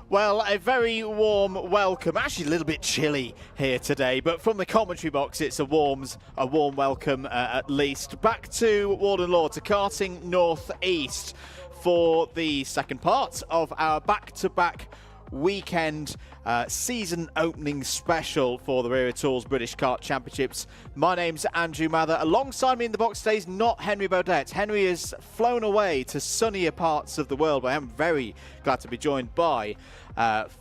Well, a very warm welcome. Actually, a little bit chilly here today, but from the commentary box, it's a warm welcome at least. Back to Warden Law, to Karting North East for the second part of our back-to-back weekend season opening special for the Wera Tools British Kart Championships. My name's Andrew Mather. Alongside me in the box today is not Henry Baudet. Henry has flown away to sunnier parts of the world, but I am very glad to be joined by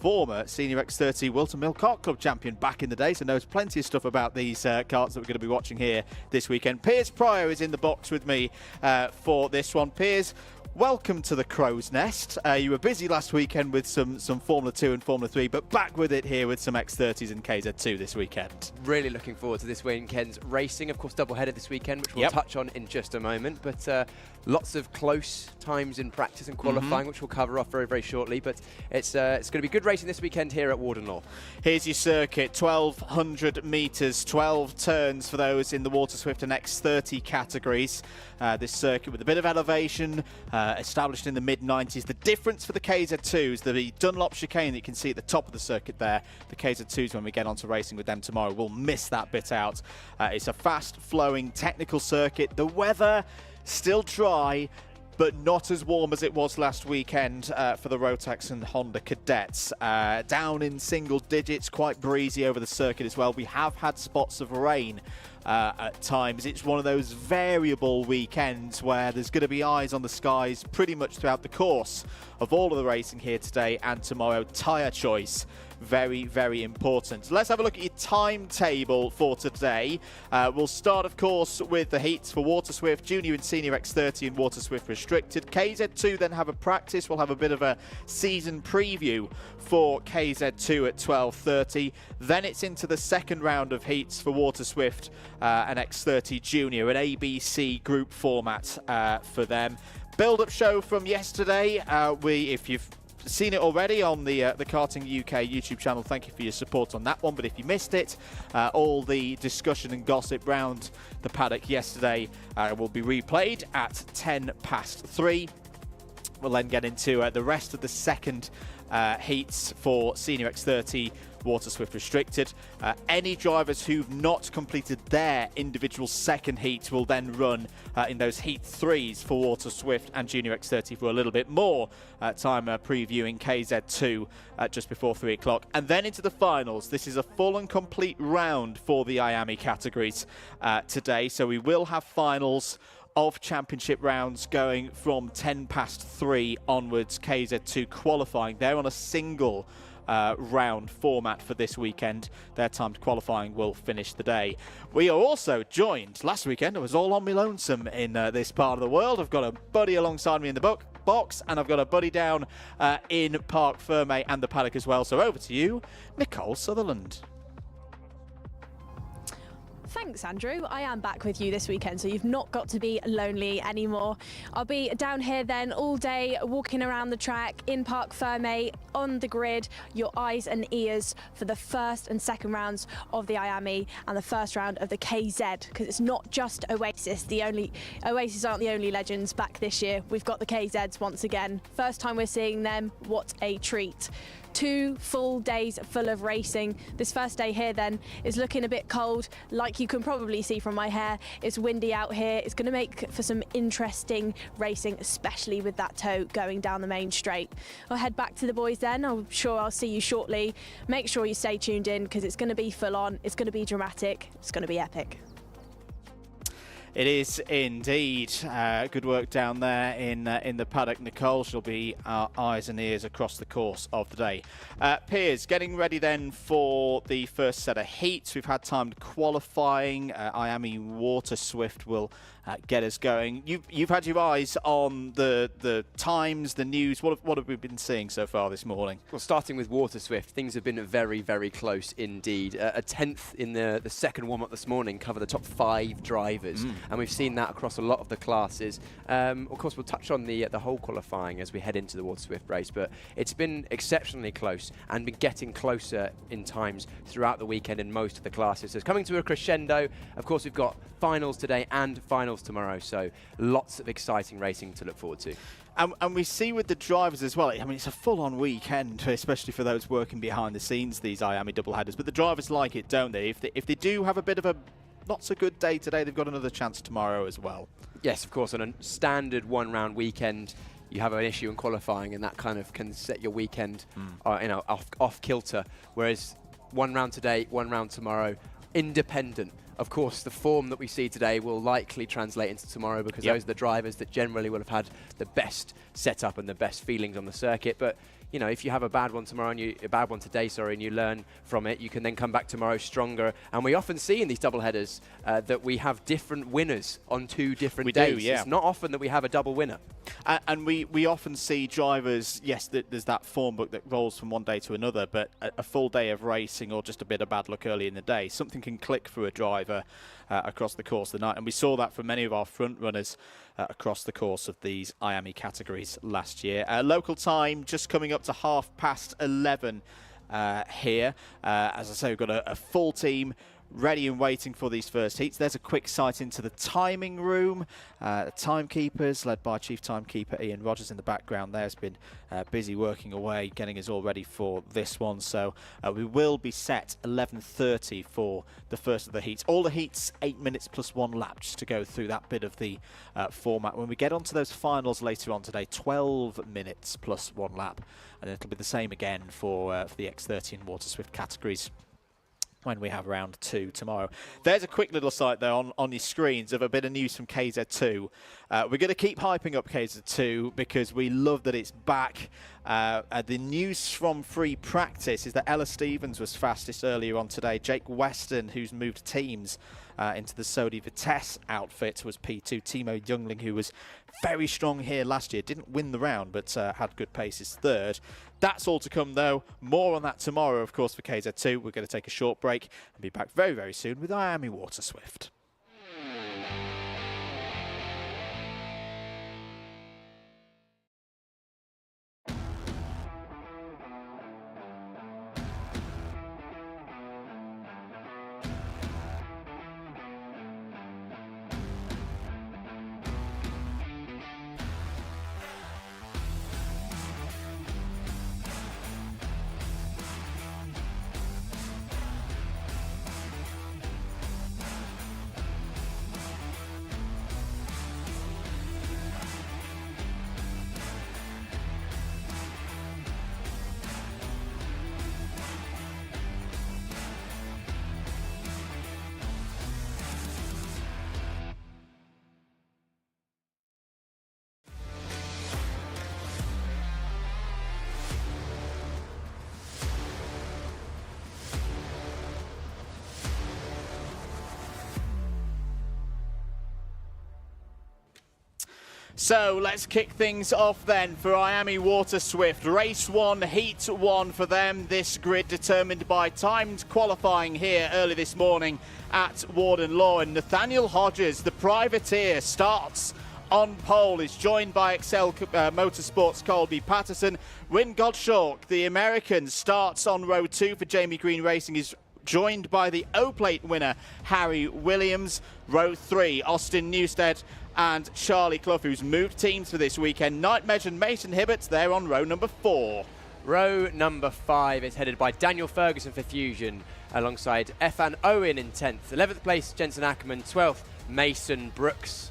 former Senior X30 Wilton Mill Kart Club champion back in the day, so knows plenty of stuff about these karts that we're going to be watching here this weekend. Piers Pryor is in the box with me for this one. Piers, welcome to the Crow's Nest. You were busy last weekend with some Formula 2 and Formula 3, but back with it here with some X30s and KZ2 this weekend. Really looking forward to this weekend's racing. Of course, double-header this weekend, which we'll touch on in just a moment. But lots of close times in practice and qualifying, which we'll cover off very, very shortly. But it's going to be good racing this weekend here at Warden Law. Here's your circuit, 1,200 metres, 12 turns for those in the Waterswift and X30 categories. This circuit with a bit of elevation, established in the mid-90s. The difference for the KZ2s, the Dunlop chicane that you can see at the top of the circuit there, the KZ2s, when we get onto racing with them tomorrow, will miss that bit out. It's a fast-flowing technical circuit. The weather still dry, but not as warm as it was last weekend for the Rotax and Honda cadets. Down in single digits, quite breezy over the circuit as well. We have had spots of rain at times. It's one of those variable weekends where there's going to be eyes on the skies pretty much throughout the course of all of the racing here today and tomorrow. Tyre choice, very, very important. Let's have a look at your timetable for today. We'll start, of course, with the heats for Waterswift Junior and Senior X30 and Waterswift Restricted. KZ2 then have a practice. We'll have a bit of a season preview for KZ2 at 12:30. Then it's into the second round of heats for Waterswift and X30 Junior, an ABC group format for them. Build-up show from yesterday. If you've seen it already on the Karting UK YouTube channel, thank you for your support on that one. But if you missed it, all the discussion and gossip round the paddock yesterday will be replayed at 3:10. We'll then get into the rest of the second heats for Senior X30 Waterswift Restricted. Any drivers who've not completed their individual second heat will then run in those heat 3s for Waterswift and Junior X30 for a little bit more time previewing KZ2 just before 3 o'clock. And then into the finals. This is a full and complete round for the IAME categories today, so we will have finals of championship rounds going from 3:10 onwards. KZ2 qualifying. They're on a single round format for this weekend. Their timed qualifying will finish the day. We are also joined. Last weekend I was all on me lonesome in this part of the world. I've got a buddy alongside me in the box, and I've got a buddy down in Parc Ferme and the paddock as well. So over to you, Nicole Sutherland. Thanks, Andrew. I am back with you this weekend, so you've not got to be lonely anymore. I'll be down here then all day, walking around the track in Parc Ferme, on the grid, your eyes and ears for the first and second rounds of the IAME and the first round of the KZ, because it's not just Oasis. Oasis aren't the only legends back this year. We've got the KZs once again. First time we're seeing them. What a treat. 2 full days full of racing. This first day here then is looking a bit cold. Like you can probably see from my hair, it's windy out here. It's going to make for some interesting racing, especially with that tow going down the main straight. I'll head back to the boys then. I'm sure I'll see you shortly. Make sure you stay tuned in, because it's going to be full on. It's going to be dramatic. It's going to be epic. It is indeed. Good work down there in the paddock. Nicole shall be our eyes and ears across the course of the day. Piers, getting ready then for the first set of heats. We've had timed qualifying. IAME Waterswift will get us going. You've had your eyes on the times, the news. What have we been seeing so far this morning? Well, starting with Waterswift, things have been very, very close indeed. A 10th in the second warm-up this morning cover the top 5 drivers. and we've seen that across a lot of the classes. Of course, we'll touch on the whole qualifying as we head into the Waterswift race, but it's been exceptionally close and been getting closer in times throughout the weekend in most of the classes. So it's coming to a crescendo. Of course, we've got finals today and finals tomorrow, so lots of exciting racing to look forward to. And we see with the drivers as well, I mean, it's a full-on weekend, especially for those working behind the scenes, these IAME doubleheaders. But the drivers like it, don't they? If they do have a bit of a not-so-good day today, they've got another chance tomorrow as well. Yes, of course. On a standard one-round weekend, you have an issue in qualifying, and that kind of can set your weekend off kilter. Whereas one round today, one round tomorrow, independent. Of course, the form that we see today will likely translate into tomorrow because those are the drivers that generally will have had the best setup and the best feelings on the circuit. But you know, if you have a bad one tomorrow and a bad one today, and you learn from it, you can then come back tomorrow stronger. And we often see in these double headers that we have different winners on two different days. Yeah. It's not often that we have a double winner. And we often see drivers, yes, there's that form book that rolls from one day to another, but a full day of racing or just a bit of bad luck early in the day, something can click for a driver across the course of the night. And we saw that from many of our front runners across the course of these IAME categories last year. Local time just coming up to 11:30 here. As I say, we've got a full team ready and waiting for these first heats. There's a quick sight into the timing room. The timekeepers, led by Chief Timekeeper Ian Rogers in the background there, has been busy working away, getting us all ready for this one. So we will be set 11:30 for the first of the heats. All the heats 8 minutes plus 1 lap, just to go through that bit of the format. When we get onto those finals later on today, 12 minutes plus 1 lap. And it'll be the same again for the X30 and Waterswift categories when we have round 2 tomorrow. There's a quick little sight there on your screens of a bit of news from KZ2. We're going to keep hyping up KZ2 because we love that it's back. The news from free practice is that Ella Stevens was fastest earlier on today. Jake Weston, who's moved teams into the Sodi Vitesse outfit, was P2. Timo Youngling, who was very strong here last year, didn't win the round, but had good paces third. That's all to come, though. More on that tomorrow, of course, for KZ2. We're going to take a short break and be back very, very soon with IAME Waterswift. So let's kick things off then for IAME Waterswift. Race 1, Heat 1 for them. This grid determined by timed qualifying here early this morning at Warden Law. And Nathaniel Hodges, the privateer, starts on pole. Is joined by Excel Motorsports' Colby Patterson. Wyn Gottschalk, the American, starts on row 2 for Jamie Green Racing. Is joined by the O-Plate winner, Harry Williams. Row 3, Austin Newstead and Charlie Clough, who's moved teams for this weekend. Nightmare and Mason Hibberts there on row number 4. Row number 5 is headed by Daniel Ferguson for Fusion, alongside Efan Owen in 10th. 11th place, Jensen Ackerman. 12th, Mason Brooks.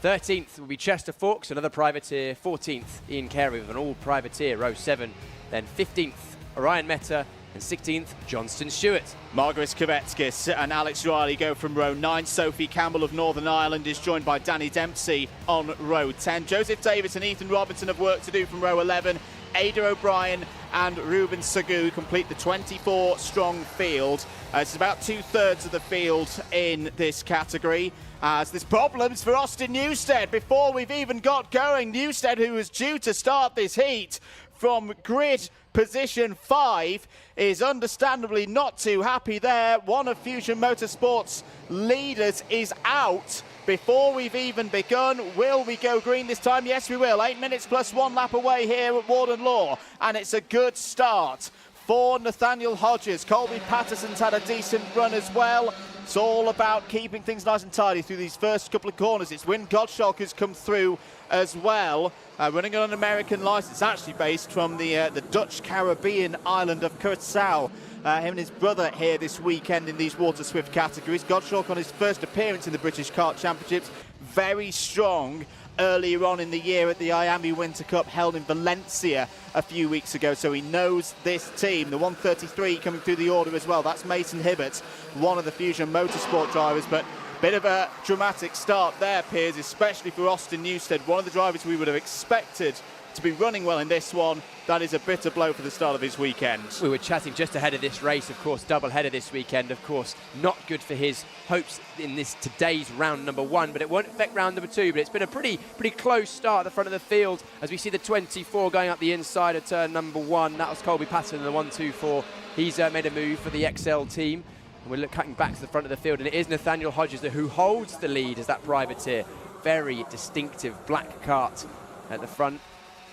13th will be Chester Fawkes, another privateer. 14th, Ian Carey with an all-privateer, row 7. Then 15th, Orion Meta. And 16th, Johnston Stewart. Margaret Kovetskis and Alex Riley go from row 9. Sophie Campbell of Northern Ireland is joined by Danny Dempsey on row 10. Joseph Davis and Ethan Robinson have work to do from row 11. Ada O'Brien and Ruben Sagu complete the 24-strong field. It's about 2/3 of the field in this category. As there's problems for Austin Newstead before we've even got going. Newstead, who was due to start this heat from grid Position 5 is understandably not too happy there. One of Fusion Motorsport's leaders is out before we've even begun. Will we go green this time? Yes, we will. 8 minutes plus 1 lap away here at Warden Law, and it's a good start for Nathaniel Hodges. Colby Patterson's had a decent run as well. It's all about keeping things nice and tidy through these first couple of corners. It's Wyn Gottschalk who's come through as well, running on an American license, actually based from the Dutch Caribbean island of Curaçao. Him and his brother here this weekend in these Waterswift categories. Gottschalk on his first appearance in the British Kart Championships, very strong earlier on in the year at the IAME Winter Cup held in Valencia a few weeks ago, so he knows this team. The 133 coming through the order as well, that's Mason Hibbert, one of the Fusion Motorsport drivers, but bit of a dramatic start there, Piers, especially for Austin Newstead, one of the drivers we would have expected to be running well in this one. That is a bitter blow for the start of his weekend. We were chatting just ahead of this race, of course, double header this weekend, of course, not good for his hopes in this today's round number 1, but it won't affect round number 2. But it's been a pretty close start at the front of the field as we see the 24 going up the inside of turn number 1. That was Colby Patterson in the 124. He's made a move for the XL team. And we're cutting back to the front of the field, and it is Nathaniel Hodges who holds the lead as that privateer. Very distinctive black kart at the front.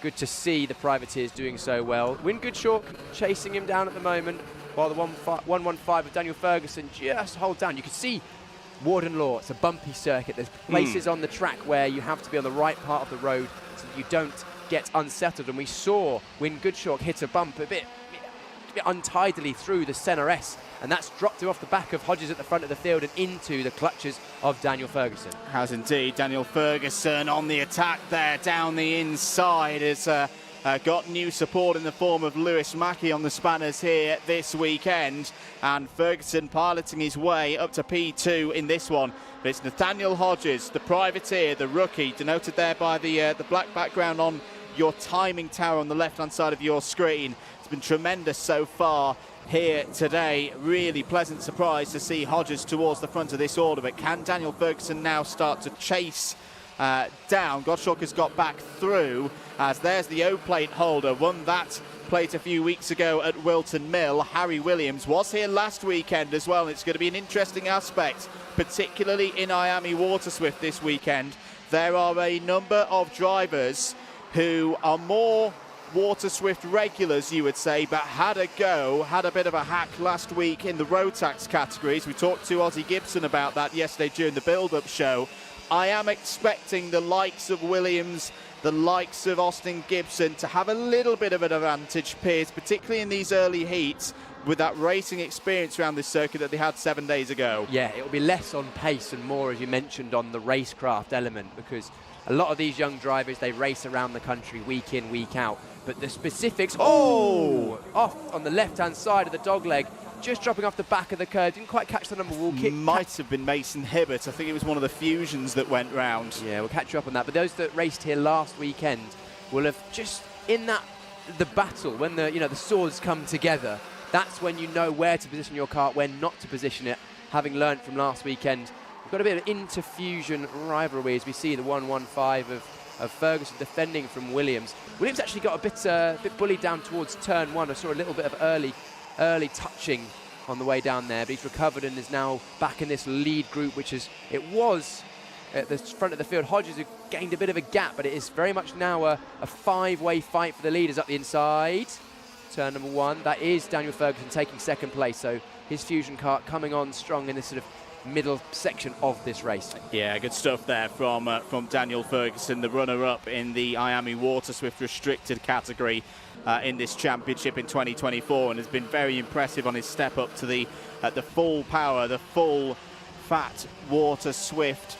Good to see the privateers doing so well. Wyn Gottschalk chasing him down at the moment, while the 115 of Daniel Ferguson just hold down. You can see Warden Law, it's a bumpy circuit. There's places on the track where you have to be on the right part of the road so that you don't get unsettled. And we saw Wyn Gottschalk hit a bump a bit untidily through the Senna S, and that's dropped him off the back of Hodges at the front of the field and into the clutches of Daniel Ferguson. Has indeed. Daniel Ferguson on the attack there down the inside has got new support in the form of Lewis Mackey on the spanners here this weekend, and Ferguson piloting his way up to P2 in this one. But it's Nathaniel Hodges, the privateer, the rookie, denoted there by the black background on your timing tower on the left-hand side of your screen. It's been tremendous so far here today. Really pleasant surprise to see Hodges towards the front of this order, but can Daniel Ferguson now start to chase down? Gottschalk has got back through, as there's the O-plate holder, won that plate a few weeks ago at Wilton Mill. Harry Williams was here last weekend as well, and it's going to be an interesting aspect, particularly in IAME Waterswift this weekend. There are a number of drivers who are more Waterswift regulars, you would say, but had a bit of a hack last week in the Rotax categories. We talked to Ozzie Gibson about that yesterday during the build-up show. I am expecting the likes of Williams, the likes of Austin Gibson to have a little bit of an advantage, Piers, particularly in these early heats, with that racing experience around this circuit that they had 7 days ago. Yeah, it will be less on pace and more, as you mentioned, on the racecraft element, because a lot of these young drivers, they race around the country week in, week out. But the specifics, off on the left-hand side of the dogleg, just dropping off the back of the curve. Didn't quite catch the number. Might have been Mason Hibbert. I think it was one of the fusions that went round. Yeah, we'll catch you up on that. But those that raced here last weekend will have just, in that, the battle, when the swords come together, that's when you know where to position your kart, when not to position it, having learnt from last weekend. We've got a bit of inter-fusion rivalry as we see the 115 of Ferguson defending from Williams. Williams actually got a bit bullied down towards turn 1. I saw a little bit of early touching on the way down there, but he's recovered and is now back in this lead group, which is, it was at the front of the field. Hodges have gained a bit of a gap, but it is very much now a 5-way fight for the leaders up the inside. Turn number 1, that is Daniel Ferguson taking second place, so his Fusion kart coming on strong in this sort of middle section of this race. Yeah, good stuff there from Daniel Ferguson, the runner-up in the IAME Waterswift restricted category in this championship in 2024, and has been very impressive on his step up to the full power, the full fat Waterswift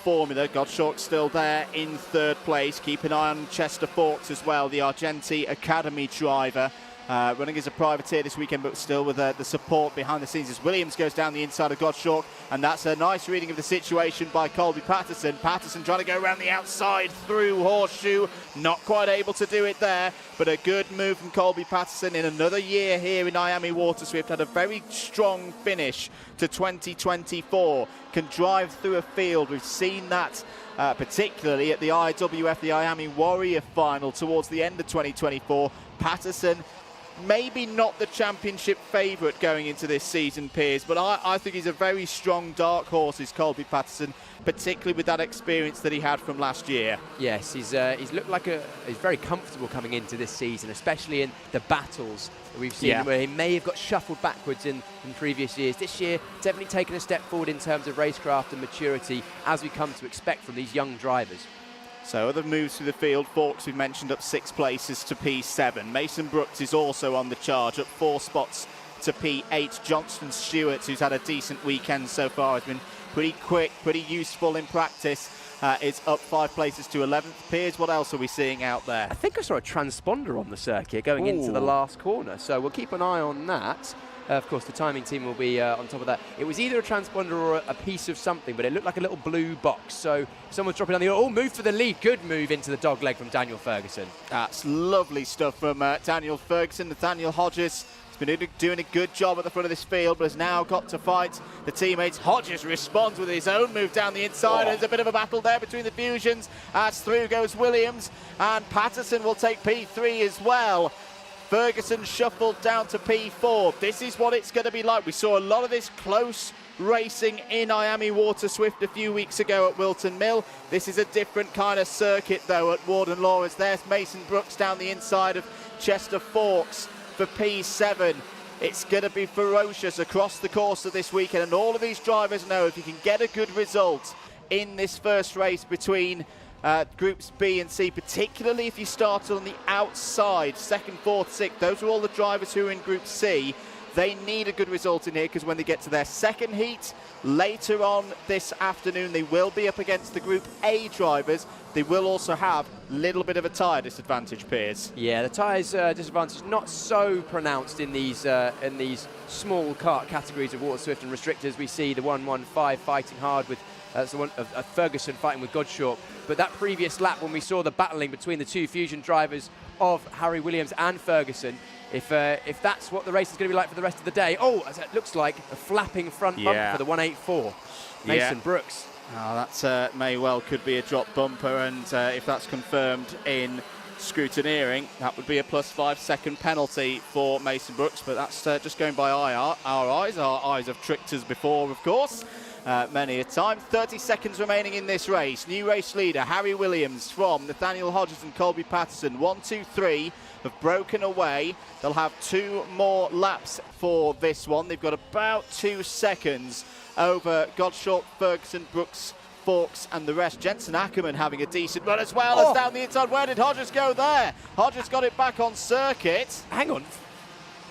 formula. Gottschalk still there in third place. Keep an eye on Chester Fawkes as well, the Argenti Academy driver. Running as a privateer this weekend, but still with the support behind the scenes as Williams goes down the inside of Gottschalk, and that's a nice reading of the situation by Colby Patterson. Patterson trying to go around the outside through Horseshoe, not quite able to do it there, but a good move from Colby Patterson in another year here in IAME Waterswift. Had a very strong finish to 2024, can drive through a field. We've seen that particularly at the IWF, the IAME Warrior Final towards the end of 2024. Patterson maybe not the championship favourite going into this season, Piers, but I think he's a very strong dark horse, is Colby Patterson, particularly with that experience that he had from last year. Yes, he's looked like he's very comfortable coming into this season, especially in the battles that we've seen, where he may have got shuffled backwards in previous years. This year, definitely taken a step forward in terms of racecraft and maturity, as we come to expect from these young drivers. So other moves through the field, Fawkes, we've mentioned, up 6 places to P7. Mason Brooks is also on the charge, up 4 spots to P8. Johnston Stewart, who's had a decent weekend so far, has been pretty quick, pretty useful in practice, is up 5 places to 11th. Piers, what else are we seeing out there? I think I saw a transponder on the circuit going into the last corner, so we'll keep an eye on that. Of course, the timing team will be on top of that. It was either a transponder or a piece of something, but it looked like a little blue box. So someone's dropping down the... Oh, move for the lead. Good move into the dog leg from Daniel Ferguson. That's lovely stuff from Daniel Ferguson. Nathaniel Hodges has been doing a good job at the front of this field, but has now got to fight the teammates. Hodges responds with his own move down the inside. There's a bit of a battle there between the Fusions, as through goes Williams, and Patterson will take P3 as well. Ferguson shuffled down to P4. This is what it's going to be like. We saw a lot of this close racing in IAME Waterswift a few weeks ago at Wilton Mill. This is a different kind of circuit, though, at Warden Law. There's Mason Brooks down the inside of Chester Fawkes for P7. It's going to be ferocious across the course of this weekend, and all of these drivers know if you can get a good result in this first race between Groups B and C, particularly if you started on the outside, 2nd, 4th, 6th. Those are all the drivers who are in Group C. They need a good result in here, because when they get to their 2nd heat later on this afternoon, they will be up against the Group A drivers. They will also have a little bit of a tyre disadvantage, Piers. Yeah, the tyres disadvantage not so pronounced in these small kart categories of Waterswift and restrictors. We see the 115 fighting hard with Ferguson fighting with Godshaw. But that previous lap, when we saw the battling between the 2 Fusion drivers of Harry Williams and Ferguson, if that's what the race is going to be like for the rest of the day, it looks like a flapping front bumper for the 184. Mason Brooks. Oh, that may well could be a drop bumper, and if that's confirmed in scrutineering, that would be a +5 second penalty for Mason Brooks, but that's just going by our eyes. Our eyes have tricked us before, of course. Many a time. 30 seconds remaining in this race. New race leader Harry Williams from Nathaniel Hodges and Colby Patterson. 1, 2, 3 have broken away. They'll have 2 more laps for this one. They've got about 2 seconds over Godshaw, Ferguson, Brooks, Fawkes and the rest. Jensen Ackerman having a decent run as well as down the inside. Where did Hodges go there? Hodges got it back on circuit. Hang on.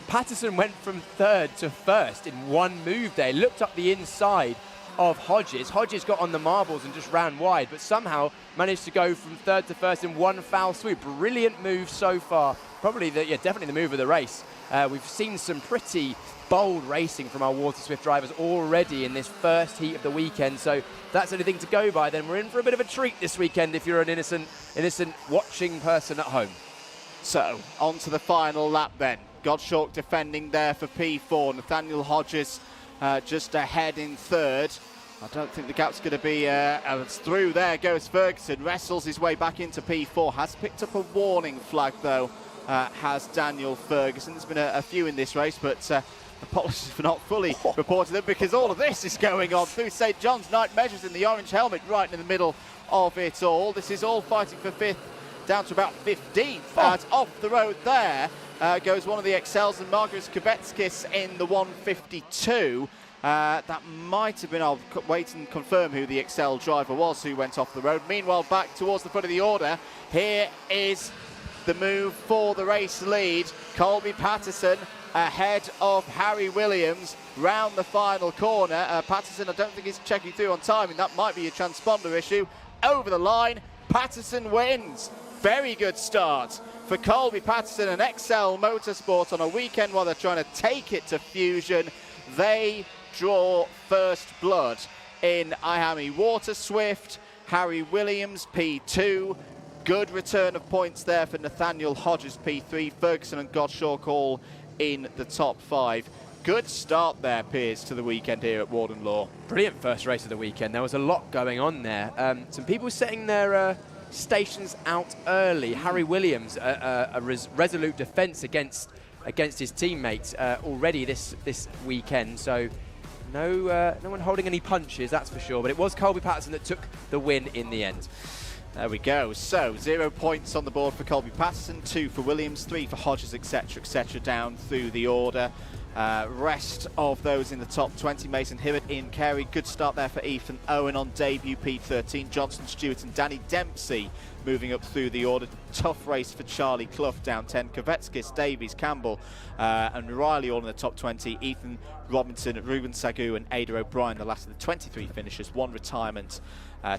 Patterson went from 3rd to 1st in one move there. Looked up the inside of Hodges. Hodges got on the marbles and just ran wide, but somehow managed to go from 3rd to 1st in one foul swoop. Brilliant move so far. Probably definitely the move of the race. We've seen some pretty bold racing from our Waterswift drivers already in this first heat of the weekend, so that's anything to go by. Then we're in for a bit of a treat this weekend if you're an innocent watching person at home. So on to the final lap then. Godshaw defending there for P4. Nathaniel Hodges just ahead in 3rd. I don't think the gap's going to be it's through. There goes Ferguson, wrestles his way back into P4. Has picked up a warning flag though, has Daniel Ferguson. There's been a few in this race, but apologies for not fully reporting them, because all of this is going on through St John's. Knight measures in the orange helmet right in the middle of it all. This is all fighting for 5th down to about 15th. Off the road there goes one of the XLs, and Margaret Kvetskis in the 152. That might have been, I'll wait and confirm who the XL driver was who went off the road. Meanwhile, back towards the front of the order, here is the move for the race lead. Colby Patterson ahead of Harry Williams round the final corner. Patterson, I don't think he's checking through on timing. That might be a transponder issue. Over the line, Patterson wins. Very good start for Colby Patterson and XL Motorsport on a weekend while they're trying to take it to Fusion. They draw first blood in IAME Waterswift. Harry Williams, P2. Good return of points there for Nathaniel Hodges, P3. Ferguson and Godshaw all in the top 5. Good start there, Piers, to the weekend here at Warden Law. Brilliant first race of the weekend. There was a lot going on there. Some people setting their stations out early. Harry Williams, a resolute defence against against his teammates already this weekend. So no one holding any punches, that's for sure. But it was Colby Patterson that took the win in the end. There we go. So 0 points on the board for Colby Patterson, 2 for Williams, 3 for Hodges, etc., down through the order. Rest of those in the top 20, Mason Hibbert, Ian Carey, good start there for Ethan Owen on debut, P13, Johnson Stewart and Danny Dempsey moving up through the order. Tough race for Charlie Clough down 10, Kovetskis, Davies, Campbell and Riley all in the top 20, Ethan Robinson, Ruben Sagu and Ada O'Brien, the last of the 23 finishers, 1 retirement.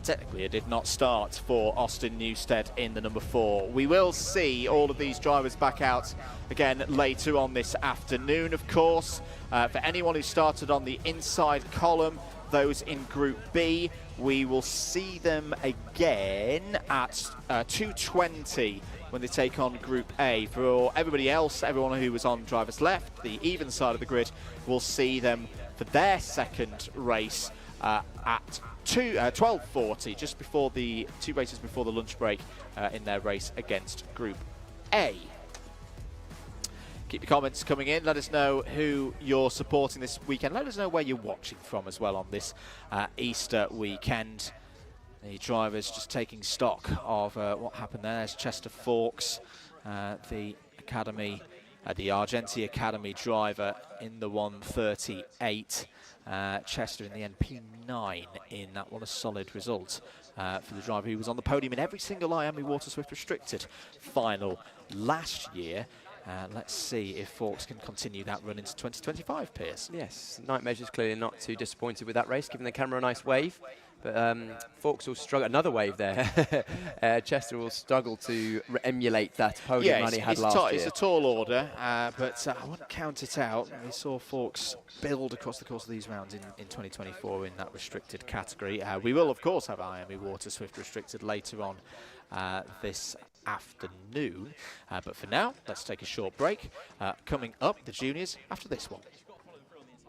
Technically, it did not start for Austin Newstead in the number 4. We will see all of these drivers back out again later on this afternoon, of course. For anyone who started on the inside column, those in Group B, we will see them again at 2:20 when they take on Group A. For everybody else, everyone who was on driver's left, the even side of the grid, we'll see them for their second race at 12:40, just before the 2 races before the lunch break in their race against Group A. Keep your comments coming in. Let us know who you're supporting this weekend. Let us know where you're watching from as well on this Easter weekend. The drivers just taking stock of what happened there. There's Chester Fawkes, the Academy, the Argenti Academy driver in the 1:38. Chester in the end P9 in that. What a solid result for the driver who was on the podium in every single IAME Waterswift Restricted final last year. Let's see if Fawkes can continue that run into 2025, Piers. Yes, Night Measure's clearly not too disappointed with that race, giving the camera a nice wave. But Fawkes will struggle. Another wave there. Chester will struggle to emulate that podium run he had last year. It's a tall order, but I wouldn't count it out. We saw Fawkes build across the course of these rounds in 2024 in that restricted category. We will, of course, have IAME Waterswift Restricted later on this afternoon. But for now, let's take a short break. Coming up, the juniors after this one.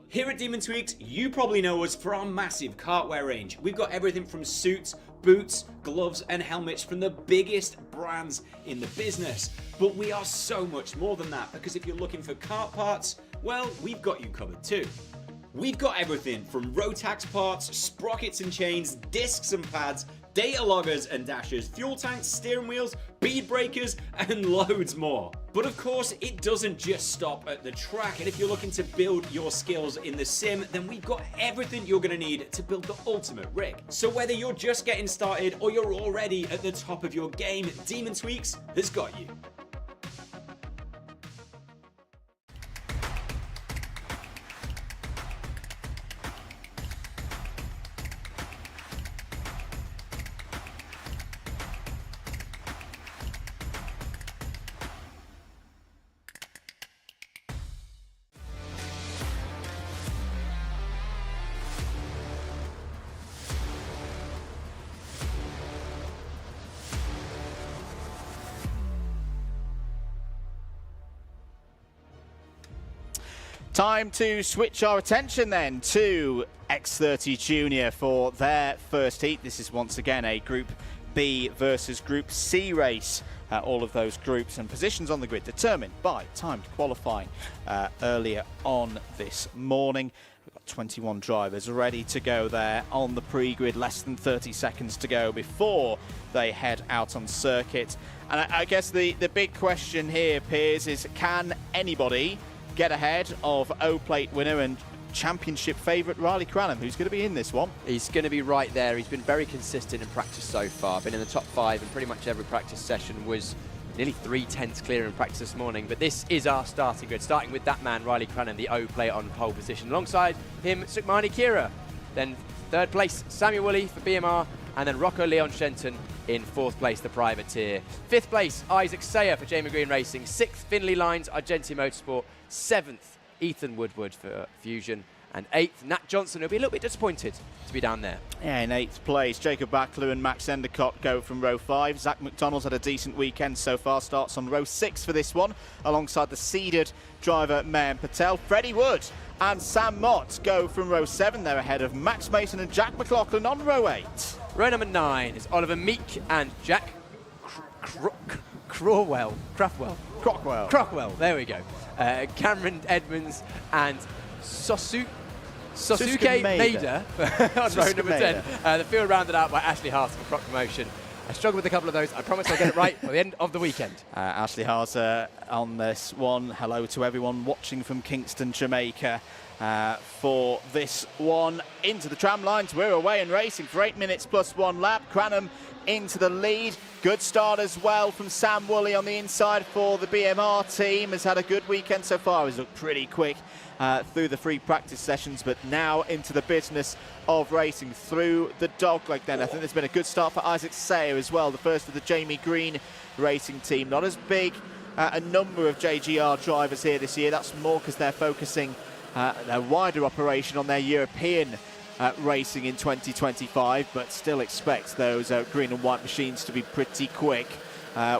Here at Demon Tweaks, you probably know us for our massive kartwear range. We've got everything from suits, boots, gloves and helmets from the biggest brands in the business. But we are so much more than that, because if you're looking for kart parts, well, we've got you covered too. We've got everything from Rotax parts, sprockets and chains, discs and pads, data loggers and dashers, fuel tanks, steering wheels, bead breakers, and loads more. But of course, it doesn't just stop at the track, and if you're looking to build your skills in the sim, then we've got everything you're going to need to build the ultimate rig. So whether you're just getting started or you're already at the top of your game, Demon Tweaks has got you. Time to switch our attention then to X30 Junior for their first heat. This is once again a Group B versus Group C race. All of those groups and positions on the grid determined by timed qualifying earlier on this morning. We've got 21 drivers ready to go there on the pre-grid, less than 30 seconds to go before they head out on circuit. And I guess the big question here, Piers, is can anybody get ahead of O-Plate winner and championship favourite Riley Cranham, who's going to be in this one? He's going to be right there. He's been very consistent in practice so far. Been in the top 5 in pretty much every practice session. Was nearly 3/10 clear in practice this morning. But this is our starting grid, starting with that man, Riley Cranham, the O-Plate on pole position. Alongside him, Sukmani Kira. Then 3rd place, Samuel Woolley for BMR. And then Rocco Leon Shenton in 4th place, the privateer. 5th place, Isaac Sayer for Jamie Green Racing. 6th, Finley Lines, Argenti Motorsport. 7th, Ethan Woodward for Fusion. And 8th, Nat Johnson, who'll be a little bit disappointed to be down there. Yeah, in 8th place, Jacob Backlew and Max Endicott go from row 5. Zach McDonald's had a decent weekend so far, starts on row 6 for this one, alongside the seeded driver Mayan Patel. Freddie Wood and Sam Mott go from row 7. They're ahead of Max Mason and Jack McLaughlin on row 8. Row number 9 is Oliver Meek and Jack Crockwell, there we go. Cameron Edmonds and Sasuke Maeda Maeda on row number 10. The field rounded out by Ashley Haas for proclamation. I struggled with a couple of those. I promise I'll get it right by the end of the weekend. Ashley Haas on this one. Hello to everyone watching from Kingston, Jamaica. For this one, into the tram lines, we're away and racing for 8 minutes plus 1 lap. Cranham into the lead. Good start as well from Sam Woolley on the inside for the BMR team. Has had a good weekend so far. He's looked pretty quick through the free practice sessions, but now into the business of racing through the dogleg then. I think there's been a good start for Isaac Sayer as well, the first of the Jamie Green racing team. Not as big a number of JGR drivers here this year. That's more because they're focusing their wider operation on their European racing in 2025, but still expect those green and white machines to be pretty quick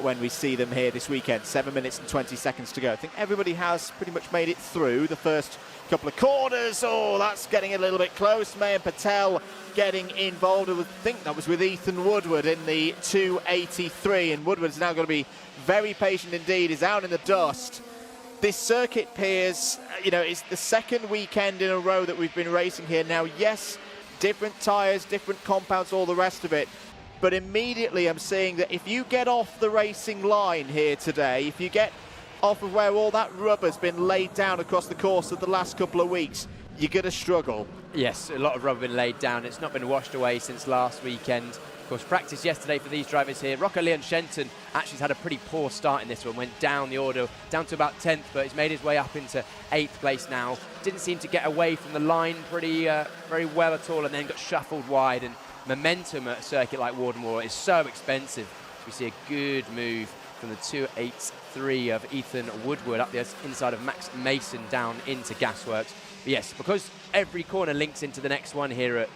when we see them here this weekend. 7 minutes and 20 seconds to go. I think everybody has pretty much made it through the first couple of corners. Oh, that's getting a little bit close. Mayan Patel getting involved. I think that was with Ethan Woodward in the 283, and Woodward's now going to be very patient indeed. He's out in the dust. This circuit, Piers, you know, it's the second weekend in a row that we've been racing here. Now, yes, different tyres, different compounds, all the rest of it. But immediately I'm seeing that if you get off the racing line here today, if you get off of where all that rubber's been laid down across the course of the last couple of weeks, you're going to struggle. Yes, a lot of rubber been laid down. It's not been washed away since last weekend. Of course, practice yesterday for these drivers here. Rocco Leon Shenton actually had a pretty poor start in this one. Went down the order, down to about 10th, but he's made his way up into 8th place now. Didn't seem to get away from the line very well at all, and then got shuffled wide. And momentum at a circuit like Warden is so expensive. We see a good move from the 283 of Ethan Woodward up the inside of Max Mason down into Gasworks. But yes, because every corner links into the next one here at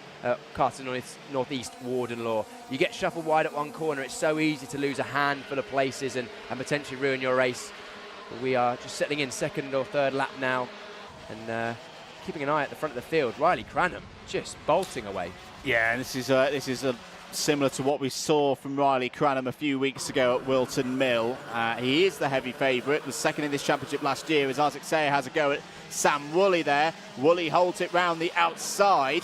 Karting Northeast Warden Law. You get shuffled wide at one corner, it's so easy to lose a handful of places and potentially ruin your race. But we are just settling in second or third lap now and keeping an eye at the front of the field. Riley Cranham just bolting away. Yeah, and this is similar to what we saw from Riley Cranham a few weeks ago at Wilton Mill. He is the heavy favourite, was second in this championship last year as Isaac Sayer has a go at Sam Woolley there. Woolley holds it round the outside.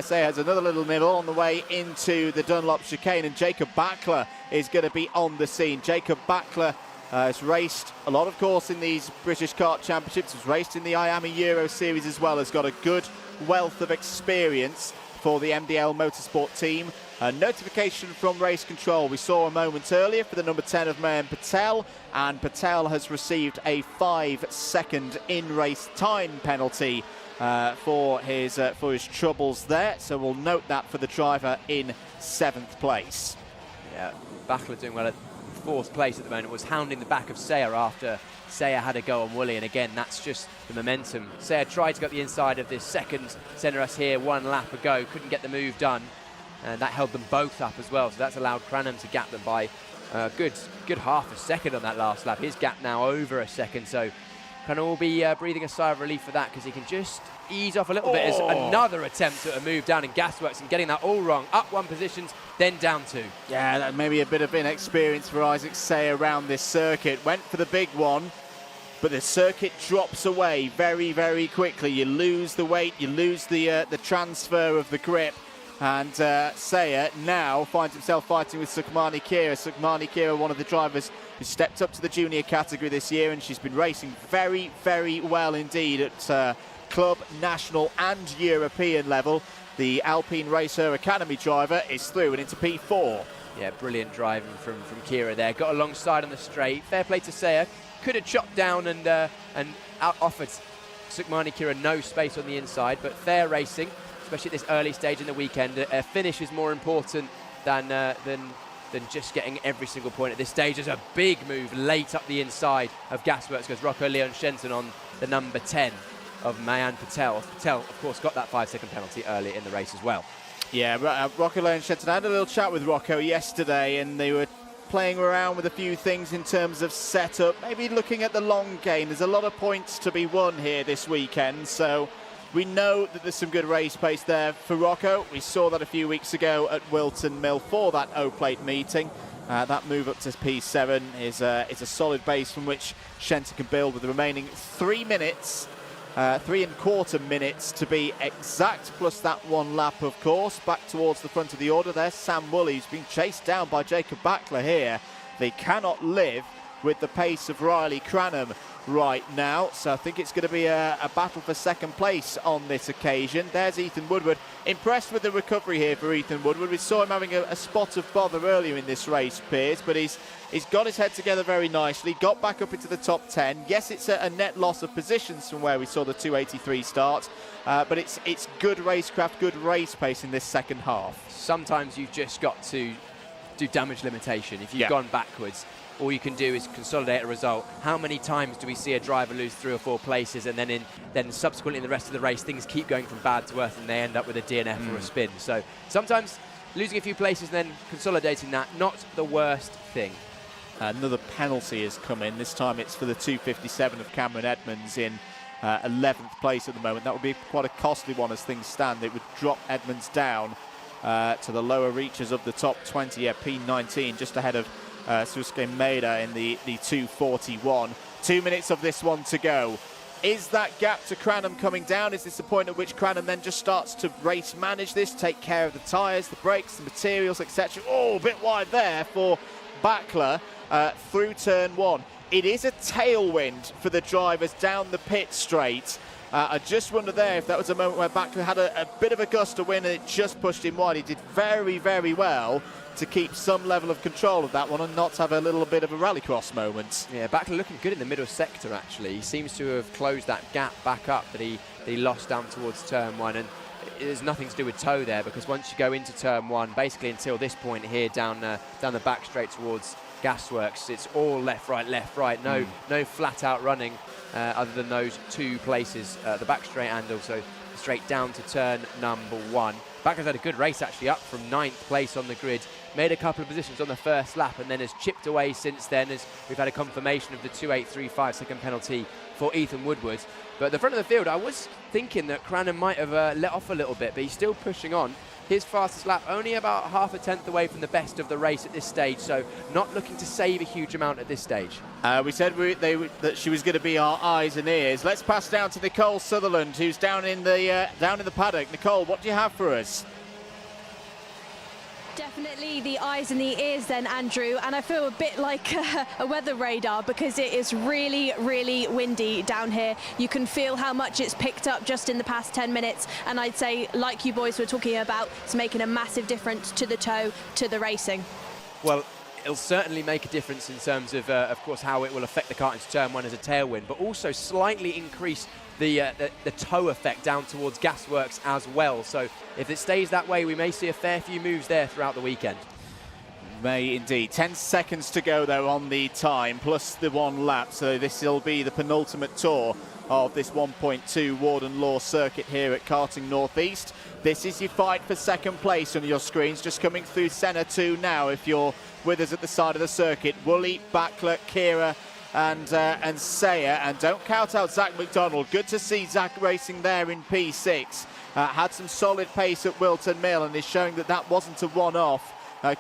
Sayer has another little nibble on the way into the Dunlop chicane, and Jacob Backler is going to be on the scene. Jacob Backler has raced a lot, of course, in these British Kart Championships, has raced in the IAME Euro Series as well, has got a good wealth of experience for the MDL Motorsport team. A notification from race control we saw a moment earlier for the number 10 of Mayan Patel, and Patel has received a 5-second in-race time penalty for his troubles there, so we'll note that for the driver in 7th place. Yeah, Backler doing well at 4th place at the moment, was hounding the back of Sayer after Sayer had a go on Woolley, and again, that's just the momentum. Sayer tried to get the inside of this second centre us here 1 lap ago, couldn't get the move done, and that held them both up as well, so that's allowed Cranham to gap them by a good half a second on that last lap. His gap now over a second, so Cranham will be breathing a sigh of relief for that, because he can just ease off a little bit as another attempt at a move down in Gasworks and getting that all wrong. Up 1 positions, then down 2. Yeah, that may be a bit of inexperience for Isaac Sayer around this circuit. Went for the big one, but the circuit drops away very, very quickly. You lose the weight, you lose the transfer of the grip, and Sayer now finds himself fighting with Sukhmani Kira. Sukhmani Kira, one of the drivers who stepped up to the junior category this year, and she's been racing very, very well indeed at club, national and European level. The Alpine Racer Academy driver is through and into P4. Yeah, brilliant driving from Kira there. Got alongside on the straight. Fair play to Sayer. Could have chopped down and offered Sukhmani Kira no space on the inside, but fair racing, especially at this early stage in the weekend. A finish is more important than just getting every single point at this stage. There's a big move late up the inside of Gasworks, goes Rocco Leon Shenton on the number 10 of Mayan Patel. Patel, of course, got that 5-second penalty early in the race as well. Yeah, Rocco Leon Shenton. I had a little chat with Rocco yesterday, and they were playing around with a few things in terms of setup, maybe looking at the long game. There's a lot of points to be won here this weekend, so we know that there's some good race pace there for Rocco. We saw that a few weeks ago at Wilton Mill for that O-Plate meeting. That move up to P7 is a solid base from which Shenton can build with the remaining 3 minutes, 3¼ minutes to be exact, plus that 1 lap, of course. Back towards the front of the order there, Sam Woolley, who's been chased down by Jacob Backler here. They cannot live with the pace of Riley Cranham right now, so I think it's going to be a battle for second place on this occasion. There's Ethan Woodward. Impressed with the recovery here for Ethan Woodward. We saw him having a spot of bother earlier in this race, Piers, but he's got his head together very nicely, got back up into the top 10. Yes, it's a net loss of positions from where we saw the 283 start, but it's good racecraft, good race pace in this second half. Sometimes you've just got to do damage limitation. If you've gone backwards, all you can do is consolidate a result. How many times do we see a driver lose 3 or 4 places, and then subsequently in the rest of the race things keep going from bad to worse and they end up with a DNF or a spin? So sometimes losing a few places and then consolidating that, not the worst thing. Another penalty has come in. This time it's for the 257 of Cameron Edmonds in 11th place at the moment. That would be quite a costly one as things stand. It would drop Edmonds down to the lower reaches of the top 20, P19, just ahead of Susuke Maeda in the 241. 2 minutes of this one to go. Is that gap to Cranham coming down? Is this the point at which Cranham then just starts to race manage this, take care of the tyres, the brakes, the materials, etc.? Oh, a bit wide there for Backler through turn 1. It is a tailwind for the drivers down the pit straight. I just wonder there if that was a moment where Backler had a bit of a gust to win and it just pushed him wide. He did very, very well to keep some level of control of that one and not have a little bit of a rallycross moment. Yeah, Backler looking good in the middle sector, actually. He seems to have closed that gap back up that he lost down towards turn 1, and there's nothing to do with toe there, because once you go into turn 1, basically until this point here down the back straight towards Gasworks, it's all left, right. No flat out running other than those 2 places, the back straight and also straight down to turn number 1. Backler's had a good race actually, up from 9th place on the grid, made a couple of positions on the first lap and then has chipped away since then, as we've had a confirmation of the 2.835 second penalty for Ethan Woodward. But at the front of the field, I was thinking that Cranham might have let off a little bit, but he's still pushing on. His fastest lap only about half a tenth away from the best of the race at this stage, so not looking to save a huge amount at this stage. We said that she was going to be our eyes and ears. Let's pass down to Nicole Sutherland, who's down in the paddock. Nicole, what do you have for us? Definitely the eyes and the ears then, Andrew, and I feel a bit like a weather radar because it is really, really windy down here. You can feel how much it's picked up just in the past 10 minutes, and I'd say, like you boys were talking about, it's making a massive difference to the toe, to the racing. Well, it'll certainly make a difference in terms of course, how it will affect the kart into turn 1 as a tailwind, but also slightly increase the toe effect down towards Gasworks as well. So if it stays that way, we may see a fair few moves there throughout the weekend. May indeed. 10 seconds to go though on the time, plus the 1 lap. So this will be the penultimate tour of this 1.2 Warden Law circuit here at Karting Northeast. This is your fight for second place on your screens, just coming through Senna 2 now if you're with us at the side of the circuit. Woolley, Backler, Kira and Sayer, and don't count out Zach McDonald. Good to see Zach racing there in P6. Had some solid pace at Wilton Mill and is showing that wasn't a one-off.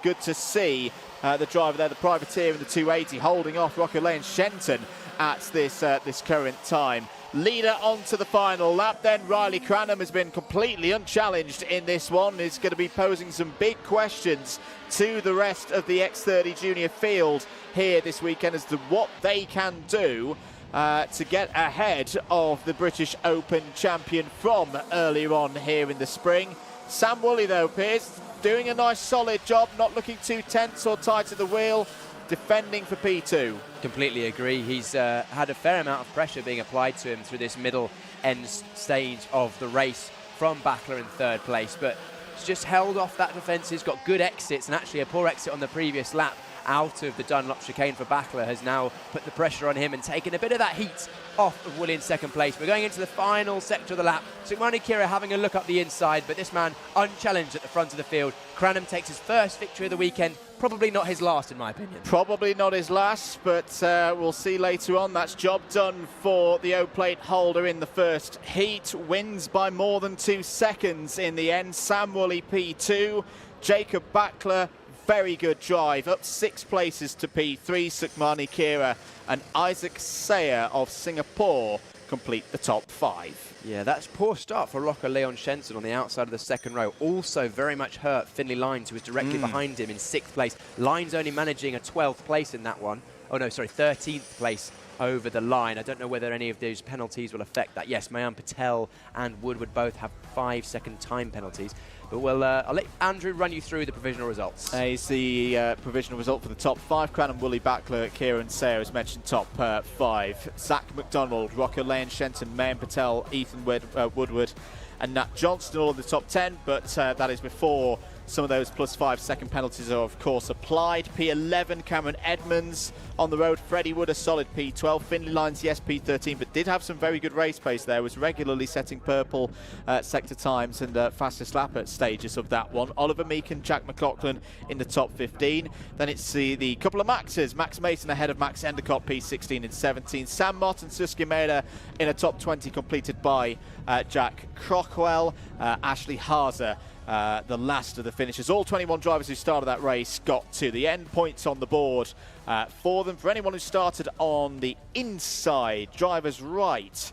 Good to see the driver there, the privateer in the 280, holding off Rocker Lane Shenton at this current time. Leader onto the final lap then. Riley Cranham has been completely unchallenged in this one. Is going to be posing some big questions to the rest of the X30 Junior field here this weekend as to what they can do to get ahead of the British Open champion from earlier on here in the spring. Sam Woolley though, Piers, doing a nice solid job, not looking too tense or tight at the wheel, defending for P2. Completely agree. He's had a fair amount of pressure being applied to him through this middle end stage of the race from Backler in 3rd place, but he's just held off that defence. He's got good exits, and actually a poor exit on the previous lap out of the Dunlop chicane for Backler has now put the pressure on him and taken a bit of that heat off of Woolley in 2nd place. We're going into the final sector of the lap. Sukmani Kira having a look up the inside, but this man unchallenged at the front of the field. Cranham takes his first victory of the weekend. Probably not his last, in my opinion. Probably not his last, but we'll see later on. That's job done for the O-plate holder in the first heat. Wins by more than 2 seconds in the end. Sam Woolley P2, Jacob Backler very good drive, up 6 places to P3. Sukmani Kira and Isaac Sayer of Singapore complete the top 5. Yeah, that's poor start for Locker Leon Shenson on the outside of the second row. Also very much hurt Finley Lines, who was directly behind him in 6th place. Lines only managing a 12th place in that one. Oh no, sorry, 13th place over the line. I don't know whether any of those penalties will affect that. Yes, Mayan Patel and Woodward both have 5-second time penalties. But I'll let Andrew run you through the provisional results. Is the provisional result for the top 5. Cranham, Woolley, Backler, Kieran Sayer, as mentioned, top 5. Zach McDonald, Rocco Lane Shenton, Mayan Patel, Ethan Woodward, and Nat Johnston all in the top 10. But that is before some of those plus 5-second penalties are, of course, applied. P11, Cameron Edmonds on the road. Freddie Wood, a solid P12. Finley Lines, yes, P13, but did have some very good race pace there. Was regularly setting purple sector times and fastest lap at stages of that one. Oliver Meek and Jack McLaughlin in the top 15. Then it's the couple of Maxes. Max Mason ahead of Max Endicott, P16 and 17. Sam Mott and Suski Meda in a top 20, completed by Jack Crockwell. Ashley Hazer, the last of the finishers. All 21 drivers who started that race got to the end. Points on the board for them. For anyone who started on the inside, driver's right,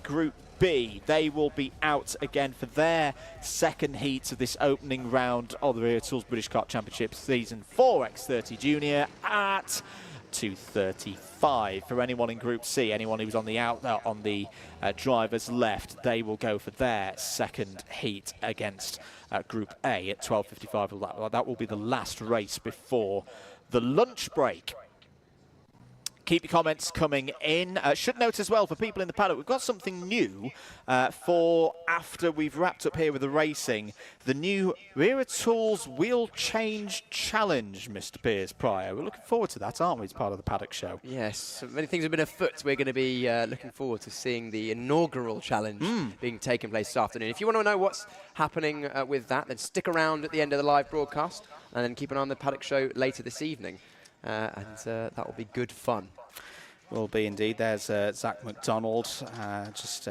Group B, they will be out again for their second heat of this opening round of the Wera Tools British Kart Championship Season 4 X30 Junior at 2:35. For anyone in Group C, anyone who's on the driver's left, they will go for their second heat against Group A at 12:55. That will be the last race before the lunch break. Keep your comments coming in. Should note as well, for people in the paddock, we've got something new for after we've wrapped up here with the racing. The new Wera Tools Wheel Change Challenge, Mr. Piers Pryor. We're looking forward to that, aren't we, as part of the paddock show? Yes, many things have been afoot. We're going to be looking forward to seeing the inaugural challenge being taken place this afternoon. If you want to know what's happening with that, then stick around at the end of the live broadcast and then keep an eye on the paddock show later this evening. That will be good fun. Will be indeed. There's Zach McDonald just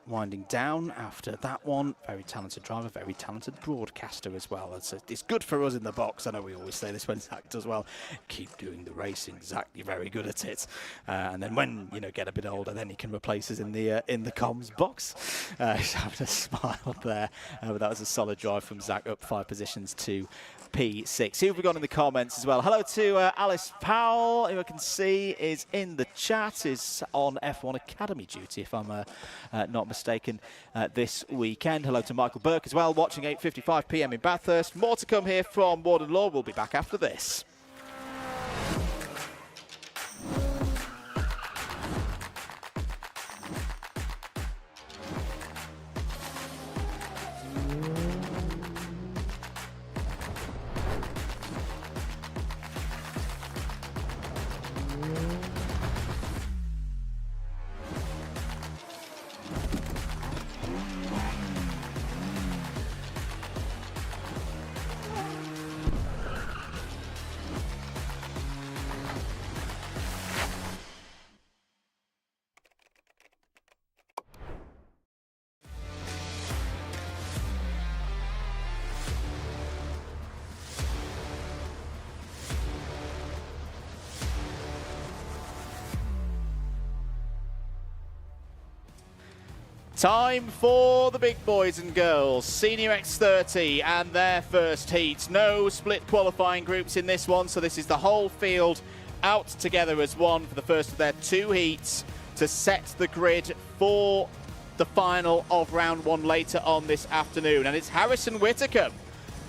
winding down after that one. Very talented driver, very talented broadcaster as well. It's good for us in the box. I know we always say this when Zach does well. Keep doing the racing, Zach. You're very good at it. And then when get a bit older, then he can replace us in the comms box. He's having a smile there. But that was a solid drive from Zach, up 5 positions to P6. Who have we got in the comments as well? Hello to Alice Powell, who I can see is in the chat, is on F1 Academy duty, if I'm not mistaken, this weekend. Hello to Michael Burke as well, watching 8:55 PM in Bathurst. More to come here from Warden Law. We'll be back after this. Time for the big boys and girls. Senior X30 and their first heat. No split qualifying groups in this one, so this is the whole field out together as one for the first of their 2 heats to set the grid for the final of round 1 later on this afternoon. And it's Harrison Whittaker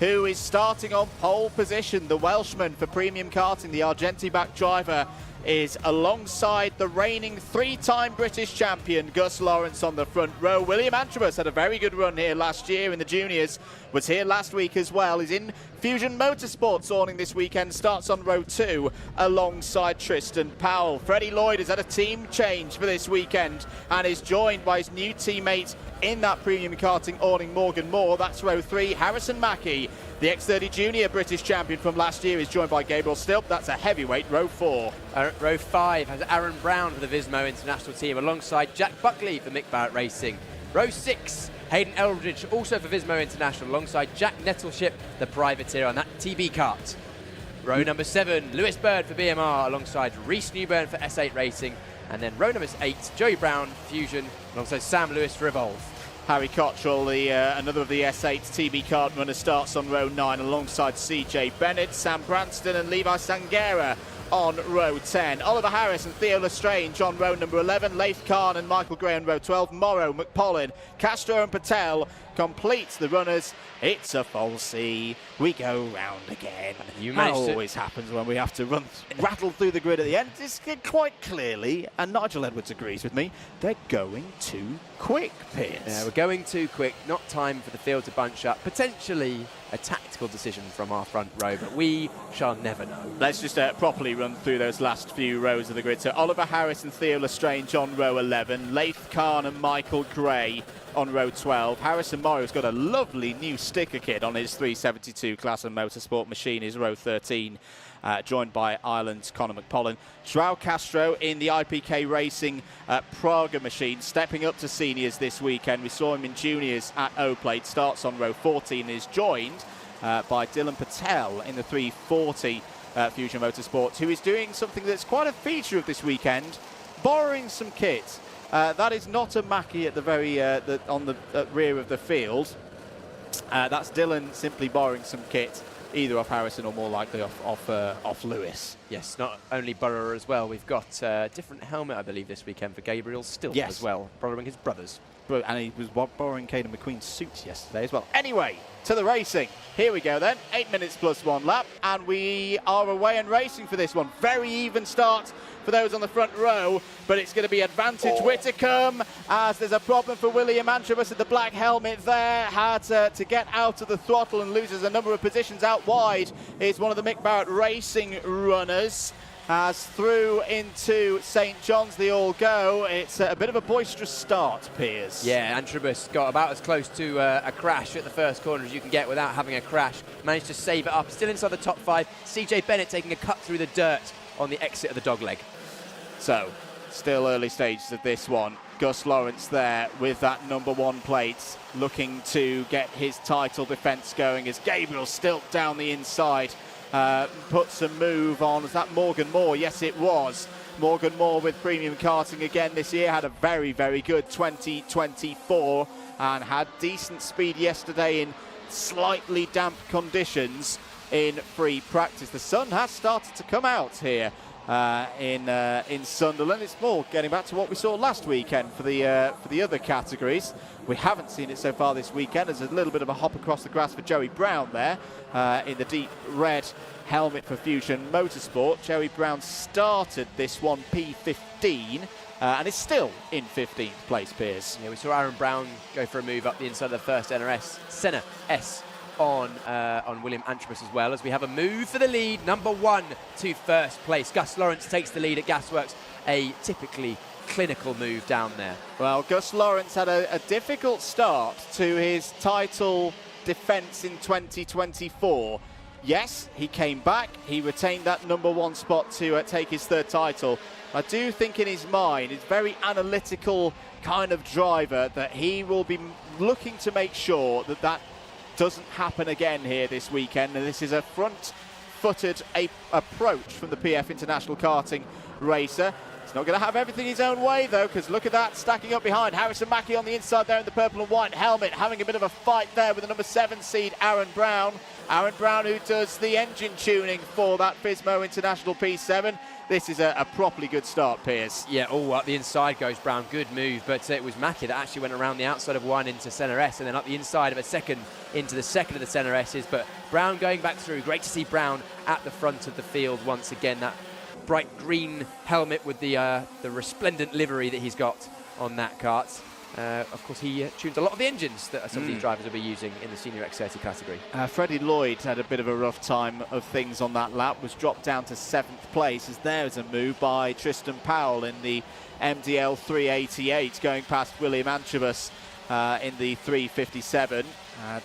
who is starting on pole position. The Welshman for Premium Karting, the Argenti-backed driver, is alongside the reigning 3-time British champion Gus Lawrence on the front row. William Antrobus had a very good run here last year in the juniors, was here last week as well. He's in Fusion Motorsports awning this weekend, starts on row 2 alongside Tristan Powell. Freddie Lloyd has had a team change for this weekend and is joined by his new teammate in that Premium Karting awning, Morgan Moore. That's row 3. Harrison Mackie, the X30 Junior British champion from last year, is joined by Gabriel Stilp. That's a heavyweight, row 4. Row 5 has Aaron Brown for the Vismo International team alongside Jack Buckley for Mick Barrett Racing. Row 6, Hayden Eldridge, also for Vismo International, alongside Jack Nettleship, the privateer on that TB kart. Row number 7, Lewis Bird for BMR alongside Reece Newburn for S8 Racing. And then row number 8, Joey Brown, Fusion, alongside Sam Lewis for Evolve. Harry Cottrell, another of the S8 TB Kart runners, starts on row 9 alongside CJ Bennett, Sam Branston and Levi Sangera on row 10. Oliver Harris and Theo Lestrange on row number 11. Leith Khan and Michael Gray on row 12. Morrow, McPollin, Castro and Patel completes the runners. It's a falsie. We go round again. That always happens when we have to rattle through the grid at the end. It's quite clearly, and Nigel Edwards agrees with me, they're going too quick, Piers. Yeah, we're going too quick. Not time for the field to bunch up. Potentially a tactical decision from our front row, but we shall never know. Let's just properly run through those last few rows of the grid. So Oliver Harris and Theo Lestrange on row 11. Leith Khan and Michael Gray on row 12. Harrison Morrow's got a lovely new sticker kit on his 372 class and motorsport machine, is row 13, joined by Ireland's Conor McPollin. Joao Castro in the IPK Racing Praga machine, stepping up to seniors this weekend. We saw him in juniors at O-Plate, starts on row 14 and is joined by Dylan Patel in the 340 Fusion Motorsports, who is doing something that's quite a feature of this weekend, borrowing some kit. That is not a Mackie at the very on the rear of the field. That's Dylan simply borrowing some kit, either off Harrison or more likely off Lewis. Yes, not only Burrower as well. We've got a different helmet, I believe, this weekend for Gabriel Still as well, borrowing his brothers. And he was borrowing Caden McQueen's suits yesterday as well. Anyway, to the racing. Here we go then. 8 minutes plus 1 lap, and we are away and racing for this one. Very even start for those on the front row, but it's going to be advantage Whitacombe, as there's a problem for William Antrobus at the black helmet there. Had to get out of the throttle and loses a number of positions out wide. Is one of the Mick Barrett Racing runners. As through into St John's they all go. It's a bit of a boisterous start, Piers. Yeah, Antrobus got about as close to a crash at the first corner as you can get without having a crash. Managed to save it up, still inside the top 5. CJ Bennett taking a cut through the dirt on the exit of the dogleg. So, still early stages of this one. Gus Lawrence there with that number 1 plate, looking to get his title defence going as Gabriel Stilt down the inside. Puts a move on. Was that Morgan Moore? Yes, it was. Morgan Moore with premium karting again this year. Had a very, very good 2024 and had decent speed yesterday in slightly damp conditions in free practice. The sun has started to come out here in Sunderland. It's more getting back to what we saw last weekend for the other categories. We haven't seen it so far this weekend. There's a little bit of a hop across the grass for Joey Brown there in the deep red helmet for Fusion Motorsport. Joey Brown started this one P15 and is still in 15th place, Piers. Yeah, we saw Aaron Brown go for a move up the inside of the first NRS. Senna S on William Antrobus as well, as we have a move for the lead. Number 1 to first place. Gus Lawrence takes the lead at Gasworks. A typically clinical move down there. Well, Gus Lawrence had a difficult start to his title defence in 2024. Yes, he came back. He retained that number 1 spot to take his 3rd title. I do think in his mind, he's very analytical kind of driver, that he will be looking to make sure that that doesn't happen again here this weekend. And this is a front-footed approach from the PF International Karting racer. He's not going to have everything his own way, though, because look at that, stacking up behind. Harrison Mackie on the inside there in the purple and white helmet, having a bit of a fight there with the number 7 seed, Aaron Brown. Aaron Brown, who does the engine tuning for that Fismo International P7. This is a properly good start, Piers. Yeah, all up the inside goes Brown. Good move, but it was Mackie that actually went around the outside of 1 into Senna S, and then up the inside of a second into the second of the Senna S's. But Brown going back through. Great to see Brown at the front of the field once again. That bright green helmet with the resplendent livery that he's got on that kart. Of course, he tunes a lot of the engines that some of these drivers will be using in the Senior X30 category. Freddie Lloyd had a bit of a rough time of things on that lap, was dropped down to 7th place, as there's a move by Tristan Powell in the MDL 388, going past William Antrobus in the 357.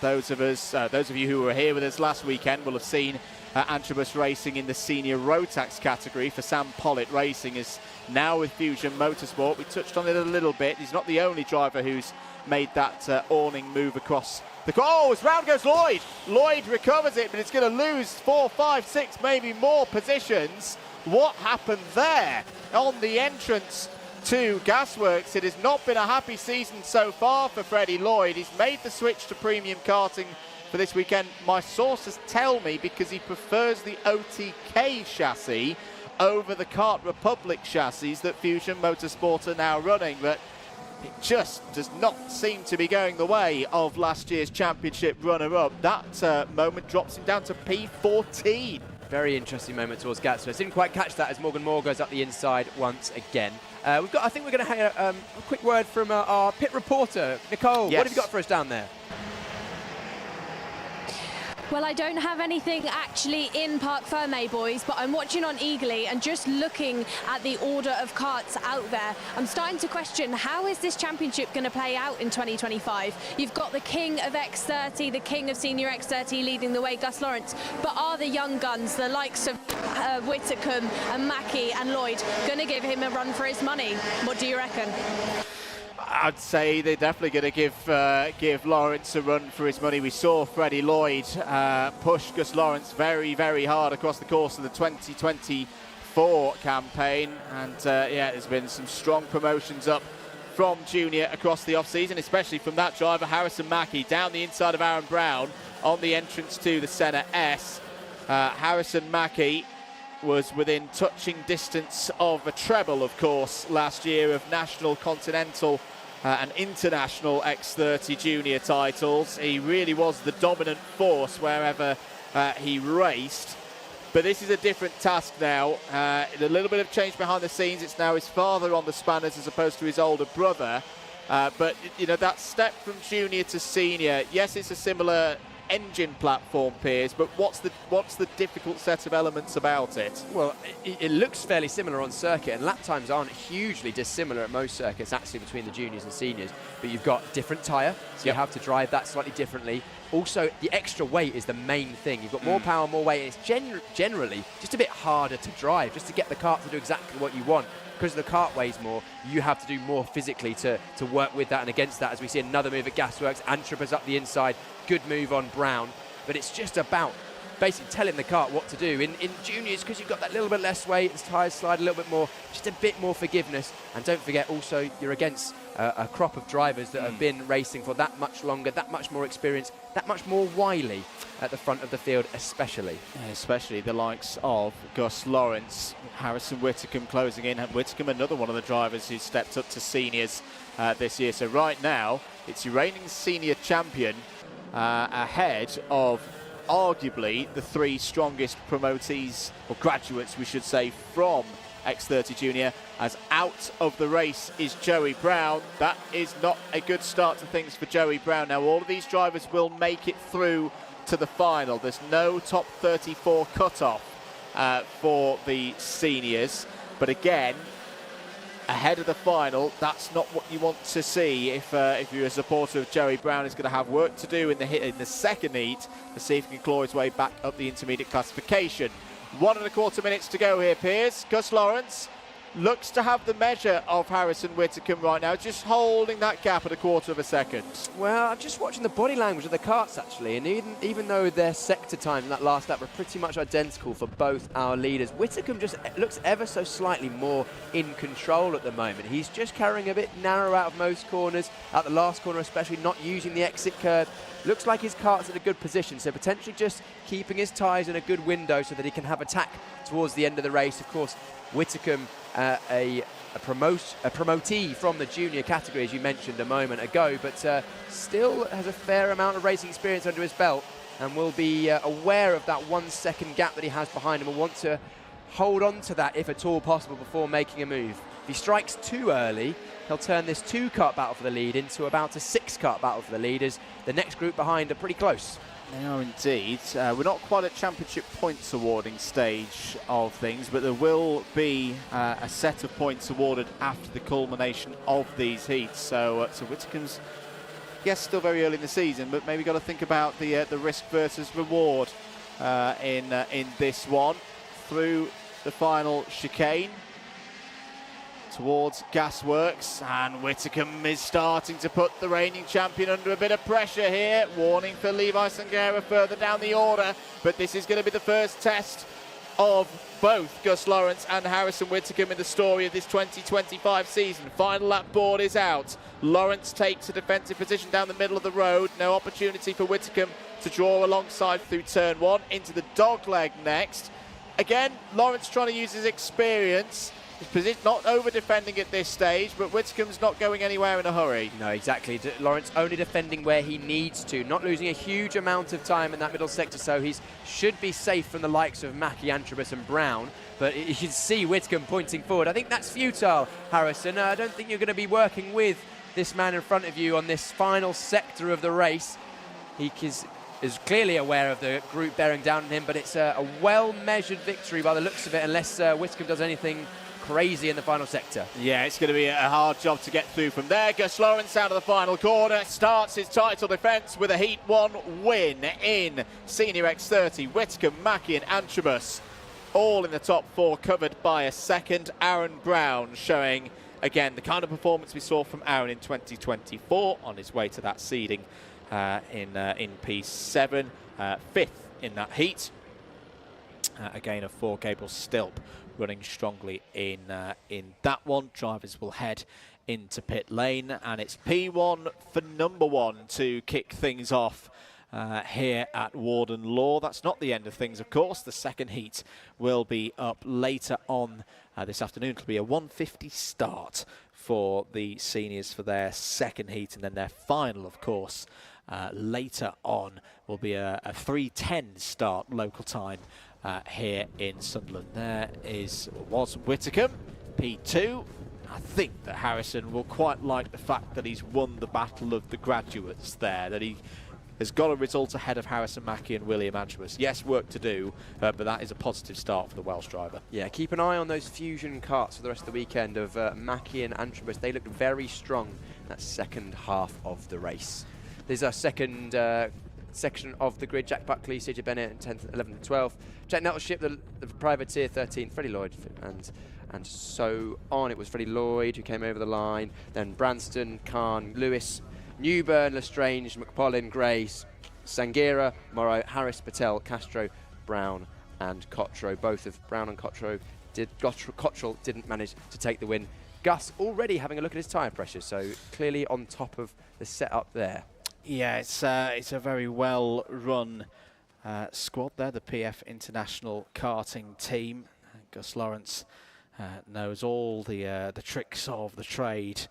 Those of you who were here with us last weekend will have seen Antrobus racing in the senior Rotax category for Sam Pollitt Racing, is now with Fusion Motorsport. We touched on it a little bit. He's not the only driver who's made that awning move across As round goes Lloyd. Lloyd recovers it, but it's going to lose 4, 5, 6, maybe more positions. What happened there on the entrance to Gasworks? It has not been a happy season so far for Freddie Lloyd. He's made the switch to premium karting for this weekend. My sources tell me because he prefers the OTK chassis over the Kart Republic chassis that Fusion Motorsport are now running, but it just does not seem to be going the way of last year's championship runner-up. That moment drops him down to P14. Very interesting moment towards Gasworks. Didn't quite catch that as Morgan Moore goes up the inside once again. I think we're going to have a quick word from our pit reporter, Nicole. Yes. What have you got for us down there? Well, I don't have anything actually in Parc Fermé, boys, but I'm watching on Eagerly and just looking at the order of karts out there. I'm starting to question, how is this championship going to play out in 2025? You've got the king of X30, the king of Senior X30 leading the way, Gus Lawrence, but are the young guns, the likes of Whitcomb and Mackie and Lloyd, going to give him a run for his money? What do you reckon? I'd say they're definitely going to give Lawrence a run for his money. We saw Freddie Lloyd push Gus Lawrence very, very hard across the course of the 2024 campaign. And yeah, there's been some strong promotions up from Junior across the off-season, especially from that driver, Harrison Mackie, down the inside of Aaron Brown on the entrance to the Senna S. Harrison Mackie was within touching distance of a treble, of course, last year of national, continental and international X30 Junior titles. He really was the dominant force wherever he raced. But this is a different task now. A little bit of change behind the scenes. It's now his father on the spanners as opposed to his older brother. But, you know, that step from junior to senior, yes, it's a similar engine platform, Piers, but what's the difficult set of elements about it? Well, it looks fairly similar on circuit, and lap times aren't hugely dissimilar at most circuits, actually, between the juniors and seniors. But you've got different tyre, so you have to drive that slightly differently. Also, the extra weight is the main thing. You've got more power, more weight, and it's generally just a bit harder to drive, just to get the kart to do exactly what you want. Because the kart weighs more, you have to do more physically to work with that and against that, as we see another move at Gasworks. Antropas up the inside, good move on Brown. But it's just about basically telling the kart what to do. In juniors, because you've got that little bit less weight, the tyres slide a little bit more, just a bit more forgiveness. And don't forget also, you're against a crop of drivers that have been racing for that much longer, that much more experience, that much more wily at the front of the field, especially. Yeah, especially the likes of Gus Lawrence, Harrison Whitcomb closing in. Whitcomb, another one of the drivers who stepped up to seniors this year. So right now, it's your reigning senior champion ahead of arguably the three strongest promotees, or graduates we should say, from X30 Junior. As out of the race is Joey Brown. That is not a good start to things for Joey Brown. Now all of these drivers will make it through to the final. There's no top 34 cutoff for the seniors, but again, ahead of the final, that's not what you want to see. If you're a supporter of Joey Brown, he's going to have work to do in the second heat to see if he can claw his way back up the intermediate classification. 1.25 minutes to go here, Piers. Gus Lawrence looks to have the measure of Harrison Whitcomb right now, just holding that gap at 1/4 second. Well, I'm just watching the body language of the karts, actually, and even though their sector time in that last lap were pretty much identical for both our leaders, Whitcomb just looks ever so slightly more in control at the moment. He's just carrying a bit narrow out of most corners, at the last corner especially, not using the exit curve. Looks like his kart's in a good position, so potentially just keeping his tyres in a good window so that he can have attack towards the end of the race. Of course, Whitcomb, a promotee from the junior category, as you mentioned a moment ago, but still has a fair amount of racing experience under his belt and will be aware of that 1 second gap that he has behind him and want to hold on to that if at all possible before making a move. If he strikes too early, he'll turn this 2-kart battle for the lead into about a 6-kart battle for the leaders. The next group behind are pretty close. They are indeed. We're not quite at championship points awarding stage of things, but there will be a set of points awarded after the culmination of these heats. So Whitcomb's, yes, still very early in the season, but maybe got to think about the risk versus reward in this one. Through the final chicane. towards Gasworks, and Whitcomb is starting to put the reigning champion under a bit of pressure here. Warning for Levi Sangera further down the order, but this is going to be the first test of both Gus Lawrence and Harrison Whitcomb in the story of this 2025 season. Final lap board is out. Lawrence takes a defensive position down the middle of the road. No opportunity for Whitcomb to draw alongside through turn 1 into the dogleg next. Again, Lawrence trying to use his experience. His position not over-defending at this stage, but Whitcomb's not going anywhere in a hurry. No, exactly. Lawrence only defending where he needs to, not losing a huge amount of time in that middle sector, so he should be safe from the likes of Mackie, Antrobus and Brown. But you can see Whitcomb pointing forward. I think that's futile, Harrison. I don't think you're going to be working with this man in front of you on this final sector of the race. He is clearly aware of the group bearing down on him, but it's a well-measured victory by the looks of it, unless Whitcomb does anything crazy in the final sector. Yeah, it's going to be a hard job to get through from there. Gus Lawrence out of the final corner, starts his title defence with a Heat 1 win in Senior X30. Whitcomb, Mackie and Antrobus all in the top 4, covered by a second. Aaron Brown showing, again, the kind of performance we saw from Aaron in 2024 on his way to that seeding in P7, 5th in that heat. Again, a 4 Gabriel Stilp running strongly in that one. Drivers will head into pit lane, and it's P1 for number 1 to kick things off here at Warden Law. That's not the end of things, of course. The second heat will be up later on this afternoon. It'll be a 1:50 start for the seniors for their second heat, and then their final, of course, later on will be a 3:10 start local time here in Sunderland. There was Whitcomb, P2. I think that Harrison will quite like the fact that he's won the battle of the graduates there, that he has got a result ahead of Harrison Mackie and William Antrobus. Yes, work to do, but that is a positive start for the Welsh driver. Yeah, keep an eye on those fusion karts for the rest of the weekend of Mackie and Antrobus. They looked very strong in that second half of the race. There's our second section of the grid. Jack Buckley, CJ Bennett, 10th, 11th and 12th. Jack Nettleship, the privateer, 13th. Freddie Lloyd, and so on. It was Freddie Lloyd who came over the line. Then Branston, Khan, Lewis, Newburn, Lestrange, McPollin, Grace, Sangera, Morrow, Harris, Patel, Castro, Brown and Cottrell. Both of Brown and Cottrell didn't manage to take the win. Gus already having a look at his tyre pressure, so clearly on top of the setup there. Yeah, it's a very well run squad there, the PF International karting team. Gus Lawrence knows all the tricks of the trade.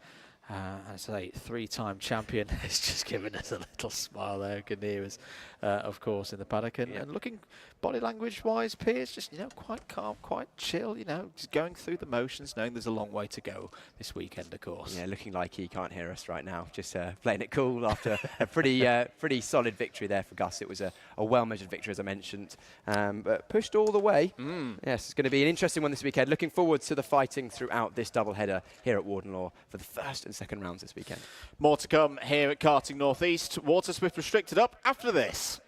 I say 3-time champion has just given us a little smile there. Can hear us, of course, in the paddock. And looking body language-wise, Piers, just, quite calm, quite chill, just going through the motions, knowing there's a long way to go this weekend, of course. Yeah, looking like he can't hear us right now. Just playing it cool after a pretty solid victory there for Gus. It was a well-measured victory, as I mentioned, but pushed all the way. Yes, it's going to be an interesting one this weekend. Looking forward to the fighting throughout this doubleheader here at Warden Law for the first and second rounds this weekend. More to come here at Karting Northeast. Waterswift Restricted up after this.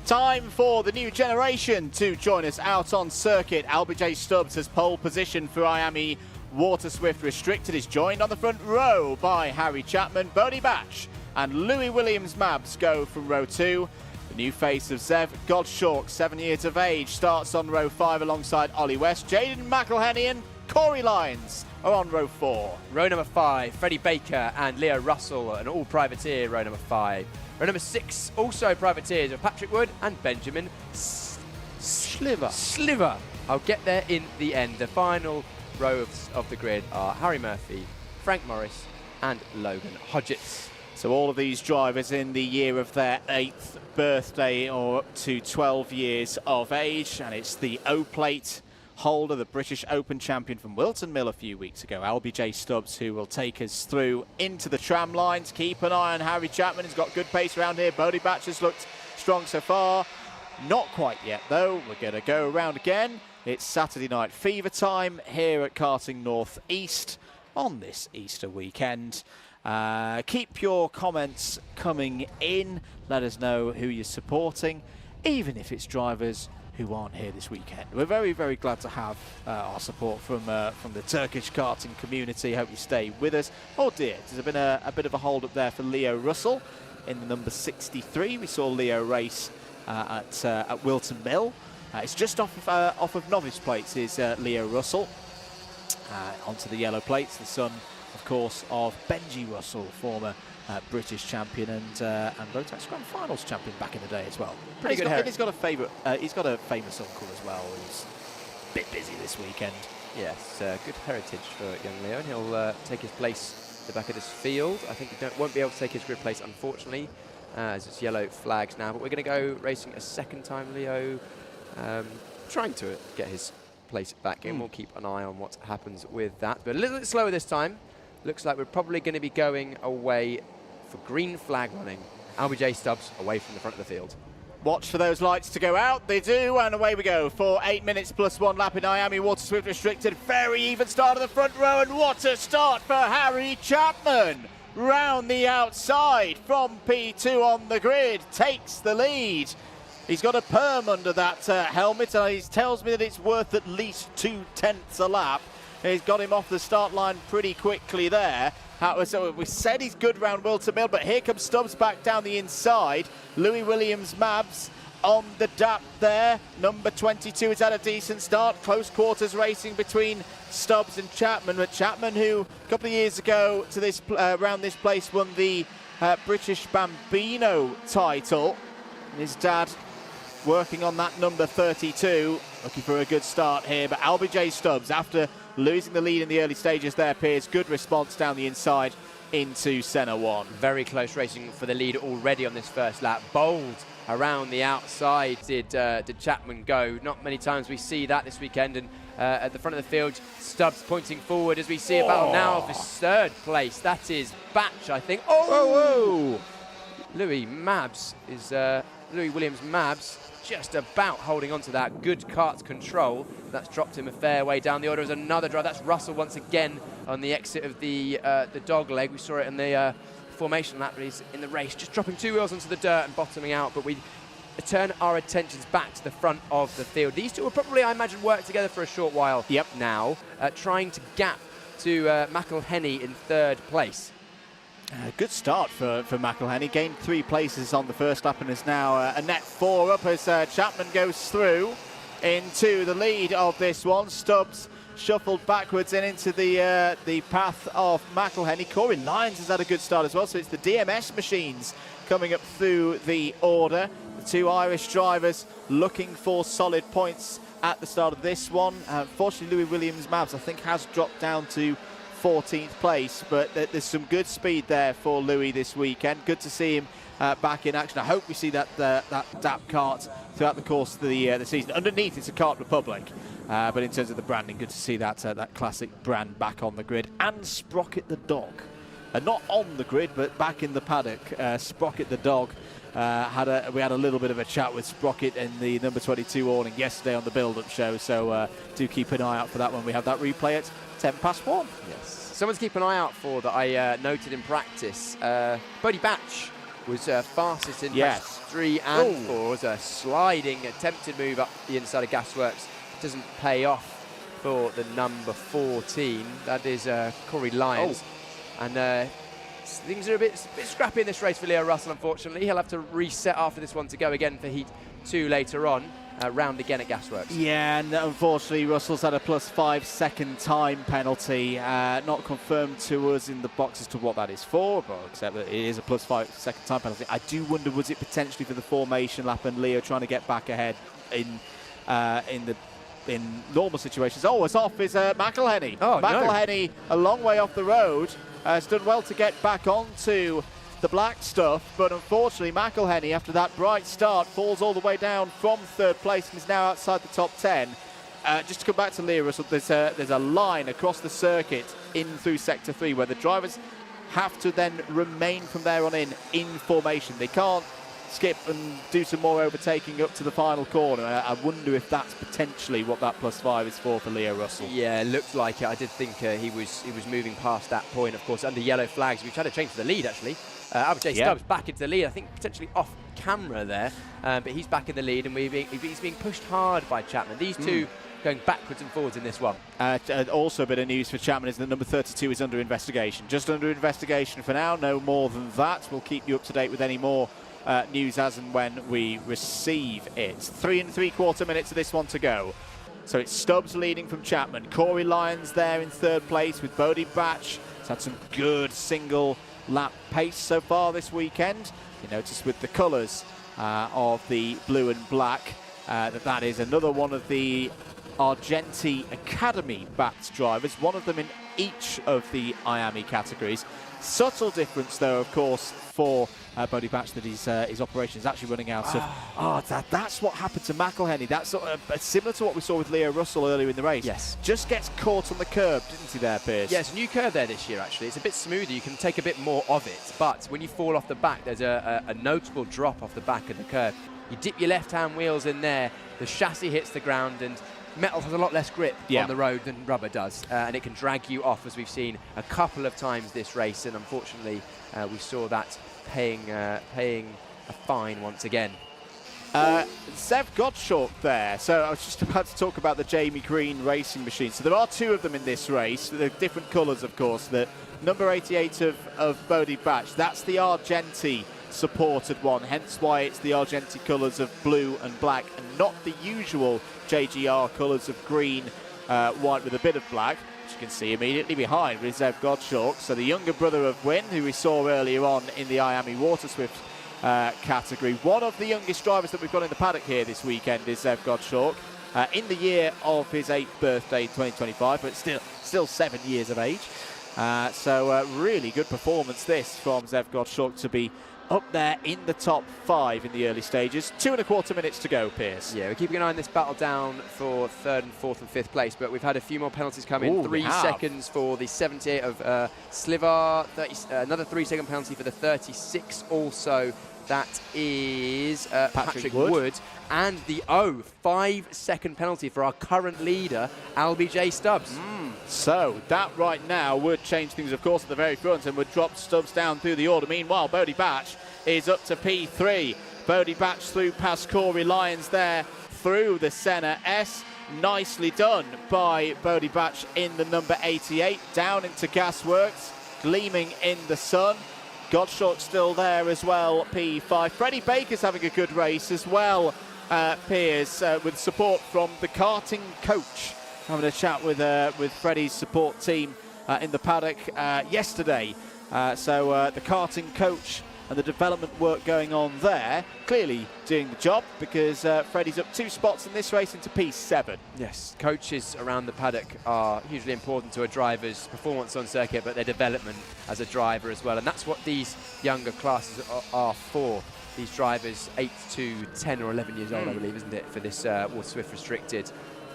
Time for the new generation to join us out on circuit. LBJ Stubbs has pole position for IAME Waterswift Restricted. Is joined on the front row by Harry Chapman, Bodie Batch and Louis Williams-Mabs go from row 2. The new face of Zev Godshalk, 7 years of age, starts on row 5 alongside Ollie West. Jaden McElhenney Corey Lyons are on row 4. Row number 5, Freddie Baker and Leo Russell, an all-privateer, row number 5. Row number 6, also privateers of Patrick Wood and Benjamin Sliver. I'll get there in the end. The final row of the grid are Harry Murphy, Frank Morris and Logan Hodgetts. So all of these drivers in the year of their 8th birthday or up to 12 years of age, and it's the O-Plate holder, the British Open champion from Wilton Mill a few weeks ago, LBJ Stubbs, who will take us through into the tram lines. Keep an eye on Harry Chapman. He's got good pace around here. Bodie Batch has looked strong so far. Not quite yet, though. We're going to go around again. It's Saturday night fever time here at Karting North East on this Easter weekend. Keep your comments coming in. Let us know who you're supporting, even if it's drivers who aren't here this weekend. We're very, very glad to have our support from the Turkish karting community. Hope you stay with us. Oh dear, there's been a bit of a hold up there for Leo Russell in the number 63. We saw Leo race at Wilton Mill. It's just off of novice plates is Leo Russell. Onto the yellow plates, the son, of course, of Benji Russell, former British champion and Rotax Grand Finals champion back in the day as well. Pretty good. He's got a favourite. He's got a famous uncle as well, who's a bit busy this weekend. Yes, good heritage for young Leo. And he'll take his place at the back of this field. I think he won't be able to take his grid place, unfortunately, as it's yellow flags now. But we're going to go racing a second time, Leo, trying to get his place back in. We'll keep an eye on what happens with that. But a little bit slower this time. Looks like we're probably going to be going away for green flag running. LBJ Stubbs away from the front of the field. Watch for those lights to go out. They do, and away we go for 8 minutes plus 1 lap in IAME Waterswift Restricted. Very even start of the front row, and what a start for Harry Chapman. Round the outside from P2 on the grid, takes the lead. He's got a perm under that helmet, and he tells me that it's worth at least 0.2 a lap. He's got him off the start line pretty quickly there. We said he's good round Wilton Mill, but here comes Stubbs back down the inside. Louis Williams-Mabs on the DAP there. Number 22 has had a decent start. Close quarters racing between Stubbs and Chapman. But Chapman, who a couple of years ago to this around this place won the British Bambino title. And his dad working on that number 32. Looking for a good start here. But LBJ Stubbs, after losing the lead in the early stages there, Piers, good response down the inside into Senna 1. Very close racing for the lead already on this first lap. Bold around the outside did Chapman go. Not many times we see that this weekend. And at the front of the field, Stubbs pointing forward as we see a battle now for third place. That is Batch, I think. Oh! Louis Williams-Mabs just about holding on to that. Good kart control. That's dropped him a fair way down the order as another drive. That's Russell once again on the exit of the dog leg. We saw it in the formation lap, but he's in the race, just dropping 2 wheels onto the dirt and bottoming out. But we turn our attentions back to the front of the field. These two will probably, I imagine, work together for a short while now, trying to gap to McElhenney in third place. Good start for McElhenney. Gained 3 places on the first lap and is now a net 4 up as Chapman goes through into the lead of this one. Stubbs shuffled backwards and into the path of McElhenney. Corey Lyons has had a good start as well, so it's the DMS machines coming up through the order. The 2 Irish drivers looking for solid points at the start of this one. Unfortunately, Louis Williams-Mabs, I think, has dropped down to 14th place, but there's some good speed there for Louis this weekend. Good to see him back in action. I hope we see that DAP kart throughout the course of the season. Underneath, it's a Kart Republic, but in terms of the branding, good to see that classic brand back on the grid. And Sprocket the dog, not on the grid, but back in the paddock. Sprocket the dog. We had a little bit of a chat with Sprocket in the number 22 awning yesterday on the build-up show, so do keep an eye out for that when we have that replay at 1:10 Yes. Someone to keep an eye out for that I noted in practice. Bodie Batch was fastest in practice 3 and 4. It was a sliding attempted move up the inside of Gasworks. Doesn't pay off for the number 14. That is Corey Lyons. And things are a bit scrappy in this race for Leo Russell, unfortunately. He'll have to reset after this one to go again for Heat 2 later on. round again at Gasworks. Yeah, and unfortunately Russell's had a +5 second time penalty, not confirmed to us in the box as to what that is for, but except that it is a +5 second time penalty. I do wonder, was it potentially for the formation lap and Leo trying to get back ahead in normal situations? Oh, it's off is McElhenney. Oh, McElhenney, a long way off the road, has done well to get back onto the black stuff, but unfortunately McElhenney, after that bright start, falls all the way down from 3rd place and is now outside the top 10. Just to come back to Leo Russell, there's a line across the circuit in through Sector 3 where the drivers have to then remain from there on in formation. They can't skip and do some more overtaking up to the final corner. I wonder if that's potentially what that +5 is for Leo Russell. Yeah, it looked like it. I did think he was moving past that point. Of course, under yellow flags, we've had a change to the lead actually. J Stubbs back into the lead, I think potentially off camera there, but he's back in the lead, and he's being pushed hard by Chapman. These two going backwards and forwards in this one. Also a bit of news for Chapman is that number 32 is under investigation. Just under investigation for now, no more than that. We'll keep you up to date with any more news as and when we receive it. 3 3/4 minutes of this one to go. So it's Stubbs leading from Chapman. Corey Lyons there in 3rd place with Bodie Batch. He's had some good single lap pace so far this weekend. You notice with the colours of the blue and black that is another one of the Argenti Academy backed drivers, one of them in each of the IAME categories. Subtle difference though, of course, for Bodie Batch, that his operation is actually running out of... that's what happened to McElhenney. That's sort of similar to what we saw with Leo Russell earlier in the race. Yes. Just gets caught on the curb, didn't he there, Piers? Yeah, it's a new curve there this year, actually. It's a bit smoother. You can take a bit more of it. But when you fall off the back, there's a notable drop off the back of the curve. You dip your left-hand wheels in there, the chassis hits the ground, and metal has a lot less grip on the road than rubber does, and it can drag you off, as we've seen a couple of times this race, and unfortunately we saw that paying a fine once again. Zev Gottschalk there. So I was just about to talk about the Jamie Green racing machine. So there are 2 of them in this race. They're different colours, of course. The number 88 of Bodie Batch, that's the Argenti supported one, hence why it's the Argenti colours of blue and black and not the usual JGR colours of green, white with a bit of black, which you can see immediately behind with Zev Gottschalk. So the younger brother of Wynn, who we saw earlier on in the IAME Waterswift category. One of the youngest drivers that we've got in the paddock here this weekend is Zev Gottschalk, in the year of his 8th birthday, 2025, but still 7 years of age. So really good performance this from Zev Gottschalk to be up there in the top 5 in the early stages. 2 1/4 minutes to go, Piers. Yeah, we're keeping an eye on this battle down for 3rd and 4th and 5th place, but we've had a few more penalties come in. 3 seconds for the 78 of Slivar, another 3-second penalty for the 36 also. That is Patrick Wood. And the 5-second penalty for our current leader, J Stubbs. So that right now would change things, of course, at the very front and would drop Stubbs down through the order. Meanwhile, Bodie Batch is up to P3. Bodie Batch through past Corey Lyons there through the Senna S. Nicely done by Bodie Batch in the number 88. Down into Gasworks, gleaming in the sun. Gottschalk still there as well, P5. Freddie Baker's having a good race as well, Piers, with support from the karting coach. Having a chat with Freddie's support team in the paddock yesterday. So the karting coach and the development work going on there, clearly doing the job, because Freddie's up 2 spots in this race into P7. Yes, coaches around the paddock are hugely important to a driver's performance on circuit, but their development as a driver as well. And that's what these younger classes are for. These drivers 8 to 10 or 11 years old, I believe, isn't it, for this Waterswift Restricted.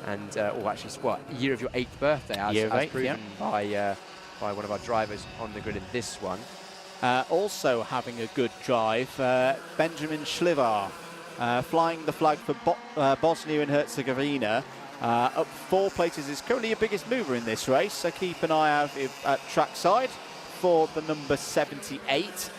And, or actually, what, year of your 8th birthday, as proven by one of our drivers on the grid in this one. Also having a good drive, Benjamin Slivar, flying the flag for Bosnia and Herzegovina, up 4 places, is currently your biggest mover in this race, so keep an eye out at trackside for the number 78.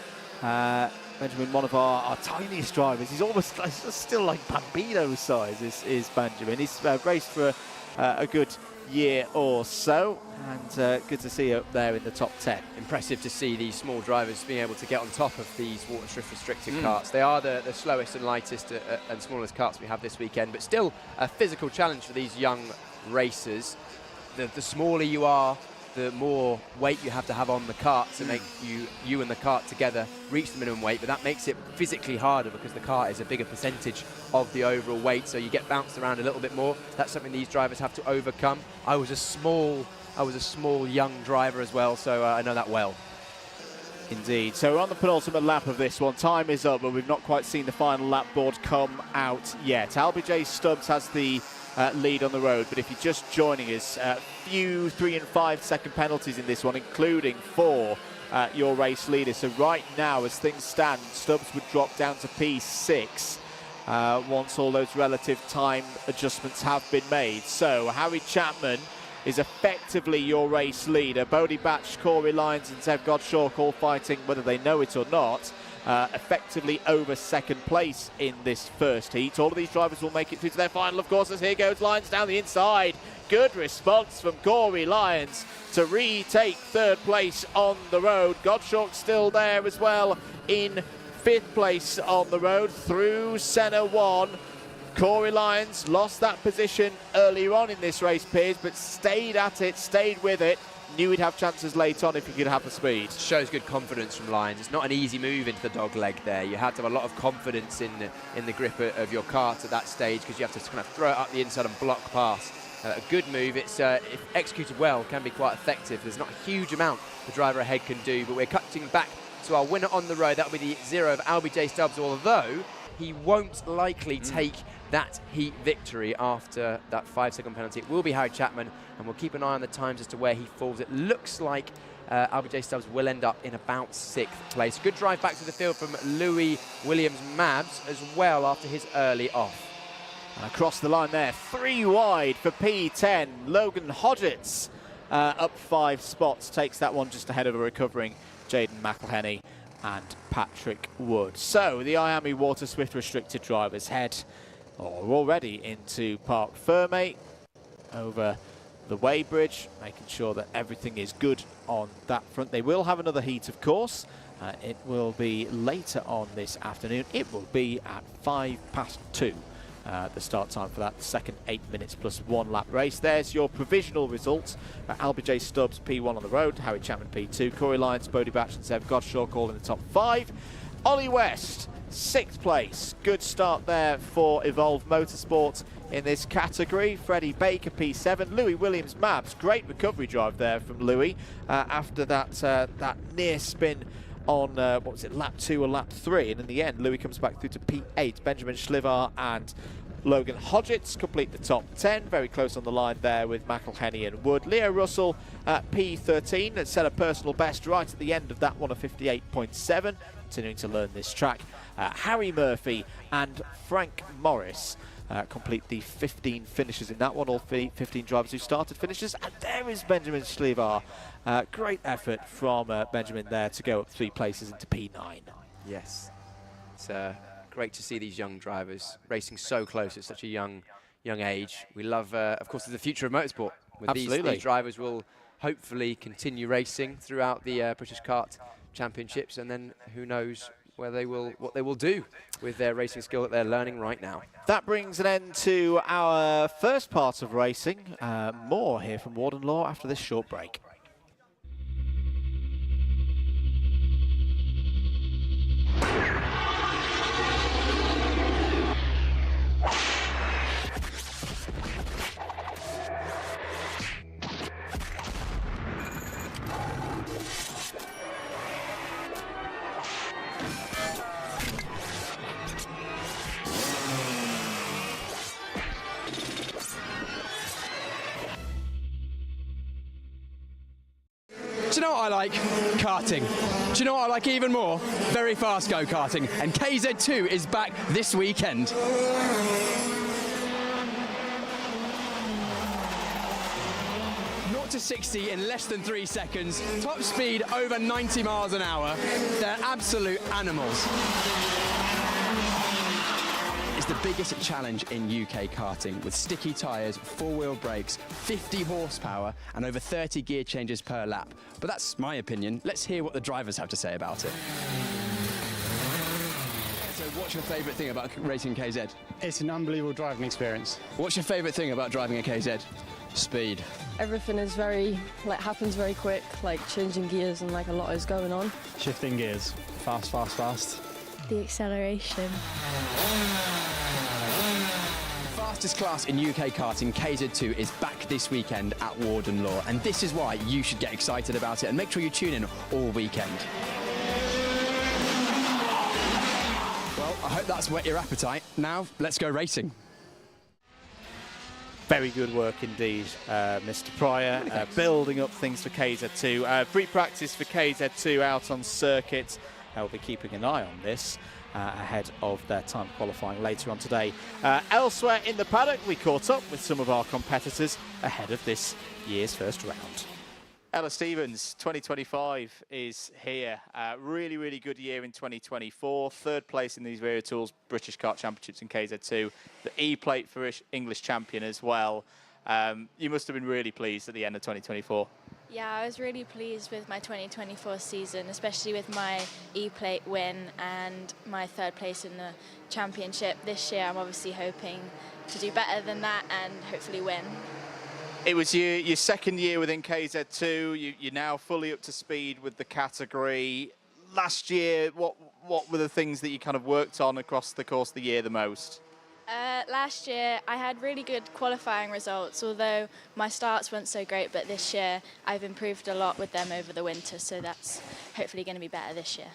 Benjamin, one of our tiniest drivers. He's almost still like Bambino size is Benjamin. He's raced for a good year or so, and good to see you up there in the top 10. Impressive to see these small drivers being able to get on top of these Waterswift restricted karts. They are the slowest and lightest and smallest karts we have this weekend, but still a physical challenge for these young racers. The smaller you are, the more weight you have to have on the kart to make you and the kart together reach the minimum weight, but that makes it physically harder because the kart is a bigger percentage of the overall weight, so you get bounced around a little bit more. That's something these drivers have to overcome. I was a small young driver as well, so I know that well. Indeed. So we're on the penultimate lap of this one. Time is up, but we've not quite seen the final lap board come out yet. LBJ Stubbs has the lead on the road, but if you're just joining us, few 3 and 5 second penalties in this one, including for your race leader. So right now, as things stand, Stubbs would drop down to P6 once all those relative time adjustments have been made. So Harry Chapman is effectively your race leader. Bodie Batch, Corey Lyons and Zev Godshaw all fighting, whether they know it or not, effectively over second place in this first heat. All of these drivers will make it through to their final, of course, as here goes Lyons down the inside. Good response from Corey Lyons to retake third place on the road. Godshaw still there as well in fifth place on the road through Senna 1. Corey Lyons lost that position earlier on in this race, Piers, but stayed at it, stayed with it. Knew he'd have chances late on if he could have the speed. Shows good confidence from Lyons. It's not an easy move into the dog leg there. You have to have a lot of confidence in the grip of your kart at that stage, because you have to kind of throw it up the inside and block past. A good move. It's if executed well, can be quite effective. There's not a huge amount the driver ahead can do, but we're cutting back to our winner on the road. That'll be the 0 of LBJ Stubbs, although he won't likely take that heat victory after that 5-second penalty. It will be Harry Chapman, and we'll keep an eye on the times as to where he falls. It looks like LBJ Stubbs will end up in about 6th place. Good drive back to the field from Louis Williams-Mabs as well after his early off. And across the line there, 3 wide for P10. Logan Hodgetts up 5 spots, takes that one just ahead of a recovering Jaden McElhenney and Patrick Wood. So the IAME Waterswift restricted drivers head already into Parc Fermé over the Weybridge, making sure that everything is good on that front. They will have another heat, of course. It will be later on this afternoon. It will be at 2:05, the start time for that second 8 minutes plus 1 lap race. There's your provisional results. LBJ Stubbs P1 on the road, Harry Chapman P2, Corey Lyons, Bodie Batch and Zev Godshaw all in the top 5. Ollie West, 6th place. Good start there for Evolve Motorsport in this category. Freddie Baker P7, Louis Williams-Mabs, great recovery drive there from Louis after that near spin on what was it, lap 2 or lap 3, and in the end Louis comes back through to P8. Benjamin Schlivar and Logan Hodgetts complete the top 10, very close on the line there with McElhenney and Wood. Leo Russell at P13 and set a personal best right at the end of that one of 58.7, continuing to learn this track. Harry Murphy and Frank Morris complete the 15 finishes in that one, all 15 drivers who started finishes. And there is Benjamin Schlivar. Great effort from Benjamin there to go up 3 places into P9. Yes, it's great to see these young drivers racing so close at such a young age. We love, of course, the future of motorsport. With Absolutely. These drivers will hopefully continue racing throughout the British Kart Championships, and then who knows what they will do with their racing skill that they're learning right now. That brings an end to our first part of racing. More here from Warden Law after this short break. Do you know what I like? Karting. Do you know what I like even more? Very fast go-karting. And KZ2 is back this weekend. to 60 in less than 3 seconds, top speed over 90 miles an hour. They're absolute animals. It's the biggest challenge in UK karting, with sticky tyres, 4-wheel brakes, 50 horsepower and over 30 gear changes per lap. But that's my opinion. Let's hear what the drivers have to say about it. So what's your favourite thing about racing KZ? It's an unbelievable driving experience. What's your favourite thing about driving a KZ? Speed. Everything is very, happens very quick, changing gears and a lot is going on. Shifting gears. Fast, fast, fast. The acceleration. Fastest class in UK karting, KZ2, is back this weekend at Warden Law, and this is why you should get excited about it, and make sure you tune in all weekend. Well, I hope that's whet your appetite. Now, let's go racing. Very good work indeed, Mr. Pryor, building up things for KZ2. Free practice for KZ2 out on circuit. We'll be keeping an eye on this ahead of their time qualifying later on today. Elsewhere in the paddock, we caught up with some of our competitors ahead of this year's first round. Ella Stevens, 2025 is here. Really, really good year in 2024. Third place in these Wera Tools British Kart Championships in KZ2. The E-plate for English champion as well. You must have been really pleased at the end of 2024. Yeah, I was really pleased with my 2024 season, especially with my E-plate win and my third place in the championship. This year I'm obviously hoping to do better than that and hopefully win. It was your second year within KZ2. You're now fully up to speed with the category. Last year, what were the things that you kind of worked on across the course of the year the most? Last year I had really good qualifying results, although my starts weren't so great, but this year I've improved a lot with them over the winter, so that's hopefully going to be better this year.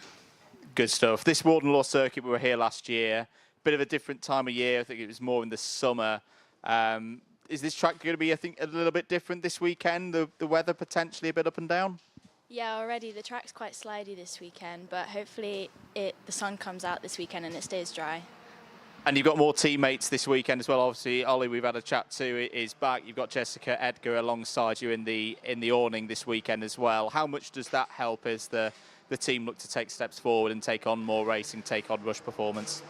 Good stuff. This Warden Law circuit, we were here last year. Bit of a different time of year. I think it was more in the summer. Is this track going to be, I think, a little bit different this weekend? The weather potentially a bit up and down? Yeah, already the track's quite slidey this weekend, but hopefully the sun comes out this weekend and it stays dry. And you've got more teammates this weekend as well. Obviously, Ollie, we've had a chat to, is back. You've got Jessica Edgar alongside you in the awning this weekend as well. How much does that help as the team look to take steps forward and take on more racing, take on rush performance?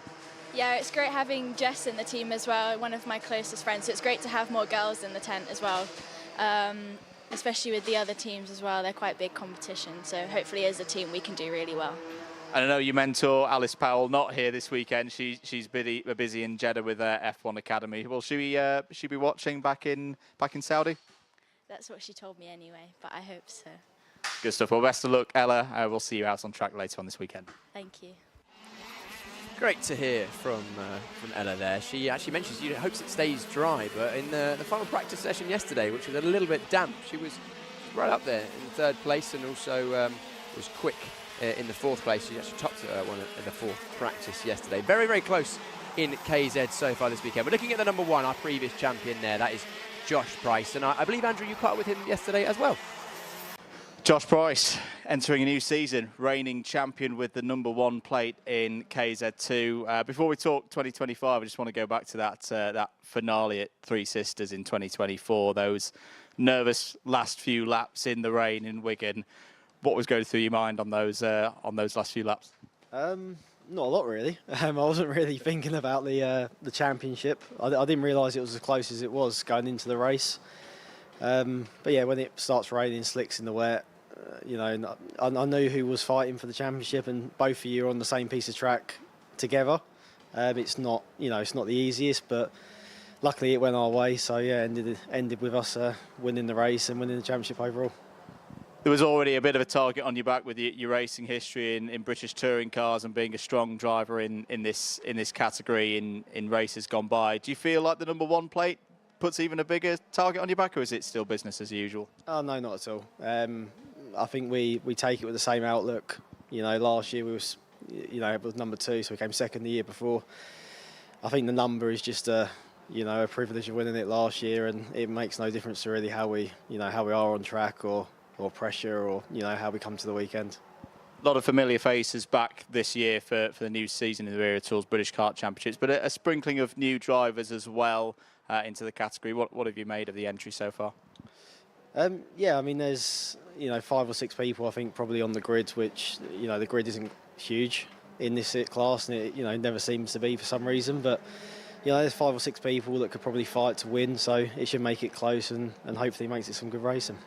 Yeah, it's great having Jess in the team as well, one of my closest friends. So it's great to have more girls in the tent as well, especially with the other teams as well. They're quite big competition. So hopefully as a team we can do really well. And I know your mentor, Alice Powell, not here this weekend. She's busy in Jeddah with F1 Academy. Will she be watching back in Saudi? That's what she told me anyway, but I hope so. Good stuff. Well, best of luck, Ella. We'll see you out on track later on this weekend. Thank you. Great to hear from Ella there. She actually mentions she hopes it stays dry, but in the final practice session yesterday, which was a little bit damp, she was right up there in third place and also was quick in the fourth place. She actually topped one in the fourth practice yesterday. Very, very close in KZ so far this weekend. We're looking at the number one, our previous champion there. That is Josh Price. And I believe, Andrew, you caught up with him yesterday as well. Josh Price entering a new season, reigning champion with the number one plate in KZ2. Before we talk 2025, I just want to go back to that finale at Three Sisters in 2024. Those nervous last few laps in the rain in Wigan. What was going through your mind on those last few laps? Not a lot, really. I wasn't really thinking about the championship. I didn't realise it was as close as it was going into the race. But yeah, when it starts raining, slicks in the wet, you know, I knew who was fighting for the championship, and both of you are on the same piece of track together. It's not, you know, it's not the easiest, but luckily it went our way. So yeah, ended with us winning the race and winning the championship overall. There was already a bit of a target on your back with your racing history in British touring cars and being a strong driver in this category in races gone by. Do you feel like the number one plate puts even a bigger target on your back, or is it still business as usual? Oh no, not at all. I think we take it with the same outlook. You know, last year we was, you know, it was number two, so we came second the year before. I think the number is just a privilege of winning it last year, and it makes no difference to really how we are on track or pressure, or how we come to the weekend. A lot of familiar faces back this year for the new season in the Wera Tools British Kart Championships, but a sprinkling of new drivers as well into the category. What have you made of the entry so far? Yeah, I mean, there's 5 or 6 people I think probably on the grid, which the grid isn't huge in this class, and it never seems to be for some reason. But there's 5 or 6 people that could probably fight to win, so it should make it close and hopefully makes it some good racing.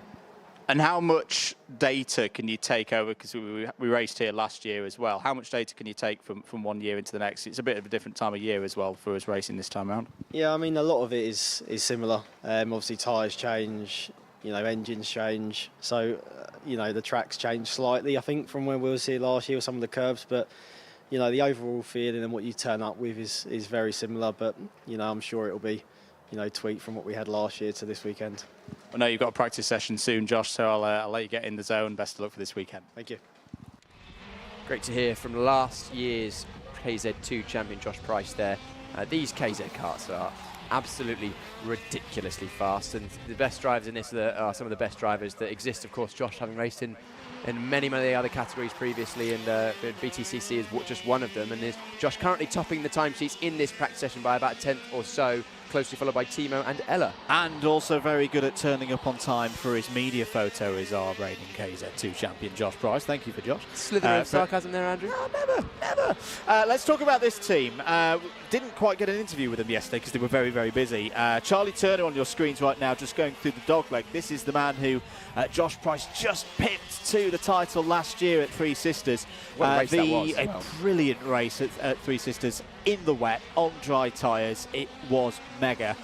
And how much data can you take over? Because we raced here last year as well. How much data can you take from one year into the next? It's a bit of a different time of year as well for us racing this time around. Yeah, I mean, a lot of it is similar. Obviously, tyres change, engines change. So, the tracks change slightly, I think, from when we was here last year with some of the curves. But, the overall feeling and what you turn up with is very similar. But, I'm sure it'll be, tweaked from what we had last year to this weekend. I know you've got a practice session soon, Josh, so I'll let you get in the zone. Best of luck for this weekend. Thank you. Great to hear from last year's KZ2 champion Josh Price there. These KZ karts are absolutely ridiculously fast, and the best drivers in this are some of the best drivers that exist. Of course, Josh having raced in many other categories previously, and BTCC is just one of them. And is Josh currently topping the timesheets in this practice session by about a 10th or so, closely followed by Timo and Ella. And also very good at turning up on time for his media photo is our reigning KZ2 champion, Josh Price. Thank you for Josh. Slithering of sarcasm there, Andrew? No, never. Let's talk about this team. Didn't quite get an interview with them yesterday because they were very busy. Charlie Turner on your screens right now, just going through the dogleg. This is the man who Josh Price just pipped to the title last year at Three Sisters. What a race that was. A brilliant race at Three Sisters in the wet, on dry tyres. It was mega.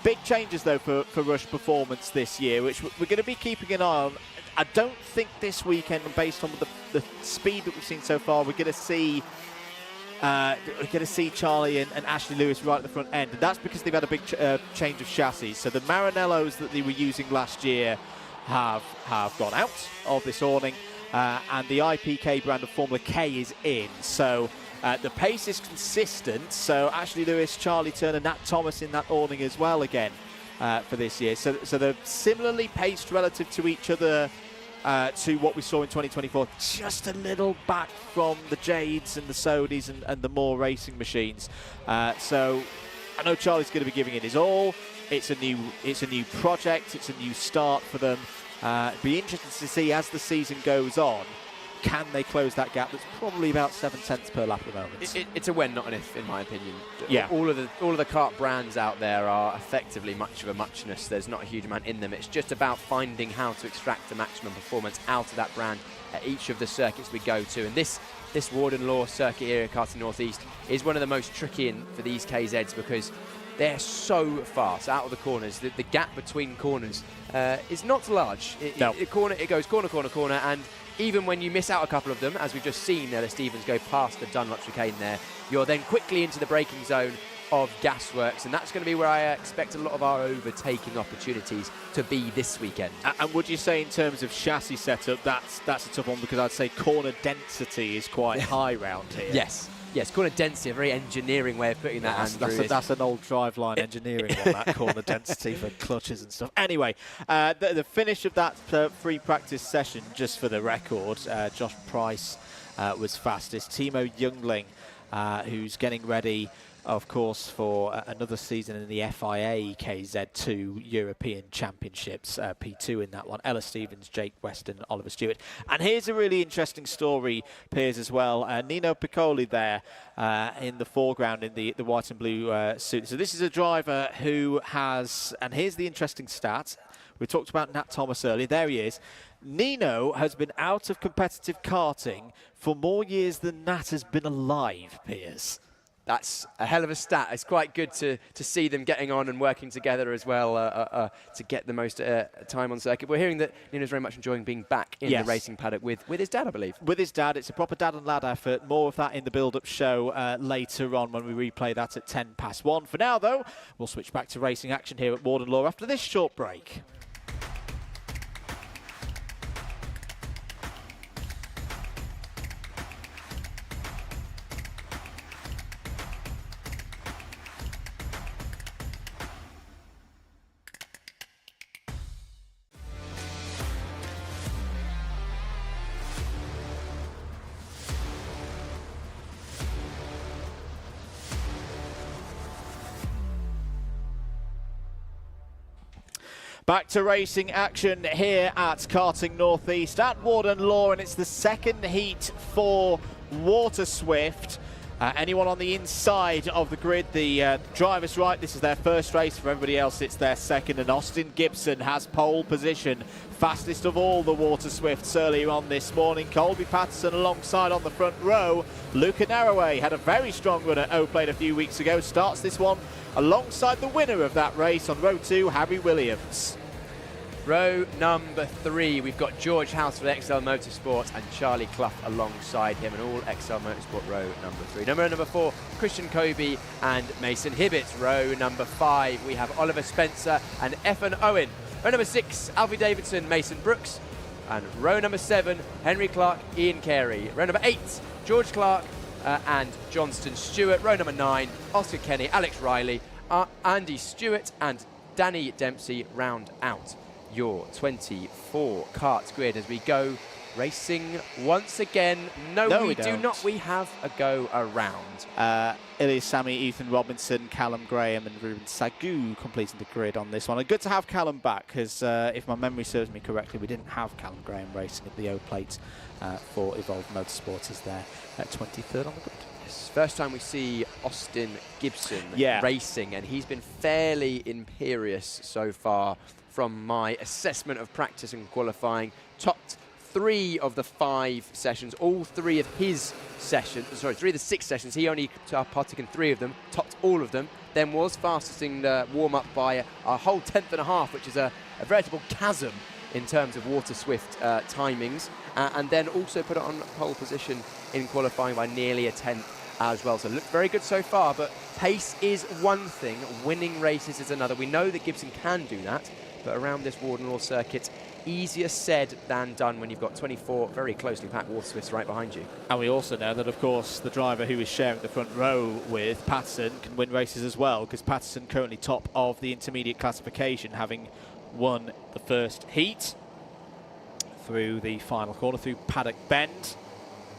Big changes, though, for Rush Performance this year, which we're going to be keeping an eye on. I don't think this weekend, based on the speed that we've seen so far, we're going to see Charlie and Ashley Lewis right at the front end, and that's because they've had a big change of chassis. So the Maranellos that they were using last year have gone out of this awning, and the IPK brand of Formula K is in. So the pace is consistent. So Ashley Lewis, Charlie Turner, Nat Thomas in that awning as well again for this year. So they're similarly paced relative to each other. To what we saw in 2024, just a little back from the Jades and the Sodis and the more racing machines. So I know Charlie's going to be giving it his all. It's a new project. It's a new start for them. It'd be interesting to see as the season goes on, can they close that gap that's probably about 7/10 per lap at the moment? It's a when, not an if, in my opinion. Yeah. All of the kart brands out there are effectively much of a muchness. There's not a huge amount in them. It's just about finding how to extract the maximum performance out of that brand at each of the circuits we go to. And this Warden Law circuit area, Karting Northeast, is one of the most tricky for these KZs because they're so fast out of the corners. The gap between corners is not large. It goes corner, and even when you miss out a couple of them, as we've just seen Ella Stevens go past the Dunlop chicane there, you're then quickly into the braking zone of Gasworks, and that's going to be where I expect a lot of our overtaking opportunities to be this weekend. And would you say in terms of chassis setup, that's a tough one, because I'd say corner density is quite high round here. Yes, corner density, a very engineering way of putting that. That's an old driveline engineering one, that corner density for clutches and stuff. Anyway, the finish of that free practice session, just for the record, Josh Price was fastest. Timo Youngling, who's getting ready, of course, for another season in the FIA KZ2 European Championships, P2 in that one. Ella Stevens, Jake Weston, Oliver Stewart. And here's a really interesting story, Piers, as well. Nino Piccoli there in the foreground in the white and blue suit. So this is a driver who has, and here's the interesting stat. We talked about Nat Thomas earlier. There he is. Nino has been out of competitive karting for more years than Nat has been alive, Piers. That's a hell of a stat. It's quite good to see them getting on and working together as well to get the most time on circuit. We're hearing that Nino's very much enjoying being back in the racing paddock with his dad, I believe. With his dad. It's a proper dad and lad effort. More of that in the build-up show later on when we replay that at 1:10. For now, though, we'll switch back to racing action here at Warden Law after this short break. Back to racing action here at Karting North East at Warden Law, and it's the second heat for Waterswift. Anyone on the inside of the grid, the driver's right, this is their first race. For everybody else, it's their second, and Austin Gibson has pole position. Fastest of all the Waterswifts earlier on this morning. Colby Patterson alongside on the front row. Luca Narraway had a very strong run at O-Plate a few weeks ago. Starts this one alongside the winner of that race on row 2, Harry Williams. Row number 3, we've got George House for XL Motorsport and Charlie Clough alongside him, and all XL Motorsport row number 3. Number 4, Christian Kobe and Mason Hibbett. Row number 5, we have Oliver Spencer and Effan Owen. Row number 6, Alfie Davidson, Mason Brooks. And row number 7, Henry Clark, Ian Carey. Row number 8, George Clark and Johnston Stewart. Row number 9, Oscar Kenny, Alex Riley, Andy Stewart and Danny Dempsey round out your 24 kart grid as we go racing once again. No, we do not. We have a go around. It is Sammy, Ethan Robinson, Callum Graham and Ruben Sagu completing the grid on this one. And good to have Callum back, because if my memory serves me correctly, we didn't have Callum Graham racing at the O-Plate for Evolved Motorsports. Is there at 23rd on the grid. First time we see Austin Gibson racing, and he's been fairly imperious so far from my assessment of practice and qualifying. Topped 3 of the 5 sessions, all 3 of his sessions, sorry, 3 of the 6 sessions. He only partook in 3 of them, topped all of them, then was fastest in the warm-up by a whole 10th.5, which is a veritable chasm in terms of Waterswift timings, and then also put it on pole position in qualifying by nearly a 10th as well. So looked very good so far, but pace is one thing, winning races is another. We know that Gibson can do that, but around this Warden Law circuit, easier said than done when you've got 24 very closely packed Waterswifts right behind you. And we also know that, of course, the driver who is sharing the front row with Patterson can win races as well, because Patterson currently top of the intermediate classification, having won the first heat through the final corner, through Paddock Bend.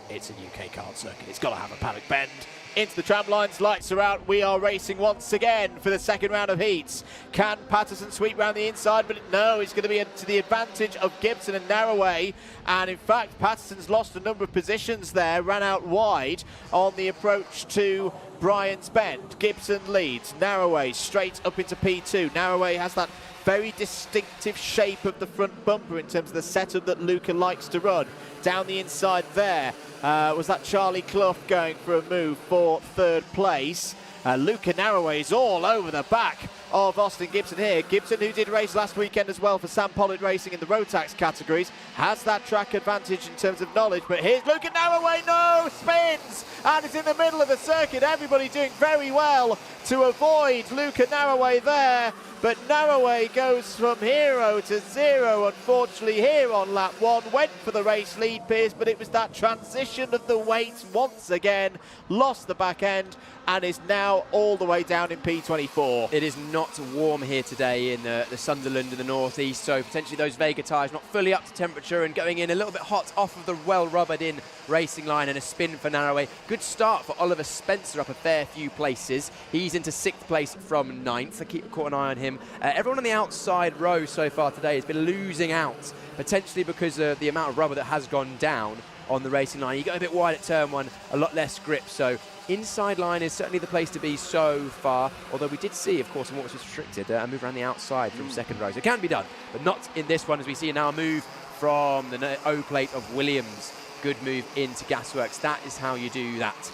It's a UK kart circuit. It's got to have a Paddock Bend. Into the tram lines, lights are out. We are racing once again for the second round of heats. Can Patterson sweep round the inside? But no, it's going to be to the advantage of Gibson and Narraway. And in fact, Patterson's lost a number of positions there, ran out wide on the approach to Brian's Bend. Gibson leads. Narraway straight up into P2. Narraway has that very distinctive shape of the front bumper in terms of the setup that Luca likes to run. Down the inside there was that Charlie Clough going for a move for 3rd place. Luca Narraway is all over the back of Austin Gibson here. Gibson, who did race last weekend as well for Sam Pollard Racing in the Rotax categories, has that track advantage in terms of knowledge. But here's Luca Narraway, no, spins, and it's in the middle of the circuit. Everybody doing very well to avoid Luca Narraway there. But Narraway goes from hero to zero, unfortunately, here on lap 1. Went for the race lead, Pierce, but it was that transition of the weights once again. Lost the back end and is now all the way down in P24. It is not warm here today in the Sunderland in the northeast, so potentially those Vega tyres not fully up to temperature and going in a little bit hot off of the well rubbered in racing line, and a spin for Narraway. Good start for Oliver Spencer, up a fair few places. He's into 6th place from 9th. I caught an eye on him. Everyone on the outside row so far today has been losing out, potentially because of the amount of rubber that has gone down on the racing line. You go a bit wide at turn 1, a lot less grip, so inside line is certainly the place to be so far, although we did see, of course, in what was restricted, a move around the outside from 2nd row. So it can be done, but not in this one, as we see now a move from the O-Plate of Williams. Good move into Gasworks. That is how you do that.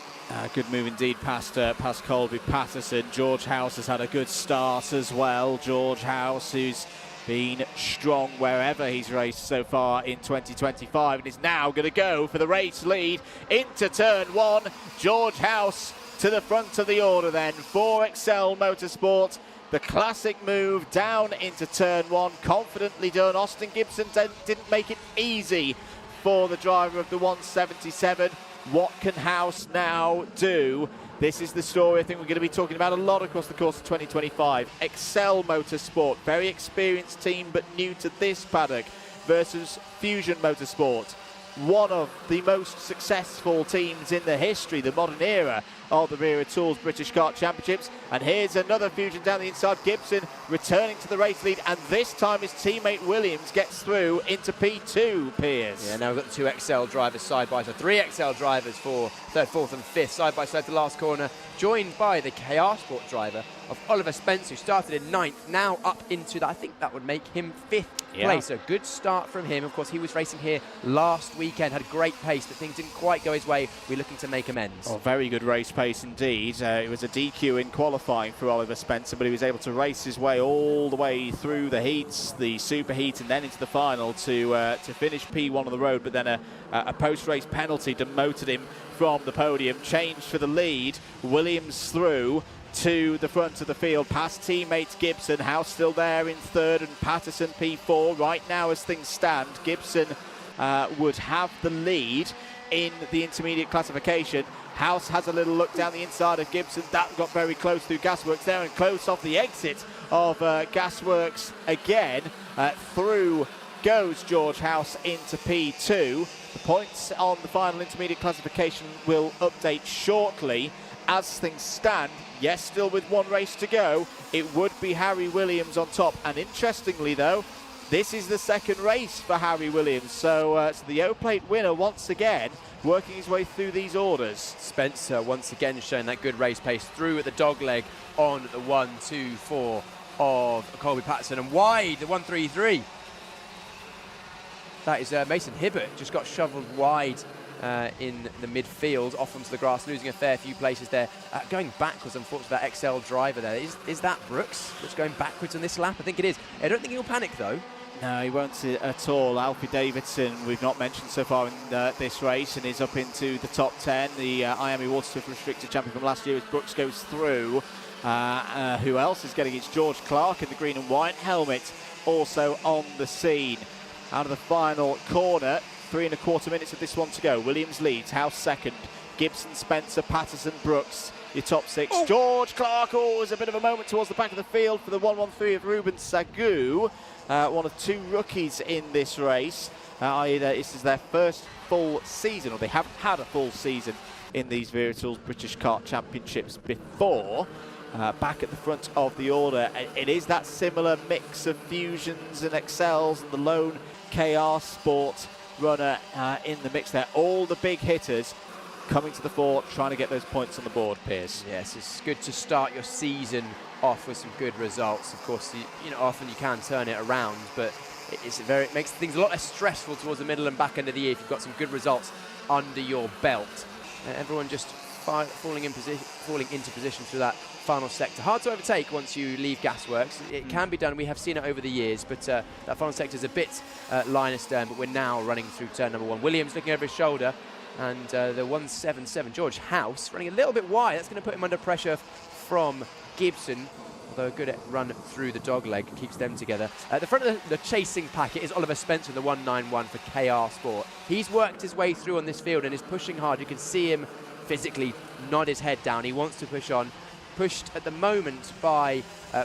Good move indeed past Colby Patterson. George House has had a good start as well. George House, who's been strong wherever he's raced so far in 2025, and is now going to go for the race lead into turn 1. George House to the front of the order then for XL Motorsport. The classic move down into turn 1, confidently done. Austin Gibson didn't make it easy for the driver of the 177. What can House now do? This is the story I think we're going to be talking about a lot across the course of 2025. XL Motorsport, very experienced team but new to this paddock, versus Fusion Motorsport, one of the most successful teams in the history, the modern era of the Wera Tools British Kart Championships. And here's another fusion down the inside. Gibson returning to the race lead, and this time his teammate Williams gets through into P2, Piers. Yeah, now we've got the 2 XL drivers side by side, 3 XL drivers for 3rd, 4th and 5th, side by side the last corner, joined by the KR Sport driver of Oliver Spence, who started in 9th, now up into that. I think that would make him 5th place. A good start from him. Of course, he was racing here last weekend, had a great pace, but things didn't quite go his way. We're looking to make amends. Oh, very good race pace indeed. It was a DQ in qualifying for Oliver Spencer, but he was able to race his way all the way through the heats, the super heat, and then into the final to finish P1 on the road. But then a post-race penalty demoted him from the podium. Changed for the lead. Williams through to the front of the field, past teammates Gibson. House still there in 3rd, and Patterson P4. Right now, as things stand, Gibson would have the lead in the intermediate classification. House has a little look down the inside of Gibson. That got very close through Gasworks there, and close off the exit of Gasworks again. Through goes George House into P2. The points on the final intermediate classification will update shortly. As things stand, yes, still with 1 race to go, it would be Harry Williams on top. And interestingly, though, this is the 2nd race for Harry Williams. So, the O-Plate winner once again working his way through these orders. Spencer once again showing that good race pace through at the dog leg on the 1, 2, 4 of Colby Patterson, and wide the 133. That is Mason Hibbert, just got shoveled wide in the midfield, off onto the grass, losing a fair few places there. Going backwards, unfortunately, that XL driver there. Is that Brooks that's going backwards on this lap? I think it is. I don't think he'll panic, though. No, he won't at all. Alfie Davidson, we've not mentioned so far in this race, and is up into the top 10. The IAME Waterswift Restricted Champion from last year as Brooks goes through. Who else is getting it? It's George Clark in the green and white helmet, also on the scene. Out of the final corner, 3 1/4 minutes of this one to go. Williams leads, House 2nd, Gibson, Spencer, Patterson, Brooks, your top 6. Oh. George Clark, was a bit of a moment towards the back of the field for the 113 of Ruben Sagu, one of 2 rookies in this race. I.e. this is their first full season, or they haven't had a full season in these Wera Tools British Kart Championships before. Back at the front of the order, it is that similar mix of fusions and excels and the lone KR Sport runner in the mix there. All the big hitters coming to the fore, trying to get those points on the board, Piers. Yes, it's good to start your season off with some good results. Of course, you know, often you can turn it around, but it makes things a lot less stressful towards the middle and back end of the year if you've got some good results under your belt. Everyone just falling into position through that final sector. Hard to overtake once you leave Gasworks. It can be done. We have seen it over the years, but that final sector is a bit line astern, but we're now running through turn number 1. Williams looking over his shoulder, and the 177, George House, running a little bit wide. That's going to put him under pressure from Gibson, although a good run through the dog leg keeps them together. At the front of the chasing packet is Oliver Spencer, the 191 for KR Sport. He's worked his way through on this field and is pushing hard. You can see him physically nod his head down. He wants to push on. Pushed at the moment by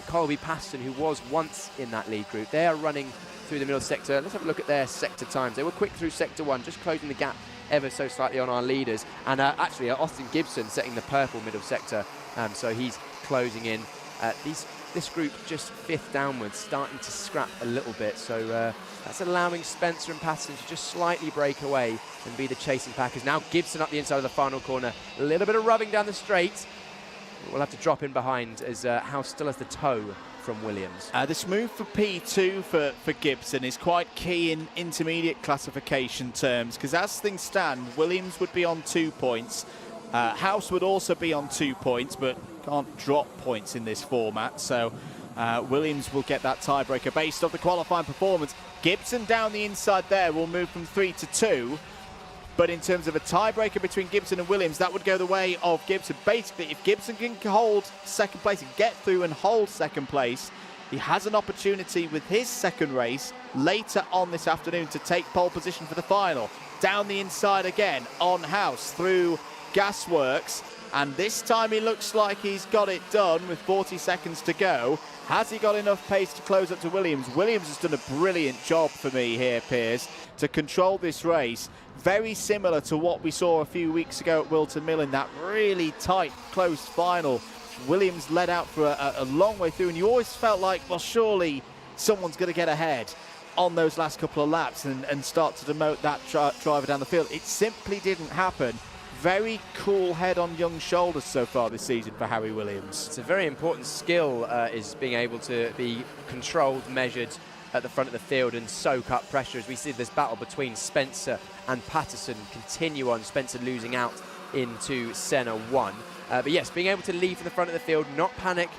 Colby Patterson, who was once in that lead group. They are running through the middle sector. Let's have a look at their sector times. They were quick through sector 1, just closing the gap ever so slightly on our leaders. And actually, Austin Gibson setting the purple middle sector, so he's closing in. This group just 5th downwards, starting to scrap a little bit. So that's allowing Spencer and Patterson to just slightly break away and be the chasing packers. Now Gibson up the inside of the final corner. A little bit of rubbing down the straight. We'll have to drop in behind as House still has the toe from Williams. This move for P2 for Gibson is quite key in intermediate classification terms, because as things stand, Williams would be on 2 points. House would also be on 2 points, but can't drop points in this format. So Williams will get that tiebreaker based off the qualifying performance. Gibson down the inside there will move from 3 to 2. But in terms of a tiebreaker between Gibson and Williams, that would go the way of Gibson. Basically, if Gibson can hold 2nd place and get through and hold 2nd place, he has an opportunity with his 2nd race later on this afternoon to take pole position for the final. Down the inside again on House through Gasworks. and this time he looks like he's got it done with 40 seconds to go. Has he got enough pace to close up to Williams? Williams has done a brilliant job for me here, Piers, to control this race. Very similar to what we saw a few weeks ago at Wilton Mill in that really tight, close final. Williams led out for a long way through, and you always felt like, well, surely someone's going to get ahead on those last couple of laps and start to demote that driver down the field. It simply didn't happen. Very cool head on young shoulders so far this season for Harry Williams. It's a very important skill, is being able to be controlled, measured at the front of the field and soak up pressure, as we see this battle between Spencer and Patterson continue on. Spencer losing out into Senna 1. But yes, being able to lead from the front of the field, not panic,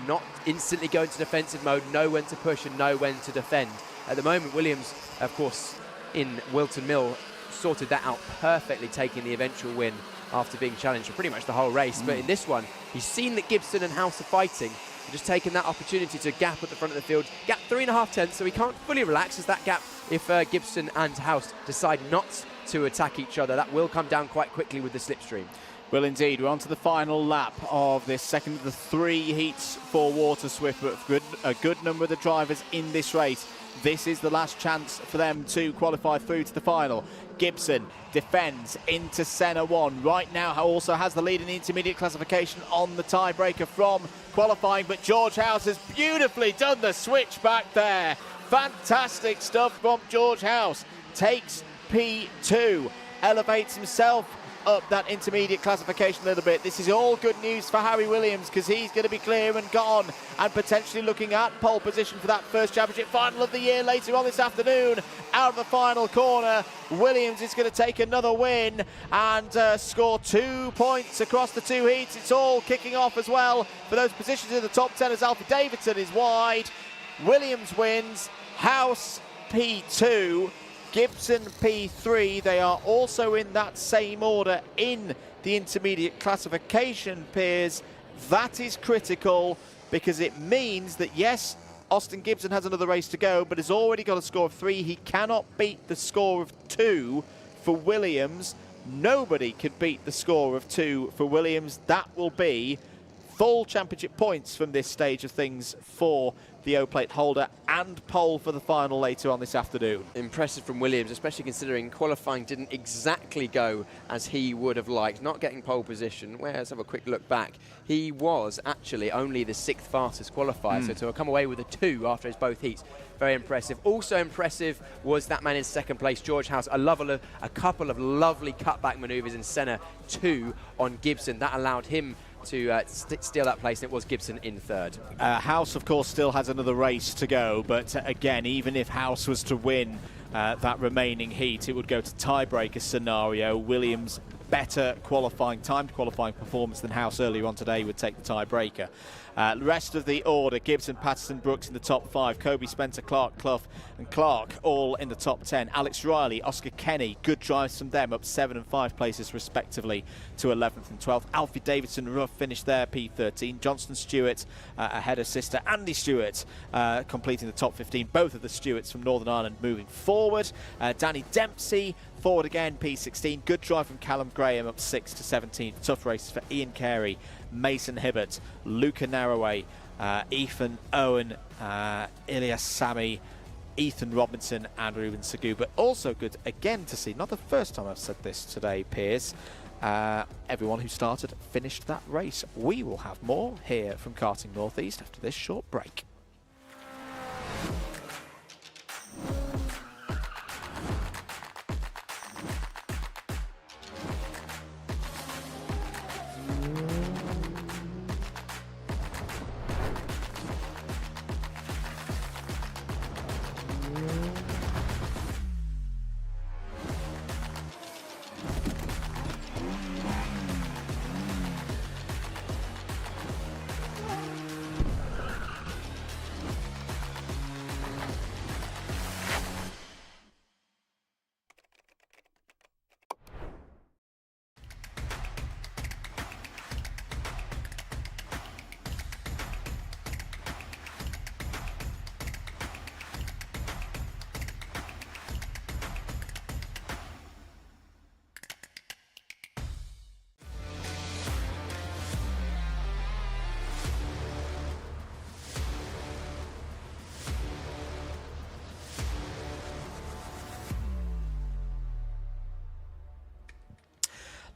not instantly go into defensive mode, know when to push and know when to defend. At the moment, Williams, of course, in Wilton Mill, sorted that out perfectly, taking the eventual win after being challenged for pretty much the whole race. But in this one, he's seen that Gibson and House are fighting, and just taken that opportunity to gap at the front of the field. Gap 3.5 tenths, so he can't fully relax as that gap, if Gibson and House decide not to attack each other, that will come down quite quickly with the slipstream. Well, indeed, we're on to the final lap of this second of the 3 heats for Waterswift, but a good number of the drivers in this race. This is the last chance for them to qualify through to the final. Gibson defends into Senna 1. Right now also has the lead in the intermediate classification on the tiebreaker from qualifying, but George House has beautifully done the switch back there. Fantastic stuff from George House. Takes P2, elevates himself up that intermediate classification a little bit. This is all good news for Harry Williams, because he's going to be clear and gone and potentially looking at pole position for that first championship final of the year later on this afternoon. Out of the final corner, Williams is going to take another win and score 2 points across the 2 heats. It's all kicking off as well for those positions in the top 10 as Alfie Davidson is wide. Williams wins, House P2, Gibson P3. They are also in that same order in the intermediate classification, Piers. That is critical, because it means that, yes, Austin Gibson has another race to go, but has already got a score of 3. He cannot beat the score of 2 for Williams. Nobody could beat the score of 2 for Williams. That will be full championship points from this stage of things for the O-plate holder, and pole for the final later on this afternoon. Impressive from Williams, especially considering qualifying didn't exactly go as he would have liked. Not getting pole position. Let's have a quick look back. He was actually only the 6th fastest qualifier, so to come away with a 2 after his both heats, very impressive. Also impressive was that man in 2nd place, George House. A couple of lovely cutback manoeuvres in Senna 2 on Gibson. That allowed him to steal that place, and it was Gibson in 3rd. House, of course, still has another race to go, but again, even if House was to win that remaining heat, it would go to tiebreaker scenario. Williams' better qualifying, timed qualifying performance than House earlier on today would take the tiebreaker. The rest of the order, Gibson, Patterson, Brooks in the top 5, Kobe, Spencer, Clark, Clough and Clark all in the top 10. Alex Riley, Oscar Kenny, good drives from them, up 7 and 5 places respectively to 11th and 12th. Alfie Davidson, rough finish there, P13. Johnston Stewart ahead of sister Andy Stewart, completing the top 15. Both of the Stewarts from Northern Ireland moving forward. Danny Dempsey, forward again, P16. Good drive from Callum Graham, up 6 to 17. Tough races for Ian Carey, Mason Hibbert, Luca Narroway, Ethan Owen, Ilias Sami, Ethan Robinson and Ruben Sagu. But also good again to see, not the first time I've said this today, Piers, everyone who started finished that race. We will have more here from Karting Northeast after this short break.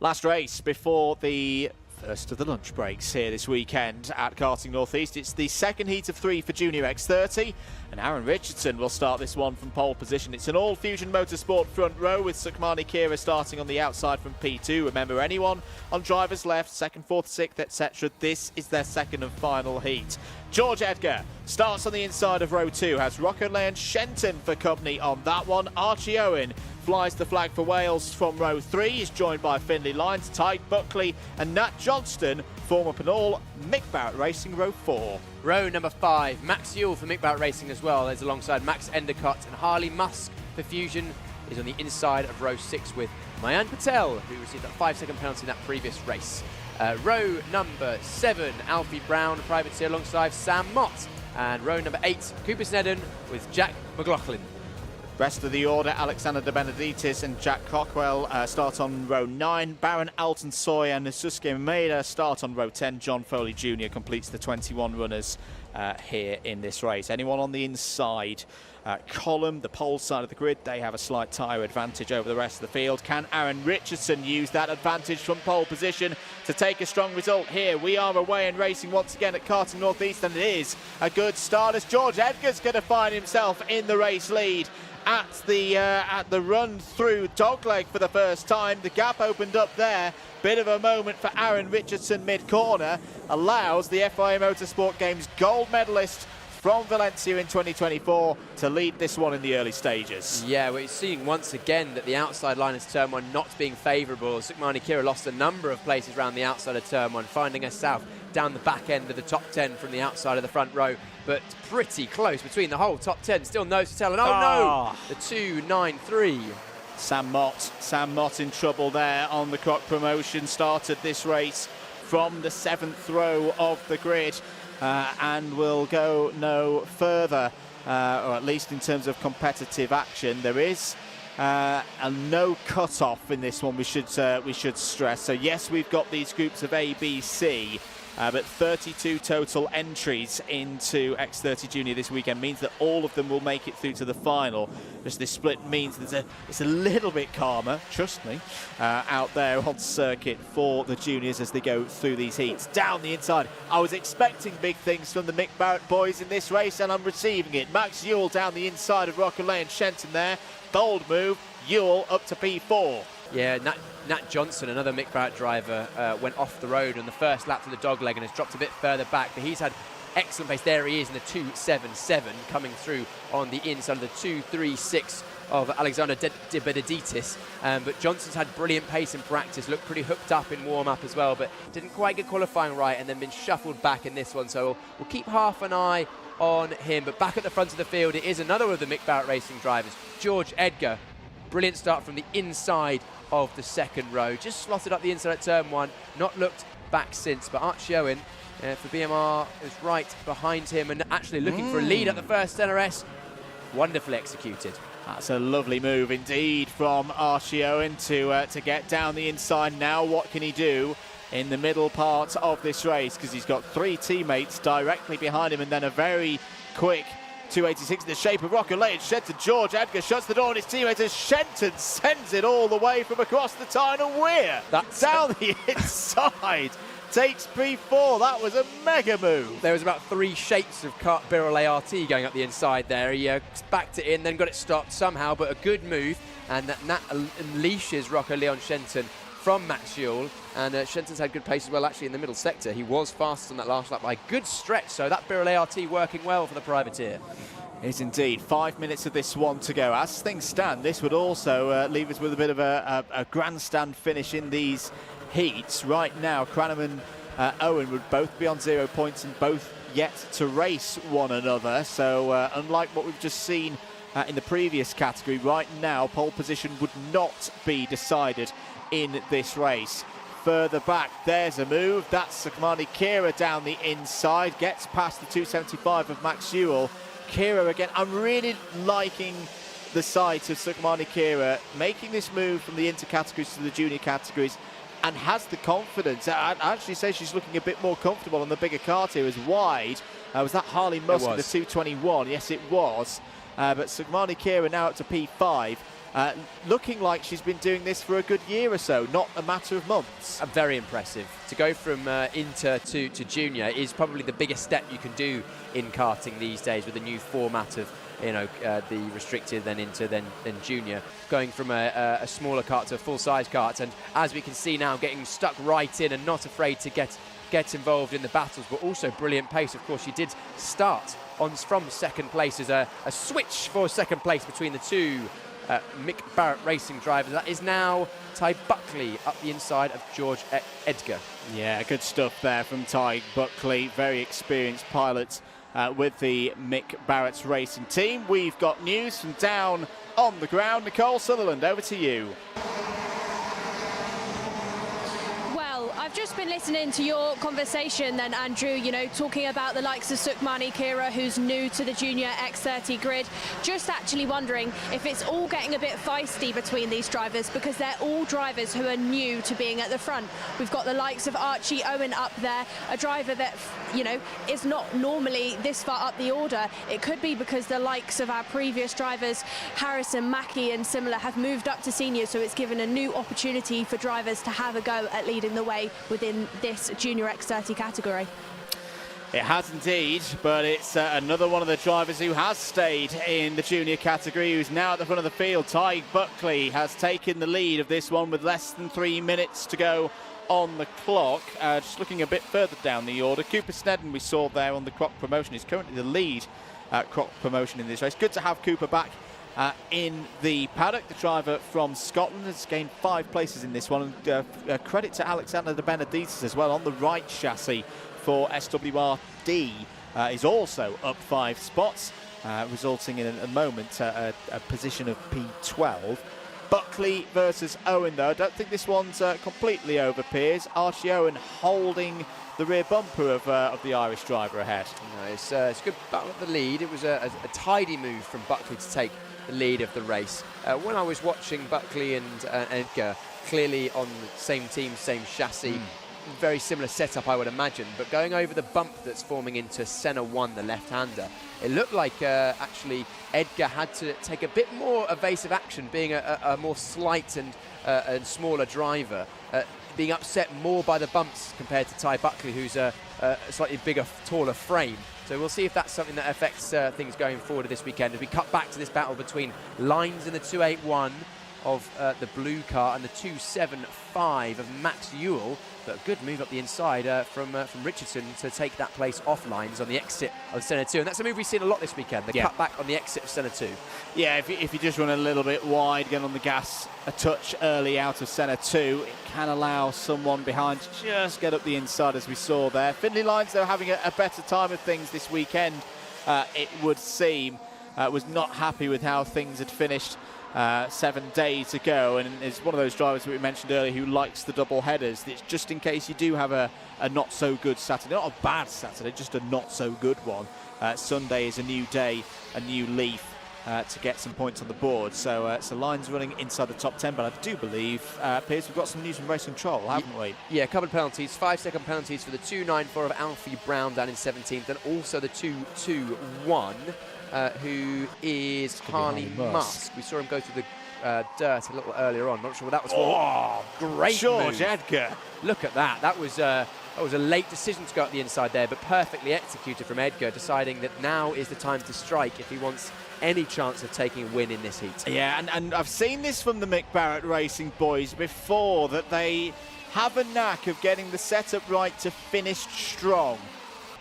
Last race before the first of the lunch breaks here this weekend at Karting North East. It's the second heat of 3 for Junior X30, and Aaron Richardson will start this one from pole position. It's an all-Fusion Motorsport front row with Sukhmani Kira starting on the outside from P2. Remember, anyone on driver's left, second, fourth, sixth, etc. This is their second and final heat. George Edgar starts on the inside of row 2, has Rocco Leon Shenton for company on that one. Archie Owen flies the flag for Wales from row 3. He's joined by Finlay Lyons, Tyke Buckley and Nat Johnston form up an all Mick Barrett Racing row 4. Row number 5, Max Ewell for Mick Barrett Racing as well. There's alongside Max Endicott, and Harley Musk for Fusion is on the inside of row 6 with Mayan Patel, who received that 5-second penalty in that previous race. Row number 7, Alfie Brown, privateer alongside Sam Mott. And row number 8, Cooper Snedden with Jack McLaughlin. Rest of the order, Alexander De Benedictis and Jack Cockwell start on row 9. Baron Alton Soy and Nasusuke Maeda start on row 10. John Foley Jr. completes the 21 runners here in this race. Anyone on the inside column, the pole side of the grid, they have a slight tyre advantage over the rest of the field. Can Aaron Richardson use that advantage from pole position to take a strong result here? We are away and racing once again at Karting North East, and it is a good start as George Edgar's going to find himself in the race lead at the run through dogleg for the first time. The gap opened up there. Bit of a moment for Aaron Richardson mid-corner. Allows the FIA Motorsport Games gold medalist from Valencia in 2024 to lead this one in the early stages. Yeah, we're seeing once again that the outside line is turn 1 not being favourable. Sukhmani Kira lost a number of places around the outside of turn 1, finding herself down the back end of the top 10 from the outside of the front row, but pretty close between the whole top 10. Still nose to tail, and no, the 2.93. Sam Mott in trouble there on the Croc promotion. Started this race from the 7th row of the grid. And will go no further, or at least in terms of competitive action. There is a no cut-off in this one, we should stress. So yes, we've got these groups of A, B, C, but 32 total entries into X30 Junior this weekend means that all of them will make it through to the final. Just this split means it's a little bit calmer, trust me, out there on circuit for the juniors as they go through these heats. Down the inside, I was expecting big things from the Mick Barrett boys in this race, and I'm receiving it. Max Ewell down the inside of Rockelay and Shenton there. Bold move, Ewell up to P4. Yeah, Nat Johnson, another Mick Barrett driver, went off the road on the first lap to the dogleg and has dropped a bit further back, but he's had excellent pace. There he is in the 2.77 coming through on the inside of the 2.36 of Alexander De Benedictis. But Johnson's had brilliant pace in practice, looked pretty hooked up in warm-up as well, but didn't quite get qualifying right and then been shuffled back in this one. So we'll keep half an eye on him. But back at the front of the field, it is another of the Mick Barrett Racing drivers, George Edgar. Brilliant start from the inside of the second row. Just slotted up the inside at turn 1, not looked back since. But Archie Owen for BMR is right behind him and actually looking for a lead at the first NRS. Wonderfully executed. That's a lovely move indeed from Archie Owen to get down the inside. Now what can he do in the middle part of this race? Because he's got 3 teammates directly behind him and then a very quick 286 in the shape of Rockelay and Shenton. George Edgar shuts the door on his teammate as Shenton sends it all the way from across the tyre, and Weir down the inside takes P4. That was a mega move. There was about 3 shapes of Kart Birol ART going up the inside there. He backed it in, then got it stopped somehow, but a good move, and that unleashes Rocco Leon Shenton from Max Ewell, and Shenton's had good pace as well actually in the middle sector. He was fastest on that last lap by a good stretch, so that Birol ART working well for the privateer. Is indeed. 5 minutes of this one to go. As things stand, this would also leave us with a bit of a grandstand finish in these heats. Right now, Cranham and Owen would both be on 0 points and both yet to race one another. So unlike what we've just seen in the previous category, right now pole position would not be decided in this race. Further back, there's a move. That's Sukhmani Kira down the inside, gets past the 275 of Max Ewell. Kira again, I'm really liking the sight of Sukhmani Kira making this move from the inter-categories to the junior categories, and has the confidence. I'd actually say she's looking a bit more comfortable on the bigger kart here. As wide, was that Harley Musk in the 221? Yes, it was. But Sukhmani Kira now up to P5. looking like she's been doing this for a good year or so, not a matter of months. Very impressive. To go from inter to junior is probably the biggest step you can do in karting these days with the new format of the restricted, then inter, then junior, going from a smaller kart to a full-size kart, and as we can see now, getting stuck right in and not afraid to get involved in the battles, but also brilliant pace. Of course, she did start from second place as a switch for second place between the two Mick Barrett Racing drivers. That is now Ty Buckley up the inside of George Edgar. Yeah, good stuff there from Ty Buckley, very experienced pilot with the Mick Barrett's racing team. We've got news from down on the ground. Nicole Sutherland, over to you. I've just been listening to your conversation then, Andrew, talking about the likes of Sukhmani Kira, who's new to the Junior X30 grid. Just actually wondering if it's all getting a bit feisty between these drivers, because they're all drivers who are new to being at the front. We've got the likes of Archie Owen up there, a driver that, is not normally this far up the order. It could be because the likes of our previous drivers, Harrison, Mackie and similar, have moved up to senior, so it's given a new opportunity for drivers to have a go at leading the way within this Junior X30 category. It has indeed, but it's another one of the drivers who has stayed in the junior category, who's now at the front of the field. Ty Buckley has taken the lead of this one with less than 3 minutes to go on the clock. Just looking a bit further down the order, Cooper Snedden, we saw there on the Croc promotion, is currently the lead Croc promotion in this race. Good to have Cooper back in the paddock. The driver from Scotland has gained 5 places in this one. And, credit to Alexander de Benedictis as well on the right chassis for SWRD, is also up 5 spots, resulting in, at the moment, a position of P12. Buckley versus Owen, though. I don't think this one's completely over, Piers. Archie Owen holding the rear bumper of the Irish driver ahead. No, it's a good battle at the lead. It was a tidy move from Buckley to take the lead of the race. When I was watching Buckley and Edgar, clearly on the same team, same chassis, very similar setup, I would imagine, but going over the bump that's forming into Senna 1, the left-hander, it looked like actually Edgar had to take a bit more evasive action, being a more slight and smaller driver, being upset more by the bumps compared to Ty Buckley, who's a slightly bigger, taller frame. So we'll see if that's something that affects things going forward this weekend. As we cut back to this battle between Lines in the 281 of the blue car and the 275 of Max Ewell. But a good move up the inside from Richardson to take that place off Lines on the exit of Senna 2. And that's a move we've seen a lot this weekend, the cut back on the exit of Senna 2. Yeah, if you just run a little bit wide, get on the gas a touch early out of Senna 2, it can allow someone behind to just get up the inside, as we saw there. Findlay Lines, though, having a better time of things this weekend, it would seem. Was not happy with how things had finished 7 days ago, and is one of those drivers that we mentioned earlier who likes the double headers. It's just in case you do have a not so good Saturday, not a bad Saturday, just a not so good one. Sunday is a new day, a new leaf to get some points on the board. So Lines running inside the top 10, but I do believe, Piers, we've got some news from Race Control, haven't we? Yeah, a couple of penalties, 5-second penalties for the 294 of Alfie Brown down in 17th, and also the 221. Who is Harley Musk. We saw him go through the dirt a little earlier on. Not sure what that was for. Oh, great George move. Edgar. Look at that. That was a late decision to go up the inside there, but perfectly executed from Edgar, deciding that now is the time to strike if he wants any chance of taking a win in this heat. Yeah, and I've seen this from the Mick Barrett Racing boys before, that they have a knack of getting the setup right to finish strong.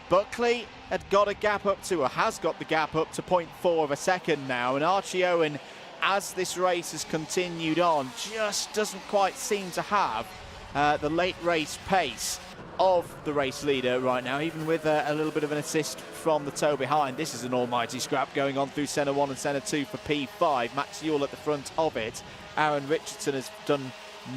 Buckley had got a gap up to, or has got the gap up to 0.4 of a second now, and Archie Owen, as this race has continued on, just doesn't quite seem to have the late race pace of the race leader right now, even with a little bit of an assist from the toe behind. This is an almighty scrap going on through Senna 1 and Senna 2 for P5. Max Ewell at the front of it. Aaron Richardson has done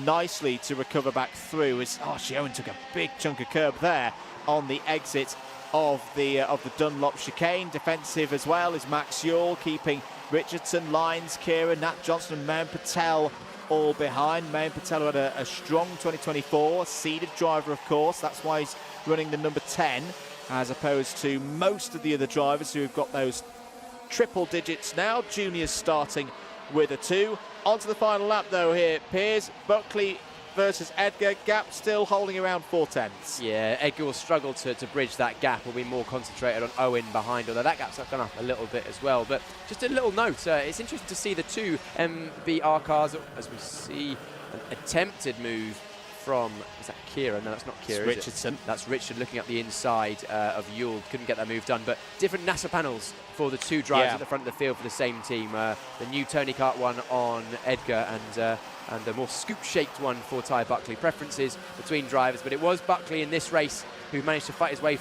nicely to recover back through, as Archie Owen took a big chunk of curb there on the exit of the Dunlop chicane. Defensive as well is Max Ewell, keeping Richardson, Lines, Kira, Nat Johnson and Mayan Patel all behind. Mayan Patel had a strong 2024, seeded driver, of course. That's why he's running the number 10, as opposed to most of the other drivers who have got those triple digits now. Juniors starting with a 2. Onto the final lap though here. Piers, Buckley versus Edgar. Gap still holding around 4/10. Yeah, Edgar will struggle to bridge that gap. Will be more concentrated on Owen behind, although that gap's gone up a little bit as well. But just a little note, it's interesting to see the 2 MBR cars as we see an attempted move from, is that Kira? No, that's not Kira, Richardson. That's Richard looking up the inside of Yule. Couldn't get that move done, but different NASA panels for the 2 drivers at the front of the field for the same team. The new Tony Kart one on Edgar and the more scoop-shaped one for Ty Buckley. Preferences between drivers, but it was Buckley in this race who managed to fight his way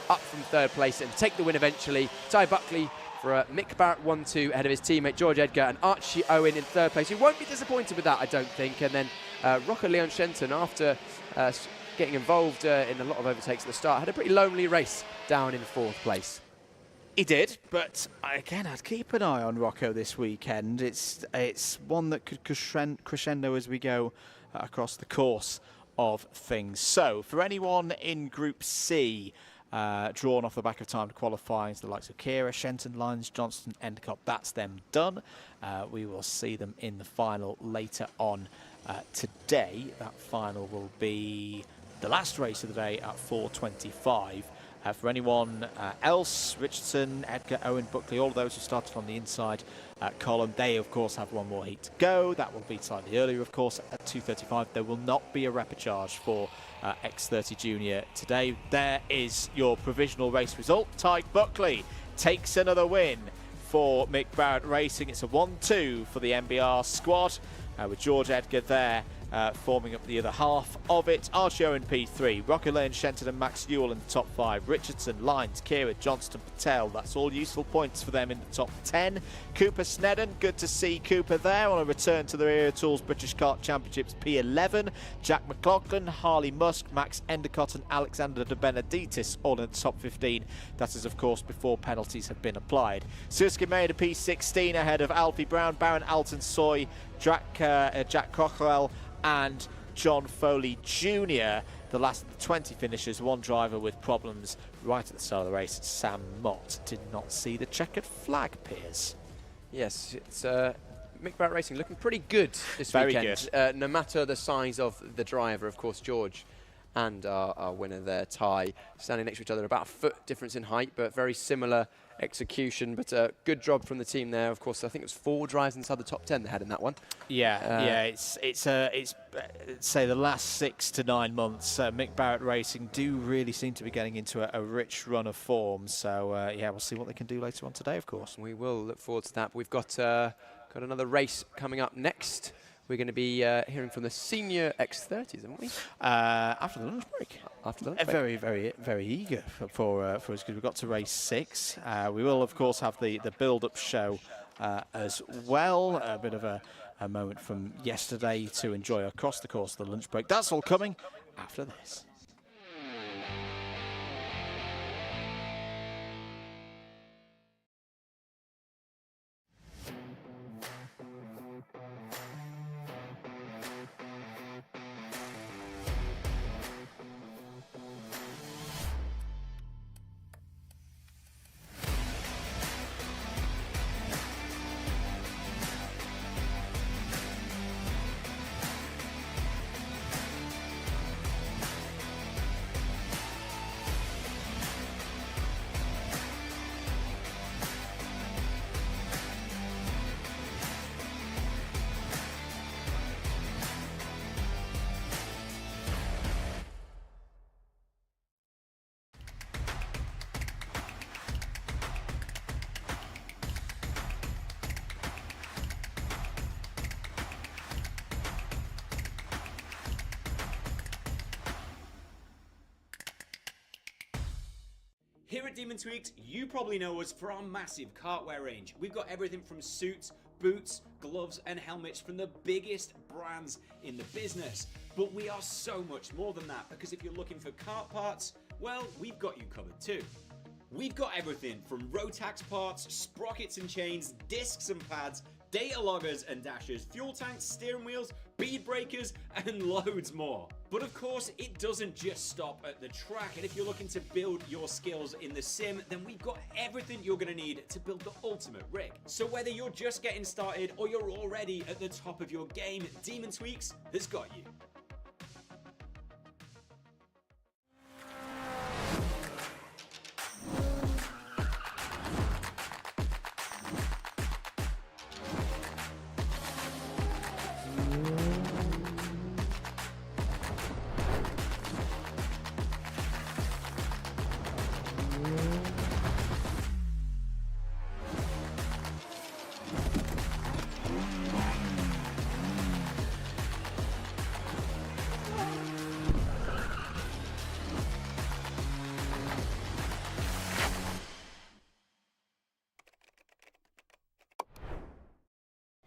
up from 3rd place and take the win eventually. Ty Buckley for Mick Barrett 1-2 ahead of his teammate George Edgar, and Archie Owen in 3rd place. He won't be disappointed with that, I don't think. And then Rocker Leon Shenton, after getting involved in a lot of overtakes at the start, had a pretty lonely race down in 4th place. He did, but again, I'd keep an eye on Rocco this weekend. It's one that could crescendo as we go across the course of things. So, for anyone in Group C, drawn off the back of timed qualifying, the likes of Kira, Shenton, Lyons, Johnston, Endicott, that's them done. We will see them in the final later on today. That final will be the last race of the day at 4:25. For anyone else, Richardson, Edgar, Owen, Buckley, all of those who started on the inside column, they of course have one more heat to go. That will be slightly earlier, of course, at 2:35. There will not be a repechage for X30 Junior today. There is your provisional race result. Ty Buckley takes another win for Mick Barrett Racing. It's a 1-2 for the MBR squad, with George Edgar there forming up the other half of it. Archie Owen P3, Rocky Lane, Shenton and Max Ewell in the top 5. Richardson, Lyons, Kira, Johnston, Patel. That's all useful points for them in the top 10. Cooper Snedden, good to see Cooper there on a return to the Era Tools British Kart Championships P11. Jack McLaughlin, Harley Musk, Max Endicott and Alexander De Benedictis all in the top 15. That is of course before penalties have been applied. Suzuki made a P16 ahead of Alfie Brown, Baron Alton Soy, Jack Crockwell and John Foley Jr. The last of the 20 finishers, one driver with problems right at the start of the race. Sam Mott did not see the checkered flag, Piers. Yes, it's Mick Barrett Racing looking pretty good this weekend. Very good. No matter the size of the driver, of course, George and our winner there, Ty, standing next to each other, about a foot difference in height, but very similar execution. But good job from the team there. Of course, I think it was 4 drives inside the top 10 they had in that one. Yeah, it's say the last 6 to 9 months, Mick Barrett Racing do really seem to be getting into a rich run of form. So yeah, we'll see what they can do later on today, of course. We will look forward to that. We've got another race coming up next. We're going to be hearing from the senior X30s, haven't we? After the lunch break. After the lunch break. Very, very, very eager for us because we've got to race 6. We will, of course, have the build-up show as well. A bit of a moment from yesterday to enjoy across the course of the lunch break. That's all coming after this. Here at Demon Tweaked, you probably know us for our massive cartwear range. We've got everything from suits, boots, gloves and helmets from the biggest brands in the business. But we are so much more than that, because if you're looking for kart parts, well, we've got you covered too. We've got everything from Rotax parts, sprockets and chains, discs and pads, data loggers and dashers, fuel tanks, steering wheels, bead breakers, and loads more. But of course, it doesn't just stop at the track, and if you're looking to build your skills in the sim, then we've got everything you're going to need to build the ultimate rig. So whether you're just getting started or you're already at the top of your game, Demon Tweaks has got you.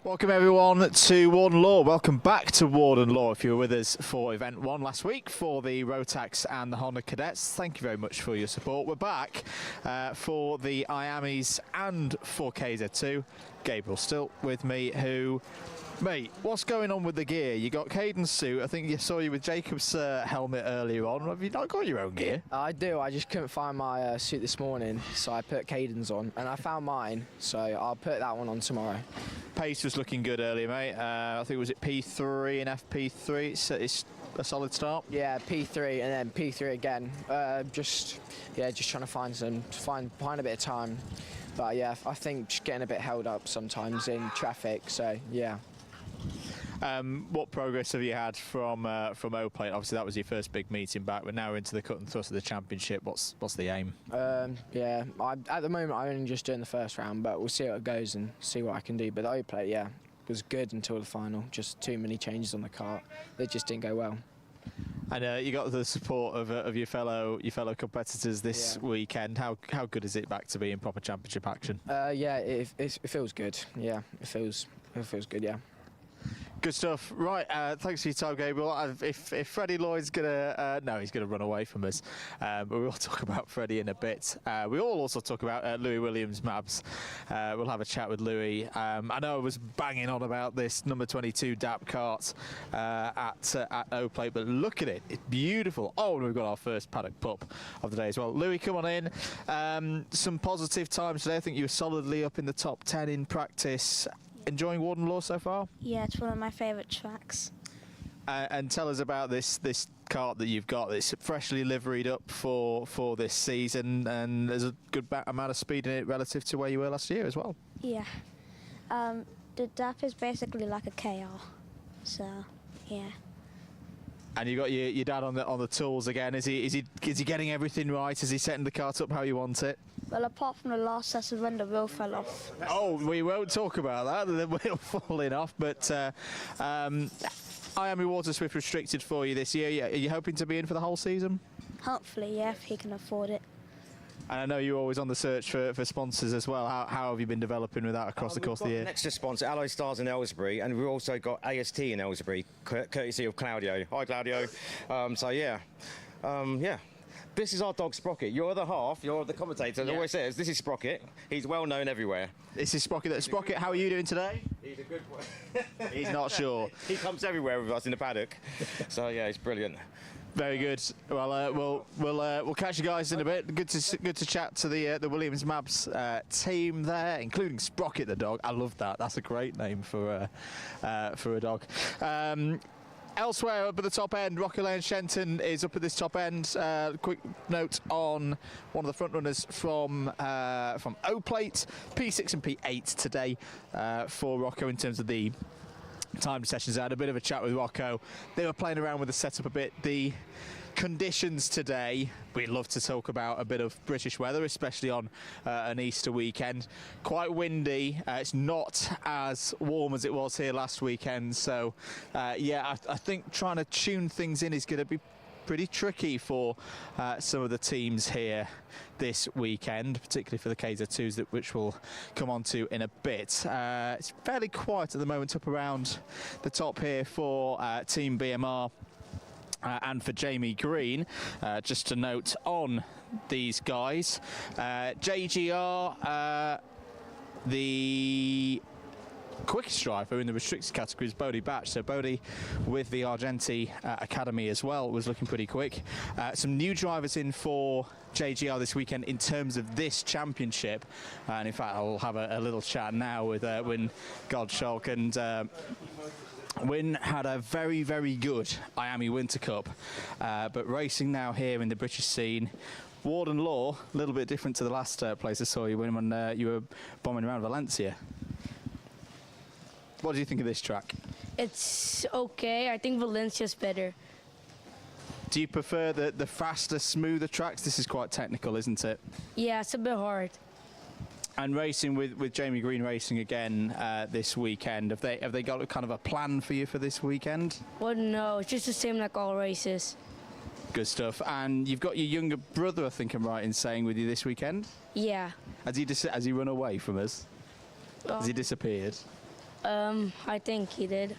Welcome everyone to Warden Law. Welcome back to Warden Law. If you were with us for Event 1 last week for the Rotax and the Honda Cadets, thank you very much for your support. We're back for the IAMEs and for KZ2. Gabriel still with me, who... Mate, what's going on with the gear? You got Caden's suit. I think you saw you with Jacob's helmet earlier on. Have you not got your own gear? I do. I just couldn't find my suit this morning, so I put Caden's on, and I found mine, so I'll put that one on tomorrow. Pace was looking good earlier, mate. I think was it P3 and FP3. It's a solid start. Yeah, P3 and then P3 again. Just trying to find a bit of time. But yeah, I think just getting a bit held up sometimes in traffic. So yeah. What progress have you had from O-Plate? Obviously, that was your first big meeting back, but now we're into the cut and thrust of the championship. What's the aim? Yeah, at the moment I'm only just doing the first round, but we'll see how it goes and see what I can do. But the O-Plate, yeah, was good until the final. Just too many changes on the kart. They just didn't go well. And you got the support of your fellow competitors this weekend. How good is it back to be in proper championship action? Yeah, it feels good. Yeah, it feels good. Yeah. Good stuff. Right, thanks for your time, Gabriel. If Freddie Lloyd's gonna, no, he's gonna run away from us. But we'll talk about Freddie in a bit. We'll also talk about Louis Williams' Mabs. We'll have a chat with Louis. I know I was banging on about this number 22 DAP kart at O-Plate, but look at it. It's beautiful. Oh, and we've got our first paddock pup of the day as well. Louis, come on in. Some positive times today. I think you were solidly up in the top 10 in practice. Enjoying Warden Law so far? Yeah, it's one of my favourite tracks. And tell us about this kart that you've got. It's freshly liveried up for this season, and there's a good amount of speed in it relative to where you were last year as well. Yeah. The DAP is basically like a KR, so yeah. And you got your dad on the tools again. Is he getting everything right? Is he setting the kart up how you want it? Well, apart from the last session when the wheel fell off. Oh, we won't talk about that. The wheel falling off. But IAME Waterswift restricted for you this year. Are you hoping to be in for the whole season? Hopefully, yeah, if he can afford it. And I know you're always on the search for sponsors as well. How have you been developing with that across the course of the year? Next to sponsor, Alloy Stars in Aylesbury, and we've also got AST in Aylesbury, courtesy of Claudio. Hi, Claudio. So yeah. This is our dog Sprocket. You're the half. You're the commentator. Yeah. Always says this is Sprocket. He's well known everywhere. This is Sprocket. Sprocket, how are you doing today? He's a good one. He's not sure. He comes everywhere with us in the paddock. So yeah, it's brilliant. Very good. Well, we'll catch you guys in a bit. Good to chat to the Williams Mabs team there, including Sprocket the dog. I love that. That's a great name for a dog. Elsewhere up at the top end, Rocky Lane Shenton is up at this top end. Quick note on one of the front runners from O-Plate, P6 and P8 today for Rocco in terms of the time sessions. I had a bit of a chat with Rocco. They were playing around with the setup a bit. The conditions today, we'd love to talk about a bit of British weather, especially on an Easter weekend. Quite windy. It's not as warm as it was here last weekend. So, yeah, I think trying to tune things in is going to be pretty tricky for some of the teams here this weekend, particularly for the KZ2s, which we'll come on to in a bit. It's fairly quiet at the moment up around the top here for Team BMR. And for Jamie Green, just to note on these guys, JGR, the quickest driver in the restricted category is Bodie Batch. So Bodie, with the Argenti Academy as well, was looking pretty quick. Some new drivers in for JGR this weekend in terms of this championship, and in fact I'll have a little chat now with Win Gottschalk. And Win had a very, very good IAME Winter Cup, but racing now here in the British scene. Warden Law, a little bit different to the last place I saw you win when you were bombing around Valencia. What do you think of this track? It's okay. I think Valencia's better. Do you prefer the faster, smoother tracks? This is quite technical, isn't it? Yeah, it's a bit hard. And racing with Jamie Green Racing again this weekend, have they got a kind of a plan for you for this weekend? Well, no, it's just the same like all races. Good stuff. And you've got your younger brother, I think I'm right in saying, with you this weekend? Yeah. Has he run away from us? Has he disappeared? I think he did.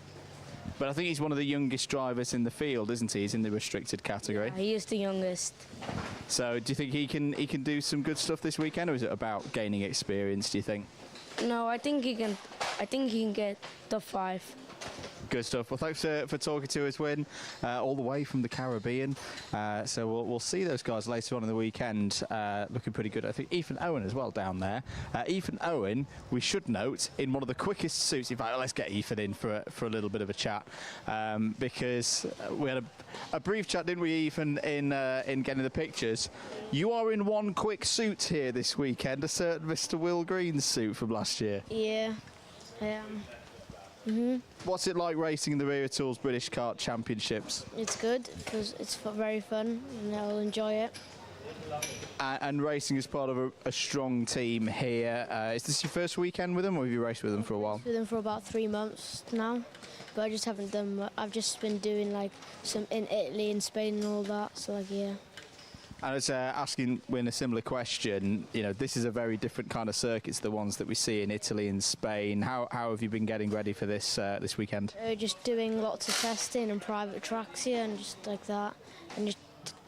But I think he's one of the youngest drivers in the field, isn't he? He's in the restricted category. Yeah, he is the youngest. So do you think he can do some good stuff this weekend, or is it about gaining experience, do you think? No, I think he can get top 5. Good stuff. Well, thanks for talking to us, Win, all the way from the Caribbean. So we'll see those guys later on in the weekend, looking pretty good. I think Ethan Owen as well down there. Ethan Owen, we should note, in one of the quickest suits. In fact, let's get Ethan in for a little bit of a chat, because we had a brief chat, didn't we, Ethan, in getting the pictures. You are in one quick suit here this weekend, a certain Mr. Will Green's suit from last year. Yeah, I am. What's it like racing in the Wera Tools British Kart Championships? It's good because it's very fun and I'll enjoy it. And racing as part of a strong team here. Is this your first weekend with them, or have you raced with them for a while? With them for about 3 months now, but I just haven't done much. I've just been doing like some in Italy and Spain and all that, so like yeah. I was asking Win a similar question. You know, this is a very different kind of circuit to the ones that we see in Italy and Spain. How have you been getting ready for this this weekend? Just doing lots of testing and private tracks here and just like that, and just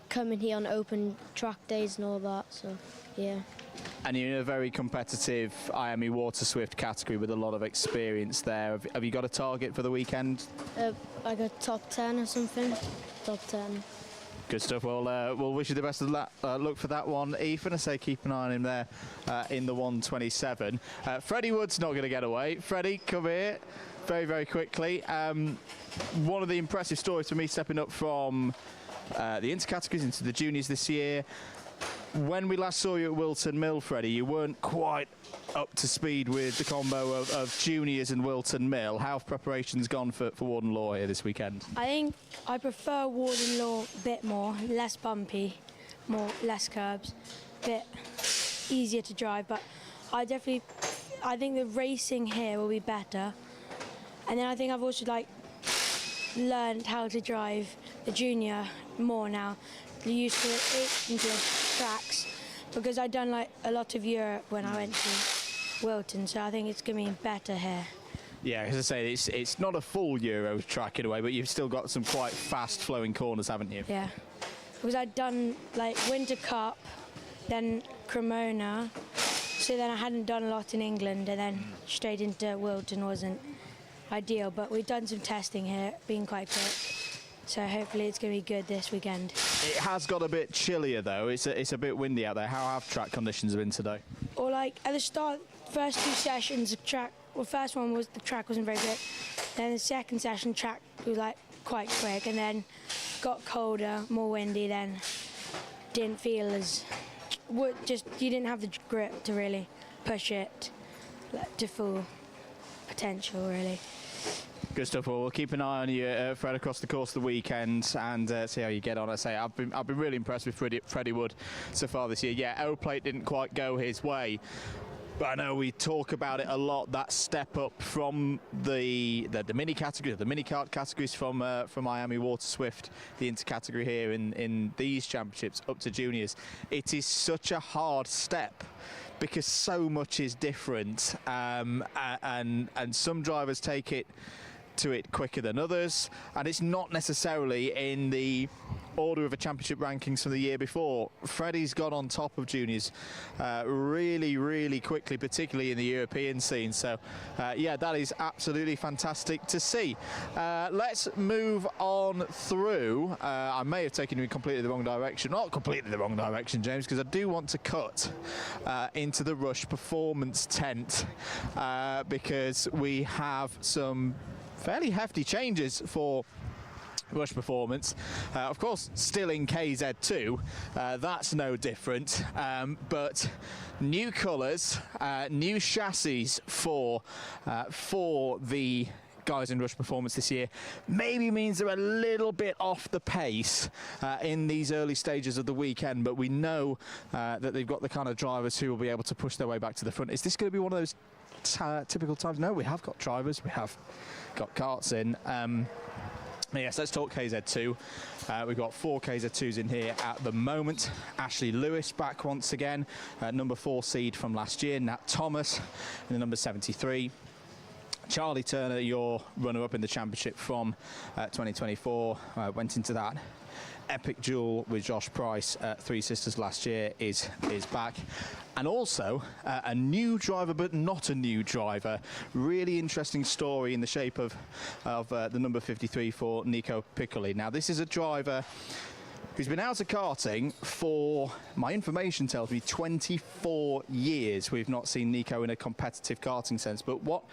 coming here on open track days and all that. So, yeah. And you're in a very competitive IAME Waterswift category with a lot of experience there. Have you got a target for the weekend? Like a top 10 or something. Top 10. Good stuff. Well, we'll wish you the best of luck for that one, Ethan. I say keep an eye on him there in the 127. Freddie Wood's not going to get away. Freddie, come here very, very quickly. One of the impressive stories for me stepping up from the intercategories into the juniors this year. When we last saw you at Wilton Mill, Freddie, you weren't quite up to speed with the combo of juniors and Wilton Mill. How have preparations gone for Warden Law here this weekend? I think I prefer Warden Law a bit more, less bumpy, less curbs, a bit easier to drive, but I think the racing here will be better. And then I think I've also learned how to drive the junior more now. You're used to it into tracks, because I've done a lot of Europe when I went to Wilton, so I think it's going to be better here. Yeah, as I say, it's not a full Euro track in a way, but you've still got some quite fast-flowing corners, haven't you? Yeah, because I'd done Winter Cup, then Cremona, so then I hadn't done a lot in England, and then straight into Wilton wasn't ideal, but we've done some testing here, being quite quick. So hopefully it's going to be good this weekend. It has got a bit chillier though. It's a bit windy out there. How have track conditions been today? Or at the start, first 2 sessions, first one was the track wasn't very good. Then the second session, track was quite quick, and then got colder, more windy. Then didn't feel as you didn't have the grip to really push it to full potential really. Good stuff. Well, we'll keep an eye on you, Fred, across the course of the weekend and see how you get on. I say I've been really impressed with Freddie Wood so far this year. Yeah, L-plate didn't quite go his way, but I know we talk about it a lot. That step up from the mini category, the mini kart categories from IAME Waterswift, the intercategory here in these championships up to juniors. It is such a hard step, because so much is different, and some drivers take it to it quicker than others, and it's not necessarily in the order of a championship rankings from the year before. Freddie's got on top of juniors really quickly, particularly in the European scene. So yeah, that is absolutely fantastic to see. Let's move on through. I may have taken you in completely the wrong direction. Not completely the wrong direction, James, because I do want to cut into the Rush Performance tent because we have some fairly hefty changes for Rush Performance. Of course, still in KZ2, that's no different, but new colours, new chassis for the guys in Rush Performance this year maybe means they're a little bit off the pace in these early stages of the weekend, but we know that they've got the kind of drivers who will be able to push their way back to the front. Is this going to be one of those typical times? No, we have got drivers, we have got karts in. Yes, let's talk KZ2. We've got 4 KZ2s in here at the moment. Ashley Lewis back once again, number 4 seed from last year. Nat Thomas in the number 73. Charlie Turner, your runner-up in the championship from 2024, went into that epic duel with Josh Price at Three Sisters last year, is back. And also a new driver, but not a new driver. Really interesting story in the shape of the number 53 for Nico Piccoli. Now, this is a driver who's been out of karting for, my information tells me, 24 years. We've not seen Nico in a competitive karting sense, but what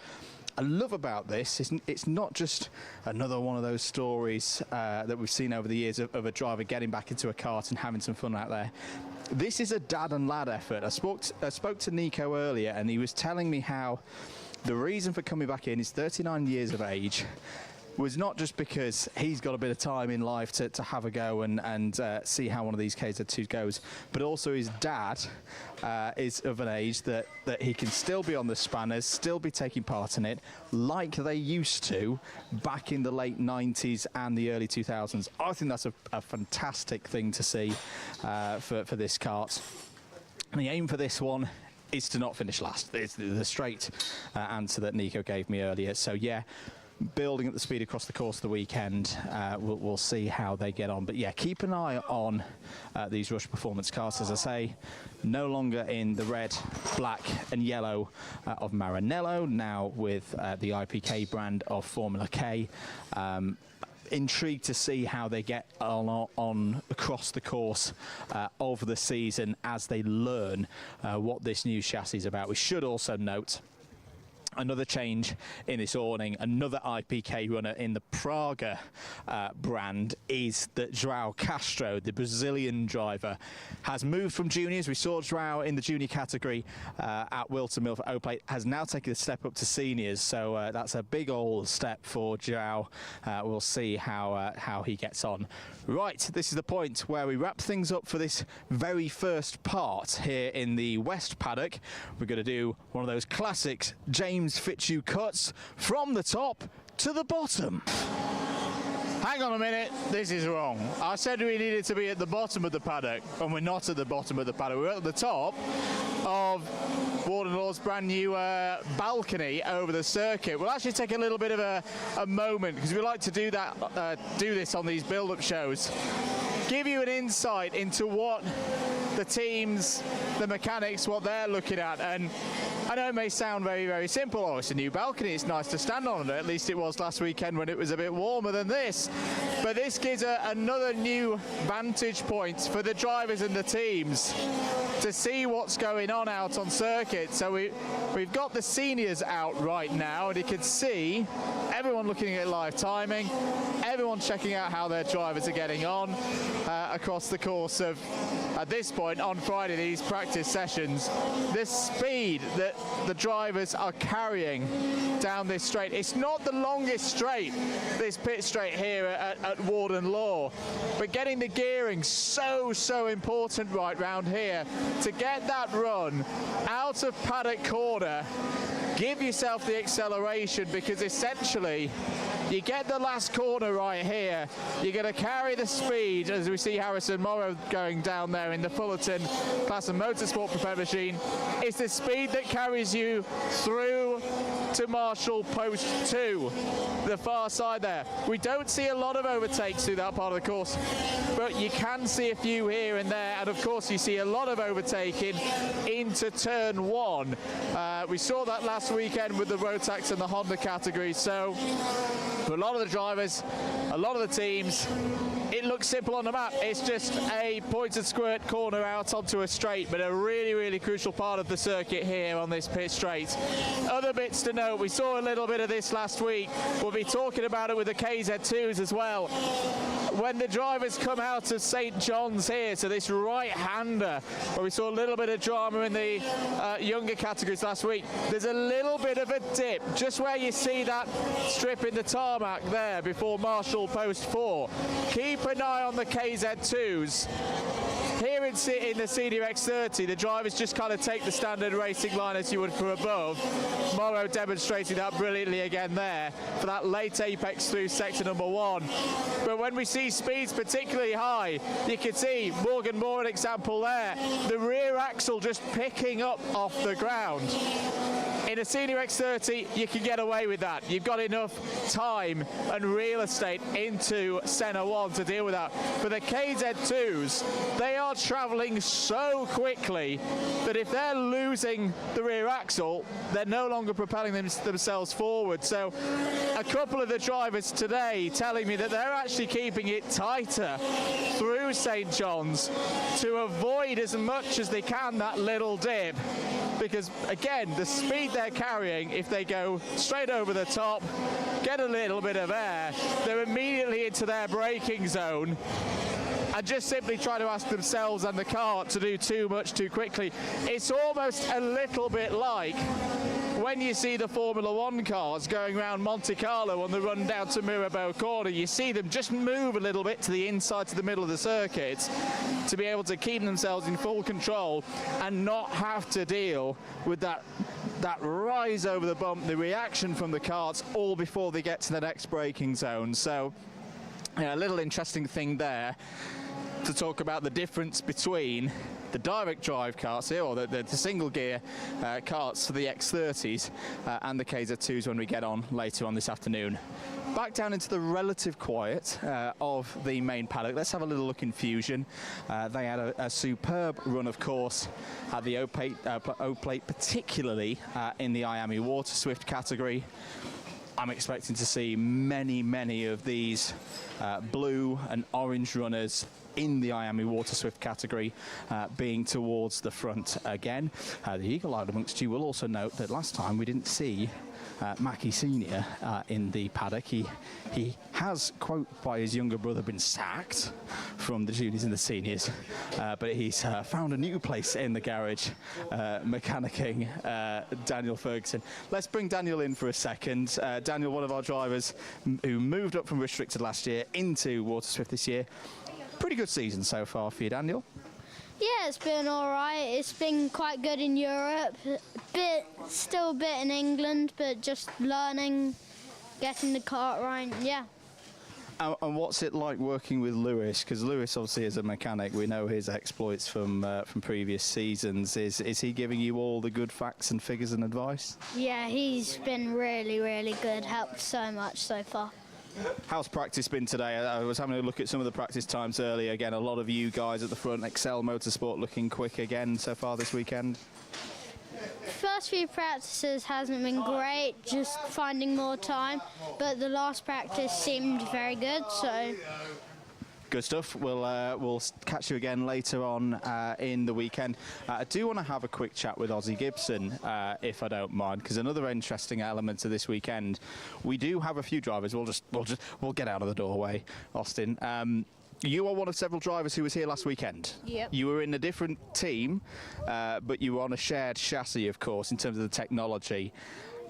I love about this is it's not just another one of those stories that we've seen over the years of a driver getting back into a kart and having some fun out there. This is a dad and lad effort. I spoke to Nico earlier, and he was telling me how the reason for coming back in, he's 39 years of age, was not just because he's got a bit of time in life to have a go and see how one of these KZ2s goes, but also his dad is of an age that he can still be on the spanners, still be taking part in it, like they used to back in the late 90s and the early 2000s. I think that's a fantastic thing to see for this kart. And the aim for this one is to not finish last. It's the straight answer that Nico gave me earlier. So yeah, building at the speed across the course of the weekend. We'll see how they get on. But yeah, keep an eye on these Rush Performance cars. As I say, no longer in the red, black and yellow of Maranello, now with the IPK brand of Formula K. Intrigued to see how they get on across the course of the season as they learn what this new chassis is about. We should also note another change in this awning, another IPK runner in the Praga brand, is that João Castro, the Brazilian driver, has moved from juniors. We saw João in the junior category at Wilton Mill for Oplate, has now taken a step up to seniors, so that's a big old step for João. We'll see how he gets on. Right, this is the point where we wrap things up for this very first part here in the West Paddock. We're going to do one of those classics James Fitzhugh cuts from the top to the bottom. Hang on a minute, this is wrong. I said we needed to be at the bottom of the paddock, and we're not at the bottom of the paddock. We're at the top of Warden Law's brand new balcony over the circuit. We'll actually take a little bit of a moment, because we like to do this on these build-up shows. Give you an insight into what the teams, the mechanics, what they're looking at. And I know it may sound very, very simple. Oh, it's a new balcony, it's nice to stand on it. At least it was last weekend when it was a bit warmer than this. But this gives another new vantage point for the drivers and the teams to see what's going on out on circuit. So we've got the seniors out right now, and you can see everyone looking at live timing, everyone checking out how their drivers are getting on across the course of, at this point on Friday, these practice sessions. The speed that the drivers are carrying down this straight. It's not the longest straight, this pit straight here at Warden Law, but getting the gearing so important right round here to get that run out of Paddock Corner. Give yourself the acceleration, because essentially you get the last corner right here, you're going to carry the speed, as we see Harrison Morrow going down there in the Fullerton Class and Motorsport prepared machine. It's the speed that carries you through to Marshall Post 2, the far side there. We don't see a lot of overtakes through that part of the course, but you can see a few here and there, and of course you see a lot of overtaking into turn 1. We saw that last weekend with the Rotax and the Honda category, so for a lot of the drivers, a lot of the teams, it looks simple on the map. It's just a pointed squirt corner out onto a straight, but a really, really crucial part of the circuit here on this pit straight. Other bits to note, we saw a little bit of this last week. We'll be talking about it with the KZ2s as well. When the drivers come out of St. John's here, so this right-hander, where we saw a little bit of drama in the younger categories last week, there's a little bit of a dip, just where you see that strip in the tarmac there before Marshall Post 4. Keep an eye on the KZ2s. Here in the Senior X30, the drivers just kind of take the standard racing line as you would from above. Morrow demonstrating that brilliantly again there for that late apex through sector number 1. But when we see speeds particularly high, you can see Morgan Moore, an example there, the rear axle just picking up off the ground. In a Senior X30, you can get away with that. You've got enough time and real estate into Senna 1 to deal with that. But the KZ2s, they are travelling so quickly that if they're losing the rear axle, they're no longer propelling themselves forward. So a couple of the drivers today telling me that they're actually keeping it tighter through St. John's to avoid as much as they can that little dip. Because again, the speed they're carrying, if they go straight over the top, get a little bit of air, they're immediately into their braking zone and just simply try to ask themselves and the kart to do too much too quickly. It's almost a little bit like when you see the Formula 1 cars going around Monte Carlo on the run down to Mirabeau Corner. You see them just move a little bit to the inside, to the middle of the circuit, to be able to keep themselves in full control and not have to deal with that rise over the bump, the reaction from the karts, all before they get to the next braking zone. So a little interesting thing there to talk about the difference between the direct drive karts here, or the single gear karts for the X30s and the KZ2s when we get on later on this afternoon. Back down into the relative quiet of the main paddock. Let's have a little look in Fusion. They had a superb run, of course, at the O-Plate, particularly in the IAME Waterswift category. I'm expecting to see many of these blue and orange runners in the IAME Waterswift category being towards the front again. The eagle-eyed amongst you will also note that last time we didn't see Mackie Senior in the paddock. He has, quote by his younger brother, been sacked from the juniors and the seniors, but he's found a new place in the garage, mechanicking Daniel Ferguson. Let's bring Daniel in for a second. Daniel, one of our drivers who moved up from restricted last year into Waterswift this year. Pretty good season so far for you, Daniel. Yeah, it's been all right. It's been quite good in Europe. Still a bit in England, but just learning, getting the kart right. Yeah. And what's it like working with Lewis? Because Lewis, obviously, is a mechanic. We know his exploits from previous seasons. Is he giving you all the good facts and figures and advice? Yeah, he's been really good. Helped so much so far. How's practice been today? I was having a look at some of the practice times earlier. Again, a lot of you guys at the front. Excel Motorsport looking quick again so far this weekend. First few practices hasn't been great, just finding more time, but the last practice seemed very good, so... Good stuff. We'll catch you again later on in the weekend. I do want to have a quick chat with Ozzie Gibson, if I don't mind, because another interesting element of this weekend, we do have a few drivers. We'll get out of the doorway, Austin. You are one of several drivers who was here last weekend. Yep. You were in a different team, but you were on a shared chassis, of course, in terms of the technology.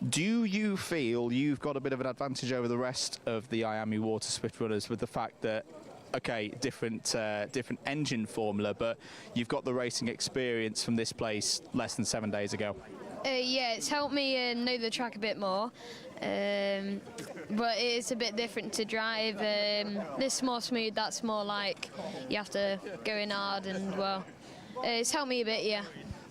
Do you feel you've got a bit of an advantage over the rest of the IAME Waterswift runners with the fact that, okay, different engine formula, but you've got the racing experience from this place less than 7 days ago? Yeah, it's helped me know the track a bit more, but it's a bit different to drive. This is more smooth, that's more like you have to go in hard, and well, it's helped me a bit, yeah.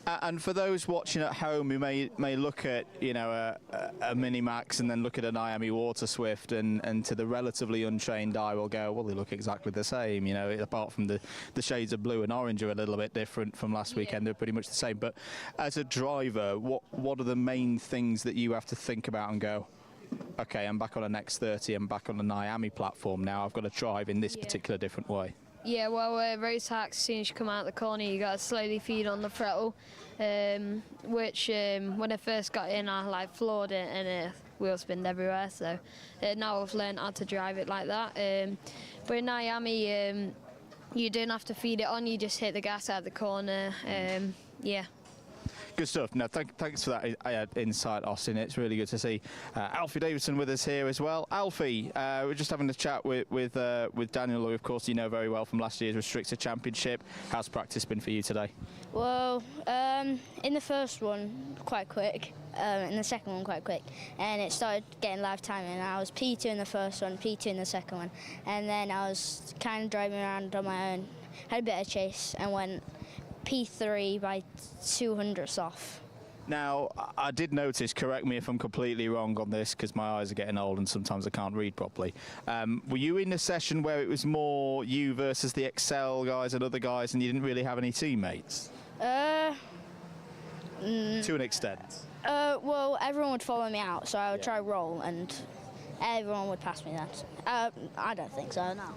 And for those watching at home who may look at, you know, a Minimax and then look at an IAME Waterswift and to the relatively untrained eye will go, well, they look exactly the same, you know, apart from the shades of blue and orange are a little bit different from last weekend. They're pretty much the same. But as a driver, what are the main things that you have to think about and go, okay, I'm back on an X30, I'm back on an IAME platform now, I've got to drive in this particular different way? Yeah, well, road hacks, as soon as you come out the corner, you got to slowly feed on the throttle, which when I first got in, I like floored it and wheel spinned everywhere. So now I've learned how to drive it like that. But in IAME, you don't have to feed it on; you just hit the gas out of the corner. Yeah. Good stuff. No, thanks for that insight, Austin. It's really good to see Alfie Davidson with us here as well. Alfie, we're just having a chat with Daniel, who of course you know very well from last year's Restrictor Championship. How's practice been for you today? Well, in the first one, quite quick. In the second one, quite quick. And it started getting live timing. I was P2 in the first one, P2 in the second one. And then I was kind of driving around on my own. Had a bit of chase and went P3 by 200ths off. Now, I did notice, correct me if I'm completely wrong on this, because my eyes are getting old and sometimes I can't read properly. Were you in a session where it was more you versus the Excel guys and other guys and you didn't really have any teammates? To an extent. Well, everyone would follow me out, so I would try roll and everyone would pass me that. I don't think so, no.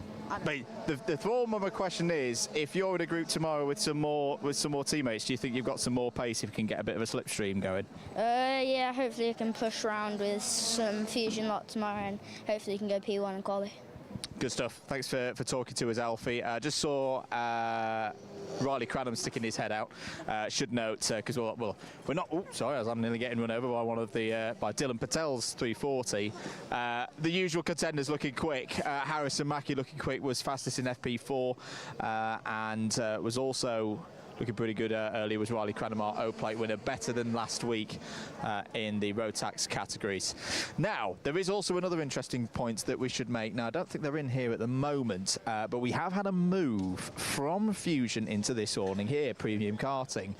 But the form of my question is, if you're in a group tomorrow with some more teammates, do you think you've got some more pace if you can get a bit of a slipstream going? Yeah, hopefully I can push around with some fusion lot tomorrow and hopefully you can go P1 and quali. Good stuff. Thanks for talking to us, Alfie. Just saw Riley Cranham sticking his head out. Should note, because we're not. Oh, sorry, as I'm nearly getting run over by one of the by Dylan Patel's 340. The usual contenders looking quick. Harrison Mackie looking quick, was fastest in FP4 and was also looking pretty good earlier. Was Riley Cranham, our O-Plate winner, better than last week in the road tax categories. Now, there is also another interesting point that we should make. Now, I don't think they're in here at the moment, but we have had a move from Fusion into this awning here, Premium Karting.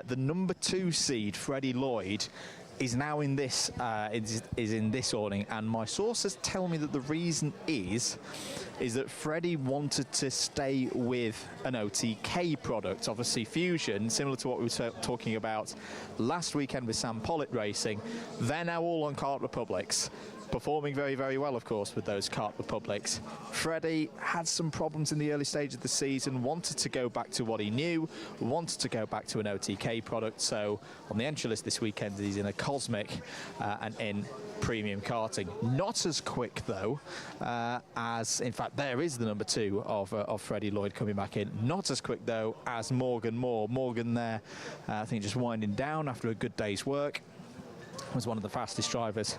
The number 2 seed, Freddie Lloyd, is now in this is in this awning, and my sources tell me that the reason is that Freddie wanted to stay with an OTK product. Obviously Fusion, similar to what we were talking about last weekend with Sam Pollitt Racing, they're now all on Kart Republics, performing very, very well, of course, with those Kart Republics. Freddie had some problems in the early stage of the season, wanted to go back to what he knew, wanted to go back to an OTK product, so on the entry list this weekend he's in a Cosmic and in Premium Karting. Not as quick though, as in fact there is the number 2 of Freddie Lloyd coming back in. Not as quick though as Morgan Moore. Morgan there, I think just winding down after a good day's work. Was one of the fastest drivers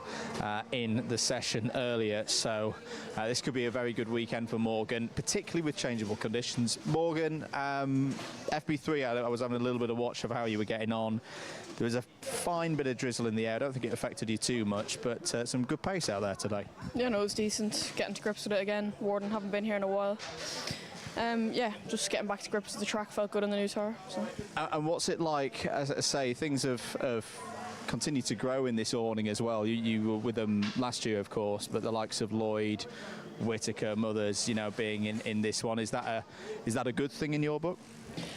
in the session earlier, so this could be a very good weekend for Morgan, particularly with changeable conditions. Morgan, FP3, I was having a little bit of watch of how you were getting on. There was a fine bit of drizzle in the air. I don't think it affected you too much, but some good pace out there today. Yeah, no, it was decent. Getting to grips with it again. Warden haven't been here in a while. Yeah, just getting back to grips with the track. Felt good on the new tyre. So. And what's it like, as I say, things have continue to grow in this awning as well. You were with them last year, of course, but the likes of Lloyd, Whitaker, Mothers, you know, being in this one, is that a good thing in your book?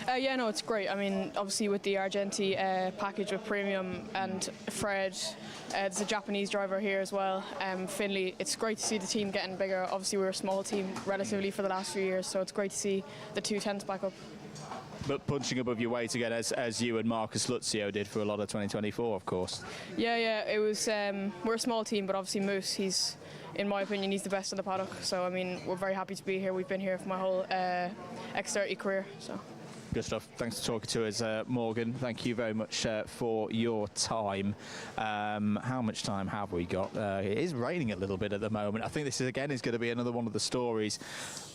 Yeah, no, it's great. I mean, obviously with the Argenti package with Premium and Fred, there's a Japanese driver here as well. Finley, it's great to see the team getting bigger. Obviously we're a small team relatively for the last few years, so it's great to see the 210s back up. But punching above your weight again, as you and Marcus Luzio did for a lot of 2024, of course. Yeah, it was. We're a small team, but obviously Moose, he's, in my opinion, he's the best in the paddock. So I mean, we're very happy to be here. We've been here for my whole X30 career. So. Good stuff. Thanks for talking to us, Morgan. Thank you very much for your time. How much time have we got? It is raining a little bit at the moment. I think this is going to be another one of the stories.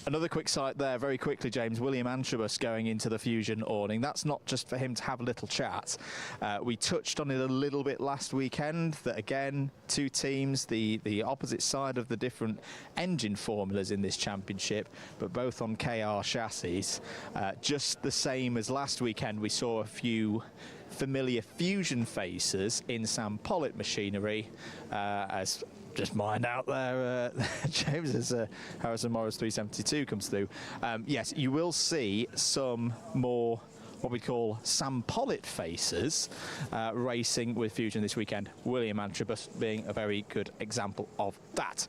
Another quick sight there, very quickly, James. William Antrobus going into the Fusion awning. That's not just for him to have a little chat. We touched on it a little bit last weekend, that again, 2 teams, the opposite side of the different engine formulas in this championship, but both on KR chassis. Just the same as last weekend, we saw a few familiar Fusion faces in Sam Pollitt machinery, as just mind out there, James, as Harrison Morris 372 comes through. Yes, you will see some more what we call Sam Pollitt faces racing with Fusion this weekend. William Antrobus being a very good example of that.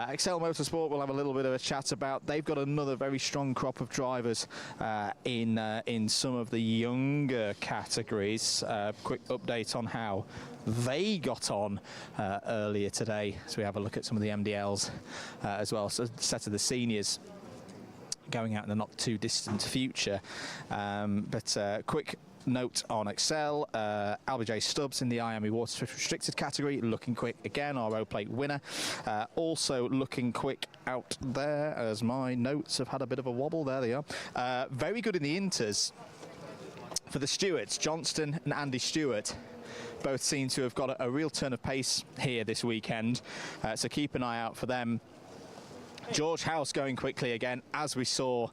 Excel Motorsport will have a little bit of a chat about. They've got another very strong crop of drivers in some of the younger categories. Quick update on how they got on earlier today. So we have a look at some of the MDLs as well. So a set of the seniors going out in the not too distant future. Quick note on Excel, LBJ Stubbs in the IAME Waterswift restricted category, looking quick again, our O-plate winner. Also looking quick out there, as my notes have had a bit of a wobble. There they are. Very good in the inters for the Stewarts, Johnston and Andy Stewart. Both seem to have got a real turn of pace here this weekend, so keep an eye out for them. George House going quickly again, as we saw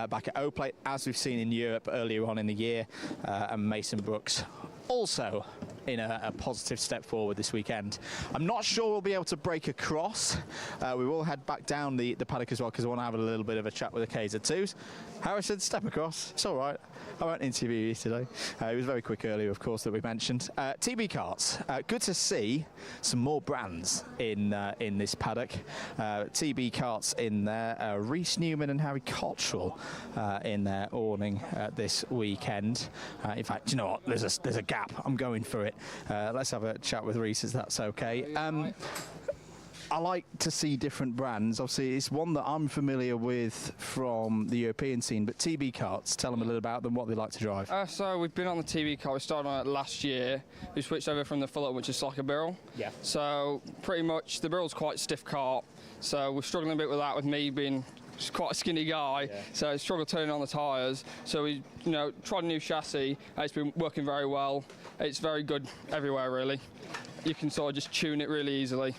back at O-Plate, as we've seen in Europe earlier on in the year, and Mason Brooks also in a positive step forward this weekend. I'm not sure we'll be able to break across. We will head back down the paddock as well, because I want to have a little bit of a chat with the KZ2s. Harrison, step across. It's all right. I won't interview you today. He was very quick earlier, of course, that we mentioned. TB Karts. Good to see some more brands in this paddock. TB Karts in there. Reece Newman and Harry Cottrell in their awning this weekend. In fact, you know what? There's a gap. I'm going for it. Let's have a chat with Reece, if that's okay. I like to see different brands. Obviously, it's one that I'm familiar with from the European scene, but TB Karts, tell them a little about them, what they like to drive. So we've been on the TB Kart. We started on it last year. We switched over from the full-up, which is like a barrel. Yeah. So pretty much the barrel's quite stiff kart. So we're struggling a bit with that, with me being quite a skinny guy, so I struggled turning on the tyres. So we, tried a new chassis. It's been working very well. It's very good everywhere, really. You can sort of just tune it really easily.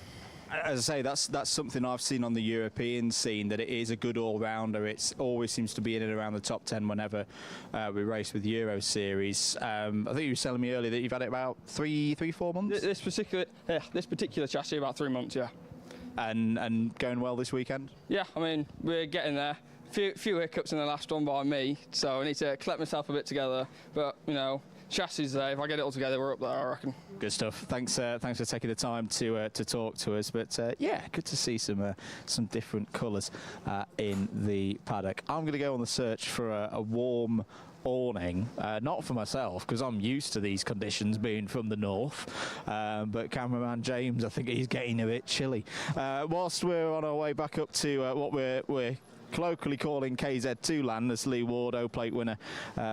As I say, that's something I've seen on the European scene, that it is a good all-rounder. It always seems to be in and around the top 10 whenever we race with Euro Series. I think you were telling me earlier that you've had it about 4 months? This particular chassis, about 3 months, yeah. And going well this weekend? Yeah, I mean, we're getting there. Few hiccups in the last one by me, so I need to collect myself a bit together. But, chassis there, if I get it all together, we're up there, I reckon. Good stuff. Thanks for taking the time to talk to us. But yeah, good to see some different colours in the paddock. I'm going to go on the search for a warm awning, not for myself, because I'm used to these conditions being from the north, but cameraman James, I think he's getting a bit chilly. Whilst we're on our way back up to what we're colloquially calling KZ2 land, as Lee Ward, O-Plate winner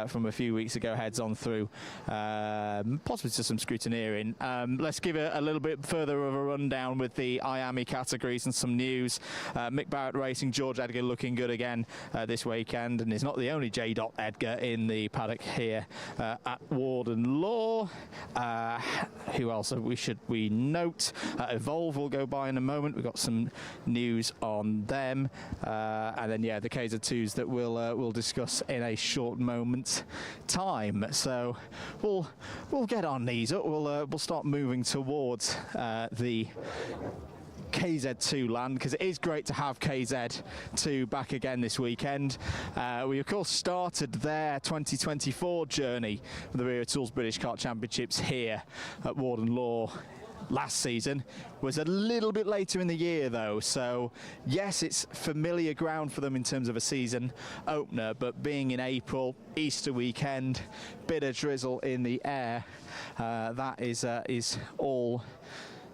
from a few weeks ago, heads on through, possibly to some scrutineering. Let's give a little bit further of a rundown with the IAME categories and some news. Mick Barrett Racing, George Edgar looking good again this weekend, and is not the only J. Edgar in the paddock here at Warden Law. Who else we note? Evolve will go by in a moment. We've got some news on them. And then, yeah, the KZ2s that we'll discuss in a short moment's time. So we'll get our knees up. We'll start moving towards the KZ2 land, because it is great to have KZ2 back again this weekend. We of course started their 2024 journey with the Wera Tools British Kart Championships here at Warden Law last season. Was a little bit later in the year though, so yes, it's familiar ground for them in terms of a season opener, but being in April, Easter weekend, bit of drizzle in the air, that is all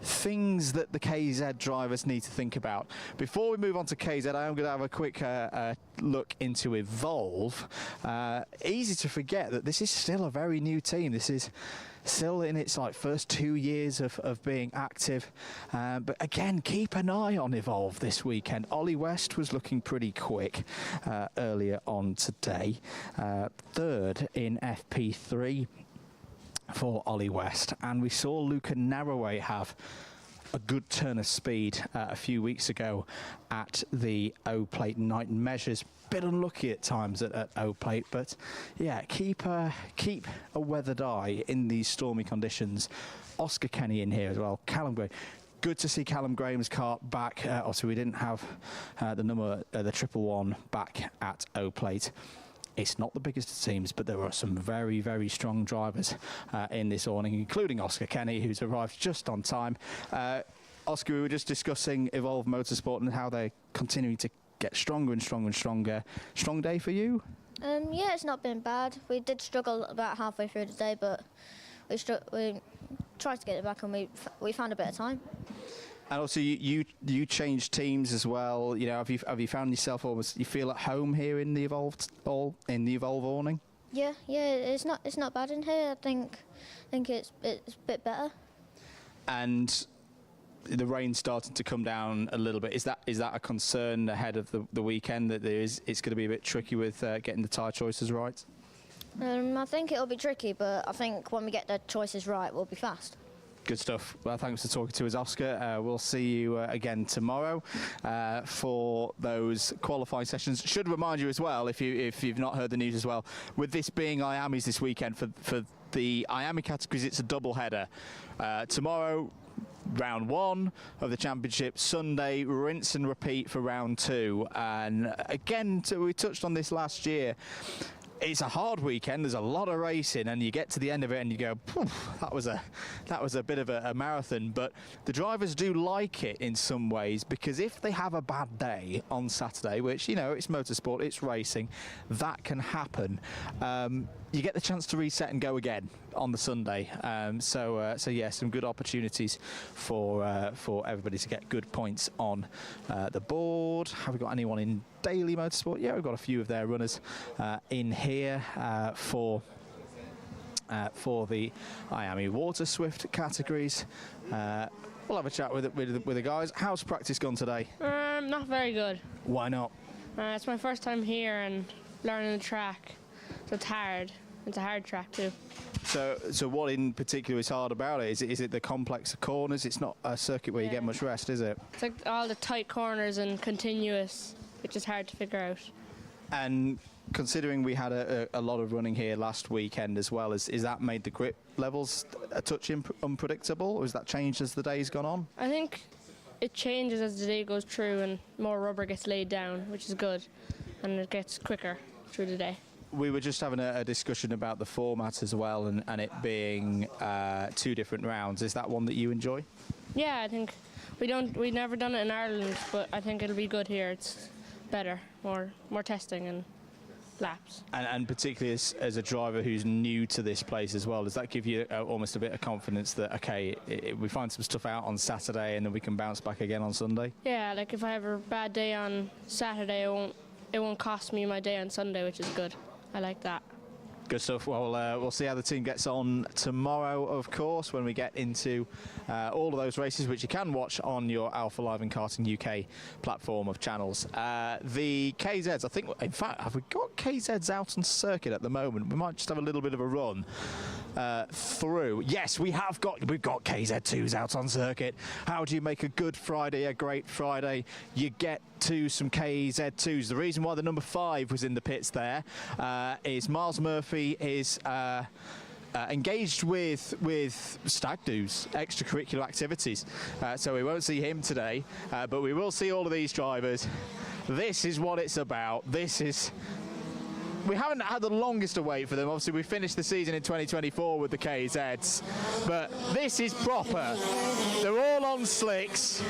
things that the KZ drivers need to think about. Before we move on to KZ, I am going to have a quick look into Evolve. Easy to forget that this is still a very new team. This is still in its first 2 years of being active, but again, keep an eye on Evolve this weekend. Ollie West was looking pretty quick earlier on today, third in FP3 for Ollie West, and we saw Luca Narroway have a good turn of speed a few weeks ago at the O-Plate night measures. Bit unlucky at times at O-Plate, but yeah, keep a weathered eye in these stormy conditions. Oscar Kenny in here as well. Callum Gray. Good to see Callum Graham's kart back. Also, we didn't have the 111 back at O-Plate. It's not the biggest of teams, but there are some very, very strong drivers in this awning, including Oscar Kenny, who's arrived just on time. Oscar, we were just discussing Evolve Motorsport and how they're continuing to get stronger and stronger and stronger. Strong day for you? Yeah, it's not been bad. We did struggle about halfway through the day, but we tried to get it back, and we found a bit of time. And also, you changed teams as well. You know, have you found yourself almost? You feel at home here in the Evolve awning? Yeah, it's not bad in here. I think it's a bit better. And the rain started to come down a little bit. Is that a concern ahead of the weekend, that it's going to be a bit tricky with getting the tyre choices right? I think it'll be tricky, but I think when we get the choices right, we'll be fast. Good stuff. Well, thanks for talking to us, Oscar. We'll see you again tomorrow for those qualifying sessions. Should remind you as well, if you've not heard the news as well, with this being IAME's this weekend, for the IAME categories, it's a double header. Tomorrow, round 1 of the championship. Sunday, rinse and repeat for round 2. And again, we touched on this last year. It's a hard weekend. There's a lot of racing, and you get to the end of it and you go, that was a bit of a marathon. But the drivers do like it in some ways, because if they have a bad day on Saturday, which, you know, it's motorsport, it's racing, that can happen. You get the chance to reset and go again on the Sunday. So yeah, some good opportunities for everybody to get good points on the board. Have we got anyone in daily motorsport? Yeah, we've got a few of their runners in here for the IAME Waterswift categories. We'll have a chat with the guys. How's practice gone today? Not very good. Why not? It's my first time here and learning the track, so it's hard. It's a hard track too. So what in particular is hard about it? Is it the complex corners? It's not a circuit where you get much rest, is it? It's like all the tight corners and continuous, which is hard to figure out. And considering we had a lot of running here last weekend as well, is that made the grip levels a touch unpredictable, or has that changed as the day's gone on? I think it changes as the day goes through and more rubber gets laid down, which is good, and it gets quicker through the day. We were just having a discussion about the format as well, and it being 2 different rounds. Is that one that you enjoy? Yeah, I think we've never done it in Ireland, but I think it'll be good here. It's better, more testing and laps. And particularly as a driver who's new to this place as well, does that give you almost a bit of confidence that, okay, we find some stuff out on Saturday and then we can bounce back again on Sunday? Yeah, like if I have a bad day on Saturday, it won't cost me my day on Sunday, which is good. I like that. Good stuff. Well, we'll see how the team gets on tomorrow, of course, when we get into all of those races, which you can watch on your Alpha Live and Karting UK platform of channels. The KZs, I think, in fact, have we got KZs out on circuit at the moment? We might just have a little bit of a run through. Yes, we've got KZ2s out on circuit. How do you make a good Friday a great Friday? You get to some KZ2s. The reason why the number 5 was in the pits there is Miles Murphy is engaged with stag do's, extracurricular activities. So we won't see him today, but we will see all of these drivers. This is what it's about. We haven't had the longest wait for them. Obviously, we finished the season in 2024 with the KZs, but this is proper. They're all on slicks.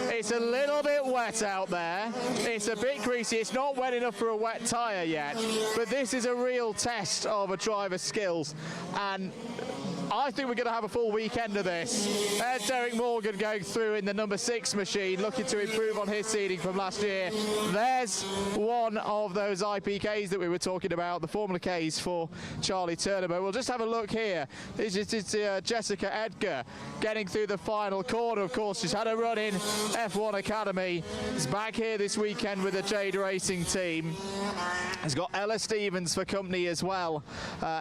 It's a little bit wet out there. It's a bit greasy. It's not wet enough for a wet tyre yet, but this is a real test of a driver's skills, and I think we're going to have a full weekend of this. There's Derek Morgan going through in the number 6 machine, looking to improve on his seeding from last year. There's one of those IPKs that we were talking about, the Formula Ks for Charlie Turner. But we'll just have a look here. It's Jessica Edgar getting through the final corner. Of course, she's had a run in F1 Academy. Is back here this weekend with the Jade Racing team. Has got Ella Stevens for company as well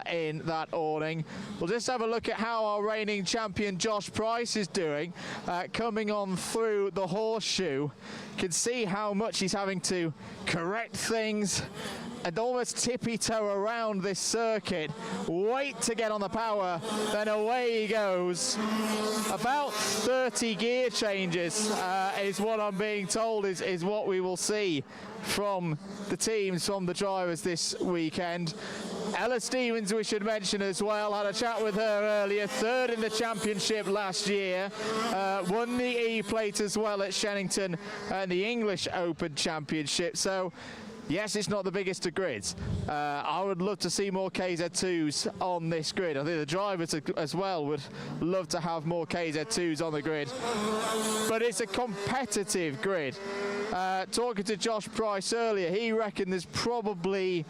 in that awning. We'll just have a look look at how our reigning champion Josh Price is doing, coming on through the horseshoe. You can see how much he's having to correct things and almost tippy-toe around this circuit. Wait to get on the power, then away he goes. About 30 gear changes is what I'm being told is what we will see from the teams, from the drivers this weekend. Ella Stevens, we should mention as well, had a chat with her earlier, third in the championship last year, won the E-Plate as well at Shennington and the English Open Championship. So yes, it's not the biggest of grids. I would love to see more KZ2s on this grid. I think the drivers as well would love to have more KZ2s on the grid. But it's a competitive grid. Talking to Josh Price earlier, he reckoned there's probably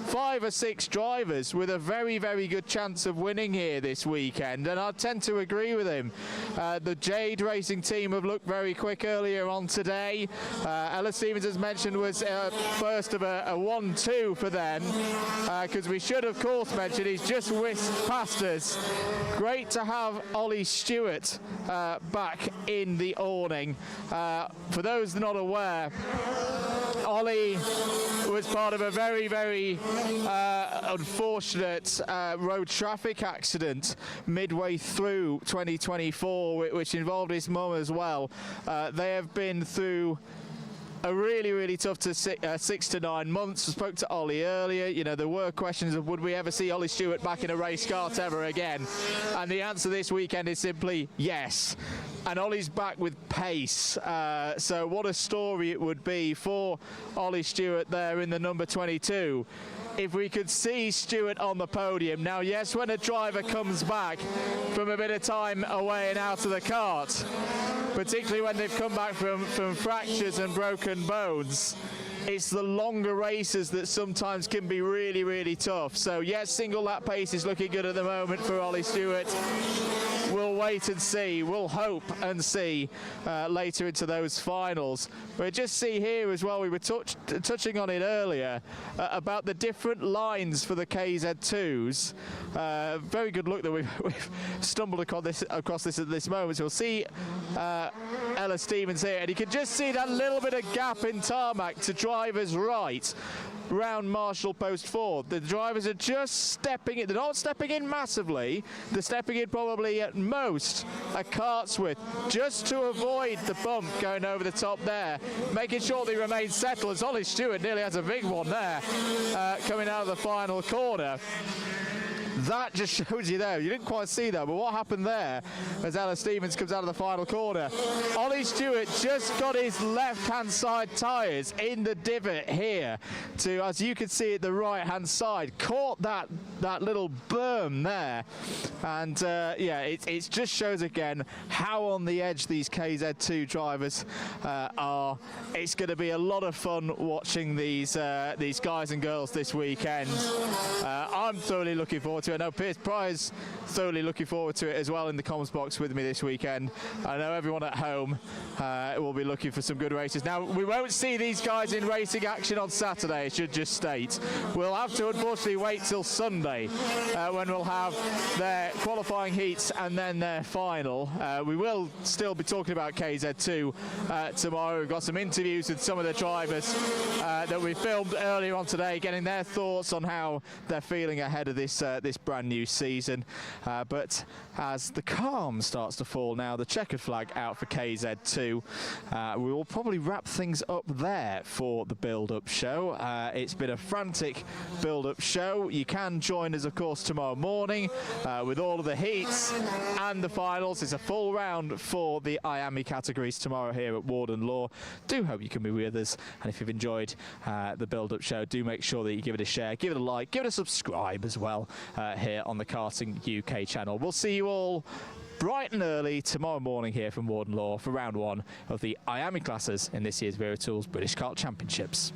5 or 6 drivers with a very, very good chance of winning here this weekend, and I tend to agree with him. The Jade Racing team have looked very quick earlier on today. Ella Stevens, as mentioned, was first of a 1-2 for them, because we should, of course, mention he's just whisked past us. Great to have Ollie Stewart back in the awning. For those not aware, Ollie was part of a very, very unfortunate road traffic accident midway through 2024, which involved his mum as well. They have been through a really, really tough 6 to 9 months. I spoke to Ollie earlier. You know, there were questions of would we ever see Ollie Stewart back in a race kart ever again? And the answer this weekend is simply yes. And Ollie's back with pace. So what a story it would be for Ollie Stewart there in the number 22. If we could see Stewart on the podium. Now, yes, when a driver comes back from a bit of time away and out of the kart, particularly when they've come back from fractures and broken bones, it's the longer races that sometimes can be really, really tough. So, yes, single lap pace is looking good at the moment for Ollie Stewart. We'll wait and see. We'll hope and see later into those finals. But just see here as well, we were touching on it earlier, about the different lines for the KZ2s. Very good look that we've stumbled across this at this moment. So we'll see Ella Stevens here, and you can just see that little bit of gap in tarmac to drivers right round Marshall Post 4. The drivers are just stepping in. They're not stepping in massively. They're stepping in probably at most a kart's width, just to avoid the bump going over the top there, making sure they remain settled, as Ollie Stewart nearly has a big one there coming out of the final corner. That just shows you there. You didn't quite see that, but what happened there as Ella Stevens comes out of the final corner? Ollie Stewart just got his left-hand side tyres in the divot here to, as you can see at the right-hand side, caught that little berm there. And yeah, it just shows again how on the edge these KZ2 drivers are. It's going to be a lot of fun watching these guys and girls this weekend. I'm thoroughly looking forward to it. I know Pierce Pryor's thoroughly looking forward to it as well in the comms box with me this weekend. I know everyone at home will be looking for some good races. Now, we won't see these guys in racing action on Saturday, I should just state. We'll have to unfortunately wait till Sunday when we'll have their qualifying heats and then their final. We will still be talking about KZ2 tomorrow. We've got some interviews with some of the drivers that we filmed earlier on today, getting their thoughts on how they're feeling ahead of this brand new season. But as the calm starts to fall now, the checkered flag out for KZ2, we will probably wrap things up there for the build-up show. It's been a frantic build-up show. You can join us, of course, tomorrow morning with all of the heats and the finals. It's a full round for the IAME categories tomorrow here at Warden Law. Do hope you can be with us, and if you've enjoyed the build-up show, do make sure that you give it a share, give it a like, give it a subscribe as well here on the Karting UK channel. We'll see you all bright and early tomorrow morning here from Warden Law for round 1 of the IAME classes in this year's Wera Tools British Kart Championships.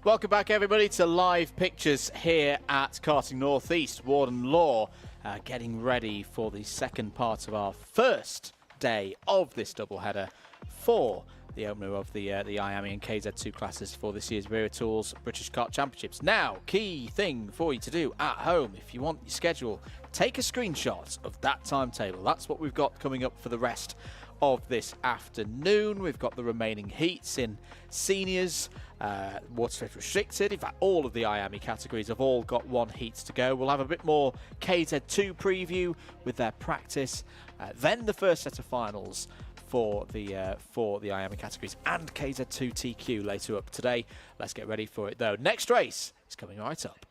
Welcome back, everybody, to live pictures here at Karting North East. Warden Law getting ready for the second part of our first day of this doubleheader for the opener of the IAME and KZ2 classes for this year's Wera Tools British Kart Championships. Now, key thing for you to do at home, if you want your schedule, take a screenshot of that timetable. That's what we've got coming up for the rest of this afternoon. We've got the remaining heats in seniors, Waterswift restricted. In fact, all of the IAME categories have all got one heat to go. We'll have a bit more KZ2 preview with their practice, then the first set of finals for the IAME categories, and KZ2 TQ later up today. Let's get ready for it though. Next race is coming right up.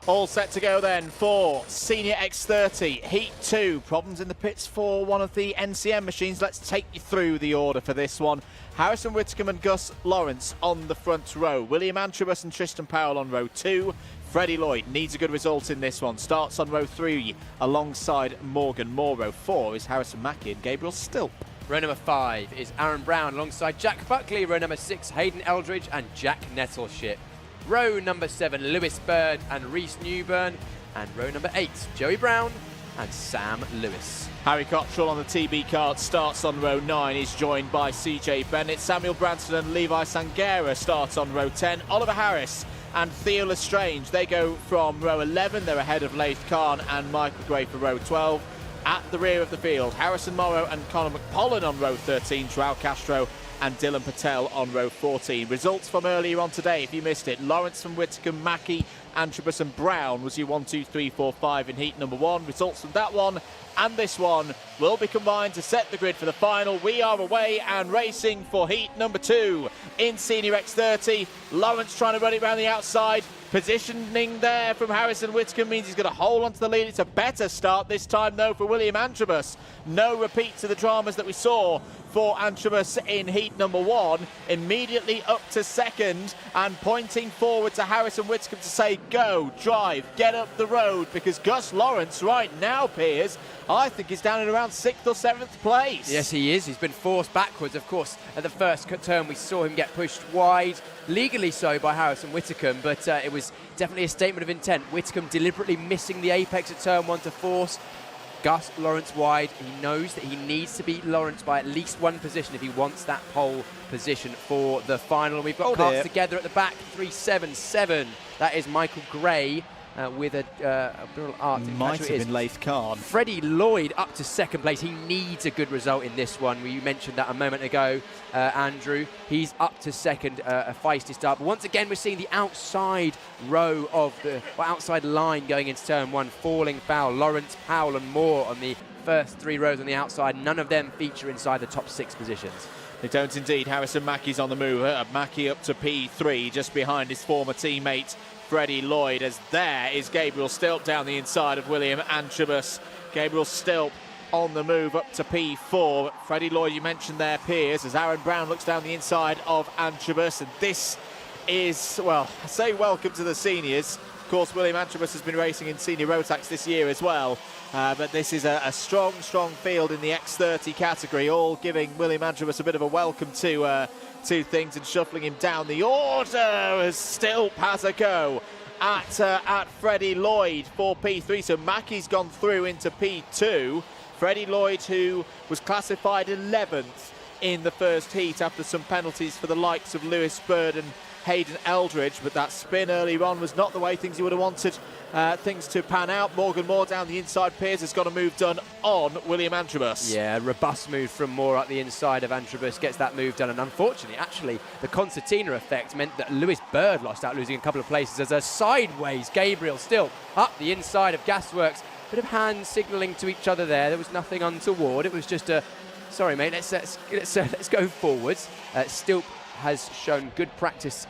All set to go then for Senior X30 Heat 2. Problems in the pits for one of the NCM machines. Let's take you through the order for this one. Harrison Whitcomb and Gus Lawrence on the front row. William Antrobus and Tristan Powell on row 2. Freddie Lloyd needs a good result in this one. Starts on row 3 alongside Morgan Moore. Row 4 is Harrison Mackie and Gabriel Stilp. Row number 5 is Aaron Brown alongside Jack Buckley. Row number 6, Hayden Eldridge and Jack Nettleship. Row number 7, Lewis Bird and Reese Newburn. And row number 8, Joey Brown and Sam Lewis. Harry Cottrell on the TB card starts on row 9. He's joined by CJ Bennett. Samuel Branson and Levi Sangera starts on row 10. Oliver Harris and Theo Lestrange, they go from row 11. They're ahead of Laith Khan and Michael Gray for row 12. At the rear of the field, Harrison Morrow and Conor McPollan on row 13. Joao Castro and Dylan Patel on row 14. Results from earlier on today, if you missed it: Lawrence from Whitcomb, Mackie, Antrobus and Brown was your 1, 2, 3, 4, 5 in heat number 1. Results from that one and this one will be combined to set the grid for the final. We are away and racing for heat number 2 in Senior X30. Lawrence trying to run it around the outside. Positioning there from Harrison Whitcomb means he's going to hold on to the lead. It's a better start this time, though, for William Antrobus. No repeat to the dramas that we saw for Antrobus in heat number 1. Immediately up to second and pointing forward to Harrison Whitcomb to say, go, drive, get up the road, because Gus Lawrence right now, Piers, I think he's down in around 6th or 7th place. Yes, he is. He's been forced backwards, of course. At the first turn, we saw him get pushed wide, legally so by Harrison Whitcomb, but it was definitely a statement of intent. Whitcomb deliberately missing the apex at turn 1 to force Gus Lawrence wide. He knows that he needs to beat Lawrence by at least 1 position if he wants that pole position for the final. We've got carts together at the back, 377. That is Michael Gray with a little art. Might have been Laith Khan. Freddie Lloyd up to second place. He needs a good result in this one. You mentioned that a moment ago, Andrew. He's up to second, a feisty start. But once again, we're seeing the outside row of the outside line going into turn 1, falling foul. Lawrence, Powell and Moore on the first 3 rows on the outside. None of them feature inside the top 6 positions. They don't indeed. Harrison Mackie's on the move. Mackie up to P3, just behind his former teammate Freddie Lloyd, as there is Gabriel Stilp down the inside of William Antrobus. Gabriel Stilp on the move up to P4. Freddie Lloyd, you mentioned there, Piers, as Aaron Brown looks down the inside of Antrobus. And this is, well, I say welcome to the seniors. Of course, William Antrobus has been racing in Senior Rotax this year as well. But this is a strong field in the X30 category, all giving William Antrobus a bit of a welcome to things and shuffling him down the order as Stilp has a go at Freddie Lloyd for P3. So Mackie's gone through into P2. Freddie Lloyd, who was classified 11th in the first heat after some penalties for the likes of Lewis Bird and Hayden Eldridge, but that spin earlier on was not the way things you would have wanted things to pan out. Morgan Moore down the inside. Piers has got a move done on William Antrobus. Yeah, robust move from Moore at the inside of Antrobus, gets that move done. And unfortunately, actually, the concertina effect meant that Lewis Bird lost out, losing a couple of places as a sideways Gabriel Stilp up the inside of Gasworks. Bit of hand signalling to each other there. There was nothing untoward. It was just a, sorry mate, let's go forwards. Stilp has shown good practice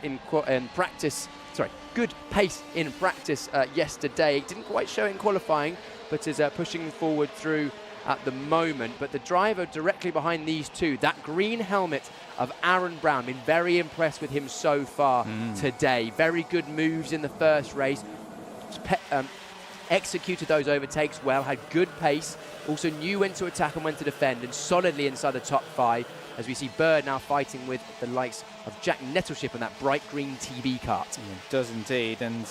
good pace in practice yesterday. Didn't quite show it in qualifying, but is pushing forward through at the moment. But the driver directly behind these two, that green helmet of Aaron Brown, been very impressed with him so far today. Very good moves in the first race. Executed those overtakes well, had good pace, also knew when to attack and when to defend, and solidly inside the top 5, as we see Bird now fighting with the likes of Jack Nettleship and that bright green TB kart. Yeah, it does indeed, and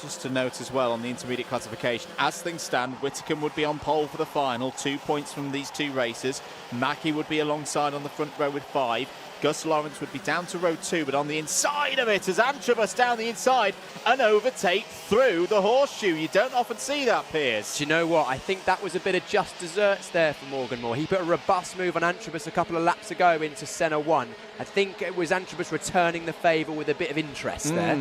just to note as well on the intermediate classification, as things stand, Whitcomb would be on pole for the final, 2 points from these 2 races. Mackey would be alongside on the front row with 5. Gus Lawrence would be down to row 2, but on the inside of it, as Antrobus down the inside, an overtake through the horseshoe. You don't often see that, Piers. Do you know what? I think that was a bit of just desserts there for Morgan Moore. He put a robust move on Antrobus a couple of laps ago into Senna 1. I think it was Antrobus returning the favour with a bit of interest there.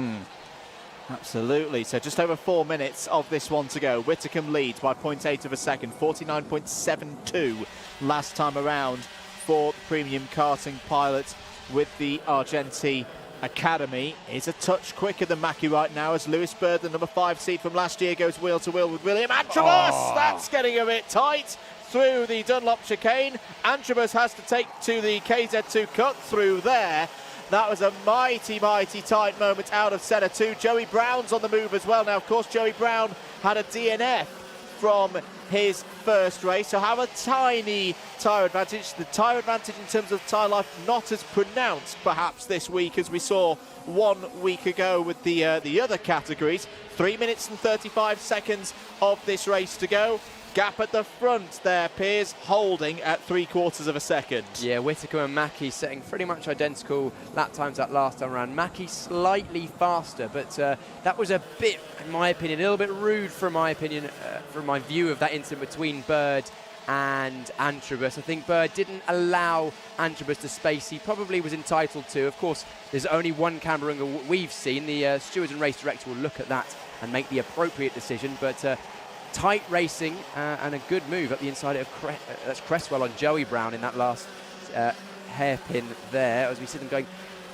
Absolutely. So just over 4 minutes of this one to go. Whitcomb leads by 0.8 of a second, 49.72 last time around for the premium karting pilot with the Argenti Academy. Is a touch quicker than Mackey right now, as Lewis Bird, the number 5 seed from last year, goes wheel to wheel with William Antrobus. That's getting a bit tight through the Dunlop chicane. Antrobus has to take to the KZ2 cut through there. That was a mighty, mighty tight moment out of Senna 2. Joey Brown's on the move as well. Now, of course, Joey Brown had a DNF from his first race, so have a tiny tyre advantage. The tyre advantage in terms of tyre life not as pronounced perhaps this week as we saw 1 week ago with the other categories. 3 minutes and 35 seconds of this race to go. Gap at the front there, Piers, holding at 3/4 of a second. Yeah, Whitcomb and Mackey setting pretty much identical lap times that last time around. Mackey slightly faster, but that was a bit, in my opinion, a little bit rude from my opinion, from my view of that incident between Bird and Antrobus. I think Bird didn't allow Antrobus the space he probably was entitled to. Of course, there's only one camera angle we've seen. The stewards and race director will look at that and make the appropriate decision, but tight racing and a good move up the inside of that's Cresswell on Joey Brown in that last hairpin there, as we see them going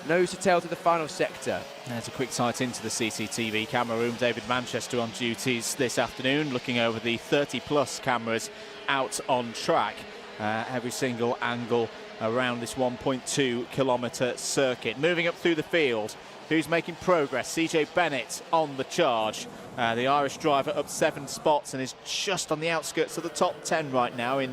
nose to tail to the final sector. There's a quick sight into the CCTV camera room. David Manchester on duties this afternoon, looking over the 30+ cameras out on track. Every single angle around this 1.2 kilometre circuit. Moving up through the field, who's making progress? CJ Bennett on the charge. The Irish driver up 7 spots and is just on the outskirts of the top 10 right now in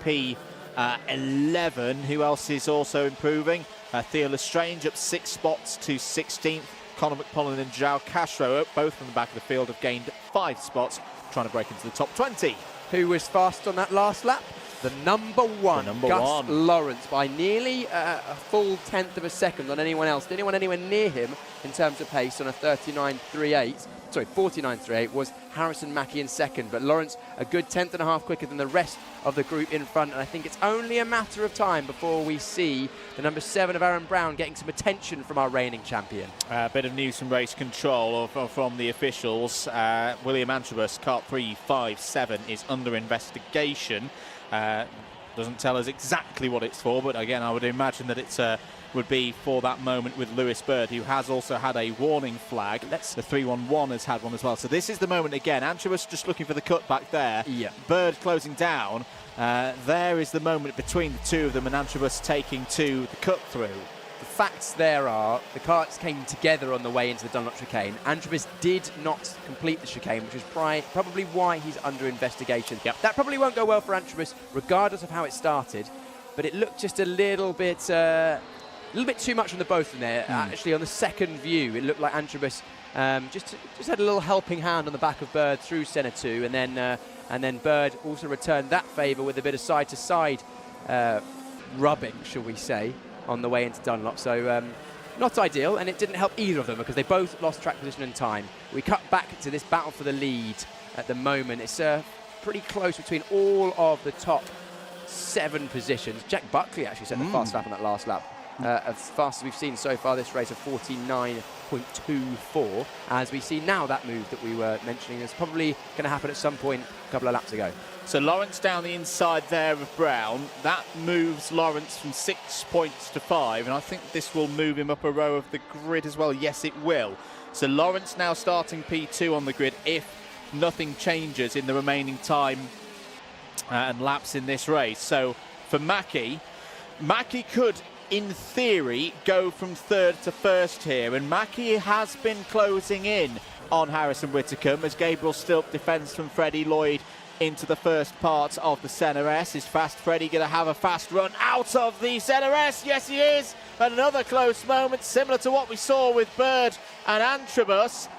P11. Who else is also improving? Theo Lestrange up 6 spots to 16th. Conor McPullen and João Castro up, both from the back of the field, have gained 5 spots, trying to break into the top 20. Who was fast on that last lap? The number one, Gus Lawrence, by nearly a full 1/10 of a second on anyone else. Anyone anywhere near him in terms of pace on a 49.38 was Harrison Mackey in second, but Lawrence a good 1/10 and a half quicker than the rest of the group in front, and I think it's only a matter of time before we see the number 7 of Aaron Brown getting some attention from our reigning champion. A bit of news from race control from the officials. William Antrobus, kart 357, is under investigation. Doesn't tell us exactly what it's for, but again, I would imagine that it would be for that moment with Lewis Bird, who has also had a warning flag. The 311 has had one as well. So this is the moment again. Antrobus just looking for the cut back there. Yeah. Bird closing down. There is the moment between the two of them, and Antrobus taking to the cut through. The facts there are the karts came together on the way into the Dunlop chicane. Antrobus did not complete the chicane, which is probably why he's under investigation. Yep. That probably won't go well for Antrobus, regardless of how it started. But it looked just a little bit too much on the both of them there. Actually, on the second view, it looked like Antrobus just had a little helping hand on the back of Bird through Senna 2, and then Bird also returned that favour with a bit of side-to-side rubbing, shall we say, on the way into Dunlop. So not ideal, and it didn't help either of them because they both lost track position and time. We cut back to this battle for the lead at the moment. It's pretty close between all of the top 7 positions. Jack Buckley actually set the fast lap on that last lap. As fast as we've seen so far this race of 49.24, as we see now that move that we were mentioning is probably going to happen at some point a couple of laps ago. So Lawrence down the inside there of Brown. That moves Lawrence from 6 points to 5, and I think this will move him up a row of the grid as well. Yes, it will. So Lawrence now starting P2 on the grid if nothing changes in the remaining time and laps in this race. So for Mackie could, in theory, go from third to first here, and Mackie has been closing in on Harrison Whitcomb as Gabriel Stilp defends from Freddie Lloyd into the first part of the Senna S. Is Fast Freddie going to have a fast run out of the Senna S? Yes, he is. And another close moment, similar to what we saw with Bird and Antrobus.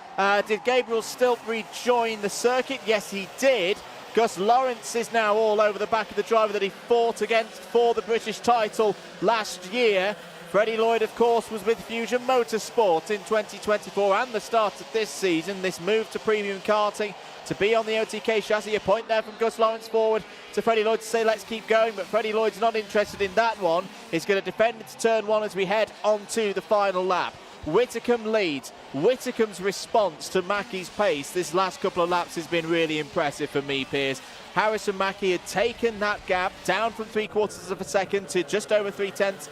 Did Gabriel Stilp rejoin the circuit? Yes, he did. Gus Lawrence is now all over the back of the driver that he fought against for the British title last year. Freddie Lloyd, of course, was with Fusion Motorsport in 2024 and the start of this season. This move to premium karting to be on the OTK chassis. A point there from Gus Lawrence forward to Freddie Lloyd to say let's keep going, but Freddie Lloyd's not interested in that one. He's going to defend into turn one as we head onto the final lap. Whitcomb leads. Whitcomb's response to Mackie's pace this last couple of laps has been really impressive for me, Piers. Harrison Mackie had taken that gap down from 3/4 of a second to just over 3/10.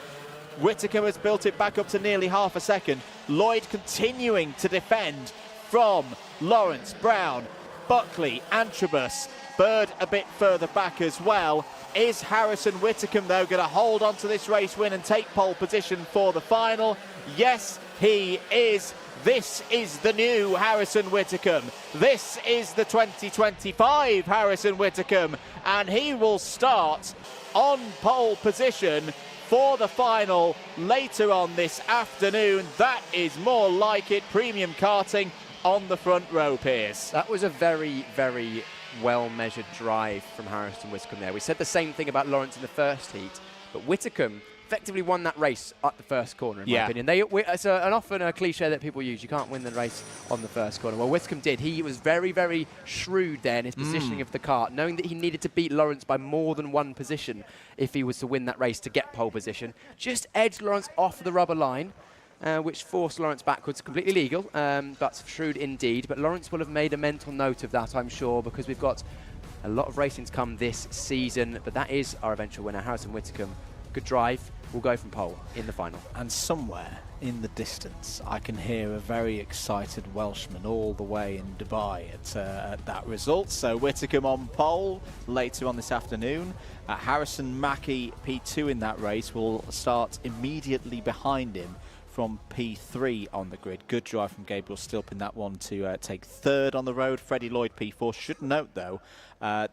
Whitcomb has built it back up to nearly half a second. Lloyd continuing to defend from Lawrence, Brown, Buckley, Antrobus, Bird a bit further back as well. Is Harrison Whitcomb, though, going to hold on to this race win and take pole position for the final? Yes, he is. This is the new Harrison Whitcomb. This is the 2025 Harrison Whitcomb, and he will start on pole position for the final later on this afternoon. That is more like it. Premium karting on the front row, Piers. That was a very, very well-measured drive from Harrison Whitcomb there. We said the same thing about Lawrence in the first heat, but Whitcomb effectively won that race at the first corner, in my opinion. It's often a cliche that people use. You can't win the race on the first corner. Well, Whitcomb did. He was very, very shrewd there in his positioning of the kart, knowing that he needed to beat Lawrence by more than one position if he was to win that race to get pole position. Just edged Lawrence off the rubber line, which forced Lawrence backwards. Completely legal, but shrewd indeed. But Lawrence will have made a mental note of that, I'm sure, because we've got a lot of racing to come this season. But that is our eventual winner, Harrison Whitcomb. Good drive. We'll go from pole in the final. And somewhere in the distance, I can hear a very excited Welshman all the way in Dubai at that result. So Whitcomb on pole later on this afternoon. Harrison Mackie, P2 in that race, will start immediately behind him from P3 on the grid. Good drive from Gabriel Stilp in that one to take third on the road. Freddie Lloyd P4. Should note, though,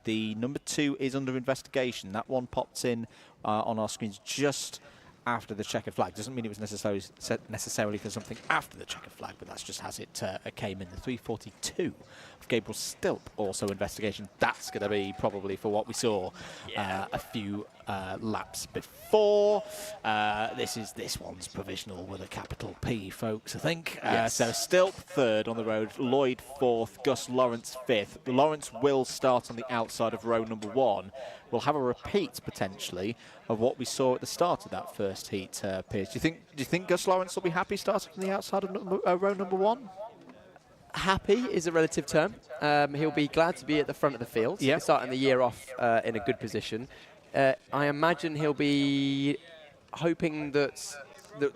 the number 2 is under investigation. That one popped in on our screens just after the checkered flag. Doesn't mean it was necessarily for something after the checkered flag, but that's just as it came in. The 342 of Gabriel Stilp, also investigation. That's going to be probably for what we saw a few laps before. This one's provisional with a capital P, folks, I think. So Stilp third on the road, Lloyd fourth, Gus Lawrence fifth. Lawrence will start on the outside of row number 1. We'll have a repeat potentially of what we saw at the start of that first heat, Piers. Do you think Gus Lawrence will be happy starting from the outside of row number 1? Happy is a relative term. He'll be glad to be at the front of the field. Starting the year off in a good position. I imagine he'll be hoping that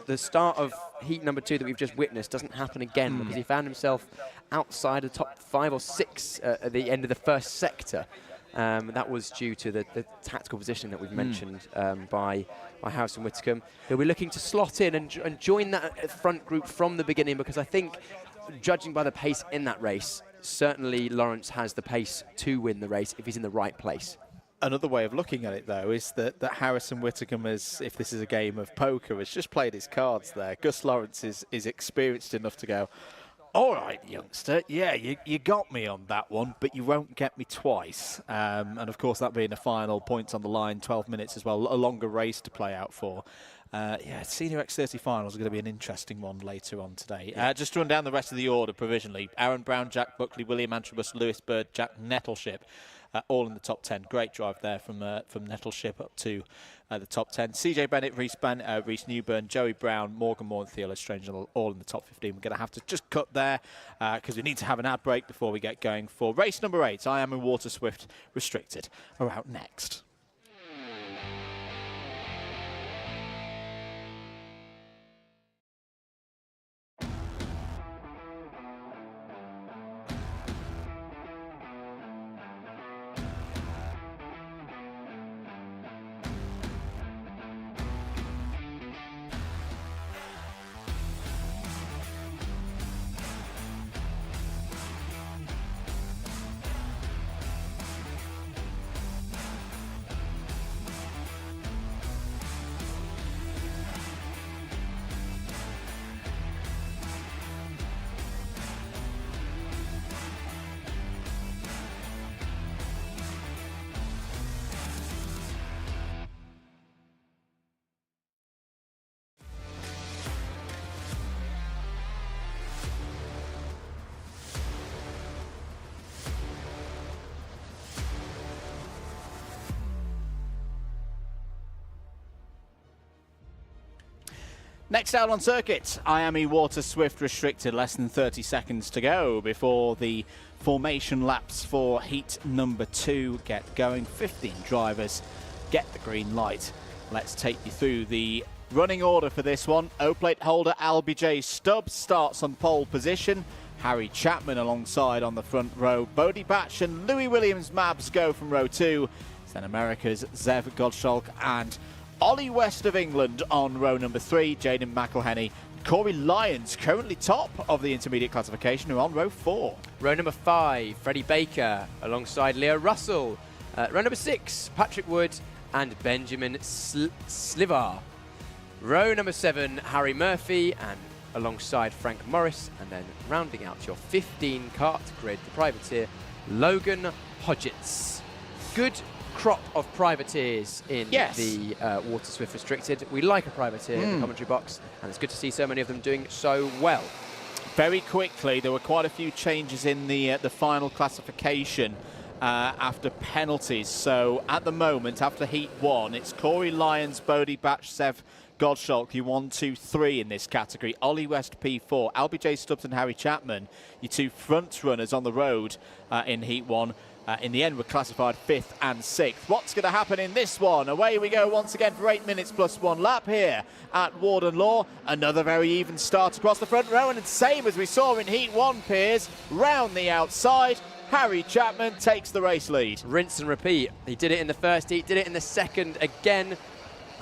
the start of heat number 2 that we've just witnessed doesn't happen again, because he found himself outside the top 5 or 6 at the end of the first sector. That was due to the tactical positioning that we've mentioned by Harrison Whitcomb. He'll be looking to slot in and join that front group from the beginning, because I think, judging by the pace in that race, certainly Lawrence has the pace to win the race if he's in the right place. Another way of looking at it, though, is that Harrison Whitcomb, if this is a game of poker, has just played his cards there. Gus Lawrence is experienced enough to go, all right, youngster, yeah, you got me on that one, but you won't get me twice. And, of course, that being a final, points on the line, 12 minutes as well, a longer race to play out for. Senior X30 Finals is going to be an interesting one later on today. Just to run down the rest of the order provisionally. Aaron Brown, Jack Buckley, William Antrobus, Lewis Bird, Jack Nettleship, all in the top 10. Great drive there from Nettleship up to the top 10. CJ Bennett, Reece Newburn, Joey Brown, Morgan Moore and Theo Lestrange all in the top 15. We're going to have to just cut there because we need to have an ad break before we get going for race number 8. IAME Waterswift Restricted are out next. Next out on circuit, IAME Waterswift restricted, less than 30 seconds to go before the formation laps for heat number 2 get going. 15 drivers get the green light. Let's take you through the running order for this one. O-plate holder LBJ Stubbs starts on pole position. Harry Chapman alongside on the front row. Bodie Batch and Louis Williams-Mabs go from row 2. Then America's Zev Godschalk and Ollie West of England on row number 3. Jaden McElhenney, Corey Lyons currently top of the intermediate classification, who are on row 4. Row number 5, Freddie Baker alongside Leo Russell. Row number 6, Patrick Wood and Benjamin Slivar. Row number 7, Harry Murphy and alongside Frank Morris. And then rounding out your 15 kart grid, the privateer Logan Hodgetts. Good crop of privateers in the Waterswift Restricted. We like a privateer in the commentary box, and it's good to see so many of them doing so well. Very quickly, there were quite a few changes in the final classification after penalties. So at the moment, after Heat 1, it's Corey Lyons, Bodie Batch, Zev Godschalk, you 1, 2, 3 in this category. Ollie West P4, LBJ Stubbs and Harry Chapman, your 2 front runners on the road in Heat 1. In the end, we're classified 5th and 6th. What's going to happen in this one? Away we go once again for 8 minutes plus 1 lap here at Warden Law. Another very even start across the front row, and it's the same as we saw in Heat 1, Piers. Round the outside, Harry Chapman takes the race lead. Rinse and repeat. He did it in the first heat, did it in the second again.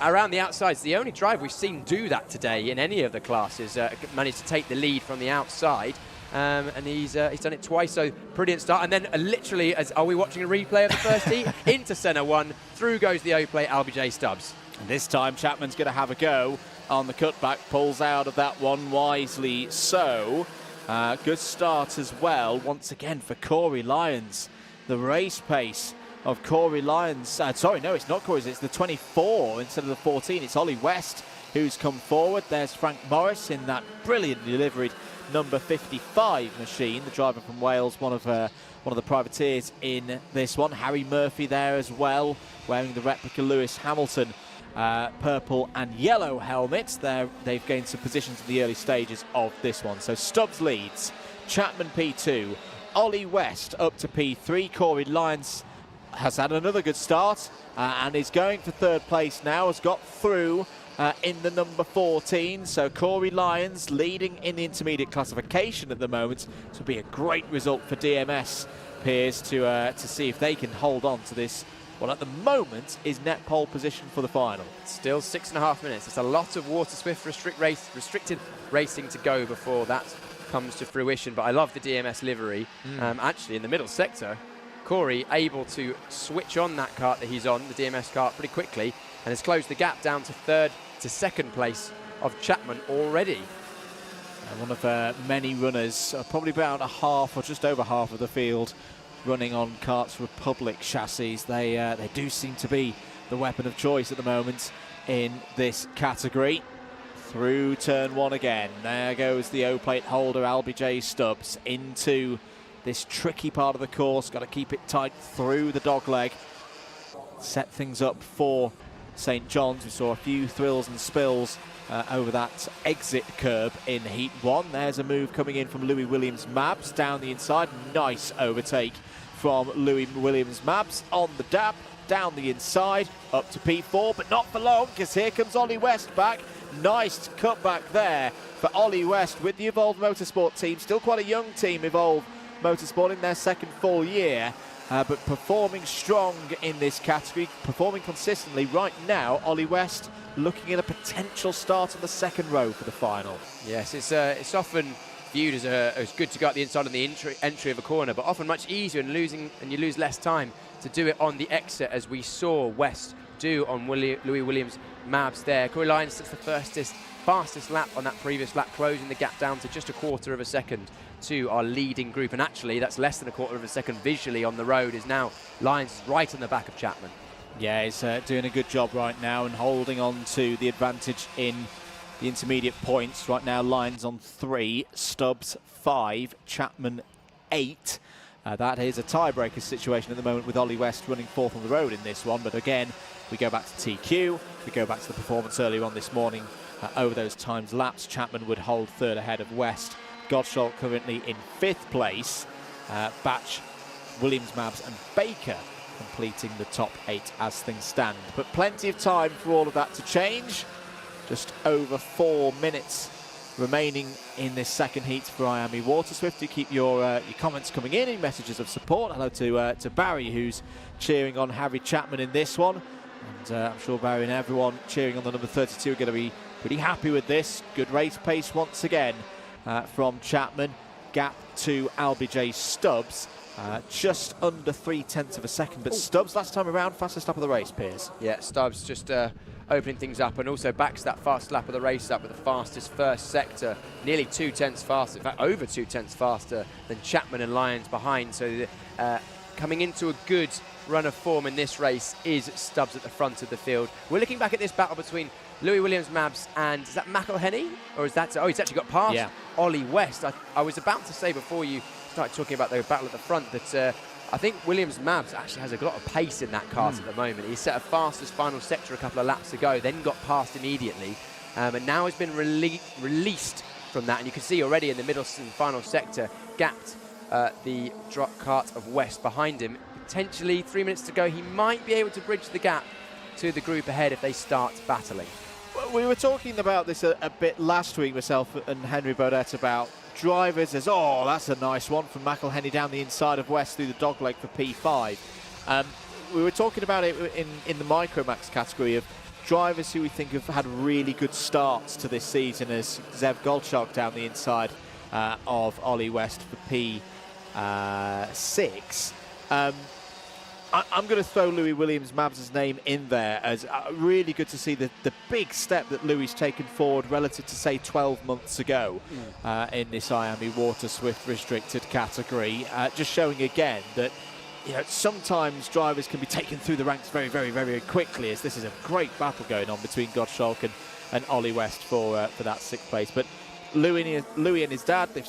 Around the outside, it's the only driver we've seen do that today in any of the classes, managed to take the lead from the outside. And he's done it twice, so brilliant start. And then literally, are we watching a replay of the first heat? Into centre 1, through goes the O-plate, LBJ Stubbs. And this time, Chapman's going to have a go on the cutback, pulls out of that one wisely so. Good start as well, once again, for Corey Lyons. The race pace of Corey Lyons. Sorry, no, it's not Corey's, it's the 24 instead of the 14. It's Ollie West who's come forward. There's Frank Morris in that brilliantly liveried number 55 machine, the driver from Wales, one of the privateers in this one. Harry Murphy there as well, wearing the replica Lewis Hamilton purple and yellow helmets. They've gained some positions in the early stages of this one. So Stubbs leads, Chapman P2, Ollie West up to P3. Corey Lyons has had another good start and is going for 3rd place now, has got through in the number 14, so Corey Lyons leading in the intermediate classification at the moment. This would be a great result for DMS, Piers, to see if they can hold on to this. Well, at the moment, is net pole position for the final. Still 6.5 minutes. It's a lot of Waterswift restricted racing to go before that comes to fruition, but I love the DMS livery. Actually, in the middle sector, Corey able to switch on that kart that he's on, the DMS kart, pretty quickly, and has closed the gap down to 3rd to 2nd place of Chapman already. One of many runners, probably about a half or just over half of the field running on Kart's Republic chassis. They do seem to be the weapon of choice at the moment in this category. Through turn 1 again. There goes the O-plate holder, LBJ Stubbs, into this tricky part of the course. Got to keep it tight through the dogleg. Set things up for St. John's. We saw a few thrills and spills over that exit curb in Heat 1. There's a move coming in from Louis Williams-Mabs down the inside. Nice overtake from Louis Williams-Mabs on the dap, down the inside, up to P4, but not for long, because here comes Ollie West back. Nice cutback there for Ollie West with the Evolve Motorsport team. Still quite a young team, Evolve Motorsport, in their 2nd full year. But performing strong in this category, performing consistently right now. Ollie West looking at a potential start on the 2nd row for the final. Yes, it's often viewed as good to go at the inside on the entry of a corner, but often much easier and you lose less time to do it on the exit, as we saw West do on Louis Williams-Mabs there. Corey Lyons sits the fastest lap on that previous lap, closing the gap down to just 1/4 second to our leading group, and actually that's less than 1/4 second visually on the road. Is now Lyons right on the back of Chapman. Yeah, he's doing a good job right now and holding on to the advantage in the intermediate points. Right now, Lyons on 3, Stubbs 5, Chapman 8. That is a tiebreaker situation at the moment with Ollie West running 4th on the road in this one. But again, we go back to TQ, we go back to the performance earlier on this morning over those times lapsed. Chapman would hold third ahead of West. Gottschalk currently in 5th place. Batch, Williams, Mabs and Baker completing the top 8 as things stand. But plenty of time for all of that to change. Just over 4 minutes remaining in this second heat for IAME Waterswift. Do keep your comments coming in messages of support. Hello to Barry, who's cheering on Harry Chapman in this one. And I'm sure Barry and everyone cheering on the number 32 are going to be pretty happy with this. Good race pace once again from Chapman. Gap to LBJ Stubbs. Just under 0.3 of a second, but Stubbs last time around fastest lap of the race, Piers. Yeah, Stubbs just opening things up and also backs that fast lap of the race up with the fastest first sector, nearly 0.2 faster, in fact over 0.2 faster than Chapman and Lyons behind. So coming into a good run of form in this race is Stubbs at the front of the field. We're looking back at this battle between Louis Williams-Mabs and, is that McElhenney? Or is that, oh, he's actually got past Ollie West. I was about to say before you started talking about the battle at the front that I think Williams-Mabs actually has a lot of pace in that kart at the moment. He set a fastest final sector a couple of laps ago, then got past immediately, and now has been released from that. And you can see already in the middle and final sector, gapped the kart of West behind him. Potentially 3 minutes to go, he might be able to bridge the gap to the group ahead if they start battling. Well, we were talking about this a bit last week, myself and Henry Baudet, about drivers as, oh, that's a nice one from McElhenney down the inside of West through the dogleg for P5. We were talking about it in the Micromax category of drivers who we think have had really good starts to this season, as Zev Goldschalk down the inside of Ollie West for P6. I'm going to throw Louis Williams-Mabs' name in there as really good to see the big step that Louis taken forward relative to, say, 12 months ago in this IAME Waterswift restricted category. Just showing again that, you know, sometimes drivers can be taken through the ranks very, very, very quickly, as this is a great battle going on between Gottschalk and Ollie West for that 6th place. But Louis and his dad, they've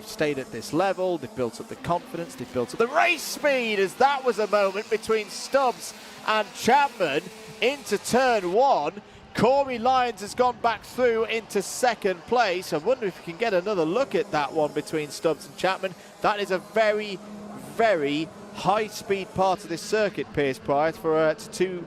stayed at this level, they've built up the confidence, they've built up the race speed, as that was a moment between Stubbs and Chapman into turn 1. Corey Lyons has gone back through into 2nd place. I wonder if you can get another look at that one between Stubbs and Chapman. That is a very, very high-speed part of this circuit, Piers Prior, for two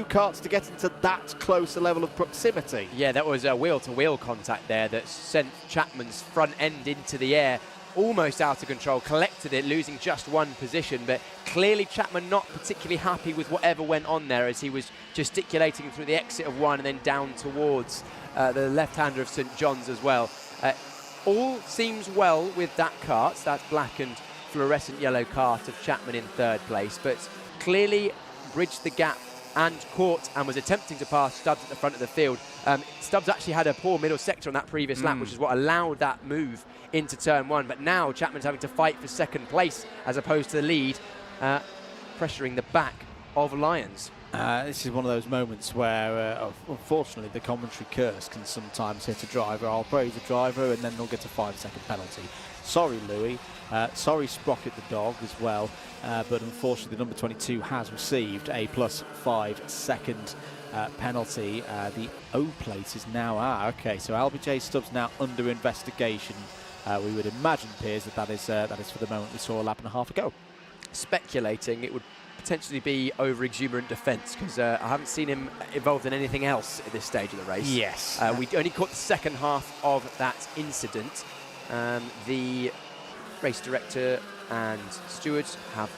karts to get into that close a level of proximity. Yeah, that was a wheel-to-wheel contact there that sent Chapman's front end into the air, almost out of control, collected it, losing just 1 position, but clearly Chapman not particularly happy with whatever went on there, as he was gesticulating through the exit of 1 and then down towards the left-hander of St John's as well. All seems well with that kart, that black and fluorescent yellow kart of Chapman in 3rd place, but clearly bridged the gap and caught and was attempting to pass Stubbs at the front of the field. Stubbs actually had a poor middle sector on that previous lap, which is what allowed that move into turn 1. But now Chapman's having to fight for 2nd place as opposed to the lead, pressuring the back of Lyons. This is one of those moments where, unfortunately, the commentary curse can sometimes hit a driver. I'll praise a driver and then they'll get a 5-second penalty. Sorry, Louis. Sorry, Sprocket the dog as well. But unfortunately, the number 22 has received a plus 5-second penalty. The O plate is now okay. So LBJ Stubbs now under investigation. We would imagine, Piers, that is for the moment we saw a lap and a half ago. Speculating, it would potentially be over-exuberant defence, because I haven't seen him involved in anything else at this stage of the race. Yes. We only caught the 2nd half of that incident. The race director and stewards have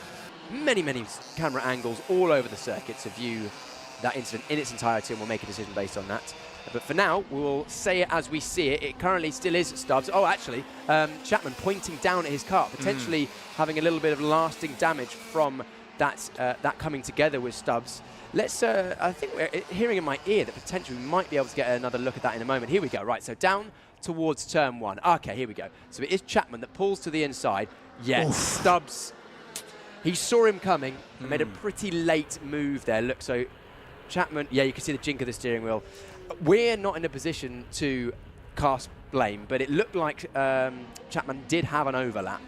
many camera angles all over the circuit to view that incident in its entirety, and we'll make a decision based on that. But for now, we'll say it as we see it. It currently still is Stubbs. Oh, actually, Chapman pointing down at his car, potentially having a little bit of lasting damage from that coming together with Stubbs. Let's, I think we're hearing in my ear that potentially we might be able to get another look at that in a moment. Here we go. Right, so down towards turn 1. Okay, here we go. So it is Chapman that pulls to the inside. Yes, Stubbs, he saw him coming and made a pretty late move there. Look, so Chapman, yeah, you can see the jink of the steering wheel. We're not in a position to cast blame, but it looked like Chapman did have an overlap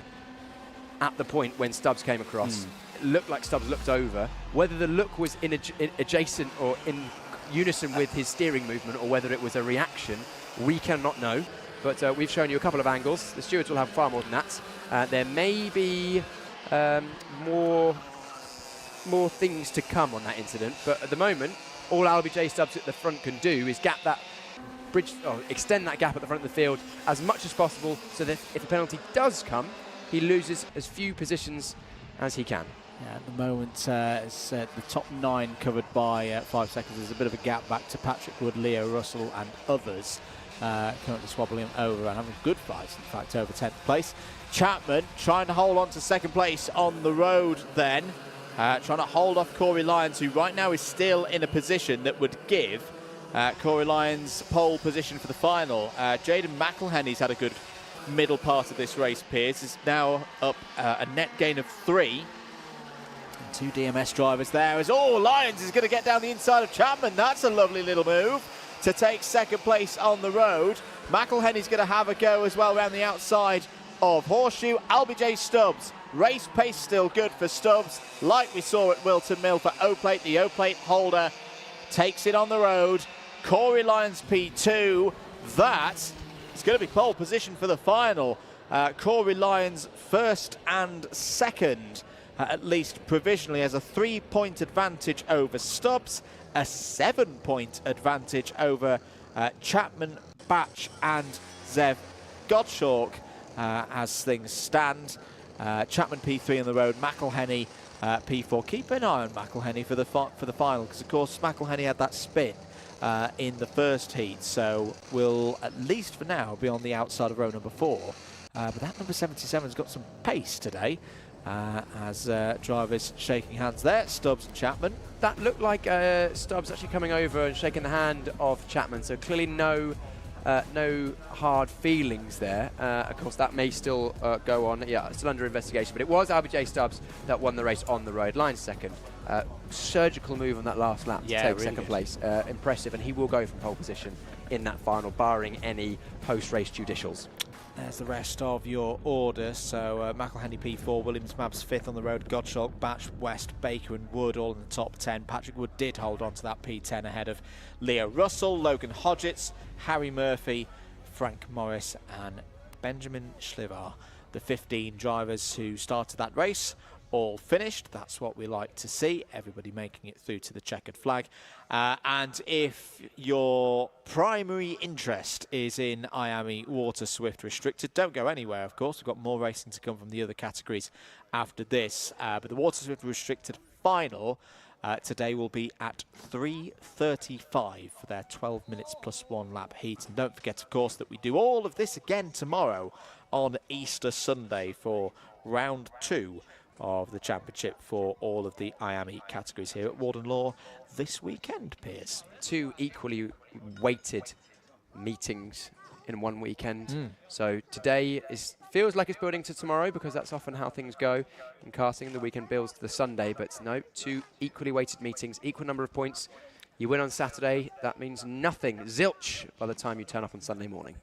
at the point when Stubbs came across. It looked like Stubbs looked over. Whether the look was in adjacent or in unison with his steering movement or whether it was a reaction, we cannot know. But we've shown you a couple of angles. The stewards will have far more than that. There may be more things to come on that incident, but at the moment, all LBJ Stubbs at the front can do is gap that bridge, extend that gap at the front of the field as much as possible, so that if a penalty does come, he loses as few positions as he can. Yeah, at the moment, it's the top 9 covered by 5 seconds. There's a bit of a gap back to Patrick Wood, Leo Russell and others. Currently swabbling over and having good fights, in fact, over 10th place. Chapman trying to hold on to 2nd place on the road then. Trying to hold off Corey Lyons, who right now is still in a position that would give Corey Lyons pole position for the final. Jaden McElhenney's had a good middle part of this race, Piers. Is now up a net gain of 3. And 2 DMS drivers there. As Lyons is going to get down the inside of Chapman. That's a lovely little move to take 2nd place on the road. McElhenney's going to have a go as well around the outside of Horseshoe. LBJ Stubbs, race pace still good for Stubbs, like we saw at Wilton Mill for O-Plate. The O-Plate holder takes it on the road. Corey Lyons P2. That is going to be pole position for the final. Corey Lyons 1st and 2nd, at least provisionally, has a 3-point advantage over Stubbs, a 7-point advantage over Chapman, Batch and Zev Gottschalk as things stand. Chapman P3 on the road, McElhenney P4. Keep an eye on McElhenney for the final, because of course McElhenney had that spin in the first heat, so will at least for now be on the outside of row number 4. But that number 77's got some pace today. As drivers shaking hands there, Stubbs and Chapman. That looked like Stubbs actually coming over and shaking the hand of Chapman, so clearly no hard feelings there. Of course, that may still go on. Yeah, it's still under investigation, but it was LBJ Stubbs that won the race on the road. Lyons 2nd. Surgical move on that last lap to take really 2nd place. Impressive, and he will go from pole position in that final, barring any post-race judicials. There's the rest of your order. So McElhenney P4, Williams Mabs 5th on the road, Gottschalk, Batch, West, Baker and Wood all in the top 10. Patrick Wood did hold on to that P10 ahead of Leo Russell, Logan Hodgetts, Harry Murphy, Frank Morris and Benjamin Schlivar. The 15 drivers who started that race all finished. That's what we like to see, everybody making it through to the checkered flag. And if your primary interest is in IAME Waterswift Restricted, don't go anywhere, of course. We've got more racing to come from the other categories after this. But the Waterswift Restricted Final today will be at 3:35 for their 12 minutes plus 1 lap heat. And don't forget, of course, that we do all of this again tomorrow on Easter Sunday for round 2 of the championship for all of the IAME categories here at Warden Law this weekend, Piers. 2 equally weighted meetings in one weekend. So today feels like it's building to tomorrow, because that's often how things go in karting. The weekend builds to the Sunday, but no, 2 equally weighted meetings, equal number of points. You win on Saturday, that means nothing, zilch, by the time you turn up on Sunday morning.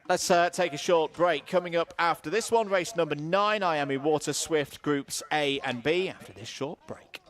Let's take a short break. Coming up after this one, race number 9, IAME Waterswift Groups A and B, after this short break.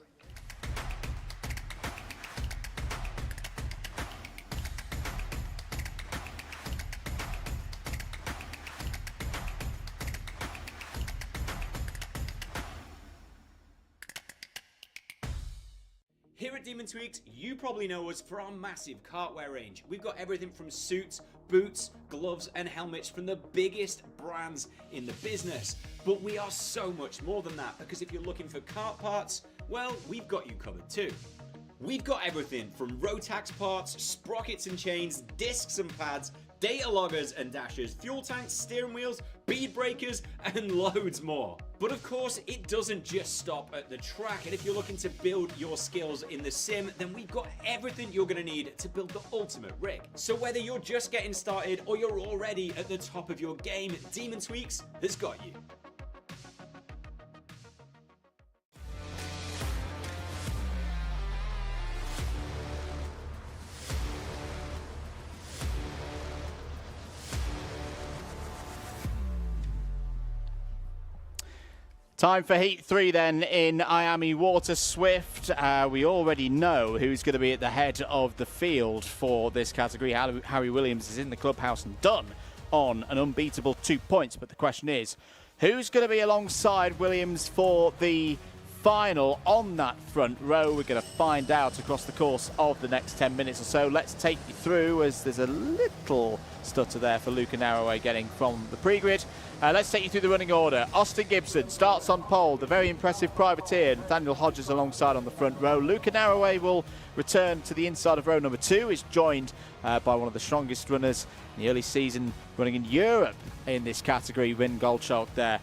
Here at Demon Tweaks, you probably know us for our massive kartwear range. We've got everything from suits, boots, gloves and helmets from the biggest brands in the business. But we are so much more than that, because if you're looking for kart parts, well, we've got you covered too. We've got everything from Rotax parts, sprockets and chains, discs and pads, data loggers and dashers, fuel tanks, steering wheels, bead breakers and loads more. But of course, it doesn't just stop at the track, and if you're looking to build your skills in the sim, then we've got everything you're going to need to build the ultimate rig. So whether you're just getting started or you're already at the top of your game, Demon Tweaks has got you. Time for Heat 3 then in IAME Waterswift. We already know who's going to be at the head of the field for this category. Harry Williams is in the clubhouse and done on an unbeatable 2 points. But the question is, who's going to be alongside Williams for the final on that front row? We're going to find out across the course of the next 10 minutes or so. Let's take you through, as there's a little stutter there for Luca Narroway getting from the pre-grid. Let's take you through the running order. Austin Gibson starts on pole, the very impressive privateer. Nathaniel Hodges alongside on the front row. Luca Narroway will return to the inside of row number 2. Is joined by one of the strongest runners in the early season running in Europe in this category, Wyn Goldschalk there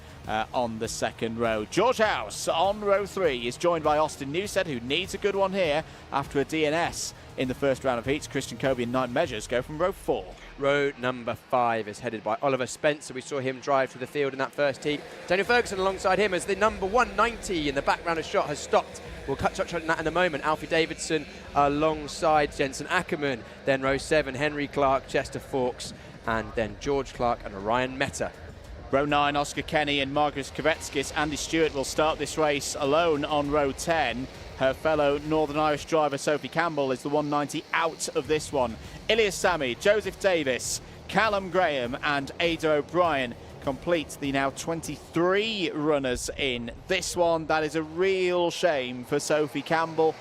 on the second row. George House on row 3 is joined by Austin Newstead, who needs a good one here after a DNS in the first round of heats. Christian Kobe and Night Measures go from row 4. Row number 5 is headed by Oliver Spencer. We saw him drive through the field in that first heat. Daniel Ferguson alongside him as the number 190 in the background of shot has stopped. We'll touch on that in a moment. Alfie Davidson alongside Jensen Ackerman. Then row 7, Henry Clark, Chester Fawkes, and then George Clark and Orion Meta. Row 9, Oscar Kenny and Margaret Kovetskis. Andy Stewart will start this race alone on row 10. Her fellow Northern Irish driver Sophie Campbell is the 190 out of this one. Ilias Sami, Joseph Davis, Callum Graham and Ada O'Brien complete the now 23 runners in this one. That is a real shame for Sophie Campbell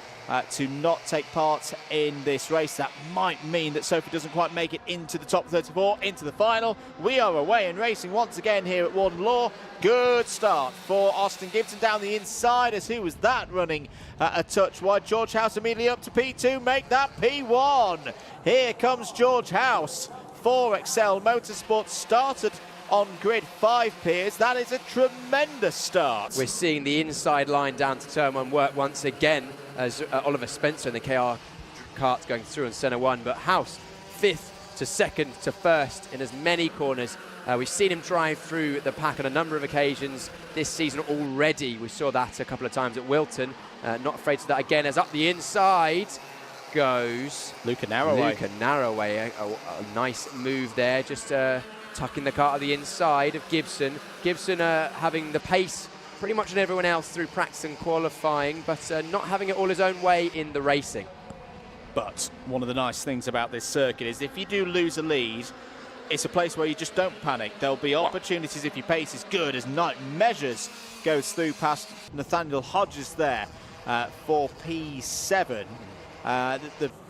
to not take part in this race. That might mean that Sophie doesn't quite make it into the top 34, into the final. We are away and racing once again here at Warden Law. Good start for Austin Gibson down the inside, as who was that running a touch wide. George House immediately up to P2, make that P1. Here comes George House for Excel Motorsport, started on grid 5 Piers. That is a tremendous start. We're seeing the inside line down to turn 1 work once again as Oliver Spencer in the KR kart going through on centre 1, but House 5th to 2nd to 1st in as many corners. We've seen him drive through the pack on a number of occasions this season already. We saw that a couple of times at Wilton. Not afraid to that again, as up the inside goes Luca Narroway. Luca Narroway, a nice move there, just tucking the kart at the inside of Gibson. Gibson having the pace pretty much on everyone else through practice and qualifying, but not having it all his own way in the racing. But one of the nice things about this circuit is if you do lose a lead, it's a place where you just don't panic. There'll be opportunities if your pace is good, as Night Measures goes through past Nathaniel Hodges there for P7.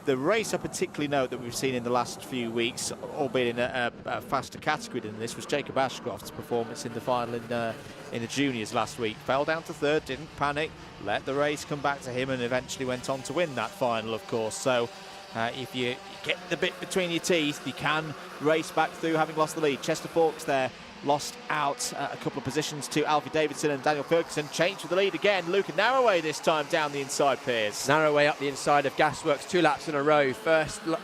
The race I particularly note that we've seen in the last few weeks, albeit in a faster category than this, was Jacob Ashcroft's performance in the final in the juniors last week. Fell down to 3rd, didn't panic, let the race come back to him, and eventually went on to win that final, of course. So if you get the bit between your teeth, you can race back through having lost the lead. Chester Fawkes there lost out a couple of positions to Alfie Davidson, and Daniel Ferguson changed for the lead again. Luca Narroway this time down the inside, Piers. Narroway up the inside of Gasworks 2 laps in a row.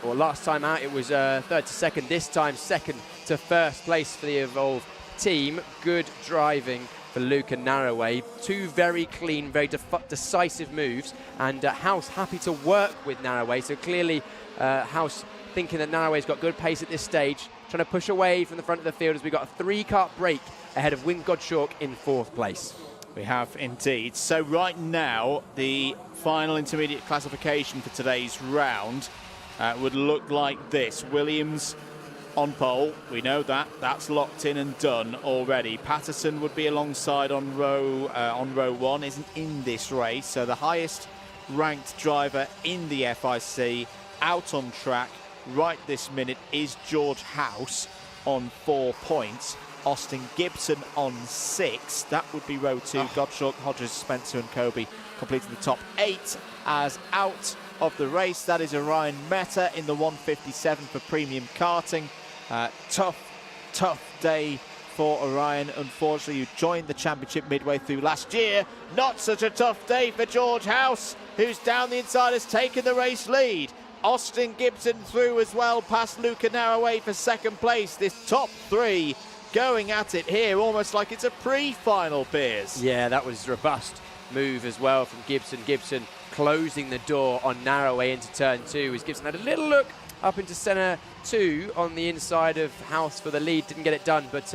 Last time out it was 3rd to 2nd, this time 2nd to 1st place for the Evolve team. Good driving for Luca Narroway. 2 very clean, very decisive moves, and House happy to work with Narroway. So clearly House thinking that Narroway's got good pace at this stage, trying to push away from the front of the field as we got a 3-kart break ahead of Wyn Goldschalk in 4th place. We have indeed. So right now, the final intermediate classification for today's round would look like this. Williams on pole, we know that. That's locked in and done already. Patterson would be alongside on row 1, isn't in this race. So the highest ranked driver in the FIC out on track right this minute is George House on 4 points. Austin Gibson on 6. That would be row 2. Gottschalk, Hodges, Spencer and Kobe completing the top 8 as out of the race. That is Orion Meta in the 157 for premium karting. Tough day for Orion, unfortunately, who joined the championship midway through last year. Not such a tough day for George House, who's down the inside, has taken the race lead. Austin Gibson through as well, past Luca Narroway for 2nd place. This top 3 going at it here, almost like it's a pre-final, Piers. Yeah, that was a robust move as well from Gibson. Gibson closing the door on Narroway into turn 2 as Gibson had a little look up into centre 2 on the inside of House for the lead. Didn't get it done, but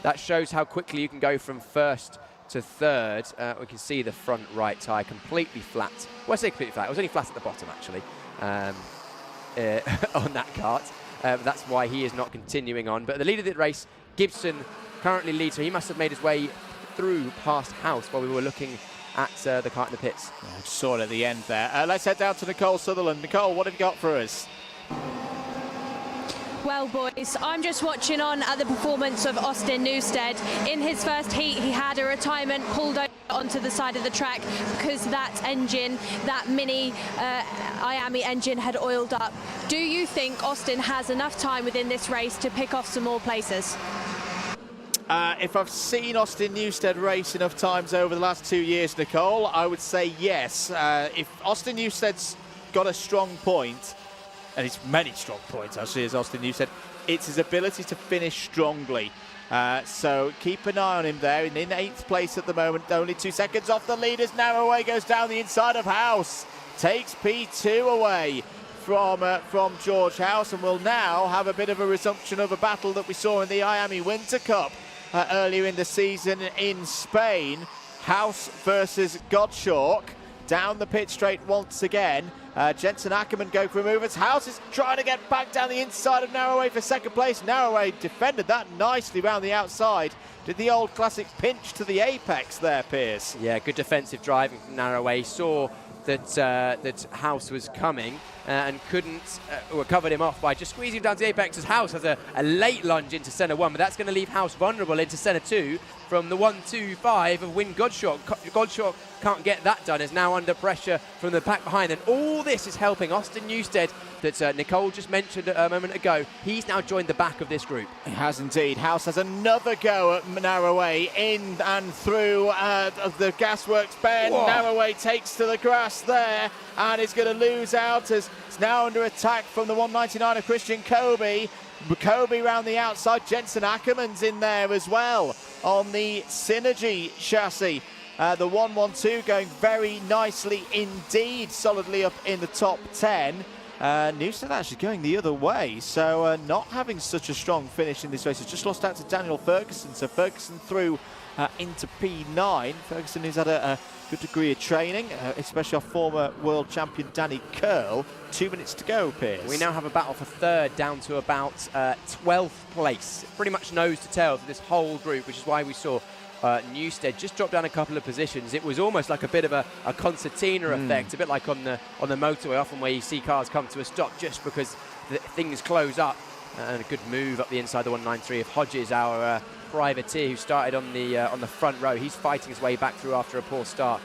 that shows how quickly you can go from 1st to third. We can see the front right tyre completely flat. Well, I say completely flat. It was only flat at the bottom, actually, on that kart. That's why he is not continuing on. But the leader of the race, Gibson, currently leads. So he must have made his way through past House while we were looking at the kart in the pits. I saw it at the end there. Let's head down to Nicole Sutherland. Nicole, what have you got for us? Well, boys, I'm just watching on at the performance of Austin Newstead. In his first heat, he had a retirement pulled over onto the side of the track because that engine, that mini IAME engine, had oiled up. Do you think Austin has enough time within this race to pick off some more places? If I've seen Austin Newstead race enough times over the last 2 years, Nicole, I would say yes. If Austin Newstead's got a strong point, and it's many strong points actually as Austin Newstead, it's his ability to finish strongly. So keep an eye on him there. In 8th place at the moment, only 2 seconds off the leaders. Narrowway goes down the inside of House, takes P2 away from George House, and will now have a bit of a resumption of a battle that we saw in the IAME Winter Cup earlier in the season in Spain. House versus Gottschalk. Down the pit straight once again. Jensen Ackerman go for movers. House is trying to get back down the inside of Narrowway for second place. Narrowway defended that nicely round the outside. Did the old classic pinch to the apex there, Piers. Yeah, good defensive driving from Narrowway. Saw that that House was coming and couldn't, or covered him off by just squeezing him down to the apex, as House has a late lunge into centre 1, but that's going to leave House vulnerable into centre 2 from the 1-2-5 of Win Gottschalk. Gottschalk can't get that done, is now under pressure from the pack behind, and all this is helping Austin Newstead that Nicole just mentioned a moment ago. He's now joined the back of this group. He has indeed. House has another go at Narrowway, in and through the gasworks bend. Whoa. Narrowway takes to the grass there and is going to lose out as it's now under attack from the 199 of Christian Kobe. Kobe round the outside. Jensen Ackerman's in there as well on the Synergy chassis. The 112 going very nicely indeed, solidly up in the top 10. Newstead actually going the other way, so not having such a strong finish in this race. Has just lost out to Daniel Ferguson, so Ferguson through into P9. Ferguson who's had a good degree of training, especially our former world champion Danny Curl. 2 minutes to go, Piers. We now have a battle for third down to about 12th place. Pretty much nose to tail for this whole group, which is why we saw Newstead just drop down a couple of positions. It was almost like a bit of a concertina effect, a bit like on the motorway, often where you see cars come to a stop just because things close up. And a good move up the inside, the 193 of Hodges, our privateer who started on the front row. He's fighting his way back through after a poor start,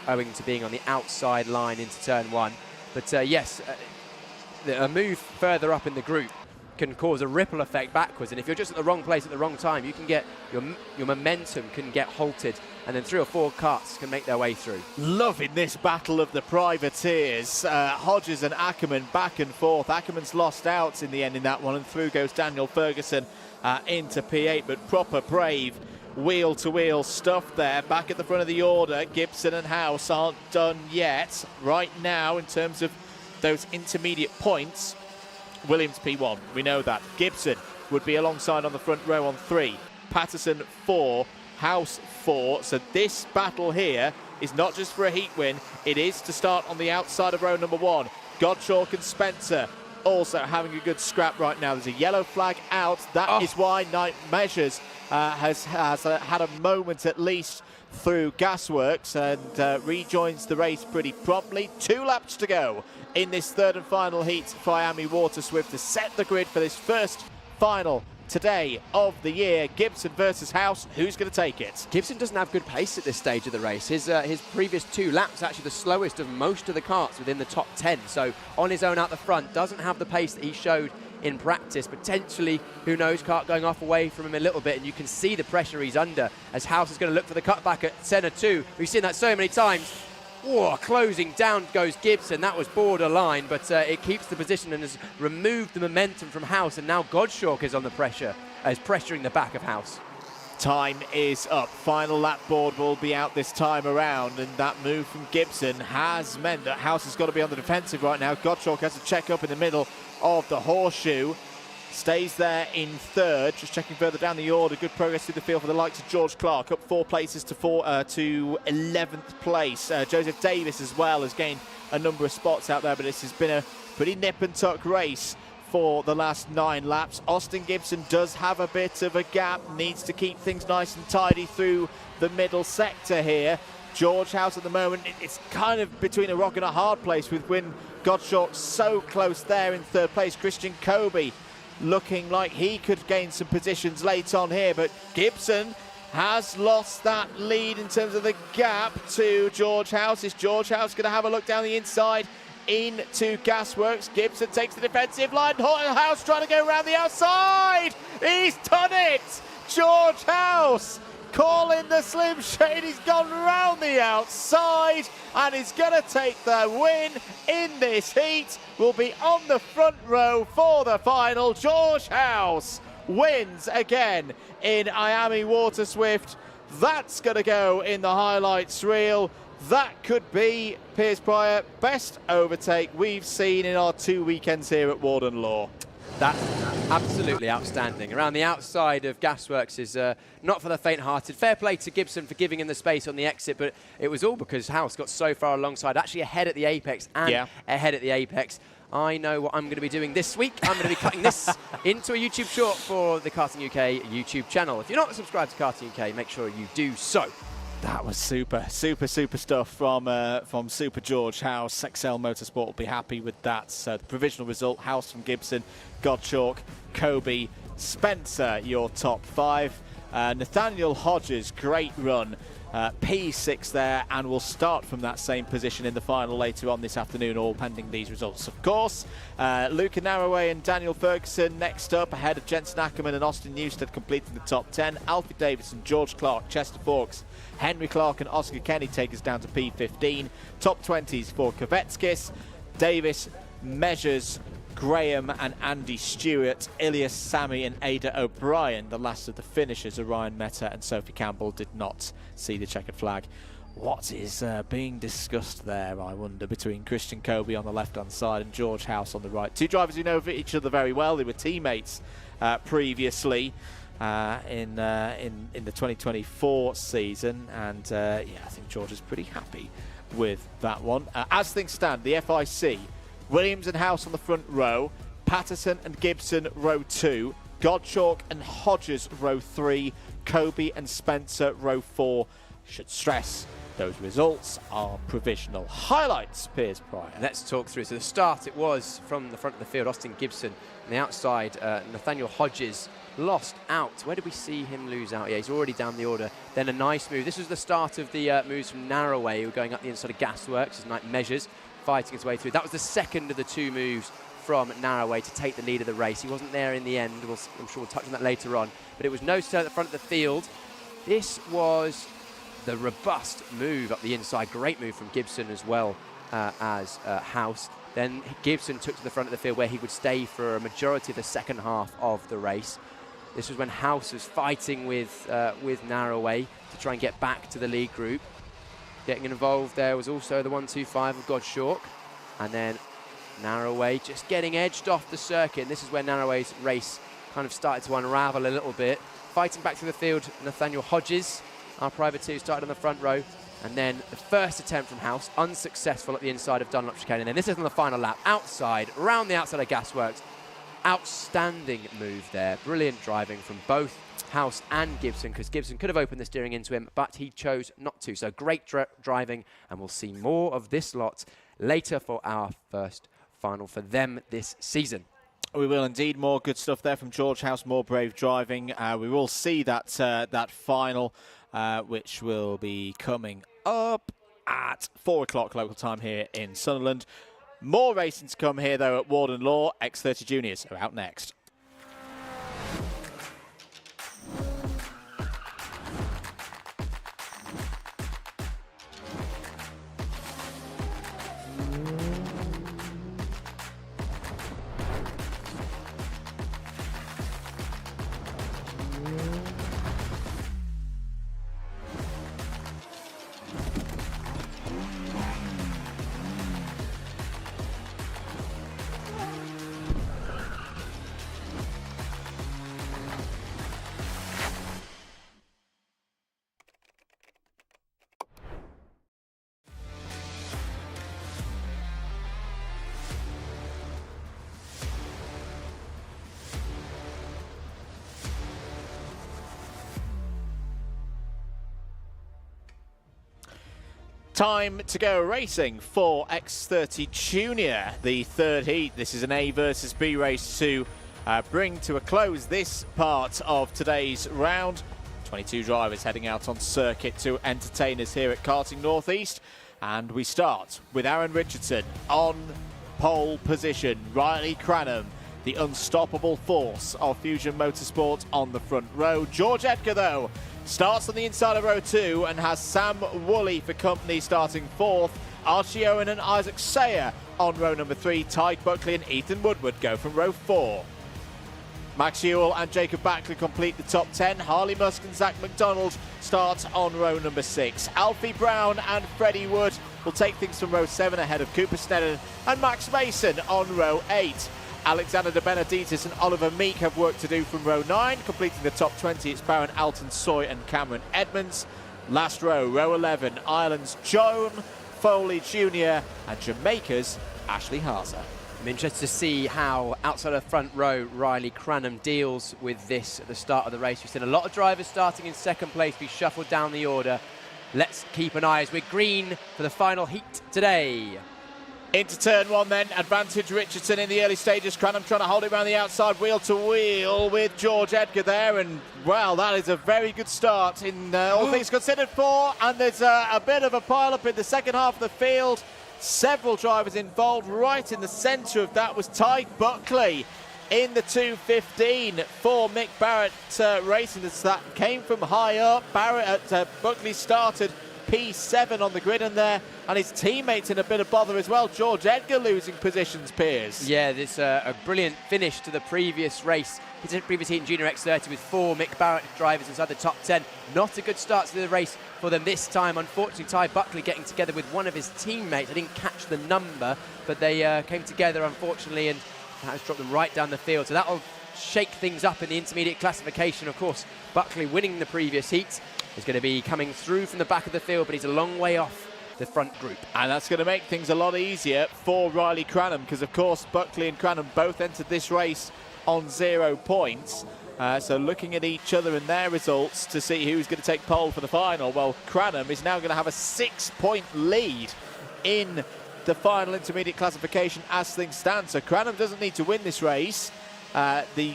owing to being on the outside line into turn 1. But yes, a move further up in the group can cause a ripple effect backwards, and if you're just at the wrong place at the wrong time, you can get your momentum can get halted, and then 3 or 4 karts can make their way through. Loving this battle of the privateers. Hodges and Ackerman back and forth. Ackerman's lost out in the end in that one, and through goes Daniel Ferguson into P8, but proper brave wheel-to-wheel stuff there. Back at the front of the order, Gibson and House aren't done yet. Right now, in terms of those intermediate points, Williams P1, we know that. Gibson would be alongside on the front row on 3. Patterson 4, House 4. So this battle here is not just for a heat win, it is to start on the outside of row number 1. Gottschalk and Spencer also having a good scrap right now. There's a yellow flag out. That is why Night Measures has had a moment at least through Gasworks and rejoins the race pretty promptly. 2 laps to go in this third and final heat for IAME Waterswift to set the grid for this first final today of the year. Gibson versus House. Who's going to take it? Gibson doesn't have good pace at this stage of the race. His previous 2 laps actually the slowest of most of the karts within the top 10. So on his own out the front, doesn't have the pace that he showed in practice. Potentially, who knows, kart going off away from him a little bit, and you can see the pressure he's under as House is going to look for the cutback at centre 2. We've seen that so many times. Whoa, closing down goes Gibson. That was borderline, but it keeps the position and has removed the momentum from House, and now Gottschalk is on the pressure, is pressuring the back of House. Time is up. Final lap board will be out this time around, and that move from Gibson has meant that House has got to be on the defensive right now. Gottschalk has to check up in the middle of the horseshoe. stays there in third. Just checking further down the order. Good progress through the field for the likes of George Clark, up 4 places to 11th place. Joseph Davis as well has gained a number of spots out there, but this has been a pretty nip and tuck race for the last 9 laps. Austin Gibson does have a bit of a gap, needs to keep things nice and tidy through the middle sector here. George House at the moment, it's kind of between a rock and a hard place with Wyn Gottschalk so close there in third place. Christian Kobe looking like he could gain some positions late on here, but Gibson has lost that lead in terms of the gap to George House. Is George House going to have a look down the inside into Gasworks? Gibson takes the defensive line. House trying to go around the outside. He's done it. George House calling the Slim Shade. He's gone round the outside and he's going to take the win in this heat. Will be on the front row for the final. George House wins again in IAME Waterswift. That's going to go in the highlights reel. That could be, Piers Pryor, best overtake we've seen in our 2 weekends here at Warden Law. That's absolutely outstanding. Around the outside of Gasworks is not for the faint-hearted. Fair play to Gibson for giving him the space on the exit, but it was all because House got so far alongside, actually ahead at the apex and ahead at the apex. I know what I'm going to be doing this week. I'm going to be cutting this into a YouTube short for the Karting UK YouTube channel. If you're not subscribed to Karting UK, make sure you do so. That was super stuff from Super George House. Excel Motorsport will be happy with that. So the provisional result, House from Gibson, Gottschalk, Kobe, Spencer, your top 5. Nathaniel Hodges, great run. P6 there, and will start from that same position in the final later on this afternoon, all pending these results. Of course, Luca Narroway and Daniel Ferguson next up, ahead of Jensen Ackerman and Austin Newstead completing the top 10. Alfie Davison, George Clark, Chester Forks, Henry Clark and Oscar Kenny take us down to P15. Top 20s for Kvetskis, Davis, Measures, Graham and Andy Stewart, Ilias Sammy and Ada O'Brien. The last of the finishers, Orion Meta and Sophie Campbell, did not see the checkered flag. What is being discussed there, I wonder, between Christian Kobe on the left-hand side and George House on the right? Two drivers who know each other very well. They were teammates previously in the 2024 season, and yeah, I think George is pretty happy with that one. As things stand, the FIC, Williams and House on the front row, Patterson and Gibson row 2, Gottschalk and Hodges row 3, Kobe and Spencer row 4. Should stress those results are provisional. Highlights, Piers Pryor. Let's talk through. So the start, it was from the front of the field, Austin Gibson. On the outside, Nathaniel Hodges lost out. Where did we see him lose out? Yeah, he's already down the order. Then a nice move. This was the start of the moves from Narroway, who were going up the inside of Gasworks as Knight Measures, fighting his way through. That was the second of the 2 moves from Narroway to take the lead of the race. He wasn't there in the end. I'm sure we'll touch on that later on. But it was no stone at the front of the field. This was the robust move up the inside. Great move from Gibson as well as House. Then Gibson took to the front of the field where he would stay for a majority of the second half of the race. This was when House was fighting with Narroway to try and get back to the lead group. Getting involved there was also the 1-2-5 of Gottschalk. And then Narroway just getting edged off the circuit. And this is where Narroway's race kind of started to unravel a little bit. Fighting back through the field, Nathaniel Hodges, our private 2, started on the front row. And then the first attempt from House, unsuccessful at the inside of Dunlop chicane. And then this is on the final lap, outside, around the outside of Gasworks. Outstanding move there. Brilliant driving from both House and Gibson, because Gibson could have opened the steering into him, but he chose not to. So great driving, and we'll see more of this lot later for our first final for them this season. We will indeed. More good stuff there from George House, more brave driving. We will see that that final, which will be coming up at 4 o'clock local time here in Sunderland. More racing to come here, though, at Warden Law. X30 Juniors are out next. Time to go racing for X30 Junior, the third heat. This is an A versus B race to bring to a close this part of today's round. 22 drivers heading out on circuit to entertain us here at Karting Northeast. And we start with Aaron Richardson on pole position. Riley Cranham, the unstoppable force of Fusion Motorsport, on the front row. George Edgar, though, starts on the inside of row 2 and has Sam Woolley for company starting 4th. Archie Owen and Isaac Sayer on row number 3. Tyke Buckley and Ethan Woodward go from row 4. Max Ewell and Jacob Backley complete the top 10. Harley Musk and Zach McDonald start on row number 6. Alfie Brown and Freddie Wood will take things from row 7 ahead of Cooper Sneddon and Max Mason on row 8. Alexander De Benedictis and Oliver Meek have work to do from row 9. Completing the top 20, it's Baron Alton Soy and Cameron Edmonds. Last row, row 11, Ireland's Joan Foley Jr. and Jamaica's Ashley Haase. I'm interested to see how, outside of the front row, Riley Cranham deals with this at the start of the race. We've seen a lot of drivers starting in second place be shuffled down the order. Let's keep an eye as we're green for the final heat today. Into turn 1 then, advantage Richardson in the early stages. Cranham trying to hold it around the outside, wheel to wheel with George Edgar there, and well, that is a very good start in all things considered for, and there's a bit of a pile-up in the second half of the field. Several drivers involved. Right in the centre of that was Tyke Buckley in the 2:15 for Mick Barrett Racing. That came from high up. Buckley started P7 on the grid in there, and his teammates in a bit of bother as well. George Edgar losing positions, Piers. Yeah, this a brilliant finish to the previous race. He's in previous heat in Junior X30 with 4 Mick Barrett drivers inside the top 10. Not a good start to the race for them this time. Unfortunately, Ty Buckley getting together with one of his teammates. I didn't catch the number, but they came together, unfortunately, and that has dropped them right down the field. So that'll shake things up in the intermediate classification. Of course, Buckley winning the previous heat is going to be coming through from the back of the field, but he's a long way off the front group. And that's going to make things a lot easier for Riley Cranham, because, of course, Buckley and Cranham both entered this race on 0 points. So looking at each other and their results to see who's going to take pole for the final, well, Cranham is now going to have a 6-point lead in the final intermediate classification as things stand. So Cranham doesn't need to win this race. The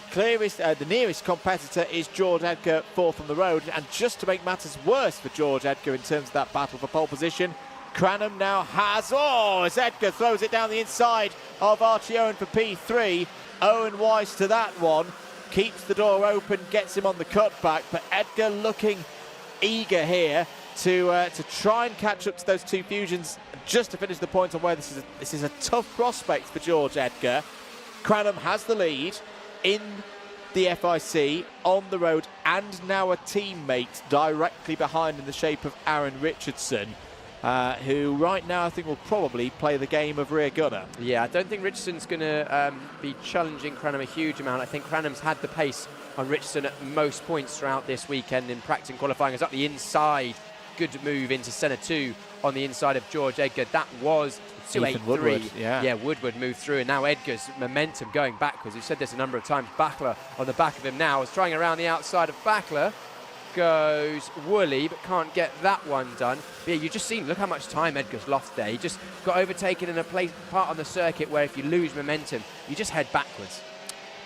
nearest competitor is George Edgar, 4th on the road, and just to make matters worse for George Edgar in terms of that battle for pole position, Cranham now has, as Edgar throws it down the inside of Archie Owen for P3. Owen wise to that one, keeps the door open, gets him on the cutback, but Edgar looking eager here to try and catch up to those two Fusions just to finish the point on where this is a tough prospect for George Edgar. Cranham has the lead in the FIC on the road, and now a teammate directly behind in the shape of Aaron Richardson, who right now I think will probably play the game of rear gunner. Yeah, I don't think Richardson's going to be challenging Cranham a huge amount. I think Cranham's had the pace on Richardson at most points throughout this weekend in practice and qualifying. It's up the inside. Good move into centre 2 on the inside of George Edgar. That was 283. Yeah, Woodward moved through, and now Edgar's momentum going backwards. We've said this a number of times. Backler on the back of him now is trying around the outside of Backler. Goes Woolley, but can't get that one done. But yeah, you've just seen, look how much time Edgar's lost there. He just got overtaken in a part on the circuit where if you lose momentum, you just head backwards.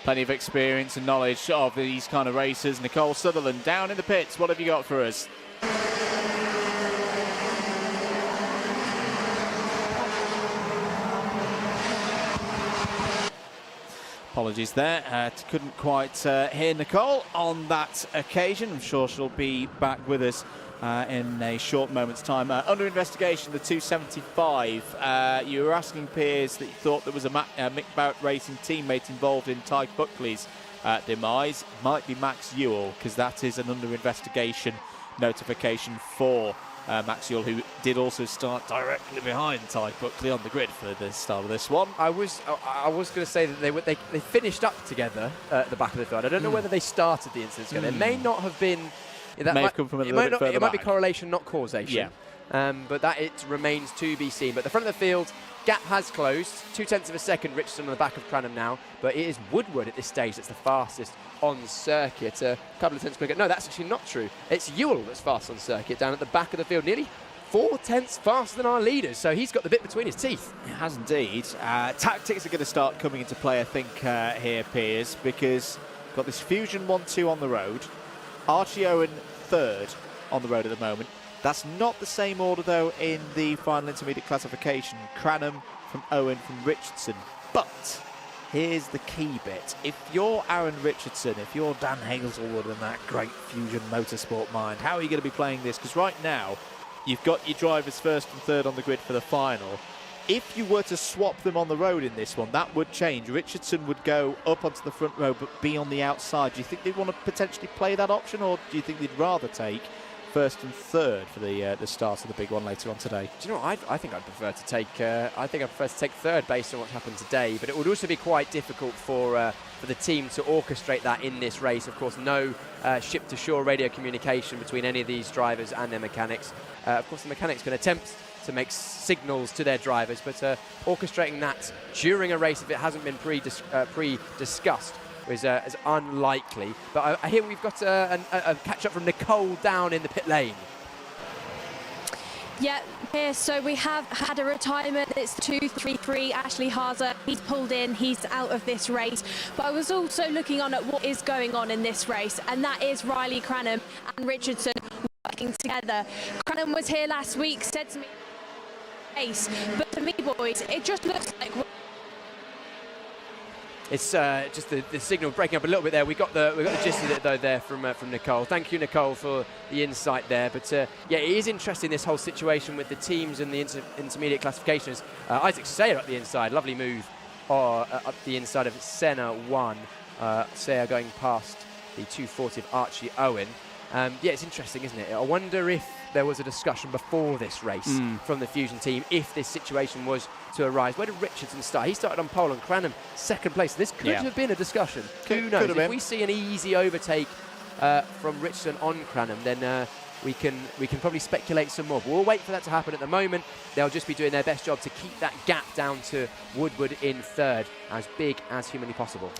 Plenty of experience and knowledge of these kind of races. Nicole Sutherland down in the pits. What have you got for us? Apologies there, couldn't quite hear Nicole on that occasion. I'm sure she'll be back with us in a short moment's time. Under investigation, the 275. You were asking Piers that you thought there was a Mick Barrett Racing teammate involved in Tyke Buckley's demise. Might be Max Ewell, because that is an under investigation notification for Max Ewell, who did also start directly behind Tyke Buckley on the grid for the start of this one. I was going to say that they finished up together at the back of the field. I don't know whether they started the incident together. It may not have been. That may have come from a little bit further back. It might be correlation, not causation. Yeah. But that it remains to be seen. But the front of the field, gap has closed. 0.2 of a second. Richardson on the back of Cranham now, but it is Woodward at this stage that's the fastest on circuit. A couple of tenths quicker. No, that's actually not true. It's Ewell that's fast on circuit down at the back of the field. Nearly 4/10 faster than our leaders, so he's got the bit between his teeth. It has indeed. Tactics are going to start coming into play, I think, here, Piers, because we've got this Fusion 1-2 on the road. Archie Owen third on the road at the moment. That's not the same order, though, in the final intermediate classification. Cranham from Owen from Richardson. But here's the key bit. If you're Aaron Richardson, if you're Dan Hazelwood and that great Fusion Motorsport mind, how are you going to be playing this? Because right now, you've got your drivers first and third on the grid for the final. If you were to swap them on the road in this one, that would change. Richardson would go up onto the front row but be on the outside. Do you think they'd want to potentially play that option, or do you think they'd rather take first and third for the start of the big one later on today? Do you know what? I think I'd prefer to take. I think I prefer to take third based on what's happened today. But it would also be quite difficult for the team to orchestrate that in this race. Of course, no ship-to-shore radio communication between any of these drivers and their mechanics. Of course, the mechanics can attempt to make signals to their drivers, but orchestrating that during a race, if it hasn't been pre-discussed, is unlikely. But I hear we've got a catch-up from Nicole down in the pit lane. Yeah, here, so we have had a retirement. It's 2-3-3, Ashley Hazer. He's pulled in, he's out of this race. But I was also looking on at what is going on in this race, and that is Riley Cranham and Richardson working together. Cranham was here last week, said to me, ace, but to me, boys, it just looks like... It's just the signal breaking up a little bit there. We got the gist of it though there from Nicole. Thank you, Nicole, for the insight there. But yeah, it is interesting, this whole situation with the teams and the intermediate classifications. Isaac Sayer up the inside, lovely move up the inside of Senna 1. Sayer going past the 240 of Archie Owen. Yeah, it's interesting, isn't it? I wonder if there was a discussion before this race from the Fusion team if this situation was to arise. Where did Richardson start? He started on pole and Cranham second place. This could have been a discussion. Who knows? If we see an easy overtake from Richardson on Cranham, then we can probably speculate some more. But we'll wait for that to happen. At the moment, they'll just be doing their best job to keep that gap down to Woodward in third, as big as humanly possible.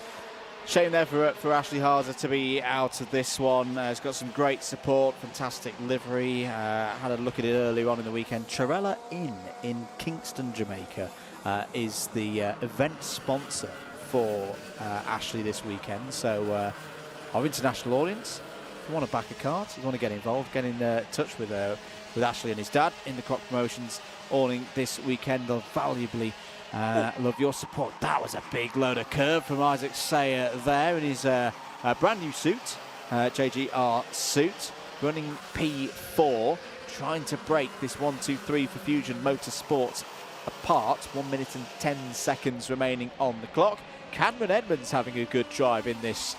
Shame there for Ashley Hazer to be out of this one. He's got some great support, fantastic livery. Had a look at it earlier on in the weekend. Chorella Inn in Kingston, Jamaica is the event sponsor for Ashley this weekend. So our international audience, if you want to back a kart, if you want to get involved, get in touch with Ashley and his dad in the Croc Promotions awning this weekend. They'll valuably love your support. That was a big load of curve from Isaac Sayer there in his brand new suit, JGR suit, running P4, trying to break this 1-2-3 for Fusion Motorsports apart. 1 minute and 10 seconds remaining on the clock. Cameron Edmonds having a good drive in this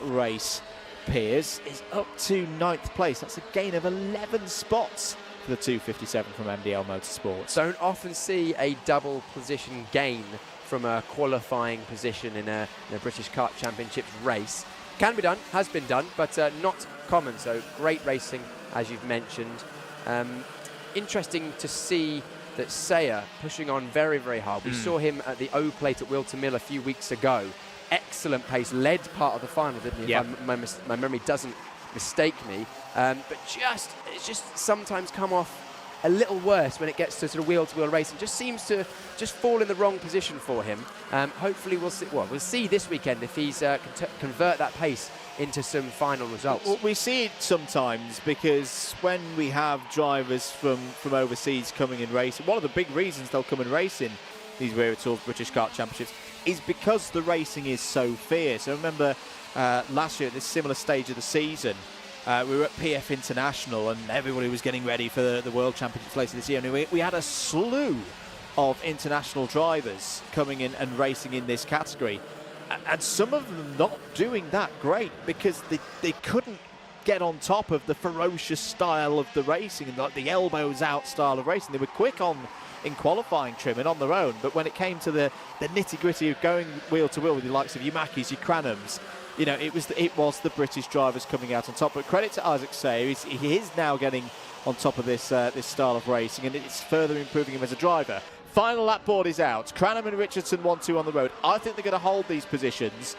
race. Piers is up to 9th place. That's a gain of 11 spots. The 257 from MDL Motorsports. Don't often see a double position gain from a qualifying position in a British Kart Championships race. Can be done, has been done, but not common. So great racing, as you've mentioned. Interesting to see that Sayer pushing on very, very hard. We saw him at the O Plate at Wilton Mill a few weeks ago. Excellent pace, led part of the final, didn't he? Yep. If my memory doesn't mistake me, but it's just sometimes come off a little worse when it gets to sort of wheel-to-wheel racing. Just seems to just fall in the wrong position for him. Hopefully we'll see. Well, we'll see this weekend if he's can convert that pace into some final results. Well, we see it sometimes because when we have drivers from overseas coming and racing, one of the big reasons they'll come and race in these Wera Tours British Kart Championships is because the racing is so fierce. I remember last year at this similar stage of the season, we were at PF International and everybody was getting ready for the World Championships later this year. And we had a slew of international drivers coming in and racing in this category. And some of them not doing that great because they couldn't get on top of the ferocious style of the racing and like the elbows out style of racing. They were quick in qualifying trim and on their own, but when it came to the nitty-gritty of going wheel to wheel with the likes of your Mackies, your Cranhams, you know, it was the British drivers coming out on top. But credit to Isaac Sayer, he is now getting on top of this this style of racing, and it's further improving him as a driver. Final lap board is out. Cranham and Richardson 1-2 on the road. I think they're going to hold these positions.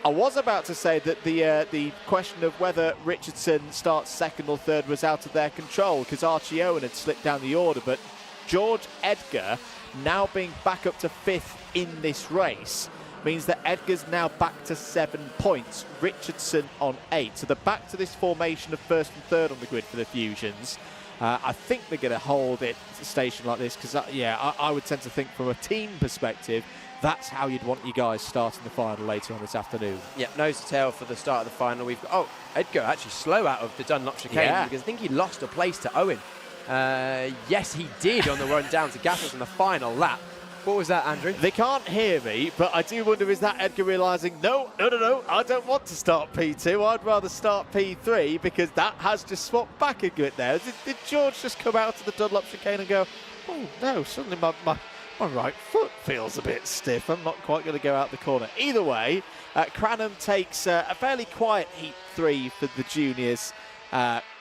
I was about to say that the question of whether Richardson starts second or third was out of their control because Archie Owen had slipped down the order, but George Edgar now being back up to 5th in this race means that Edgar's now back to 7 points, Richardson on 8. So they're back to this formation of 1st and 3rd on the grid for the Fusions. I think they're going to hold it at a station like this because, I would tend to think from a team perspective, that's how you'd want you guys starting the final later on this afternoon. Yeah, nose to tail for the start of the final. We've got, Edgar actually slow out of the Dunlop chicane because I think he lost a place to Owen. Yes, he did on the run down to Gaffers in the final lap. What was that, Andrew? They can't hear me, but I do wonder, is that Edgar realising, no, I don't want to start P2, I'd rather start P3, because that has just swapped back a bit there. Did George just come out to the Dunlop chicane and go, oh no, suddenly my right foot feels a bit stiff, I'm not quite going to go out the corner. Either way, Cranham takes a fairly quiet Heat 3 for the juniors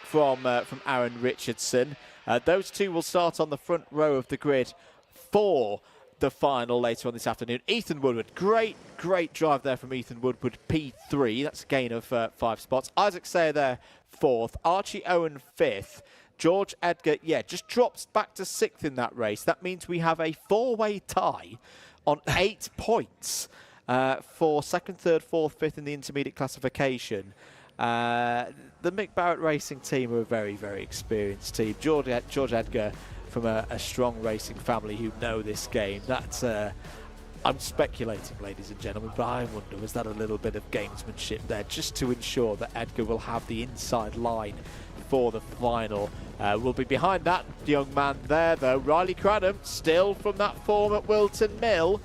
from Aaron Richardson. Those two will start on the front row of the grid for the final later on this afternoon. Ethan Woodward, great drive there from Ethan Woodward, P3. That's a gain of 5 spots. Isaac Sayer there, 4th. Archie Owen, 5th. George Edgar, just drops back to 6th in that race. That means we have a 4-way tie on 8 points for 2nd, 3rd, 4th, 5th in the intermediate classification. The Mick Barrett Racing team are a very, very experienced team. George Edgar from a strong racing family who know this game. That's I'm speculating, ladies and gentlemen, but I wonder, was that a little bit of gamesmanship there just to ensure that Edgar will have the inside line for the final? We'll be behind that young man there, though. Riley Cranham, still from that form at Wilton Mill,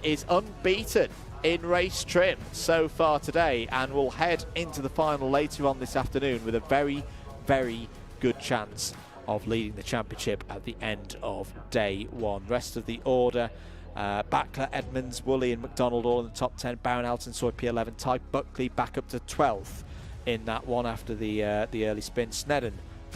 is unbeaten in race trim so far today and will head into the final later on this afternoon with a very, very good chance of leading the championship at the end of day 1. Rest of the order, Backler, Edmonds, Woolley and McDonald all in the top 10. Barron, Alton, Soy P11. Ty Buckley back up to 12th in that one after the early spin. Snedden,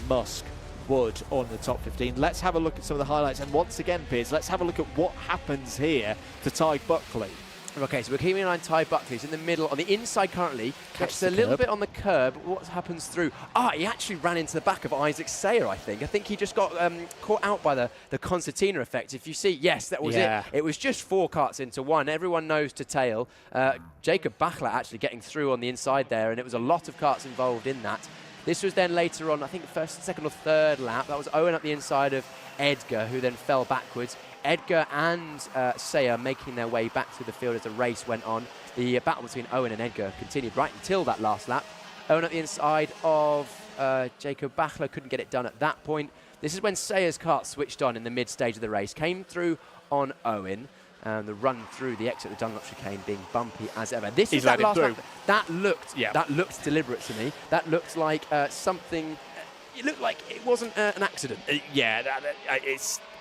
Musk, Wood all in the top 15. Let's have a look at some of the highlights, and once again, Piers, let's have a look at what happens here to Ty Buckley. Okay, so we're keeping an eye on Ty Buckley. He's in the middle, on the inside currently. Catches a little bit on the curb. What happens through? He actually ran into the back of Isaac Sayer, I think. I think he just got caught out by the concertina effect. If you see, yes, that was it. It was just 4 karts into 1. Everyone knows to tail. Jacob Bachler actually getting through on the inside there, and it was a lot of karts involved in that. This was then later on, I think, first, second or third lap. That was Owen up the inside of Edgar, who then fell backwards. Edgar and Sayer making their way back to the field as the race went on. The battle between Owen and Edgar continued right until that last lap. Owen at the inside of Jacob Bachler, couldn't get it done at that point. This is when Sayer's kart switched on in the mid-stage of the race, came through on Owen, and the run through the exit of the Dunlop chicane being bumpy as ever. This is that last lap. That looked deliberate to me. That looked like something. It looked like it wasn't an accident.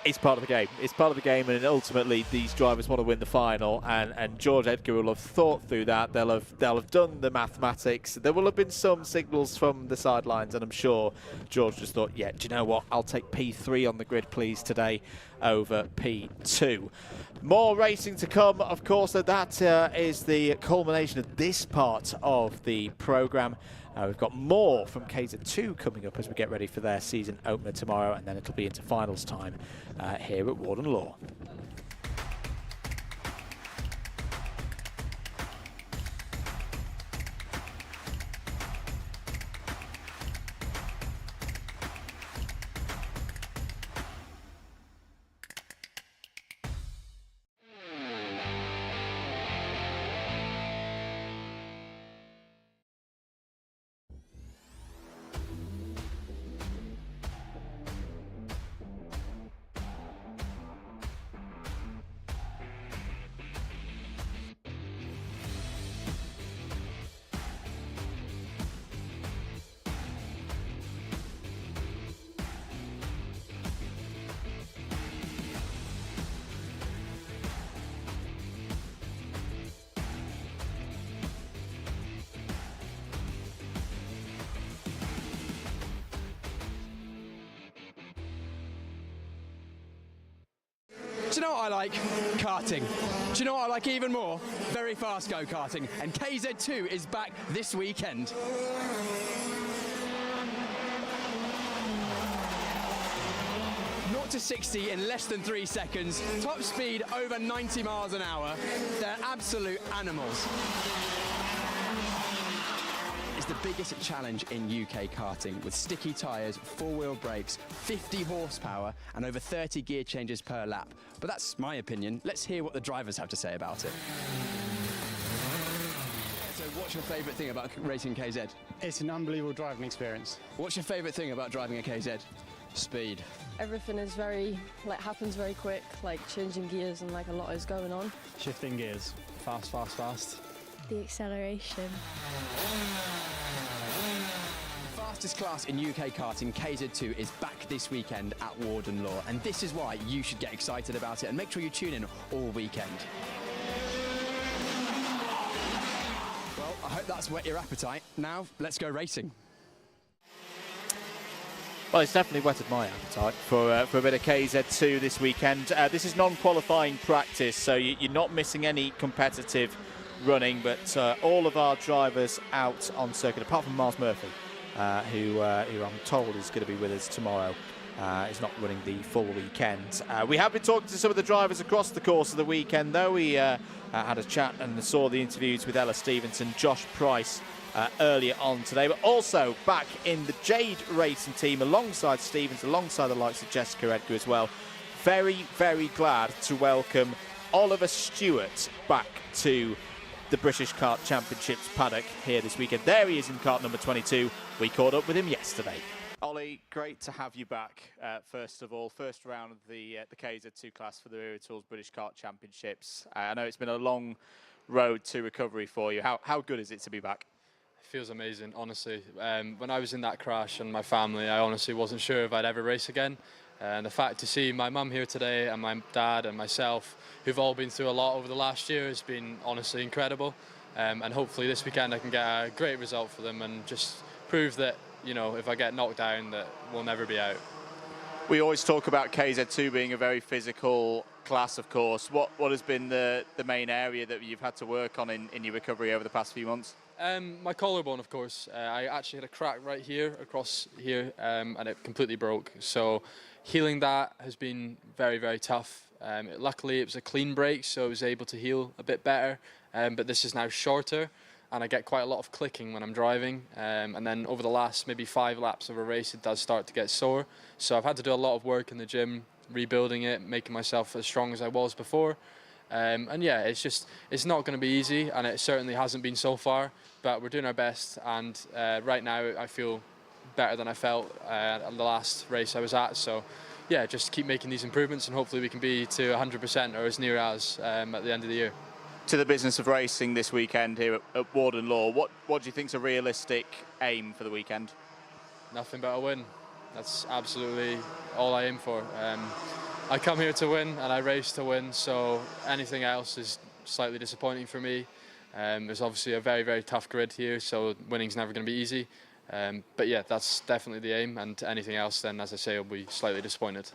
It's part of the game. It's part of the game, and ultimately these drivers want to win the final. And George Edgar will have thought through that. They'll have done the mathematics. There will have been some signals from the sidelines, and I'm sure George just thought, do you know what? I'll take P3 on the grid, please, today over P2. More racing to come, of course. That is the culmination of this part of the programme. We've got more from KZ2 coming up as we get ready for their season opener tomorrow, and then it'll be into finals time here at Warden Law. Do you know what I like? Karting. Do you know what I like even more? Very fast go-karting. And KZ2 is back this weekend. 0 to 60 in less than 3 seconds. Top speed over 90 miles an hour. They're absolute animals. It's the biggest challenge in UK karting, with sticky tyres, 4-wheel brakes, 50 horsepower and over 30 gear changes per lap. But that's my opinion. Let's hear what the drivers have to say about it. So what's your favourite thing about racing KZ? It's an unbelievable driving experience. What's your favourite thing about driving a KZ? Speed. Everything is very, happens very quick, changing gears and a lot is going on. Shifting gears. Fast, fast, fast. The acceleration. Fastest class in UK karting, KZ2 is back this weekend at Warden Law, and this is why you should get excited about it and make sure you tune in all weekend. Well, I hope that's whet your appetite. Now, let's go racing. Well, it's definitely whetted my appetite for a bit of KZ2 this weekend. This is non-qualifying practice, so you're not missing any competitive running, but all of our drivers out on circuit, apart from Miles Murphy, who I'm told is going to be with us tomorrow. He's not running the full weekend. We have been talking to some of the drivers across the course of the weekend, though. We had a chat and saw the interviews with Ella Stevenson, Josh Price, earlier on today, but also back in the Jade Racing team alongside Stevens, alongside the likes of Jessica Edgar as well. Very, very glad to welcome Oliver Stewart back to the British Kart Championships paddock here this weekend. There he is in kart number 22. We caught up with him yesterday. Ollie, great to have you back. First of all, first round of the KZ2 class for the Wera Tools British Kart Championships. I know it's been a long road to recovery for you. How good is it to be back? Feels amazing, honestly. When I was in that crash and my family, I honestly wasn't sure if I'd ever race again. And the fact to see my mum here today and my dad and myself, who've all been through a lot over the last year, has been honestly incredible. And hopefully this weekend I can get a great result for them and just prove that, you know, if I get knocked down, that we'll never be out. We always talk about KZ2 being a very physical class, of course. What has been the main area that you've had to work on in your recovery over the past few months? My collarbone, of course. I actually had a crack right here, across here, and it completely broke. So healing that has been very, very tough. Luckily, it was a clean break, so I was able to heal a bit better. But this is now shorter, and I get quite a lot of clicking when I'm driving. And then over the last maybe 5 laps of a race, it does start to get sore. So I've had to do a lot of work in the gym, rebuilding it, making myself as strong as I was before. And yeah, it's not going to be easy, and it certainly hasn't been so far, but we're doing our best, and right now I feel better than I felt at the last race I was at. So yeah, just keep making these improvements, and hopefully we can be to 100% or as near as at the end of the year. To the business of racing this weekend here at Warden Law, what do you think is a realistic aim for the weekend? Nothing but a win. That's absolutely all I aim for. I come here to win and I race to win, so anything else is slightly disappointing for me. There's obviously a very, very tough grid here, so winning's never going to be easy. But yeah, that's definitely the aim, and anything else then, as I say, I'll be slightly disappointed.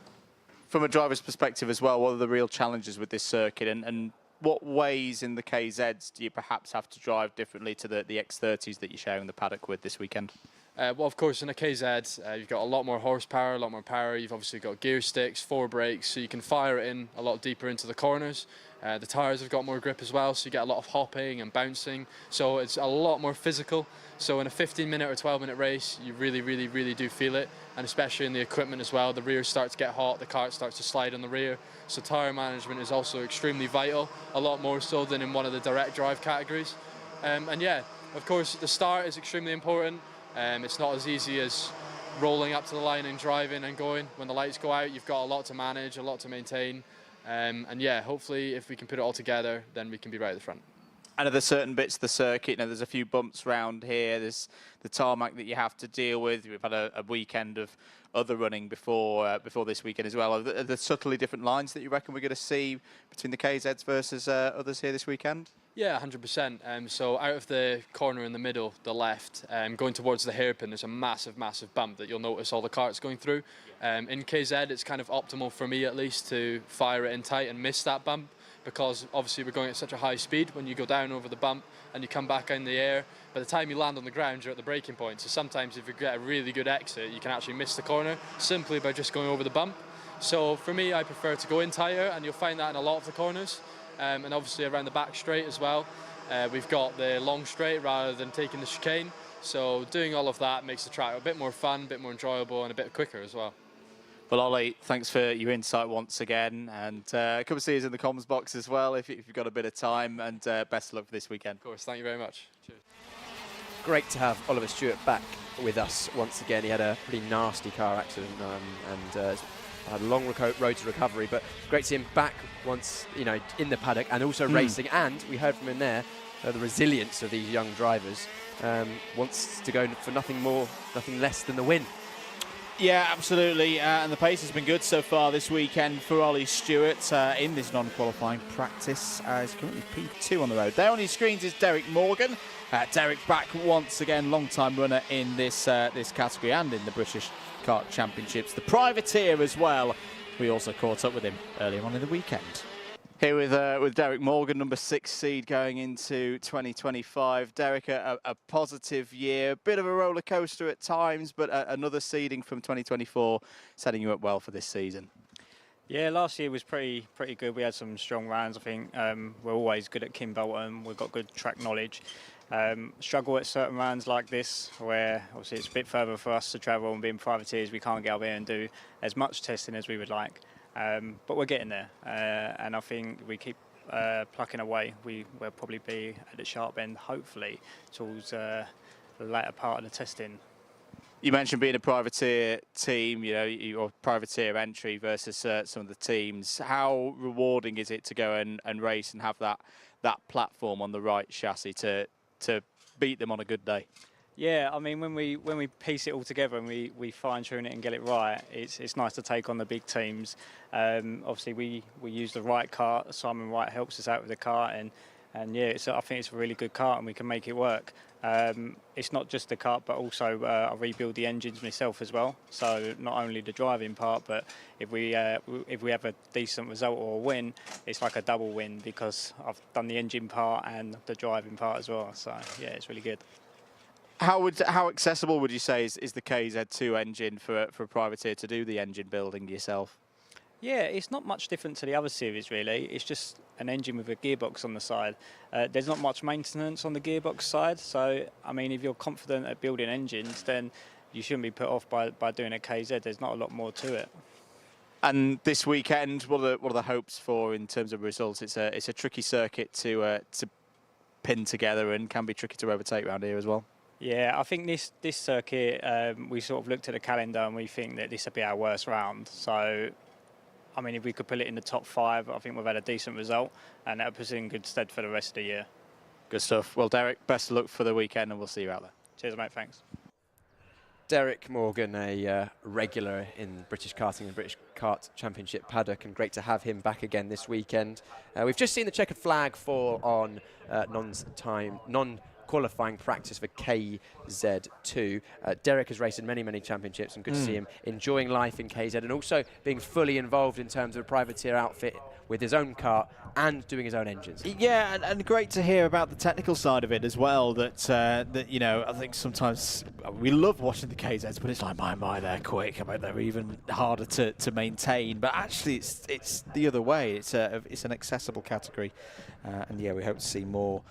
From a driver's perspective as well, what are the real challenges with this circuit, and what ways in the KZs do you perhaps have to drive differently to the X30s that you're sharing the paddock with this weekend? Well, of course, in a KZ, you've got a lot more horsepower, a lot more power. You've obviously got gear sticks, 4 brakes, so you can fire it in a lot deeper into the corners. The tyres have got more grip as well, so you get a lot of hopping and bouncing. So it's a lot more physical. So in a 15-minute or 12-minute race, you really, really, really do feel it. And especially in the equipment as well, the rear starts to get hot, the kart starts to slide on the rear. So tyre management is also extremely vital, a lot more so than in one of the direct drive categories. And yeah, of course, the start is extremely important. It's not as easy as rolling up to the line and driving and going. When the lights go out, you've got a lot to manage, a lot to maintain. And yeah, hopefully if we can put it all together, then we can be right at the front. And are there certain bits of the circuit, there's a few bumps round here, there's the tarmac that you have to deal with. We've had a weekend of other running before this weekend as well. Are there subtly different lines that you reckon we're going to see between the KZs versus others here this weekend? Yeah, 100%. So out of the corner in the middle, the left, going towards the hairpin, there's a massive, massive bump that you'll notice all the karts going through. In KZ, it's kind of optimal for me at least to fire it in tight and miss that bump, because obviously we're going at such a high speed. When you go down over the bump and you come back in the air, by the time you land on the ground, you're at the braking point. So sometimes if you get a really good exit, you can actually miss the corner simply by just going over the bump. So for me, I prefer to go in tighter, and you'll find that in a lot of the corners. And obviously around the back straight as well. We've got the long straight rather than taking the chicane. So doing all of that makes the track a bit more fun, a bit more enjoyable, and a bit quicker as well. Well, Ollie, thanks for your insight once again, and come and see us in the comms box as well if you've got a bit of time, and best of luck for this weekend. Of course, thank you very much. Cheers. Great to have Oliver Stewart back with us once again. He had a pretty nasty car accident and had a long road to recovery, but great to see him back once, you know, in the paddock and also racing. And we heard from him there the resilience of these young drivers. Wants to go for nothing more, nothing less than the win. Yeah, absolutely, and the pace has been good so far this weekend for Ollie Stewart in this non-qualifying practice. He's currently P2 on the road. There on his screens is Derek Morgan. Derek back once again, long-time runner in this this category and in the British Kart Championships. The privateer as well. We also caught up with him earlier on in the weekend. Here with Derek Morgan, number 6 seed going into 2025. Derek, a positive year, bit of a roller coaster at times, but another seeding from 2024 setting you up well for this season. Yeah, last year was pretty good. We had some strong rounds. I think we're always good at Kimbolton. We've got good track knowledge. Struggle at certain rounds like this, where obviously it's a bit further for us to travel, and being privateers, we can't get up here and do as much testing as we would like. But we're getting there, and I think we keep plucking away. We'll probably be at the sharp end, hopefully, towards the latter part of the testing. You mentioned being a privateer team, you know, your privateer entry versus some of the teams. How rewarding is it to go and race and have that platform on the right chassis to beat them on a good day? Yeah, I mean, when we piece it all together and we fine tune it and get it right, it's nice to take on the big teams. Obviously, we use the right kart. Simon Wright helps us out with the kart, and yeah, I think it's a really good kart, and we can make it work. It's not just the kart, but also I rebuild the engines myself as well. So not only the driving part, but if we have a decent result or a win, it's like a double win, because I've done the engine part and the driving part as well. So yeah, it's really good. How accessible would you say is the KZ2 engine for a privateer to do the engine building yourself? Yeah, it's not much different to the other series really. It's just an engine with a gearbox on the side. There's not much maintenance on the gearbox side, so I mean, if you're confident at building engines, then you shouldn't be put off by doing a KZ. There's not a lot more to it. And this weekend, what are the hopes for in terms of results? It's a tricky circuit to pin together, and can be tricky to overtake around here as well. Yeah, I think this circuit, we sort of looked at the calendar and we think that this will be our worst round. So, I mean, if we could put it in the top 5, I think we've had a decent result, and that'll put us in good stead for the rest of the year. Good stuff. Well, Derek, best of luck for the weekend, and we'll see you out there. Cheers, mate. Thanks. Derek Morgan, a regular in British karting and British Kart Championship paddock, and great to have him back again this weekend. We've just seen the checkered flag fall on non-qualifying practice for KZ2. Derek has raced in many championships, and good to see him enjoying life in KZ and also being fully involved in terms of a privateer outfit with his own kart and doing his own engines. Yeah, and great to hear about the technical side of it as well. That you know, I think sometimes we love watching the KZs, but it's like, my, they're quick. I mean, they're even harder to maintain. But actually, it's the other way. It's an accessible category, and yeah, we hope to see more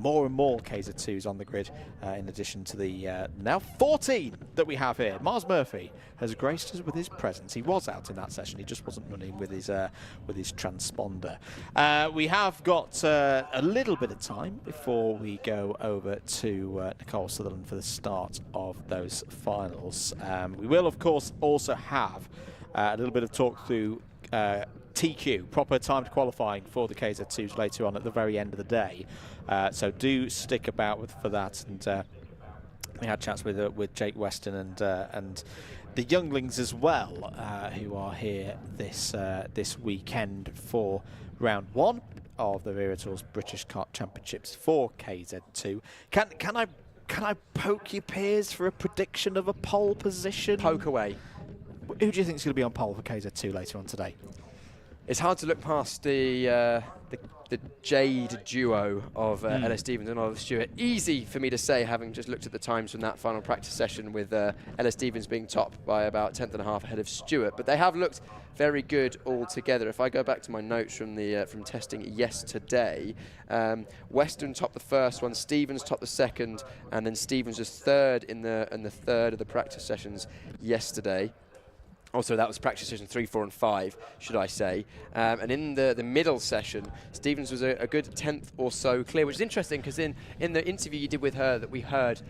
and more KZ2s on the grid, in addition to the now 14 that we have here. Mars Murphy has graced us with his presence. He was out in that session, he just wasn't running with his transponder. We have got a little bit of time before we go over to Nicole Sutherland for the start of those finals. We will, of course, also have a little bit of talk through TQ, proper timed qualifying for the KZ2s later on at the very end of the day. So do stick about for that. And we had chats with Jake Weston and the younglings as well, who are here this weekend for round 1 of the Wera Tours British Kart Championships for KZ2. Can I poke your peers for a prediction of a pole position? Poke away. Who do you think is going to be on pole for KZ2 later on today? It's hard to look past the Jade duo of Ella Stevens and Oliver Stewart. Easy for me to say, having just looked at the times from that final practice session, with Ella Stevens being top by about 10th and a half ahead of Stewart. But they have looked very good all together. If I go back to my notes from the from testing yesterday, Weston topped the first one, Stevens topped the second, and then Stevens was third in the third of the practice sessions yesterday. Also, that was practice session 3, 4, and 5, should I say. And in the middle session, Stevens was a good 10th or so clear, which is interesting because in the interview you did with her that we heard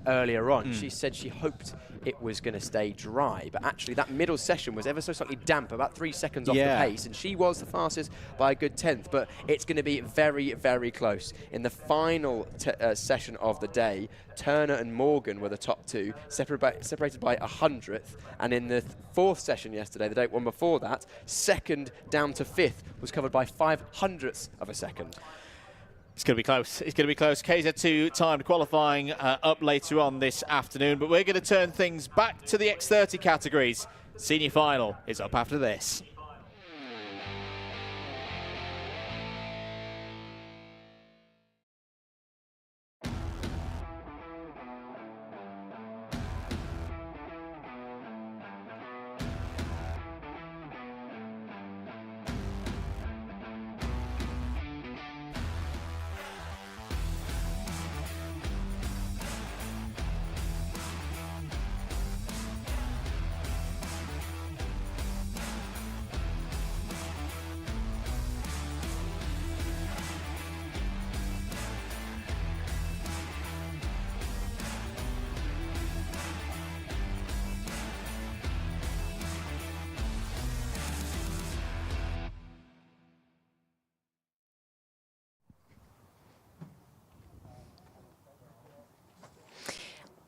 earlier on, she said she hoped it was going to stay dry. But actually, that middle session was ever so slightly damp, about 3 seconds off the pace. And she was the fastest by a good 10th. But it's going to be very, very close. In the final session of the day, Turner and Morgan were the top two, separated by 100th. And in the fourth session yesterday, the one before that, second down to fifth was covered by 0.05 of a second. It's going to be close. It's going to be close. KZ2 timed qualifying up later on this afternoon, but we're going to turn things back to the X30 categories. Senior Final is up after this.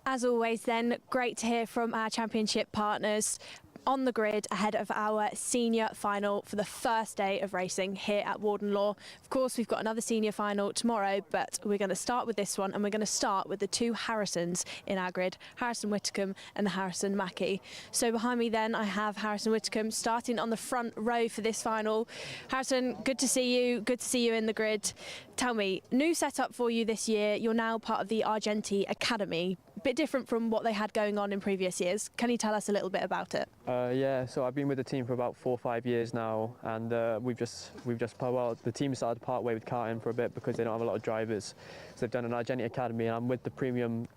As always then, great to hear from our championship partners on the grid ahead of our senior final for the first day of racing here at Warden Law. Of course, we've got another senior final tomorrow, but we're going to start with this one, and we're going to start with the two Harrisons in our grid, Harrison Whitcomb and Harrison Mackie. So behind me then, I have Harrison Whitcomb starting on the front row for this final. Harrison, good to see you. Good to see you in the grid. Tell me, new setup for you this year. You're now part of the Argenti Academy. A bit different from what they had going on in previous years. Can you tell us a little bit about it? Yeah, so I've been with the team for about 4 or 5 years now, and the team decided to part way with karting for a bit because they don't have a lot of drivers. So they've done an Argenti Academy, and I'm with the premium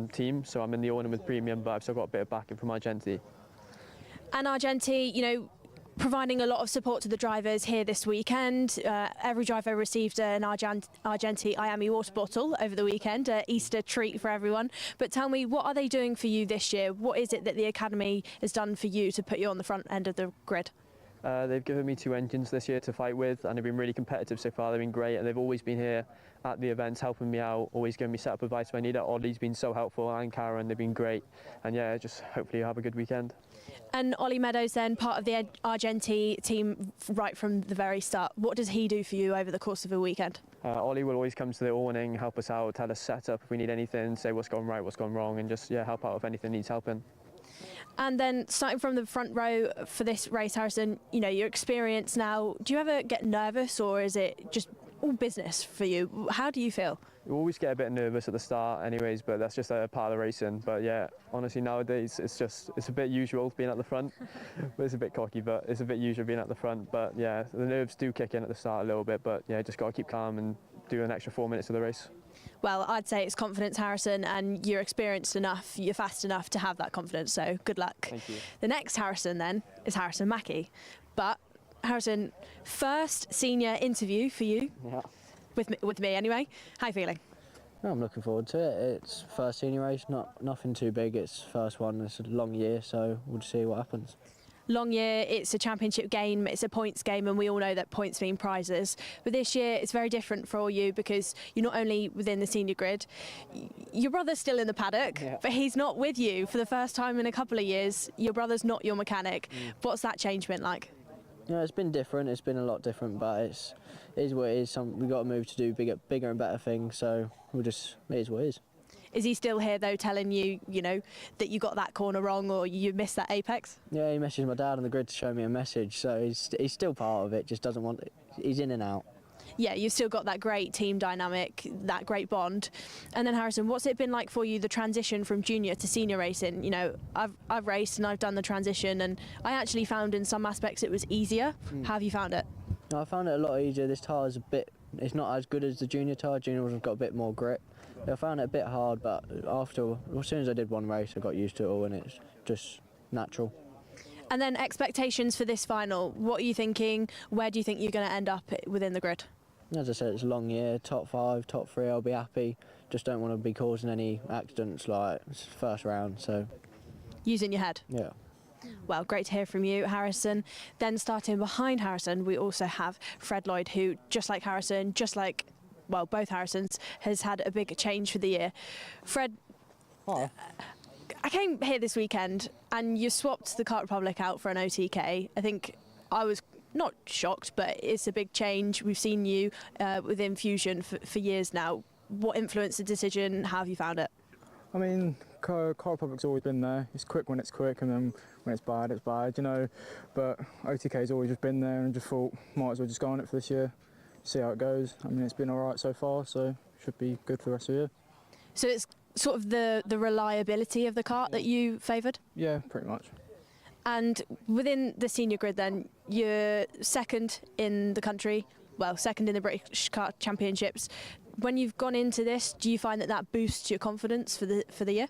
team, so I'm in the order with premium, but I've still got a bit of backing from Argenti. And Argenti, you know, providing a lot of support to the drivers here this weekend. Every driver received an Argenti IAME water bottle over the weekend, an Easter treat for everyone. But tell me, what are they doing for you this year? What is it that the Academy has done for you to put you on the front end of the grid? They've given me 2 engines this year to fight with, and they've been really competitive so far. They've been great, and they've always been here at the events helping me out, always giving me setup advice when I need it. Ollie's been so helpful, and Karen, they've been great. And yeah, just hopefully you'll have a good weekend. And Ollie Meadows then, part of the Argenti team right from the very start. What does he do for you over the course of a weekend? Ollie will always come to the awning, help us out, tell us setup if we need anything, say what's gone right, what's gone wrong, and just help out if anything needs helping. And then starting from the front row for this race, Harrison, you know, your experience now, do you ever get nervous, or is it just all business for you? How do you feel? You always get a bit nervous at the start anyways, but that's just a part of the racing. But yeah, honestly nowadays it's a bit usual being at the front. But it's a bit cocky, but it's a bit usual being at the front. But yeah, the nerves do kick in at the start a little bit, but yeah, just got to keep calm and do an extra 4 minutes of the race. Well, I'd say it's confidence, Harrison, and you're experienced enough, you're fast enough to have that confidence, so good luck. Thank you. The next Harrison then is Harrison Mackie. But Harrison, first senior interview for you. Yeah. With me anyway. How are you feeling? No, I'm looking forward to it. It's first senior race, nothing too big. It's first one. It's a long year, so we'll just see what happens. Long year, it's a championship game, it's a points game, and we all know that points mean prizes. But this year, it's very different for you because you're not only within the senior grid, your brother's still in the paddock, but he's not with you for the first time in a couple of years. Your brother's not your mechanic. What's that change been like? Yeah, it's been different. It's been a lot different, but it is what it is. We've got to move to do bigger and better things. So it is what it is. Is he still here though, telling you, that you got that corner wrong or you missed that apex? Yeah, he messaged my dad on the grid to show me a message. So he's still part of it. Just doesn't want. He's in and out. Yeah, you've still got that great team dynamic, that great bond. And then Harrison, what's it been like for you, the transition from junior to senior racing? I've raced and I've done the transition, and I actually found in some aspects it was easier. How have you found it? I found it a lot easier. This tyre is it's not as good as the junior tyre. Junior ones have got a bit more grip. I found it a bit hard, but as soon as I did one race, I got used to it all, and it's just natural. And then expectations for this final, what are you thinking? Where do you think you're going to end up within the grid? As I said, it's a long year, top 5, top 3, I'll be happy. Just don't want to be causing any accidents like first round, so. Using your head? Yeah. Well, great to hear from you, Harrison. Then starting behind Harrison, we also have Fred Lloyd, who, just like Harrison, both Harrisons, has had a big change for the year. Fred, I came here this weekend and you swapped the Kart Republic out for an OTK. I think I was not shocked, but it's a big change. We've seen you within Fusion for years now. What influenced the decision? How have you found it? I mean, Kart Republic's always been there. It's quick when it's quick, and then when it's bad, But OTK's always just been there, and just thought, might as well just go on it for this year, see how it goes. I mean, it's been all right so far, so should be good for the rest of the year. So it's sort of the reliability of the kart that you favoured? Yeah, pretty much. And within the senior grid then, you're second in the country, second in the British Kart Championships. When you've gone into this, do you find that boosts your confidence for the year?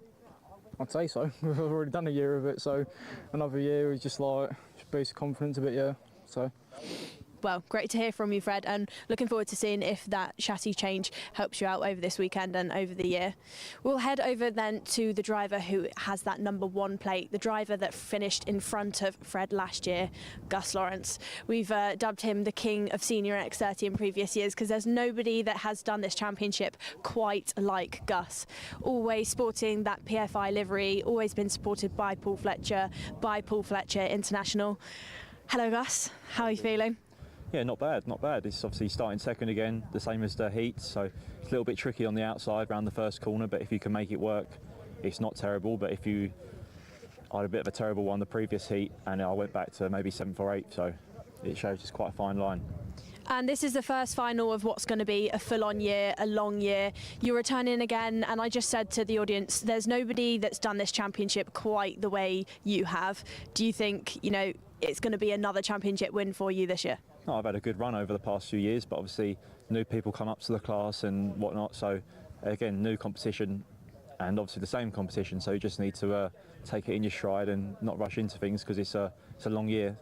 I'd say so. We've already done a year of it, so another year is just boost confidence a bit, yeah. So. Well, great to hear from you, Fred, and looking forward to seeing if that chassis change helps you out over this weekend and over the year. We'll head over then to the driver who has that #1 plate, the driver that finished in front of Fred last year, Gus Lawrence. We've dubbed him the king of senior X30 in previous years because there's nobody that has done this championship quite like Gus. Always sporting that PFI livery, always been supported by Paul Fletcher International. Hello, Gus. How are you feeling? Yeah, not bad, not bad. It's obviously starting second again, the same as the Heat, so it's a little bit tricky on the outside around the first corner, but if you can make it work, it's not terrible. But I had a bit of a terrible one the previous Heat, and I went back to maybe 7th or 8th, so it shows it's quite a fine line. And this is the first final of what's going to be a full-on year, a long year. You're returning again, and I just said to the audience, there's nobody that's done this championship quite the way you have. Do you think, it's going to be another championship win for you this year? No, I've had a good run over the past few years, but obviously new people come up to the class and whatnot, so again, new competition and obviously the same competition, so you just need to take it in your stride and not rush into things because it's a long year.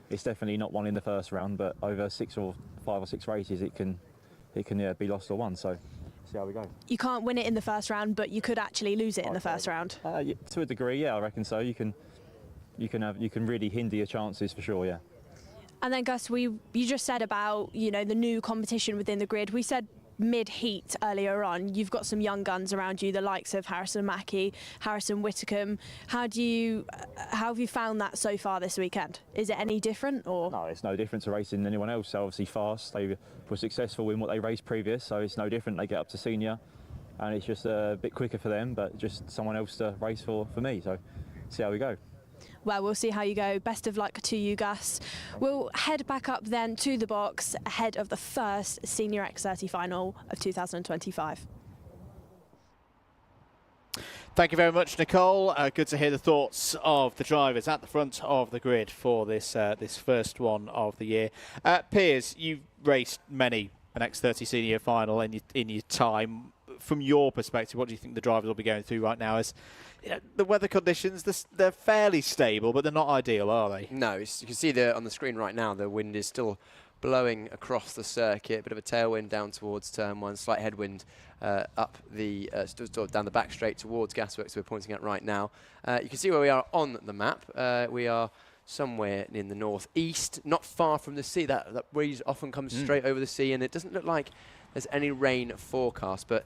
It's definitely not won in the first round, but over 5 or 6 races it can be lost or won, so see how we go. You can't win it in the first round, but you could actually lose it in the first round. Yeah, to a degree, yeah, I reckon so. You can really hinder your chances for sure, yeah. And then Gus, you just said about the new competition within the grid. We said mid-heat earlier on. You've got some young guns around you, the likes of Harrison Mackie, Harrison Whitcomb. How have you found that so far this weekend? Is it any different or? No, it's no different to racing than anyone else. They're obviously fast. They were successful in what they raced previous, so it's no different. They get up to senior, and it's just a bit quicker for them, but just someone else to race for me. So see how we go. Well, we'll see how you go. Best of luck to you, Gus. We'll head back up then to the box ahead of the first Senior X30 Final of 2025. Thank you very much, Nicole. Good to hear the thoughts of the drivers at the front of the grid for this first one of the year. Piers, you've raced many an X30 Senior Final in your time. From your perspective, what do you think the drivers will be going through right now? As the weather conditions, they're fairly stable, but they're not ideal, are they? No, you can see on the screen right now, the wind is still blowing across the circuit, a bit of a tailwind down towards turn 1, slight headwind up the down the back straight towards Gasworks we're pointing at right now. You can see where we are on the map. We are somewhere in the northeast, not far from the sea. That breeze often comes straight over the sea, and it doesn't look like there's any rain forecast, but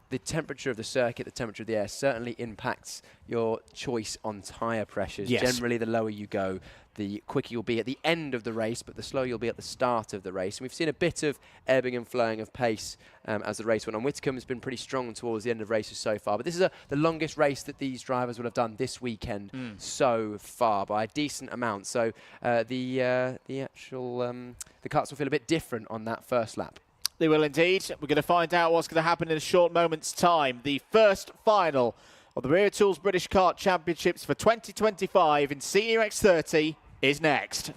the temperature of the circuit, the temperature of the air certainly impacts your choice on tyre pressures. Yes. Generally, the lower you go, the quicker you'll be at the end of the race, but the slower you'll be at the start of the race. And we've seen a bit of ebbing and flowing of pace as the race went on. Whitcomb has been pretty strong towards the end of races so far, but this is the longest race that these drivers will have done this weekend so far by a decent amount. So the karts will feel a bit different on that first lap. They will indeed. We're going to find out what's going to happen in a short moment's time. The first final of the Wera Tools British Kart Championships for 2025 in Senior X30 is next.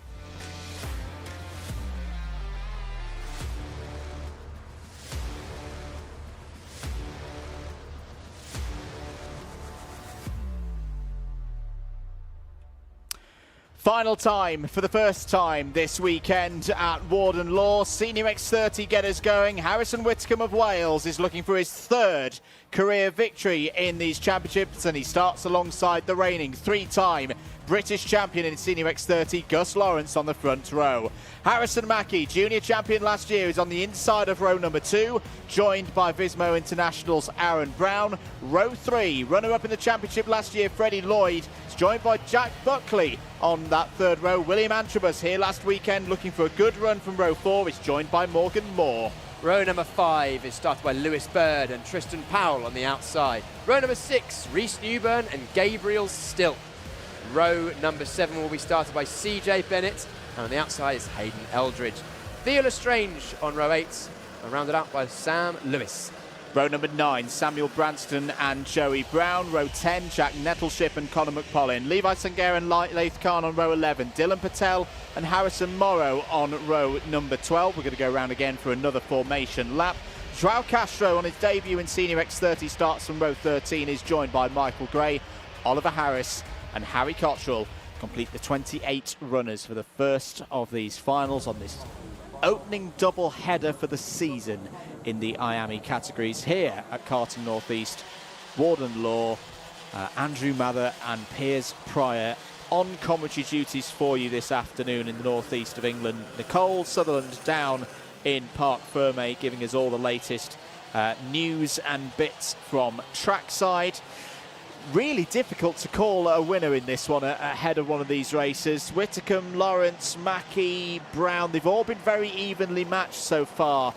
Final time for the first time this weekend at Warden Law. Senior X30 get us going. Harrison Whitcomb of Wales is looking for his third career victory in these championships, and he starts alongside the reigning three-time British champion in Senior X30, Gus Lawrence, on the front row. Harrison Mackie, junior champion last year, is on the inside of row number 2, joined by Vismo International's Aaron Brown. Row 3, runner-up in the championship last year, Freddie Lloyd, is joined by Jack Buckley on that third row. William Antrobus here last weekend looking for a good run from row 4, is joined by Morgan Moore. Row number 5 is started by Lewis Bird and Tristan Powell on the outside. Row number 6, Reese Newburn and Gabriel Stilt. Row number 7 will be started by CJ Bennett, and on the outside is Hayden Eldridge. Theo Lestrange on row 8, and rounded out by Sam Lewis. Row number 9, Samuel Branston and Joey Brown. Row 10, Jack Nettleship and Conor McPollin. Levi Sanger and Laith Khan on row 11. Dylan Patel and Harrison Morrow on row number 12. We're going to go around again for another formation lap. Joao Castro on his debut in Senior X30 starts from row 13, is joined by Michael Gray. Oliver Harris and Harry Cottrell complete the 28 runners for the first of these finals on this opening double header for the season in the IAME categories here at Karting North East. Warden Law, Andrew Mather and Piers Pryor on commentary duties for you this afternoon in the northeast of England. Nicole Sutherland down in Parc Ferme, giving us all the latest news and bits from trackside. Really difficult to call a winner in this one ahead of one of these races. Whitcomb, Lawrence, Mackie, Brown, they've all been very evenly matched so far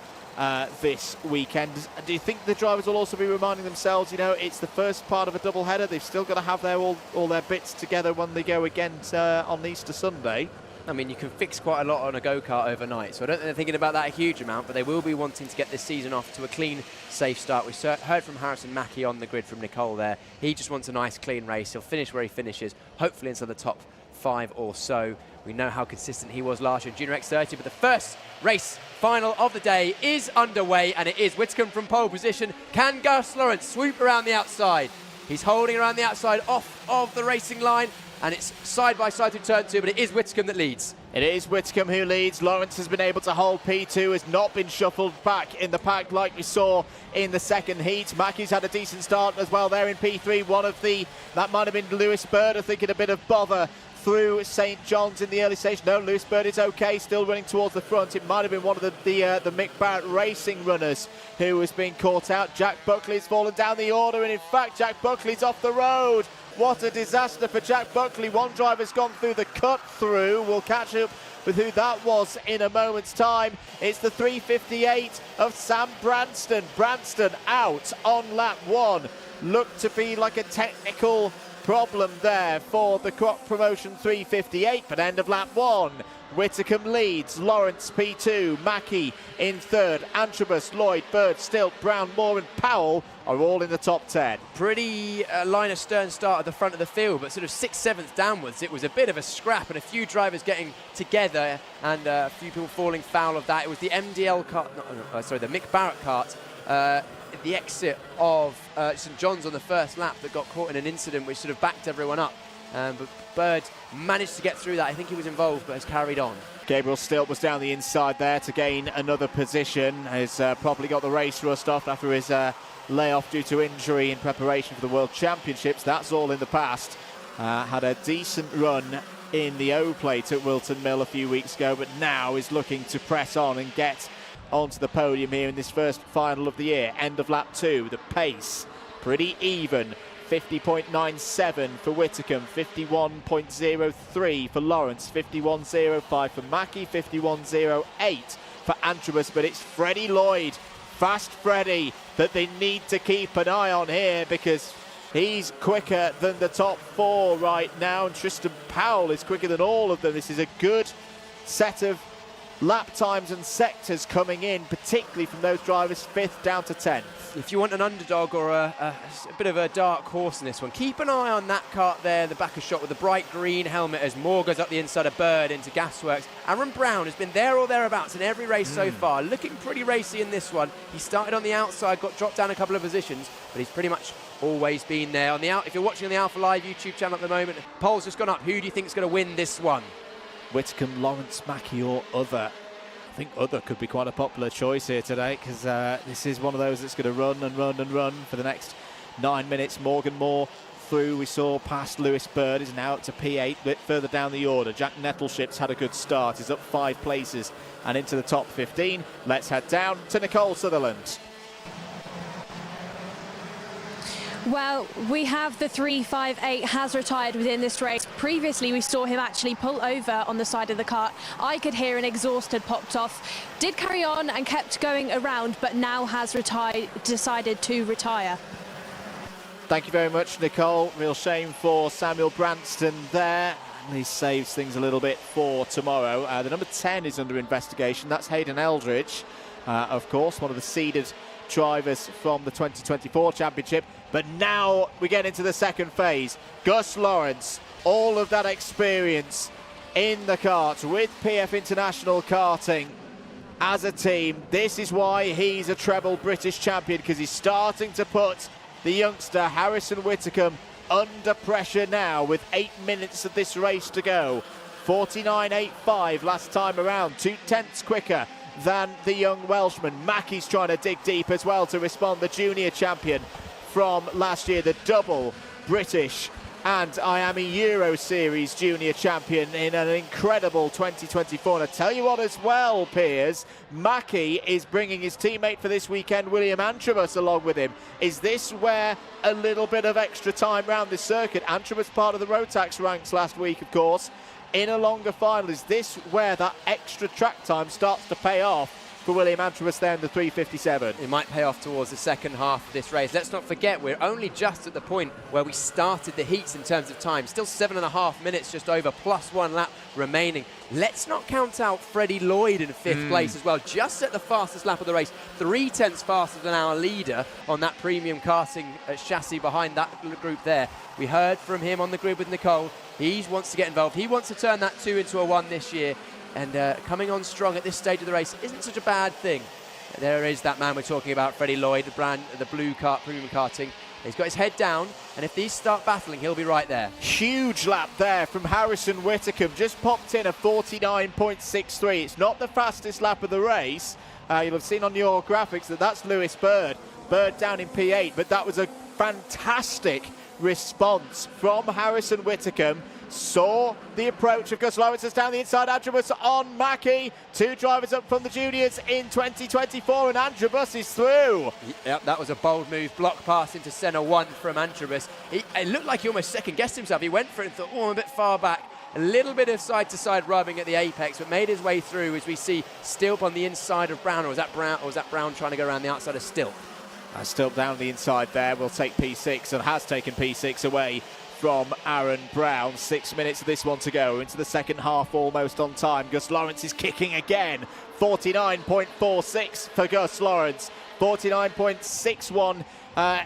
this weekend. Do you think the drivers will also be reminding themselves, you know, it's the first part of a double header, they've still got to have all their bits together when they go again on Easter Sunday? I mean, you can fix quite a lot on a go-kart overnight, so I don't think they're thinking about that a huge amount, but they will be wanting to get this season off to a clean, safe start. We heard from Harrison Mackie on the grid from Nicole there. He just wants a nice, clean race. He'll finish where he finishes, hopefully inside the top 5 or so. We know how consistent he was last year in Junior X30, but the first race final of the day is underway, and it is Whitcomb from pole position. Can Gus Lawrence swoop around the outside? He's holding around the outside off of the racing line, and it's side by side through turn 2, but it is Whitcomb that leads. It is Whitcomb who leads. Lawrence has been able to hold P2, has not been shuffled back in the pack like we saw in the second heat. Mackie's had a decent start as well there in P3. That might have been Lewis Bird, I think, in a bit of bother through St John's in the early stage. No, Lewis Bird is okay, still running towards the front. It might have been one of the Mick Barrett Racing runners who was being caught out. Jack Buckley's fallen down the order, and in fact, Jack Buckley's off the road. What a disaster for Jack Buckley. One driver's gone through the cut-through. We'll catch up with who that was in a moment's time. It's the 358 of Sam Branston. Branston out on lap 1. Looked to be like a technical problem there for the Croc Promotion 358, but end of lap 1. Whitcomb leads, Lawrence P2, Mackie in third, Antrobus, Lloyd, Bird, Stilt, Brown, Moore and Powell are all in the top 10. Pretty line of stern start at the front of the field, but sort of 6/7 downwards. It was a bit of a scrap and a few drivers getting together and a few people falling foul of that. It was the MDL kart, the Mick Barrett kart, the exit of St John's on the first lap that got caught in an incident which sort of backed everyone up. But Bird managed to get through that. I think he was involved, but has carried on. Gabriel Stilt was down the inside there to gain another position. Has probably got the race rust off after his layoff due to injury in preparation for the World Championships. That's all in the past. Had a decent run in the O-Plate at Wilton Mill a few weeks ago, but now is looking to press on and get onto the podium here in this first final of the year. End of lap 2, the pace pretty even 50.97 for Whitcomb, 51.03 for Lawrence, 51.05 for Mackie, 51.08 for Antrobus, but it's Freddie Lloyd, Fast Freddie, that they need to keep an eye on here because he's quicker than the top 4 right now, and Tristan Powell is quicker than all of them. This is a good set of lap times and sectors coming in, particularly from those drivers 5th down to 10th. If you want an underdog or a bit of a dark horse in this one, keep an eye on that kart there, the backer shot with the bright green helmet as Moore goes up the inside of Bird into Gasworks. Aaron Brown has been there or thereabouts in every race so far, looking pretty racy in this one. He started on the outside, got dropped down a couple of positions, but he's pretty much always been there. If you're watching on the Alpha Live YouTube channel at the moment, poll's just gone up. Who do you think is going to win this one? Whitcomb, Lawrence, Mackie or other. I think other could be quite a popular choice here today because this is one of those that's going to run and run and run for the next 9 minutes. Morgan Moore through, we saw past Lewis Bird, is now up to P8, a bit further down the order. Jack Nettleship's had a good start, he's up 5 places and into the top 15. Let's head down to Nicole Sutherland. Well, we have the 358 has retired within this race. Previously, we saw him actually pull over on the side of the kart. I could hear an exhaust had popped off. Did carry on and kept going around, but now has decided to retire. Thank you very much, Nicole. Real shame for Samuel Branston there. He saves things a little bit for tomorrow. The number 10 is under investigation. That's Hayden Eldridge, of course, one of the seeded drivers from the 2024 championship. But now we get into the second phase. Gus Lawrence, all of that experience in the kart with PF International Karting as a team. This is why he's a treble British champion, because he's starting to put the youngster Harrison Whitcomb under pressure now with 8 minutes of this race to go. 49.85 last time around, 2/10 quicker than the young Welshman. Mackie's trying to dig deep as well to respond, the junior champion from last year, the double British and IAME Euro Series junior champion in an incredible 2024. And I tell you what as well, Piers, Mackie is bringing his teammate for this weekend, William Antrobus, along with him. Is this where a little bit of extra time round this circuit? Antrobus part of the Rotax ranks last week, of course, in a longer final. Is this where that extra track time starts to pay off for William Antrobus there in the 357? It might pay off towards the second half of this race. Let's not forget, we're only just at the point where we started the heats in terms of time. Still 7.5 minutes just over, plus 1 lap remaining. Let's not count out Freddie Lloyd in 5th place as well, just at the fastest lap of the race. 3/10 faster than our leader on that premium karting chassis behind that group there. We heard from him on the grid with Nicole. He wants to get involved. He wants to turn that 2 into a 1 this year. And coming on strong at this stage of the race isn't such a bad thing. There is that man we're talking about, Freddie Lloyd, the blue kart, premium karting. He's got his head down, and if these start battling, he'll be right there. Huge lap there from Harrison Whitcomb. Just popped in a 49.63. It's not the fastest lap of the race. You'll have seen on your graphics that that's Lewis Bird. Bird down in P8, but that was a fantastic response from Harrison Whitcomb. Saw the approach of Gus Lawrence down the inside. Antrobus on Mackie. 2 drivers up from the juniors in 2024, and Antrobus is through. Yep, that was a bold move. Block pass into Senna 1 from Antrobus. It looked like he almost second-guessed himself. He went for it and thought, oh, I'm a bit far back. A little bit of side-to-side rubbing at the apex, but made his way through, as we see Stilp on the inside of Brown. Or was that Brown trying to go around the outside of Stilp? Stilp down the inside there will take P6 and has taken P6 away from Aaron Brown. 6 minutes of this one to go. Into the second half almost on time. Gus Lawrence is kicking again. 49.46 for Gus Lawrence. 49.61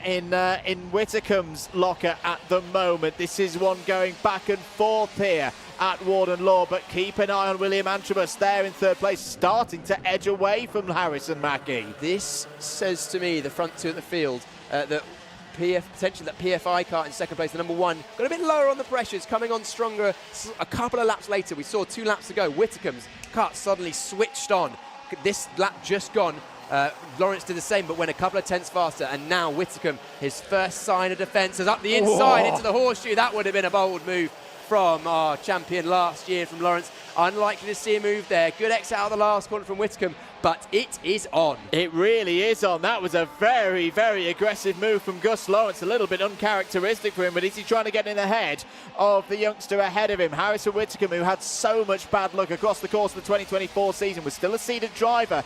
in Whitcomb's locker at the moment. This is one going back and forth here at Warden Law, but keep an eye on William Antrobus there in 3rd place, starting to edge away from Harrison Mackie. This says to me, the front 2 at the field, that potentially that PFI kart in 2nd place, the number 1, got a bit lower on the pressures, coming on stronger a couple of laps later. We saw 2 laps ago, Whitcomb's kart suddenly switched on. This lap just gone, Lawrence did the same, but went a couple of tenths faster, and now Whitcomb, his first sign of defence, is up the inside into the horseshoe. That would have been a bold move from our champion last year, from Lawrence. Unlikely to see a move there. Good exit out of the last corner from Whitcomb, but it is on. It really is on. That was a very, very aggressive move from Gus Lawrence. A little bit uncharacteristic for him, but is he trying to get in the head of the youngster ahead of him? Harrison Whittaker, who had so much bad luck across the course of the 2024 season, was still a seeded driver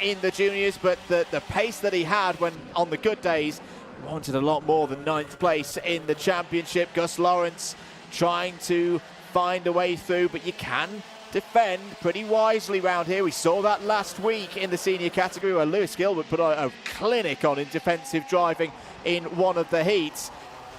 in the juniors, but the pace that he had when on the good days wanted a lot more than 9th place in the championship. Gus Lawrence trying to find a way through, but you can defend pretty wisely round here. We saw that last week in the senior category where Lewis Gilbert put a clinic on in defensive driving in one of the heats.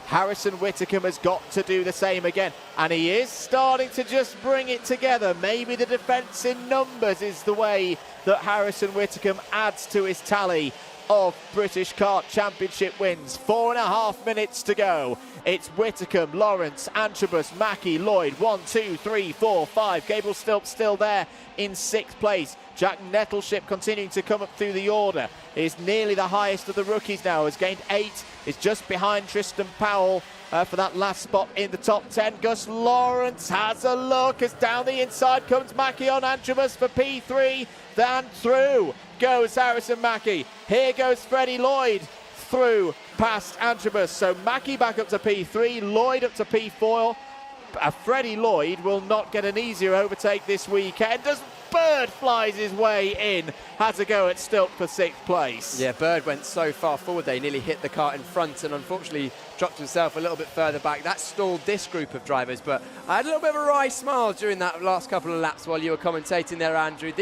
Harrison Whittaker has got to do the same again, and he is starting to just bring it together. Maybe the defence in numbers is the way that Harrison Whittaker adds to his tally of British Kart Championship wins. 4.5 minutes to go. It's Whittaker, Lawrence, Antrobus, Mackey, Lloyd. 1, 2, 3, 4, 5. Gabriel Stilp still there in 6th place. Jack Nettleship continuing to come up through the order. Is nearly the highest of the rookies now. Has gained 8. Is just behind Tristan Powell for that last spot in the top 10. Gus Lawrence has a look as down the inside comes Mackey on Antrobus for P3. Then through goes Harrison Mackey. Here goes Freddie Lloyd through past Antrobus. So Mackey back up to P3, Lloyd up to P4. Freddie Lloyd will not get an easier overtake this weekend. Bird flies his way in. Had to go at Stilp for 6th place. Yeah, Bird went so far forward they nearly hit the kart in front and unfortunately dropped himself a little bit further back. That stalled this group of drivers, but I had a little bit of a wry smile during that last couple of laps while you were commentating there, Andrew.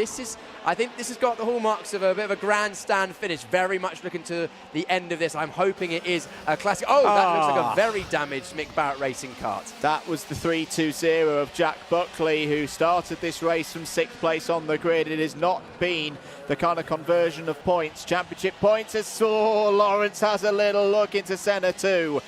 I think this has got the hallmarks of a bit of a grandstand finish. Very much looking to the end of this. I'm hoping it is a classic. Oh, that looks like a very damaged Mick Barrett racing kart. That was the 3-2-0 of Jack Buckley, who started this race from 6th place on the grid. It has not been the kind of conversion of points, championship points, as Lawrence has a little look into centre too.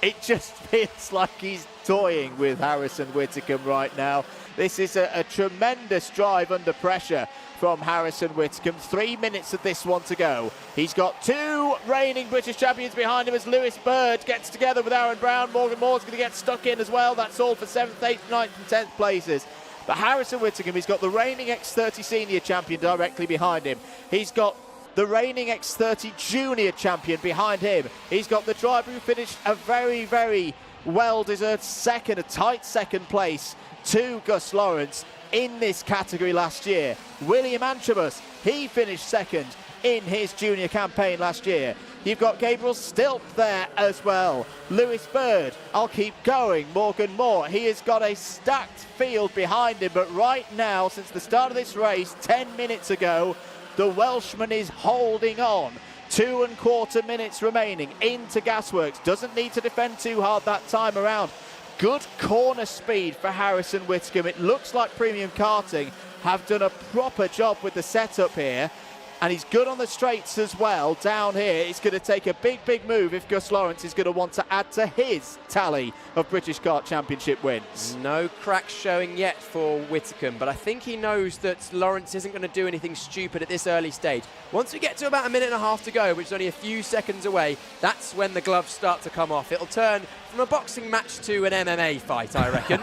It just feels like he's toying with Harrison Whittaker right now. This is a tremendous drive under pressure from Harrison Whittaker. 3 minutes of this one to go. He's got 2 reigning British champions behind him as Lewis Bird gets together with Aaron Brown. Morgan Moore's going to get stuck in as well. That's all for 7th, 8th, 9th and 10th places. But Harrison Whittaker, he's got the reigning X30 Senior champion directly behind him. He's got the reigning X30 Junior champion behind him. He's got the driver who finished a very, very well-deserved second, a tight second place to Gus Lawrence in this category last year. William Antrobus, he finished second in his junior campaign last year. You've got Gabriel Stilp there as well. Lewis Bird, I'll keep going. Morgan Moore, he has got a stacked field behind him, but right now, since the start of this race, 10 minutes ago, the Welshman is holding on. 2.25 minutes remaining into Gasworks. Doesn't need to defend too hard that time around. Good corner speed for Harrison Whittaker. It looks like Premium Karting have done a proper job with the setup here. And he's good on the straights as well. Down here, it's going to take a big, big move if Gus Lawrence is going to want to add to his tally of British Kart Championship wins. No cracks showing yet for Whittaker, but I think he knows that Lawrence isn't going to do anything stupid at this early stage. Once we get to about 1.5 minutes to go, which is only a few seconds away, that's when the gloves start to come off. It'll turn from a boxing match to an MMA fight, I reckon.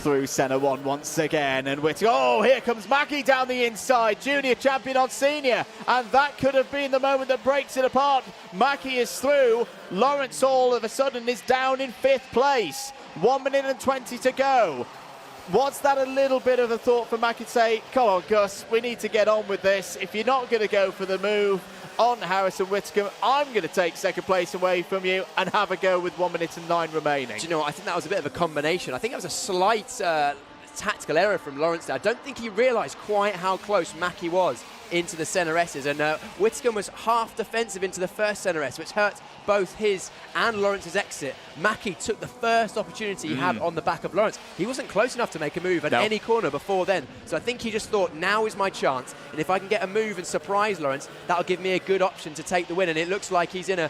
Through centre one once again, and oh, here comes Mackey down the inside, junior champion on senior, and that could have been the moment that breaks it apart. Mackey is through. Lawrence all of a sudden is down in 5th place. 1 minute and 20 to go. Was that a little bit of a thought for Mackey to say, come on Gus, we need to get on with this. If you're not going to go for the move on Harrison Whittaker, I'm going to take 2nd place away from you and have a go with 1 minute and 9 remaining. Do you know what? I think that was a bit of a combination. I think it was a slight tactical error from Lawrence there. I don't think he realised quite how close Mackey was into the centre S's, and Whittaker was half defensive into the first centre S, which hurt both his and Lawrence's exit. Mackey took the first opportunity he had on the back of Lawrence. He wasn't close enough to make a move at any corner before then, so I think he just thought, now is my chance, and if I can get a move and surprise Lawrence, that'll give me a good option to take the win, and it looks like he's in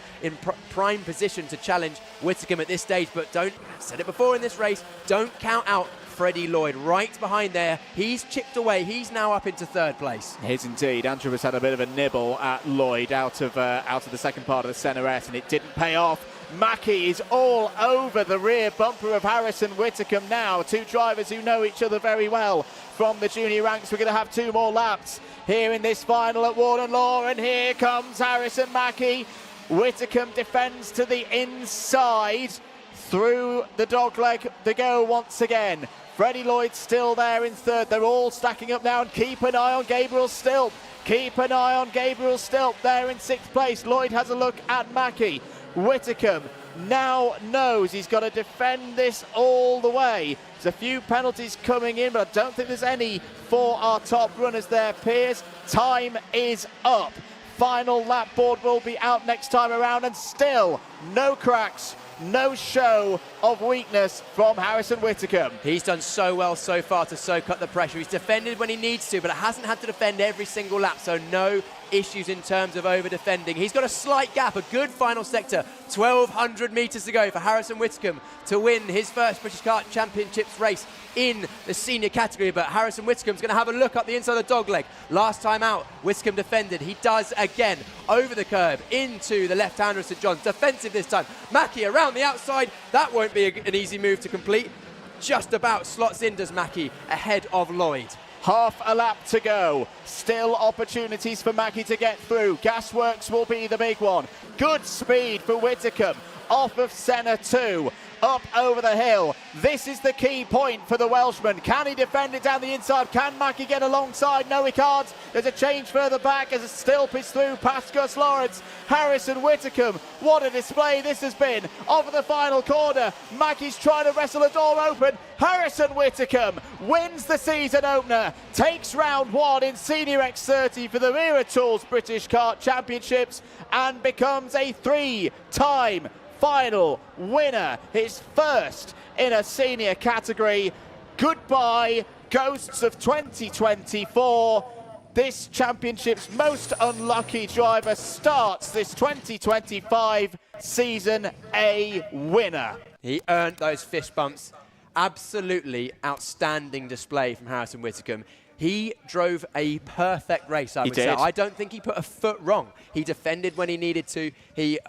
prime position to challenge Whittaker at this stage. But don't, I've said it before in this race, don't count out Freddie Lloyd right behind there. He's chipped away. He's now up into 3rd place. He's indeed. Andrew has had a bit of a nibble at Lloyd out of the second part of the centre S, and it didn't pay off. Mackie is all over the rear bumper of Harrison Whitcomb now. Two drivers who know each other very well from the junior ranks. We're going to have 2 more laps here in this final at Warden Law, and here comes Harrison Mackie. Whitcomb defends to the inside through the dogleg to go once again. Freddie Lloyd still there in third. They're all stacking up now, and keep an eye on Gabriel Stilp. Keep an eye on Gabriel Stilp there in 6th place. Lloyd has a look at Mackie. Whitcomb now knows he's got to defend this all the way. There's a few penalties coming in, but I don't think there's any for our top runners there, Piers. Time is up. Final lap board will be out next time around, and still no cracks, no show of weakness from Harrison Whitcomb. He's done so well so far to soak up the pressure. He's defended when he needs to, but hasn't had to defend every single lap, so no issues in terms of over-defending. He's got a slight gap, a good final sector. 1,200 metres to go for Harrison Whitcomb to win his first British Kart Championships race in the senior category, but Harrison Whitcomb's going to have a look up the inside of the dogleg. Last time out, Whitcomb defended. He does again, over the curb, into the left-hander of St John's. Defensive this time. Mackie around the outside. That won't be an easy move to complete. Just about slots in, does Mackie, ahead of Lloyd. Half a lap to go. Still opportunities for Mackie to get through. Gasworks will be the big one. Good speed for Whitcomb. Off of Senna 2. Up over the hill. This is the key point for the Welshman. Can he defend it down the inside? Can Mackie get alongside? No, he can't. There's a change further back as Stilp is through past Gus Lawrence. Harrison Whitcomb. What a display this has been. Over the final corner. Mackie's trying to wrestle a door open. Harrison Whitcomb wins the season opener. Takes round 1 in Senior X30 for the Wera Tools British Kart Championships and becomes a 3-time final winner, his first in a senior category. Goodbye, ghosts of 2024. This championship's most unlucky driver starts this 2025 season a winner. He earned those fist bumps. Absolutely outstanding display from Harrison Whitcomb. He drove a perfect race, I would say. I don't think he put a foot wrong. He defended when he needed to. He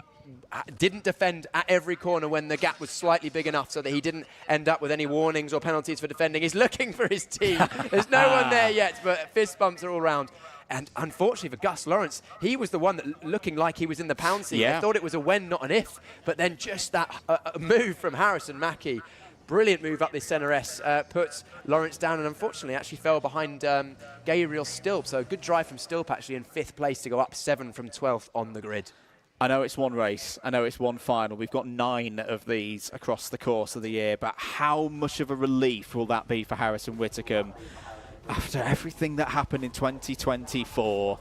didn't defend at every corner when the gap was slightly big enough so that he didn't end up with any warnings or penalties for defending. He's looking for his team. There's no one there yet, but fist bumps are all round. And unfortunately for Gus Lawrence, he was the one that looking like he was in the pound seat. I thought it was a when, not an if. But then just that move from Harrison Mackie, brilliant move up this centre S, puts Lawrence down and unfortunately actually fell behind Gabriel Stilp. So a good drive from Stilp actually in 5th place to go up 7 from 12th on the grid. I know it's one race, I know it's one final. We've got 9 of these across the course of the year, but how much of a relief will that be for Harrison Whitcomb after everything that happened in 2024?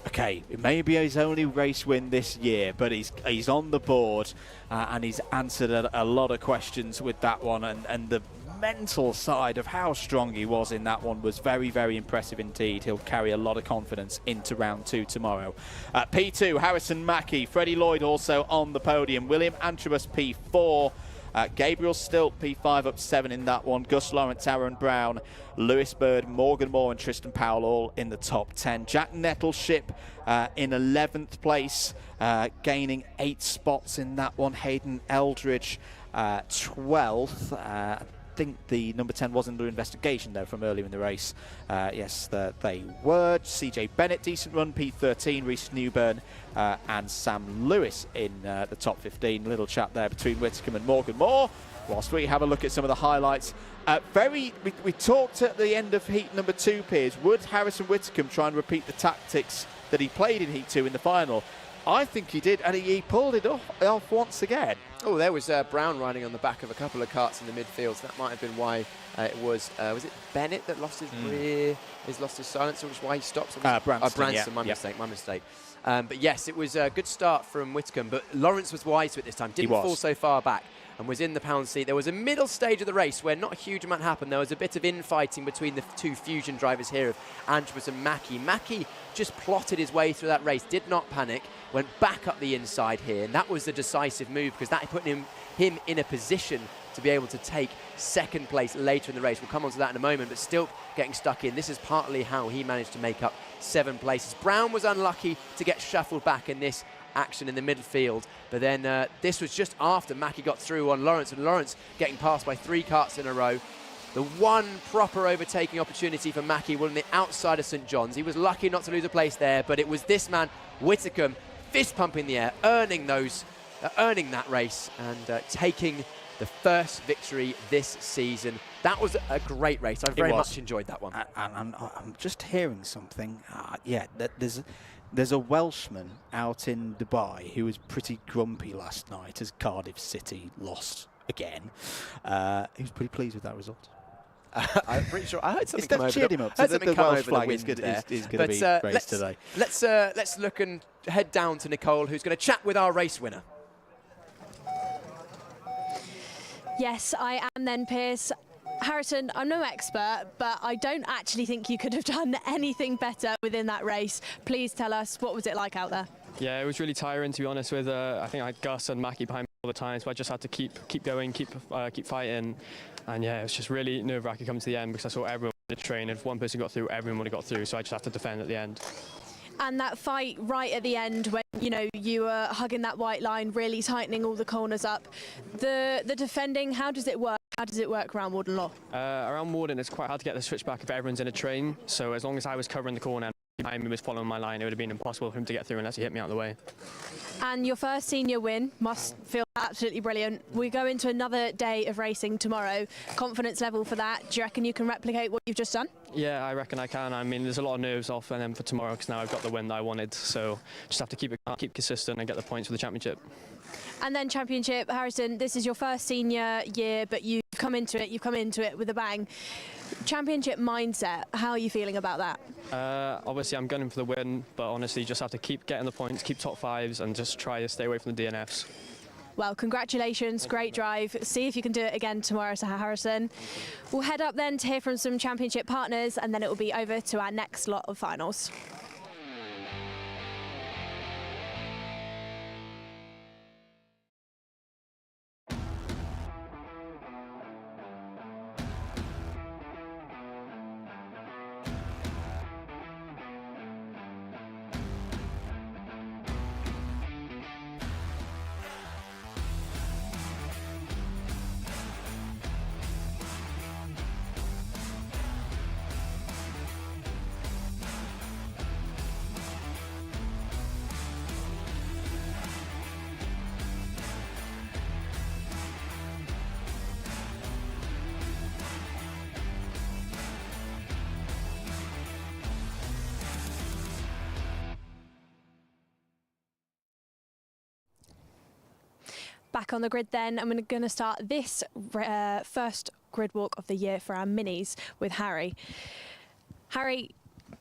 Okay, it may be his only race win this year, but he's on the board and he's answered a lot of questions with that one, and the mental side of how strong he was in that one was very, very impressive indeed. He'll carry a lot of confidence into round 2 tomorrow. P2, Harrison Mackie, Freddie Lloyd also on the podium, William Antrobus P4, Gabriel Stilp P5 up 7 in that one, Gus Lawrence, Aaron Brown, Lewis Bird, Morgan Moore and Tristan Powell all in the top 10. Jack Nettleship in 11th place, gaining 8 spots in that one. Hayden Eldridge 12th. I think the number 10 was under investigation though from earlier in the race. Yes, they were. CJ Bennett, decent run. P13, Reece Newburn and Sam Lewis in the top 15. Little chat there between Whitcomb and Morgan Moore. Whilst we have a look at some of the highlights. We talked at the end of heat number 2, Piers. Would Harrison Whitcomb try and repeat the tactics that he played in heat 2 in the final? I think he did, and he pulled it off once again. Oh, there was Brown riding on the back of a couple of karts in the midfield, so that might have been why it was it Bennett that lost his rear, lost his silencer, which is why he stopped? Branston, my mistake. But yes, it was a good start from Whitcomb, but Lawrence was wise to it this time, didn't fall so far back and was in the pound seat. There was a middle stage of the race where not a huge amount happened. There was a bit of infighting between the 2 Fusion drivers here of Antrobus and Mackie. Mackie just plotted his way through that race, did not panic, went back up the inside here, and that was the decisive move because that put him in a position to be able to take 2nd place later in the race. We'll come on to that in a moment, but still getting stuck in. This is partly how he managed to make up 7 places. Brown was unlucky to get shuffled back in this action in the midfield. But then this was just after Mackie got through on Lawrence, and Lawrence getting passed by 3 karts in a row. The one proper overtaking opportunity for Mackie was on the outside of St John's. He was lucky not to lose a place there, but it was this man, Whitcomb, fist pump in the air, earning that race and taking the first victory this season. That was a great race. I very much enjoyed that one. And I'm just hearing something. Yeah, there's a Welshman out in Dubai who was pretty grumpy last night as Cardiff City lost again. He was pretty pleased with that result. I'm pretty sure I heard something come over. Cheered him up. So the Welsh flag is going to be raised today. Let's look and head down to Nicole, who's going to chat with our race winner. Yes, I am then, Pierce. Harrison, I'm no expert, but I don't actually think you could have done anything better within that race. Please tell us, what was it like out there? Yeah, it was really tiring, to be honest with. I think I had Gus and Mackie behind me all the time, so I just had to keep going, keep fighting. And yeah, it was just really nerve-wracking coming to the end because I saw everyone in the train. If one person got through, everyone would have got through, so I just have to defend at the end. And that fight right at the end when, you know, you were hugging that white line, really tightening all the corners up. The defending, how does it work? How does it work around Warden Law? Around Warden, it's quite hard to get the switchback if everyone's in a train. So as long as I was covering the corner and behind me was following my line, it would have been impossible for him to get through unless he hit me out of the way. And your first senior win must feel absolutely brilliant. We go into another day of racing tomorrow. Confidence level for that, do you reckon you can replicate what you've just done? Yeah, I reckon I can. I mean, there's a lot of nerves off and then for tomorrow because now I've got the win that I wanted. So just have to keep consistent and get the points for the championship. And then championship, Harrison, this is your first senior year, but you've come into it with a bang. Championship mindset, how are you feeling about that? Obviously I'm gunning for the win, but honestly just have to keep getting the points, keep top 5s and just try to stay away from the DNFs. Well, congratulations, great drive. See if you can do it again tomorrow, Sir Harrison. We'll head up then to hear from some championship partners and then it will be over to our next lot of finals. Back on the grid then, I'm going to start this first grid walk of the year for our minis with Harry. Harry,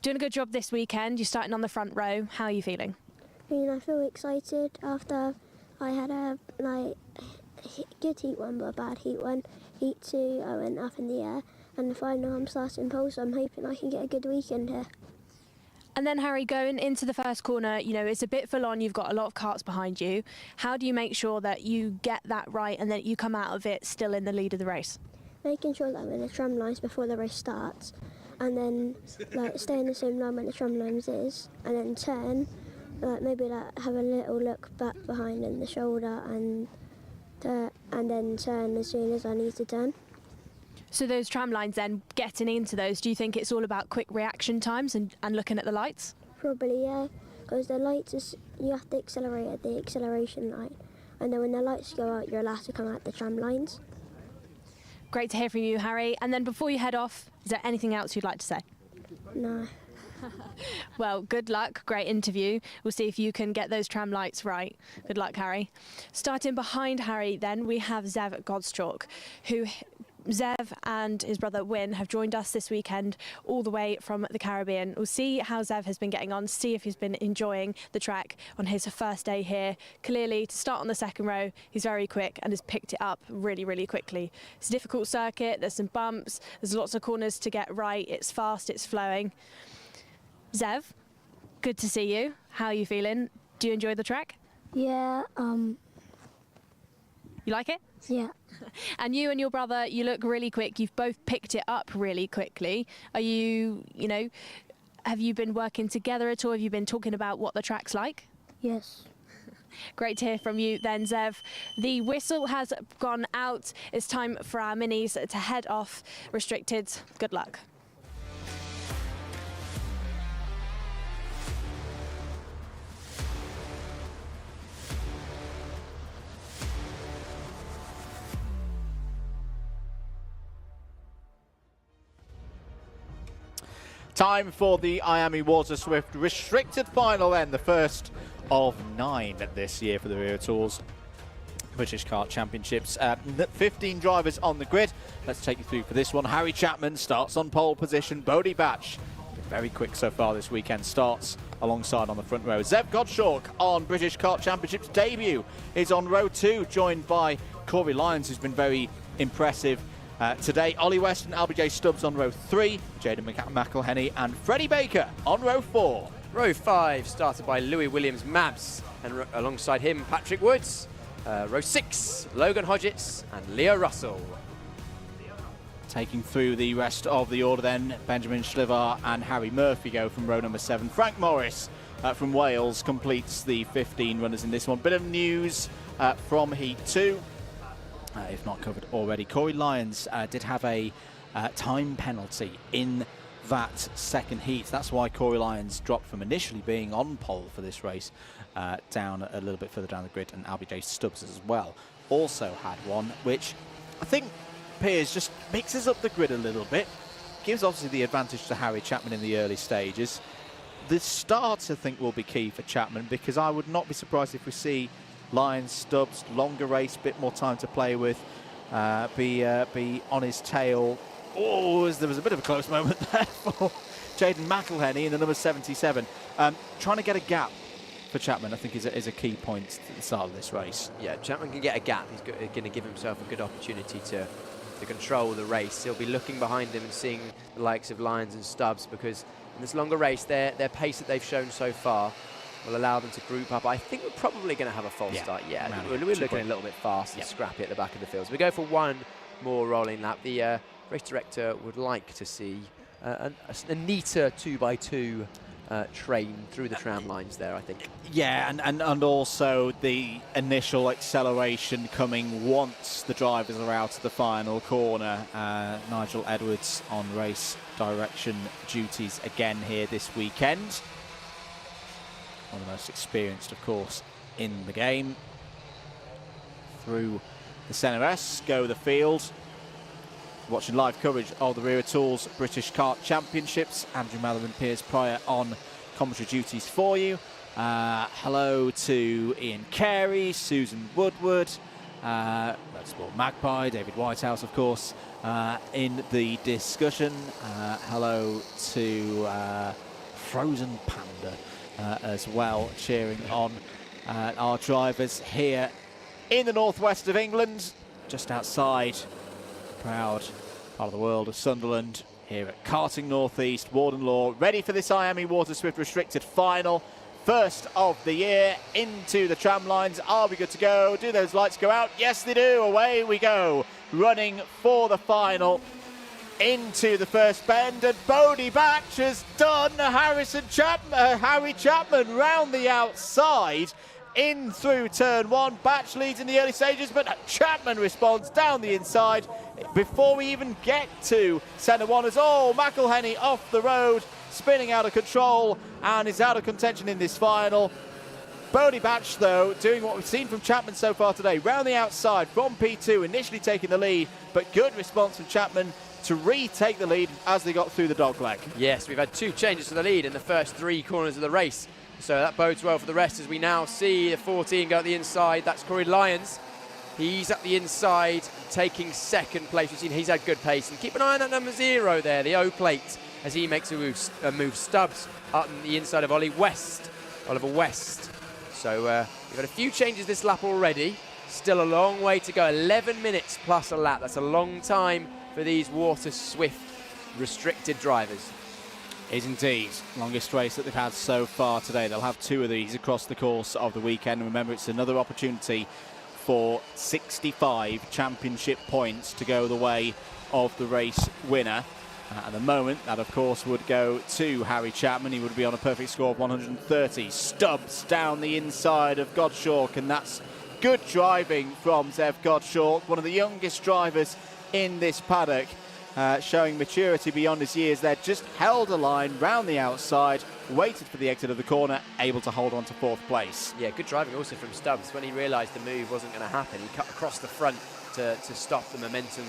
doing a good job this weekend. You're starting on the front row. How are you feeling? I feel excited after I had a good heat 1 but a bad heat 1. Heat 2 I went up in the air and the final I'm starting pole, so I'm hoping I can get a good weekend here. And then, Harry, going into the first corner, you know, it's a bit full on. You've got a lot of karts behind you. How do you make sure that you get that right and that you come out of it still in the lead of the race? Making sure that I'm in the tram lines before the race starts, and then stay in the same line when the tram lines is, and then turn, maybe have a little look back behind in the shoulder, and then turn as soon as I need to turn. So those tram lines then, getting into those, do you think it's all about quick reaction times and looking at the lights? Probably, yeah, because the lights, you have to accelerate at the acceleration line, and then when the lights go out, you're allowed to come out the tram lines. Great to hear from you, Harry. And then before you head off, is there anything else you'd like to say? No. Well, good luck, great interview. We'll see if you can get those tram lights right. Good luck, Harry. Starting behind Harry then, we have Zev Godstrok, who Zev and his brother Win have joined us this weekend all the way from the Caribbean. We'll see how Zev has been getting on, see if he's been enjoying the track on his first day here. Clearly, to start on the second row, he's very quick and has picked it up really, really quickly. It's a difficult circuit, there's some bumps, there's lots of corners to get right, it's fast, it's flowing. Zev, good to see you. How are you feeling? Do you enjoy the track? Yeah, You like it? Yeah. And you and your brother, you look really quick. You've both picked it up really quickly. Are you, have you been working together at all? Have you been talking about what the track's like? Yes. Great to hear from you then, Zev. The whistle has gone out. It's time for our minis to head off restricted. Good luck. Time for the IAME Waterswift restricted final then, the first of 9 this year for the Wera Tours British Kart Championships. 15 drivers on the grid. Let's take you through for this one. Harry Chapman starts on pole position. Bodie Batch, very quick so far this weekend, starts alongside on the front row. Zev Gottschalk on British Kart Championships debut is on row 2, joined by Corey Lyons, who's been very impressive today. Ollie West and LBJ Stubbs on row 3, Jaden McElhenney and Freddie Baker on row 4. Row 5 started by Louis Williams-Mabs, and alongside him Patrick Woods. Row 6, Logan Hodgetts and Leo Russell. Taking through the rest of the order then, Benjamin Schlivar and Harry Murphy go from row number 7. Frank Morris from Wales completes the 15 runners in this one. Bit of news from Heat 2. If not covered already, Corey Lyons did have a time penalty in that second heat. That's why Corey Lyons dropped from initially being on pole for this race down a little bit further down the grid, and LBJ Stubbs as well also had one, which I think Piers just mixes up the grid a little bit, gives obviously the advantage to Harry Chapman in the early stages. The start, I think, will be key for Chapman, because I would not be surprised if we see Lyons, Stubbs, longer race, bit more time to play with, be on his tail. Oh, there was a bit of a close moment there for Jaden McElhenney in the number 77. Trying to get a gap for Chapman, I think, is a key point at the start of this race. Yeah, Chapman can get a gap. He's going to give himself a good opportunity to control the race. He'll be looking behind him and seeing the likes of Lyons and Stubbs, because in this longer race, their pace that they've shown so far will allow them to group up. I think we're probably going to have a false start. Yeah, we're looking a little bit fast and scrappy at the back of the field. So we go for one more rolling lap. The race director would like to see a neater 2x2 train through the tram lines there, I think. Yeah, and also the initial acceleration coming once the drivers are out of the final corner. Nigel Edwards on race direction duties again here this weekend. One of the most experienced, of course, in the game. Through the Centre S, go the field. Watching live coverage of the Wera Tours British Kart Championships. Andrew Mellor and Piers Pryor on commentary duties for you. Hello to Ian Carey, Susan Woodward, Motorsport Magpie, David Whitehouse, of course, in the discussion. Hello to Frozen Panda as well, cheering on our drivers here in the northwest of England, just outside the proud part of the world of Sunderland, here at Karting Northeast, Warden Law, ready for this IAME Waterswift restricted final. First of the year, into the tram lines. Are we good to go? Do those lights go out? Yes, they do. Away we go, running for the final. Into the first bend, and Bodie Batch has done Harry Chapman round the outside, in through turn 1. Batch leads in the early stages, but Chapman responds down the inside before we even get to centre 1. As McElhenney off the road, spinning out of control, and is out of contention in this final. Bodie Batch, though, doing what we've seen from Chapman so far today, round the outside from P2, initially taking the lead, but good response from Chapman to retake the lead as they got through the dogleg. Yes, we've had 2 changes to the lead in the first 3 corners of the race, so that bodes well for the rest, as we now see the 14 go at the inside. That's Corey Lyons. He's at the inside, taking second place. We've seen he's had good pace, and keep an eye on that number 0 there, the O plate, as he makes a move. Stubbs up on the inside of Oliver West. So we've had a few changes this lap already. Still a long way to go, 11 minutes plus a lap. That's a long time for these Waterswift restricted drivers. Is indeed. Longest race that they've had so far today. They'll have 2 of these across the course of the weekend. And remember, it's another opportunity for 65 championship points to go the way of the race winner. At the moment, that of course would go to Harry Chapman. He would be on a perfect score of 130. Stubbs down the inside of Gottschalk, and that's good driving from Zev Gottschalk, one of the youngest drivers in this paddock, showing maturity beyond his years there. Just held a line round the outside, waited for the exit of the corner, able to hold on to 4th place. Yeah, good driving also from Stubbs. When he realised the move wasn't going to happen, he cut across the front to stop the momentum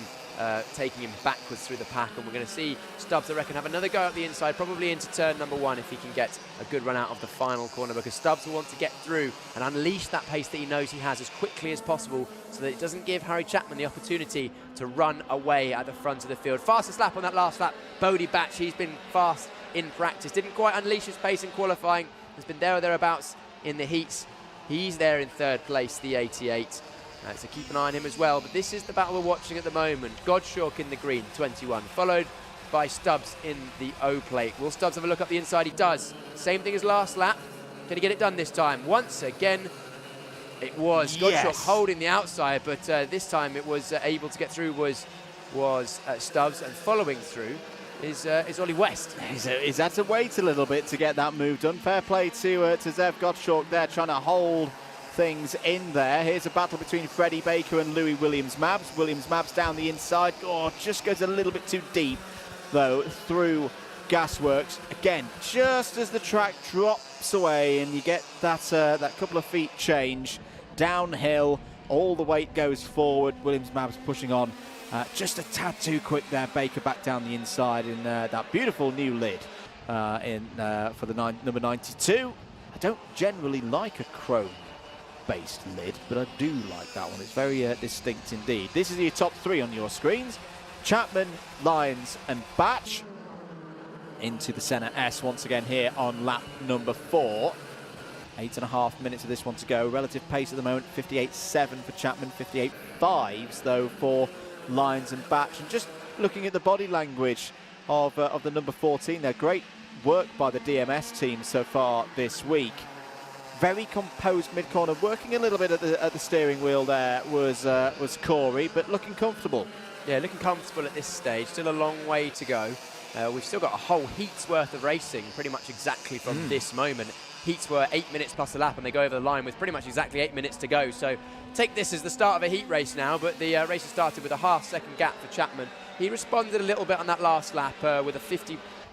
taking him backwards through the pack, and we're going to see Stubbs, I reckon, have another go up the inside, probably into turn number 1 if he can get a good run out of the final corner, because Stubbs will want to get through and unleash that pace that he knows he has as quickly as possible, so that it doesn't give Harry Chapman the opportunity to run away at the front of the field. Fastest lap on that last lap, Bodie Batch. He's been fast in practice, didn't quite unleash his pace in qualifying, has been there or thereabouts in the heats. He's there in 3rd place, the 88. So keep an eye on him as well. But this is the battle we're watching at the moment. Gottschalk in the green, 21, followed by Stubbs in the O plate. Will Stubbs have a look up the inside? He does. Same thing as last lap. Can he get it done this time? Once again, it was Gottschalk holding the outside, but this time it was able to get through was Stubbs, and following through is Ollie West. He's had to wait a little bit to get that move done. Fair play to Zev Gottschalk there, trying to hold things in there. Here's a battle between Freddie Baker and Louis Williams-Mabs. Williams-Mabs down the inside. Oh, just goes a little bit too deep, though, through Gasworks. Again, just as the track drops away and you get that couple of feet change, downhill, all the weight goes forward. Williams-Mabs pushing on. Just a tad too quick there. Baker back down the inside in that beautiful new lid for the number 92. I don't generally like a chrome-based lid, but I do like that one. It's very distinct indeed. This is your top 3 on your screens. Chapman, Lyons and Batch into the Senna S once again here on lap number 4. 8.5 minutes of this one to go. Relative pace at the moment, 58.7 for Chapman, 58.5s though for Lyons and Batch. And just looking at the body language of the number 14 there, great work by the DMS team so far this week. Very composed mid-corner, working a little bit at the steering wheel there was Corey, but looking comfortable. Yeah, looking comfortable at this stage. Still a long way to go. We've still got a whole heat's worth of racing, pretty much exactly from this moment. Heats were 8 minutes plus a lap, and they go over the line with pretty much exactly 8 minutes to go. So take this as the start of a heat race now, but the race has started with a half-second gap for Chapman. He responded a little bit on that last lap with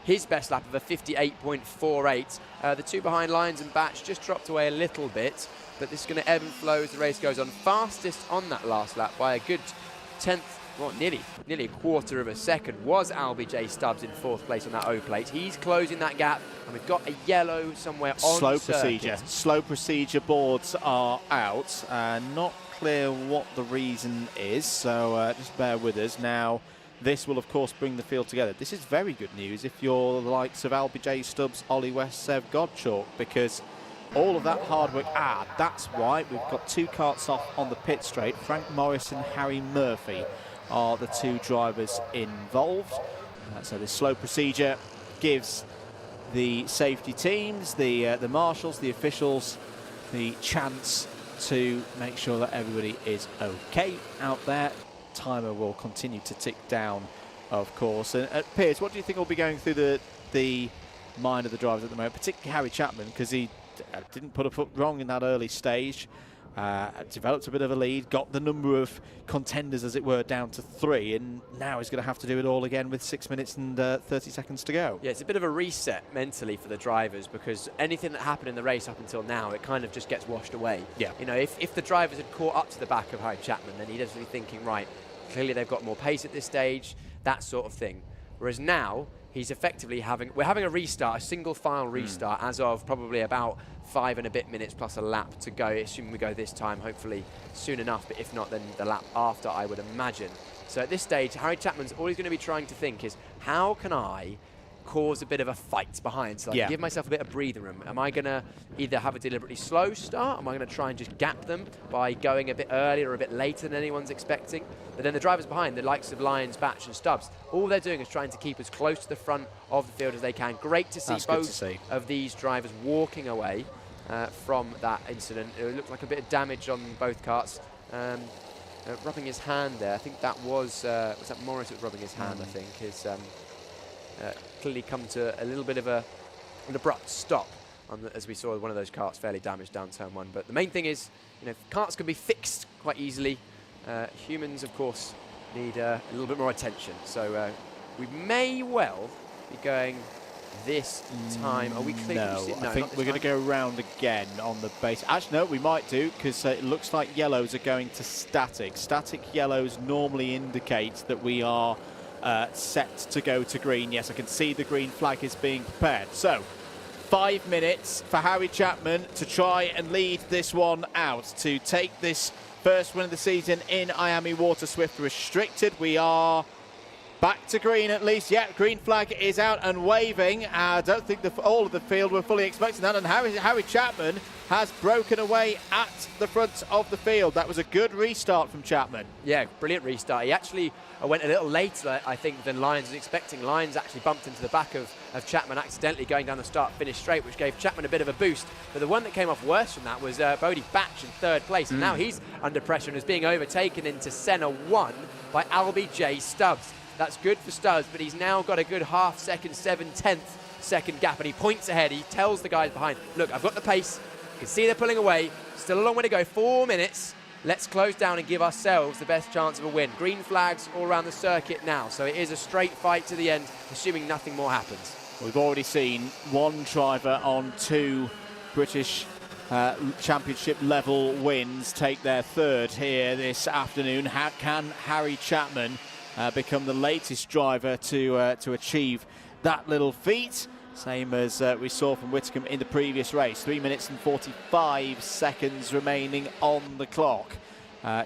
his best lap of a 58.48. The two behind Lyons and Batch just dropped away a little bit, but this is going to ebb and flow as the race goes on. Fastest on that last lap by a good tenth, well, nearly a quarter of a second was LBJ Stubbs in 4th place on that O plate. He's closing that gap, and we've got a yellow somewhere on Slow circuit. procedure. Slow procedure boards are out. Not clear what the reason is, so just bear with us. Now, this will, of course, bring the field together. This is very good news if you're the likes of LBJ Stubbs, Ollie West, Zev Gottschalk, because all of that hard work, that's why we've got 2 karts off on the pit straight. Frank Morris and Harry Murphy are the 2 drivers involved. So this slow procedure gives the safety teams, the marshals, the officials, the chance to make sure that everybody is okay out there. Timer will continue to tick down, of course. And Piers, what do you think will be going through the mind of the drivers at the moment, particularly Harry Chapman, because he didn't put a foot wrong in that early stage. Developed a bit of a lead, got the number of contenders, as it were, down to 3, and now he's going to have to do it all again with 6 minutes and 30 seconds to go. Yeah, it's a bit of a reset mentally for the drivers, because anything that happened in the race up until now, it kind of just gets washed away. Yeah. You know, if the drivers had caught up to the back of Harry Chapman, then he'd be thinking, right, clearly they've got more pace at this stage, that sort of thing. Whereas now, he's effectively we're having a restart, a single file restart, as of probably about 5 and a bit minutes plus a lap to go, assuming we go this time, hopefully soon enough, but if not, then the lap after, I would imagine. So at this stage, Harry Chapman's all he's going to be trying to think is, how can I cause a bit of a fight behind, so I can give myself a bit of breathing room? Am I going to either have a deliberately slow start? Am I going to try and just gap them by going a bit earlier or a bit later than anyone's expecting? But then the drivers behind, the likes of Lyons, Batch and Stubbs, all they're doing is trying to keep as close to the front of the field as they can. Great to see both of these drivers walking away from that incident. It looked like a bit of damage on both karts. Rubbing his hand there. I think that was that Morris that was rubbing his hand, I think. clearly come to a little bit of an abrupt stop as we saw one of those karts fairly damaged down turn 1. But the main thing is, karts can be fixed quite easily. Humans, of course, need a little bit more attention. So we may well be going this time. Are we clear? No, I think we're going to go around again on the base. Actually, no, we might do, because it looks like yellows are going to static. Static yellows normally indicate that we are set to go to green. Yes, I can see the green flag is being prepared. So 5 minutes for Harry Chapman to try and lead this one out, to take this first win of the season in IAME Waterswift Restricted. We are back to green at least. Yeah, green flag is out and waving. I don't think all of the field were fully expecting that. And Harry Chapman has broken away at the front of the field. That was a good restart from Chapman. Yeah, brilliant restart. He actually went a little later, I think, than Lyons was expecting. Lyons actually bumped into the back of Chapman accidentally going down the start-finish straight, which gave Chapman a bit of a boost. But the one that came off worse from that was Bodie Batch in 3rd place. And now he's under pressure and is being overtaken into Senna 1 by Albie J. Stubbs. That's good for Stubbs, but he's now got a good half second, 7/10 second gap, and he points ahead. He tells the guys behind, look, I've got the pace. You can see they're pulling away. Still a long way to go, 4 minutes. Let's close down and give ourselves the best chance of a win. Green flags all around the circuit now, so it is a straight fight to the end, assuming nothing more happens. We've already seen one driver on 2 British Championship level wins take their 3rd here this afternoon. Can Harry Chapman become the latest driver to achieve that little feat? Same as we saw from Whitcomb in the previous race. 3 minutes and 45 seconds remaining on the clock.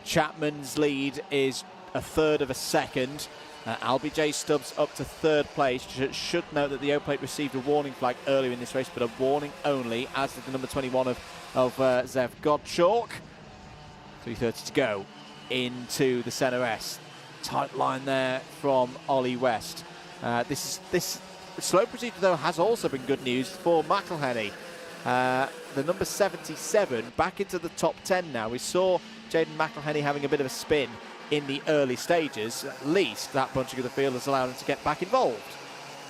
Chapman's lead is 1/3 of a second. Albie J. Stubbs up to 3rd place. Should note that the O-plate received a warning flag earlier in this race, but a warning only, as did the number 21 of Zev Godchalk. 3:30 to go into the Senna S. Tight line there from Ollie West. This slow procedure, though, has also been good news for McElhenney. The number 77 back into the top 10 now. We saw Jaden McElhenney having a bit of a spin in the early stages. At least that bunching of the field has allowed him to get back involved.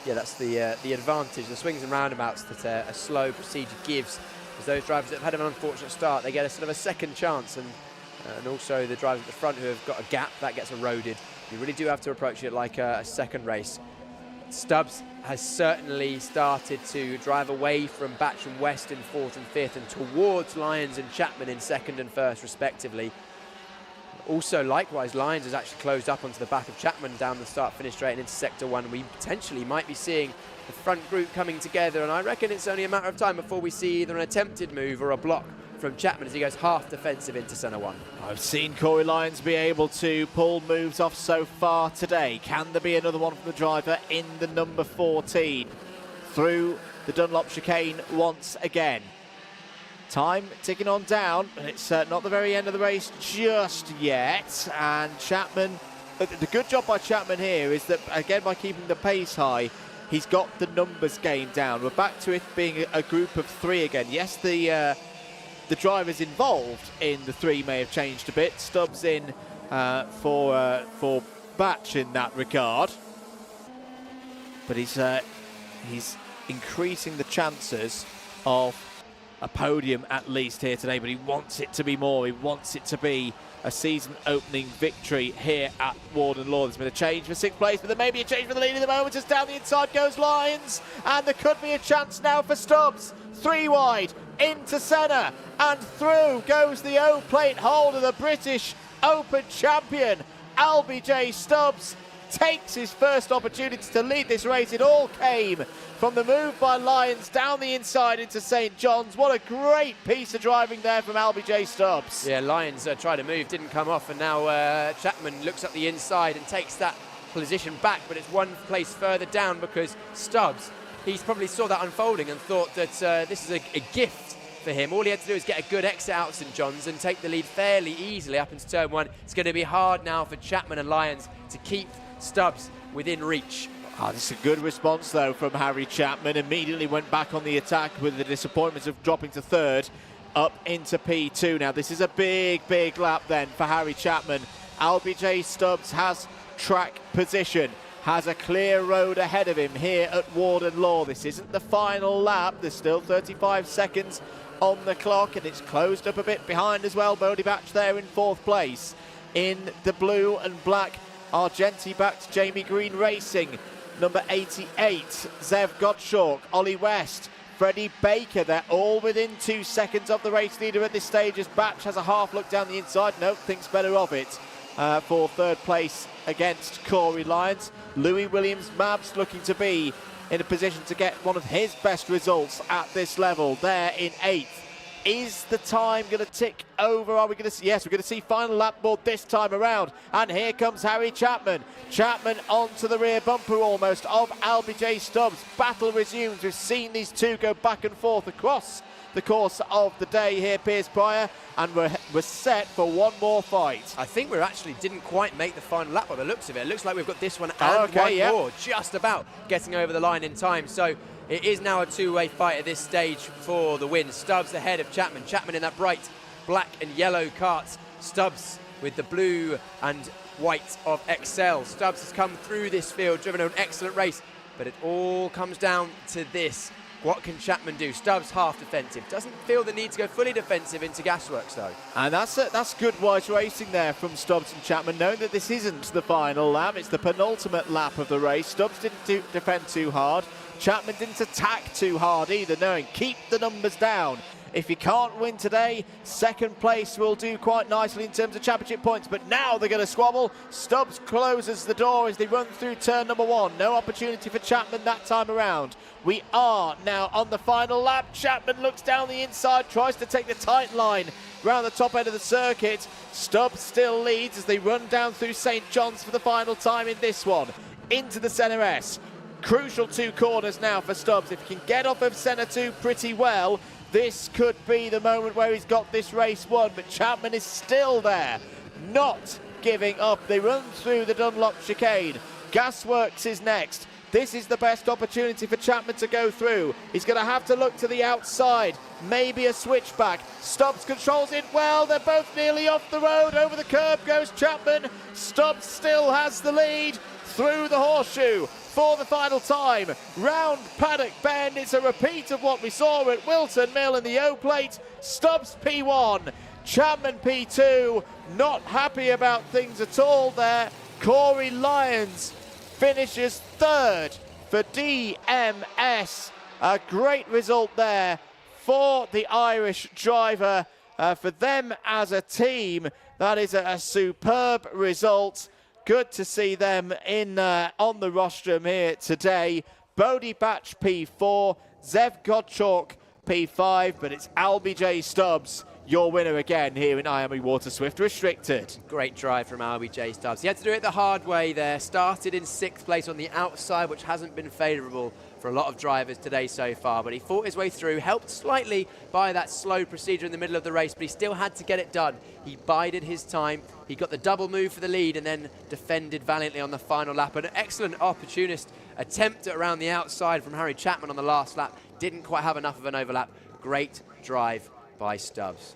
Yeah, that's the advantage, the swings and roundabouts that a slow procedure gives. As those drivers that have had an unfortunate start, they get a sort of a second chance, and also the drivers at the front who have got a gap, that gets eroded. You really do have to approach it like a second race. Stubbs has certainly started to drive away from Batch and West in 4th and 5th and towards Lyons and Chapman in 2nd and 1st respectively. Also, likewise, Lyons has actually closed up onto the back of Chapman down the start-finish straight and into Sector 1. We potentially might be seeing the front group coming together, and I reckon it's only a matter of time before we see either an attempted move or a block from Chapman as he goes half defensive into Senna 1. I've seen Corey Lyons be able to pull moves off so far today. Can there be another one from the driver in the number 14? Through the Dunlop chicane once again. Time ticking on down, and it's not the very end of the race just yet. And Chapman, the good job by Chapman here is that, again, by keeping the pace high, he's got the numbers game down. We're back to it being a group of 3 again. Yes, the drivers involved in the 3 may have changed a bit. Stubbs in for Batch in that regard, but he's increasing the chances of a podium at least here today. But he wants it to be more. He wants it to be a season-opening victory here at Warden Law. There's been a change for 6th place, but there may be a change for the lead at the moment as down the inside goes Lyons, and there could be a chance now for Stubbs. 3 wide into Senna, and through goes the O-plate holder, the British Open champion. Albie J. Stubbs takes his first opportunity to lead this race. It all came from the move by Lyons down the inside into St. John's. What a great piece of driving there from Albie J. Stubbs. Yeah, Lyons tried to move, didn't come off, and now Chapman looks up the inside and takes that position back, but it's one place further down because Stubbs, he's probably saw that unfolding and thought that this is a gift for him. All he had to do is get a good exit out of St. John's and take the lead fairly easily up into turn 1. It's going to be hard now for Chapman and Lyons to keep Stubbs within reach. This is a good response, though, from Harry Chapman. Immediately went back on the attack with the disappointment of dropping to 3rd, up into P2. Now, this is a big, big lap then for Harry Chapman. Albie J. Stubbs has track position. has a clear road ahead of him here at Warden Law. This isn't the final lap. There's still 35 seconds on the clock, and it's closed up a bit behind as well. Bodie Batch there in 4th place. In the blue and black Argenti-backed Jamie Green Racing, number 88, Zev Gottschalk, Ollie West, Freddie Baker. They're all within 2 seconds of the race leader at this stage as Batch has a half look down the inside. No, thinks better of it for 3rd place against Corey Lyons. Louis Williams-Mabs looking to be in a position to get one of his best results at this level there in 8th. Is the time going to tick over? Are we going to see? Yes, we're going to see final lap board this time around. And here comes Harry Chapman. Chapman onto the rear bumper almost of LBJ Stubbs. Battle resumes. We've seen these two go back and forth across the course of the day here, Piers Pryor, and we're set for one more fight. I think we actually didn't quite make the final lap by the looks of it. It looks like we've got this one and one more, just about getting over the line in time. So it is now a two-way fight at this stage for the win. Stubbs ahead of Chapman. Chapman in that bright black and yellow kart. Stubbs with the blue and white of Excel. Stubbs has come through this field, driven an excellent race, but it all comes down to this. What can Chapman do? Stubbs half defensive. Doesn't feel the need to go fully defensive into Gasworks though. And that's good wise racing there from Stubbs and Chapman, knowing that this isn't the final lap. It's the penultimate lap of the race. Stubbs didn't defend too hard. Chapman didn't attack too hard either, knowing keep the numbers down. If you can't win today, 2nd place will do quite nicely in terms of championship points. But now they're going to squabble. Stubbs closes the door as they run through turn number 1. No opportunity for Chapman that time around. We are now on the final lap. Chapman looks down the inside, tries to take the tight line around the top end of the circuit. Stubbs still leads as they run down through St. John's for the final time in this one. Into the Centre S. Crucial 2 corners now for Stubbs. If he can get off of Centre 2 pretty well, this could be the moment where he's got this race won, but Chapman is still there, not giving up. They run through the Dunlop chicane. Gasworks is next. This is the best opportunity for Chapman to go through. He's going to have to look to the outside, maybe a switchback. Stubbs controls it well. They're both nearly off the road. Over the curb goes Chapman. Stubbs still has the lead through the horseshoe for the final time. Round Paddock Bend. It's a repeat of what we saw at Wilton Mill in the O-Plate. Stubbs P1, Chapman P2. Not happy about things at all there. Corey Lyons finishes 3rd for DMS. A great result there for the Irish driver. For them as a team, that is a superb result. Good to see them in on the rostrum here today. Bodie Batch P4, Zev Gottschalk P5, but it's LBJ Stubbs, your winner again here in IAME Waterswift Restricted. Great drive from LBJ Stubbs. He had to do it the hard way there. Started in 6th place on the outside, which hasn't been favourable for a lot of drivers today so far, but he fought his way through, helped slightly by that slow procedure in the middle of the race, but he still had to get it done. He bided his time. He got the double move for the lead and then defended valiantly on the final lap. An excellent opportunist attempt around the outside from Harry Chapman on the last lap. Didn't quite have enough of an overlap. Great drive by Stubbs.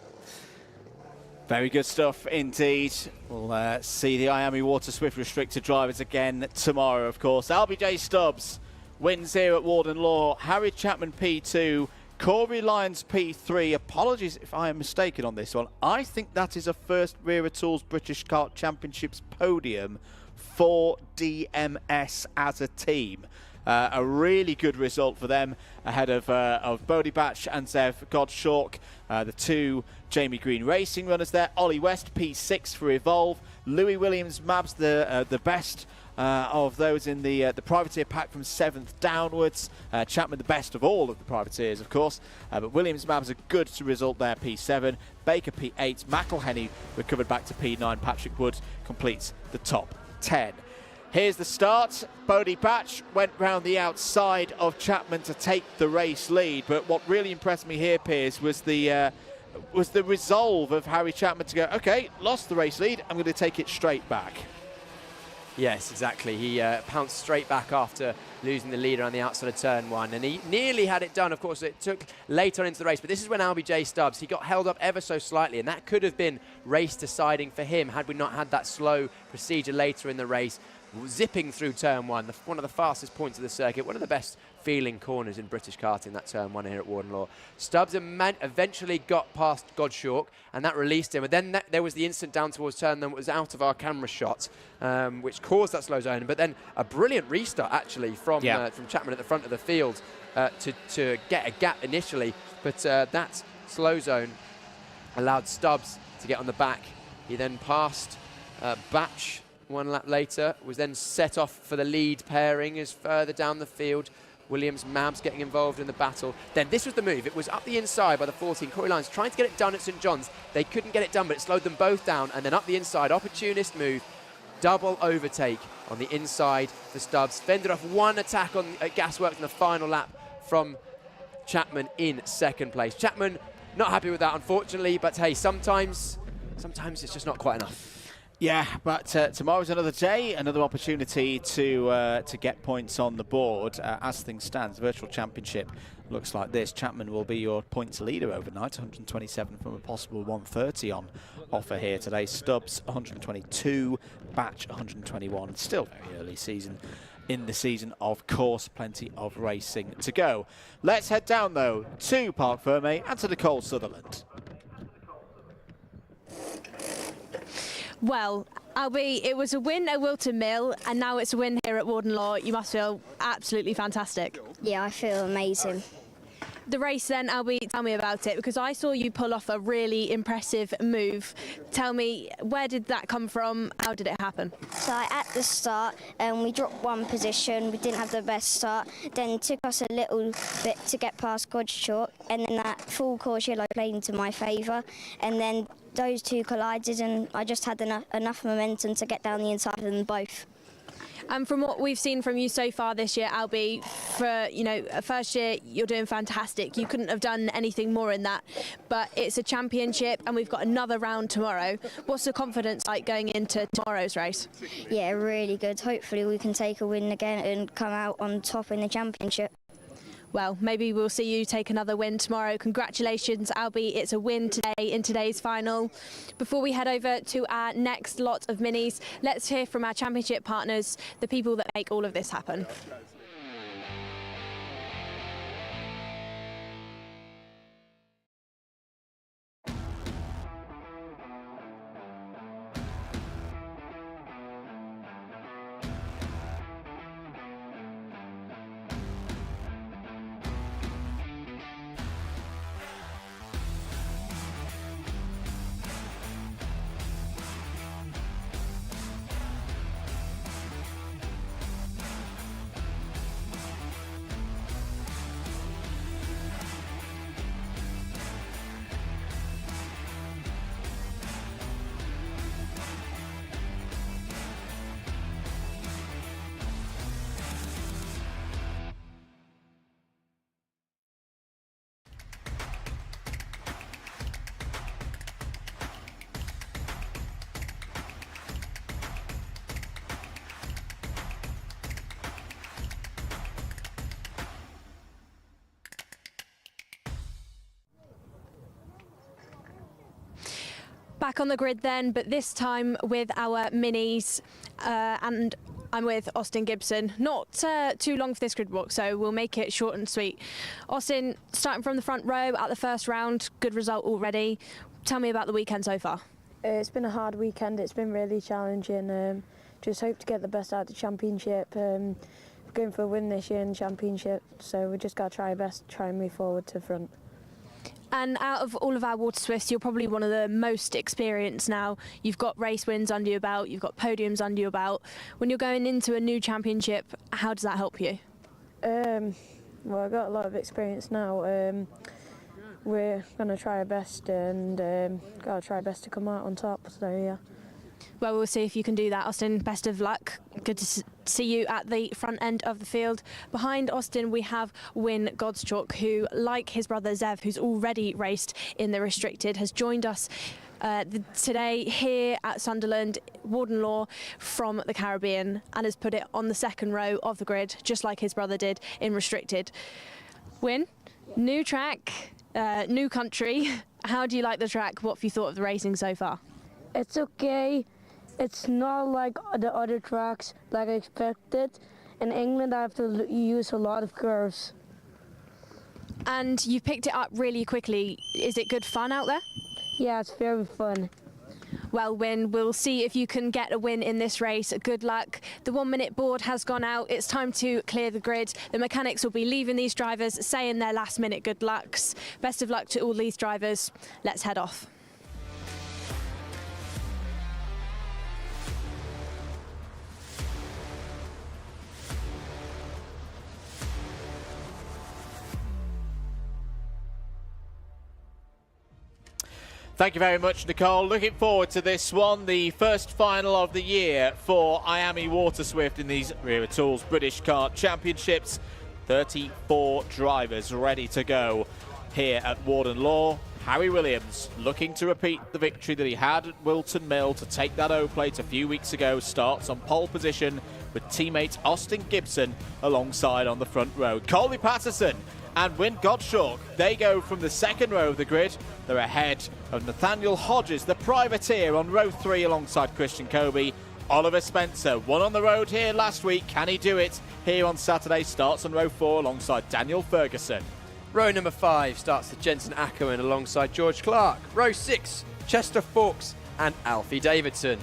Very good stuff indeed. We'll see the IAME Waterswift Restricted drivers again tomorrow, of course. LBJ Stubbs wins here at Warden Law. Harry Chapman P2, Corey Lyons P3. Apologies if I am mistaken on this one. I think that is a first Wera Tools British Kart Championships podium for DMS as a team. A really good result for them ahead of Bodie Batch and Zev Gottschalk, the 2 Jamie Green Racing runners there. Ollie West P6 for Evolve. Louis Williams-Mabs the best of those in the privateer pack from 7th downwards. Chapman the best of all of the privateers, of course, but Williams-Mabs a good result there, P7. Baker P8. McElhenney recovered back to P9. Patrick Wood completes the top 10. Here's the start. Bodie Batch went round the outside of Chapman to take the race lead, but what really impressed me here, Piers, was the resolve of Harry Chapman to go, okay, lost the race lead, I'm going to take it straight back. Yes, exactly. He pounced straight back after losing the leader on the outside of turn 1, and he nearly had it done. Of course, it took late on into the race, but this is when LBJ Stubbs, he got held up ever so slightly, and that could have been race deciding for him had we not had that slow procedure later in the race, zipping through turn 1, one of the fastest points of the circuit, one of the best feeling corners in British karting, that turn 1 here at Warden Law. Stubbs eventually got past Godshalk, and that released him. And then there was the instant down towards turn that was out of our camera shot, which caused that slow zone. But then a brilliant restart, actually, from Chapman at the front of the field to get a gap initially. But that slow zone allowed Stubbs to get on the back. He then passed Batch 1 lap later, was then set off for the lead pairing as further down the field. Williams, Mabs getting involved in the battle. Then this was the move. It was up the inside by the 14 Corey Lyons, trying to get it done at St John's. They couldn't get it done, but it slowed them both down. And then up the inside, opportunist move, double overtake on the inside for Stubbs. Fended off one attack on Gasworks in the final lap from Chapman in second place. Chapman not happy with that, unfortunately, but hey, sometimes it's just not quite enough. Yeah, but tomorrow's another day, another opportunity to get points on the board. As things stand, the Virtual Championship looks like this. Chapman will be your points leader overnight, 127 from a possible 130 on offer here today. Stubbs 122, Batch 121. Still very early season in the season, of course, plenty of racing to go. Let's head down though to Parc Fermé and to Nicole Sutherland. Well, Albie, it was a win at Wilton Mill, and now it's a win here at Warden Law. You must feel absolutely fantastic. Yeah, I feel amazing. The race then, Albie, tell me about it, because I saw you pull off a really impressive move. Tell me, where did that come from? How did it happen? So at the start, we dropped one position. We didn't have the best start. Then it took us a little bit to get past Godshalk, and then that full course yellow played into my favour. And then those two collided, and I just had enough momentum to get down the inside of them both. And from what we've seen from you so far this year, Albie, for first year, you're doing fantastic. You couldn't have done anything more in that. But it's a championship, and we've got another round tomorrow. What's the confidence like going into tomorrow's race? Yeah, really good. Hopefully we can take a win again and come out on top in the championship. Well, maybe we'll see you take another win tomorrow. Congratulations, Albie. It's a win today in today's final. Before we head over to our next lot of minis, let's hear from our championship partners, the people that make all of this happen. Back on the grid then, but this time with our minis, and I'm with Austin Gibson. Not too long for this grid walk, so we'll make it short and sweet. Austin, starting from the front row at the first round, good result already. Tell me about the weekend so far. It's been a hard weekend. It's been really challenging. Just hope to get the best out of the championship. Going for a win this year in the championship, so we just got to try our best to try and move forward to the front. And out of all of our Waterswifts, you're probably one of the most experienced now. You've got race wins under your belt, you've got podiums under your belt. When you're going into a new championship, how does that help you? Well, I've got a lot of experience now. We're going to try our best and got to try our best to come out on top, so yeah. Well, we'll see if you can do that, Austin. Best of luck. Good to see you at the front end of the field. Behind Austin, we have Wyn Godshalk, who, like his brother Zev, who's already raced in the restricted, has joined us today here at Sunderland. Warden Law from the Caribbean, and has put it on the second row of the grid, just like his brother did in restricted. Win, new track, new country. How do you like the track? What have you thought of the racing so far? It's okay. It's not like the other tracks like I expected. In England, I have to use a lot of curves. And you picked it up really quickly. Is it good fun out there? Yeah, it's very fun. Well, Win, we'll see if you can get a win in this race. Good luck. The 1 minute board has gone out. It's time to clear the grid. The mechanics will be leaving these drivers, saying their last minute good lucks. Best of luck to all these drivers. Let's head off. Thank you very much, Nicole. Looking forward to this one, the first final of the year for IAME Waterswift in these Wera Tools British Kart Championships. 34 drivers ready to go here at Warden Law. Harry Williams looking to repeat the victory that he had at Wilton Mill to take that O-plate a few weeks ago. Starts on pole position with teammate Austin Gibson alongside on the front row. Colby Patterson and Wyn Gottschalk, they go from the second row of the grid. They're ahead of Nathaniel Hodges, the privateer, on row 3 alongside Christian Kobe. Oliver Spencer won on the road here last week. Can he do it here on Saturday? Starts on row 4 alongside Daniel Ferguson. Row number 5 starts with Jensen Ackerman alongside George Clark. Row 6, Chester Fawkes and Alfie Davidson.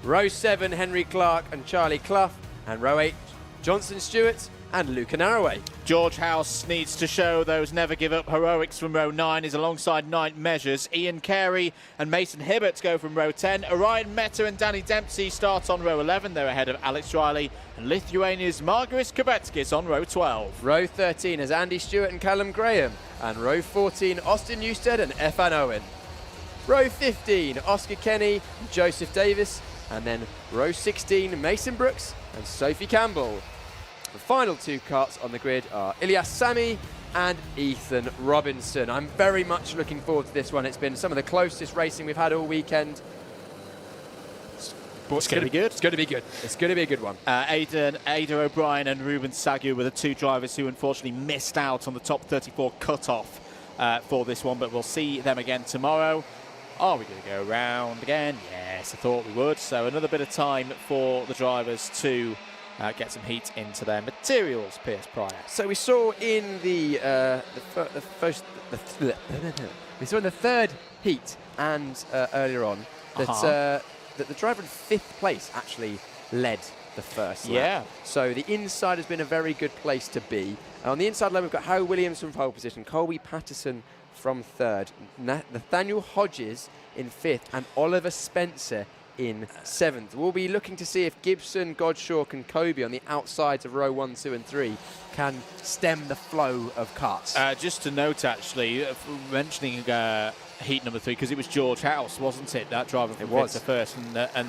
Row 7, Henry Clark and Charlie Clough. And row 8, Johnson Stewart and Luca Narroway. George House needs to show those never give up heroics from row 9. Is alongside Night Measures. Ian Carey and Mason Hibbert go from row 10. Orion Meta and Danny Dempsey start on row 11. They're ahead of Alex Riley and Lithuania's Margaris Kubetskis on row 12. Row 13 is Andy Stewart and Callum Graham. And row 14, Austin Newstead and Efan Owen. Row 15, Oscar Kenny and Joseph Davis. And then row 16, Mason Brooks and Sophie Campbell. The final 2 karts on the grid are Ilyas Sami and Ethan Robinson. I'm very much looking forward to this one. It's been some of the closest racing we've had all weekend. It's going to be good. It's going to be good. It's going to be a good one. Ada O'Brien and Ruben Sagu were the 2 drivers who unfortunately missed out on the top 34 cut-off for this one, but we'll see them again tomorrow. Are we going to go round again? Yes, I thought we would. So another bit of time for the drivers to get some heat into their materials, Pierce Pryor. So we saw in the third heat and earlier on that that the driver in 5th place actually led the first lap. Yeah. So the inside has been a very good place to be. On the inside lane, we've got Harry Williams from pole position, Colby Patterson from 3rd, Nathaniel Hodges in 5th, and Oliver Spencer in 7th. We'll be looking to see if Gibson, Gottschalk and Kobe on the outsides of row 1, 2 and 3 can stem the flow of karts. Just to note, actually, mentioning heat number 3, because it was George House, wasn't it? That driver from first. And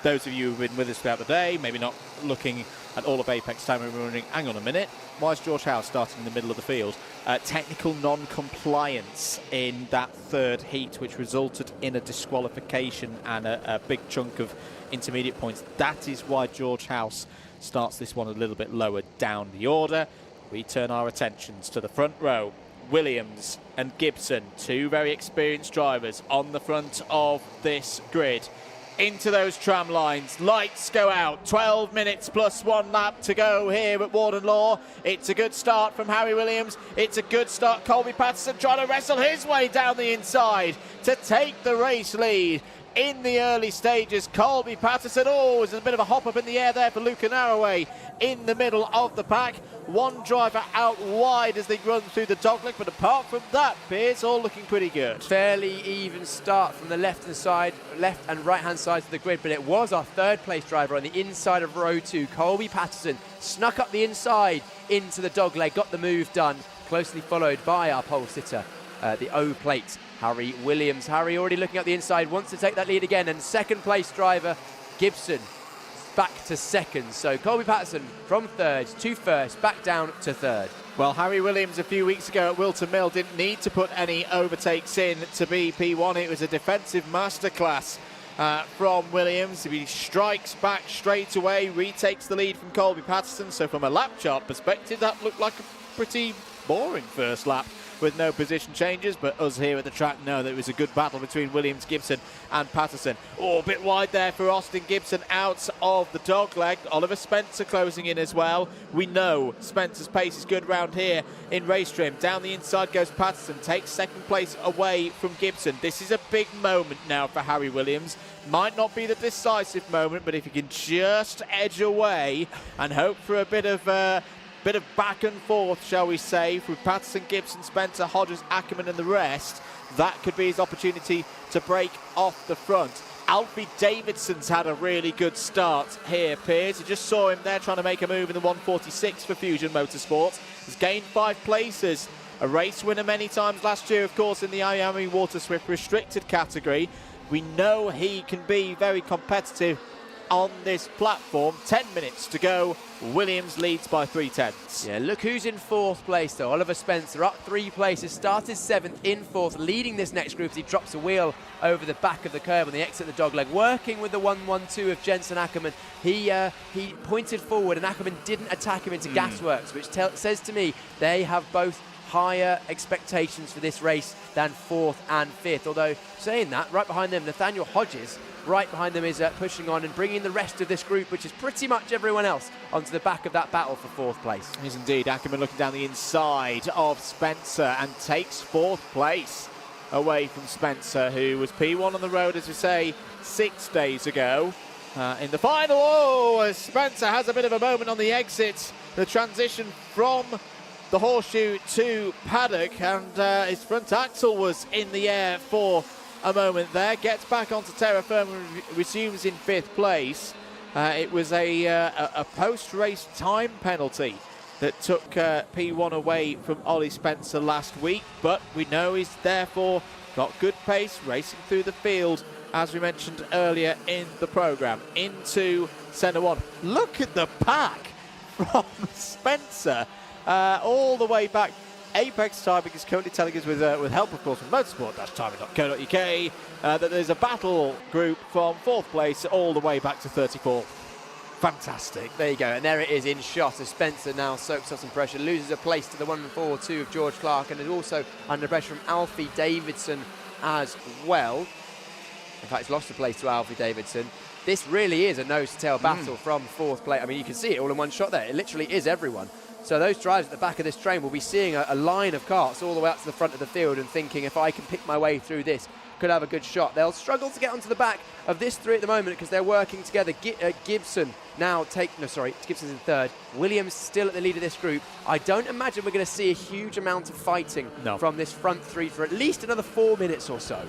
those of you who've been with us throughout the day, maybe not looking at all of Apex time, and wondering, hang on a minute, why is George House starting in the middle of the field? Technical non-compliance in that 3rd heat, which resulted in a disqualification and a big chunk of intermediate points. That is why George House starts this one a little bit lower down the order. We turn our attentions to the front row. Williams and Gibson, 2 very experienced drivers on the front of this grid. Into those tram lines, lights go out, 12 minutes plus 1 lap to go here at Warden Law. It's a good start from Harry Williams, it's a good start. Colby Patterson trying to wrestle his way down the inside to take the race lead. In the early stages, Colby Patterson, there's a bit of a hop up in the air there for Luca Narroway in the middle of the pack. 1 driver out wide as they run through the dogleg, but apart from that, Piers, all looking pretty good. Fairly even start from the left and right hand sides of the grid, but it was our 3rd place driver on the inside of row 2, Colby Patterson, snuck up the inside into the dogleg, got the move done, closely followed by our pole sitter, the O-plate, Harry Williams. Harry already looking up the inside, wants to take that lead again, and 2nd place driver Gibson back to 2nd. So Colby Patterson from 3rd to 1st, back down to 3rd. Well, Harry Williams a few weeks ago at Wilton Mill didn't need to put any overtakes in to be P1. It was a defensive masterclass from Williams. He strikes back straight away, retakes the lead from Colby Patterson. So from a lap chart perspective, that looked like a pretty boring first lap with no position changes, but us here at the track know that it was a good battle between Williams, Gibson and Patterson. Oh, a bit wide there for Austin Gibson out of the dogleg. Oliver Spencer closing in as well. We know Spencer's pace is good round here in race trim. Down the inside goes Patterson, takes second place away from Gibson. This is a big moment now for Harry Williams. Might not be the decisive moment, but if he can just edge away and hope for a bit of back and forth, shall we say, through Patterson, Gibson, Spencer, Hodges, Ackerman and the rest, that could be his opportunity to break off the front. Alfie Davidson's had a really good start here, Piers. You just saw him there trying to make a move in the 146 for Fusion Motorsport. He's gained 5 places. A race winner many times last year, of course, in the IAME Waterswift restricted category. We know he can be very competitive on this platform. 10 minutes to go. Williams leads by 3/10. Yeah, look who's in 4th place though. Oliver Spencer up 3 places, started 7th, in 4th, leading this next group as he drops a wheel over the back of the curb on the exit of the dogleg, working with the 112 of Jensen Ackerman. He pointed forward and Ackerman didn't attack him into Gasworks, which says to me they have both higher expectations for this race than 4th and 5th. Although saying that, right behind them, Nathaniel Hodges right behind them is pushing on and bringing the rest of this group, which is pretty much everyone else, onto the back of that battle for 4th place. Is indeed. Ackerman looking down the inside of Spencer and takes 4th place away from Spencer, who was P1 on the road, as we say, 6 days ago. In the final, Spencer has a bit of a moment on the exit. The transition from the horseshoe to Paddock, and his front axle was in the air for a moment there. Gets back onto terra firma and resumes in 5th place. It was a post-race time penalty that took P1 away from Ollie Spencer last week, but we know he's therefore got good pace racing through the field, as we mentioned earlier in the programme. Into centre 1. Look at the pack from Spencer all the way back. Apex Timing is currently telling us, with help of course from motorsport-timing.co.uk, that there's a battle group from 4th place all the way back to 34. Fantastic. There you go, and there it is in shot as Spencer now soaks up some pressure, loses a place to the 142 of George Clark, and is also under pressure from Alfie Davidson as well. In fact, he's lost a place to Alfie Davidson. This really is a nose-to-tail battle from 4th place. I mean, you can see it all in one shot there. It literally is everyone. So those drivers at the back of this train will be seeing a line of karts all the way up to the front of the field and thinking, if I can pick my way through this, could have a good shot. They'll struggle to get onto the back of this 3 at the moment because they're working together. Gibson now Gibson's in 3rd. Williams still at the lead of this group. I don't imagine we're going to see a huge amount of fighting from this front 3 for at least another 4 minutes or so.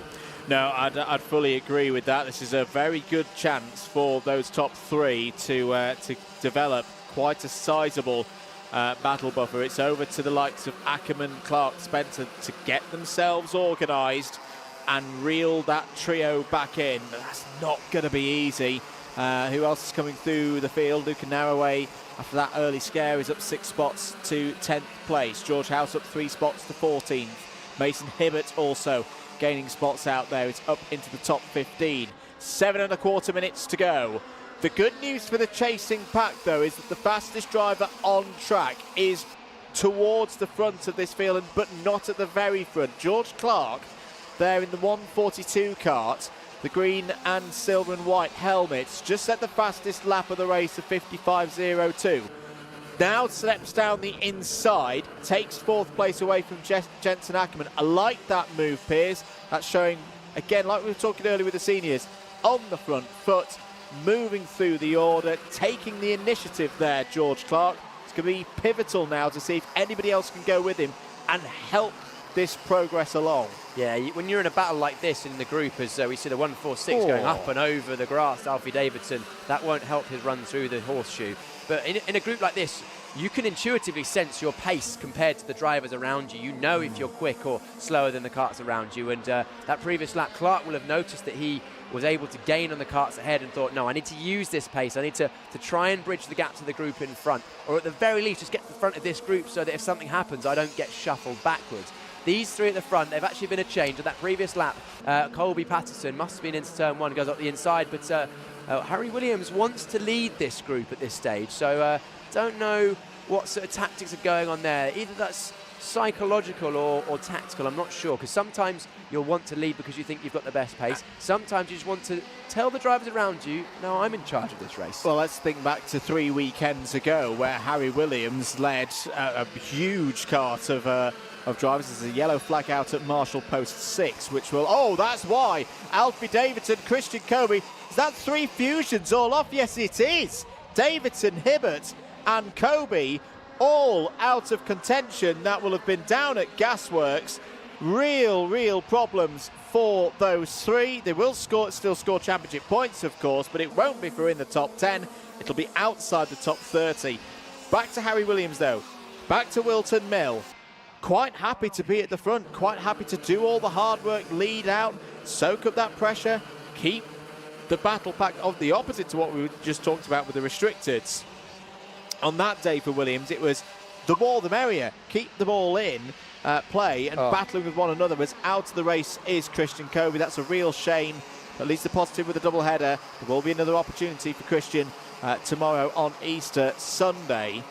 No, I'd fully agree with that. This is a very good chance for those top 3 to develop quite a sizable battle buffer. It's over to the likes of Ackerman, Clark, Spencer to get themselves organised and reel that trio back in. But that's not going to be easy. Who else is coming through the field? Luca Narroway, after that early scare, is up 6 spots to 10th place. George House up 3 spots to 14th. Mason Hibbert also gaining spots out there. It's up into the top 15. 7.25 minutes to go. The good news for the chasing pack, though, is that the fastest driver on track is towards the front of this field, but not at the very front. George Clark, there in the 142 kart, the green and silver and white helmets, just set the fastest lap of the race of 55.02. Now steps down the inside, takes 4th place away from Jensen Ackerman. I like that move, Piers. That's showing, again, like we were talking earlier with the seniors, on the front foot, moving through the order, taking the initiative there, George Clark. It's going to be pivotal now to see if anybody else can go with him and help this progress along. Yeah, when you're in a battle like this in the group, as we see the 146 going up and over the grass, Alfie Davidson, that won't help his run through the horseshoe. But in a group like this, you can intuitively sense your pace compared to the drivers around you. You know if you're quick or slower than the karts around you. And that previous lap, Clark will have noticed that he was able to gain on the karts ahead and thought, no, I need to use this pace. I need to try and bridge the gap to the group in front, or at the very least just get to the front of this group so that if something happens, I don't get shuffled backwards. These three at the front, they've actually been a change. On that previous lap, Colby Patterson must have been into turn 1, goes up the inside, but Harry Williams wants to lead this group at this stage, so don't know what sort of tactics are going on there. Either that's psychological or tactical, I'm not sure, because sometimes you'll want to lead because you think you've got the best pace. Sometimes you just want to tell the drivers around you, no, I'm in charge of this race. Well, let's think back to 3 weekends ago where Harry Williams led a huge cart of drivers. There's a yellow flag out at Marshall Post 6, which will... Oh, that's why. Alfie Davidson, Christian Kobe. Is that 3 fusions all off? Yes, it is. Davidson, Hibbert and Kobe all out of contention. That will have been down at Gasworks. Real problems for those 3. They will still score championship points, of course, but it won't be for in the top 10. It'll be outside the top 30. Back to Harry Williams, though. Back to Wilton Mill. Quite happy to be at the front, quite happy to do all the hard work, lead out, soak up that pressure, keep the battle pack of the opposite to what we just talked about with the restricteds. On that day for Williams, it was the more the merrier. Keep the ball in play and battling with one another. As out of the race is Christian Kobe. That's a real shame. At least the positive with the double header. There will be another opportunity for Christian tomorrow on Easter Sunday.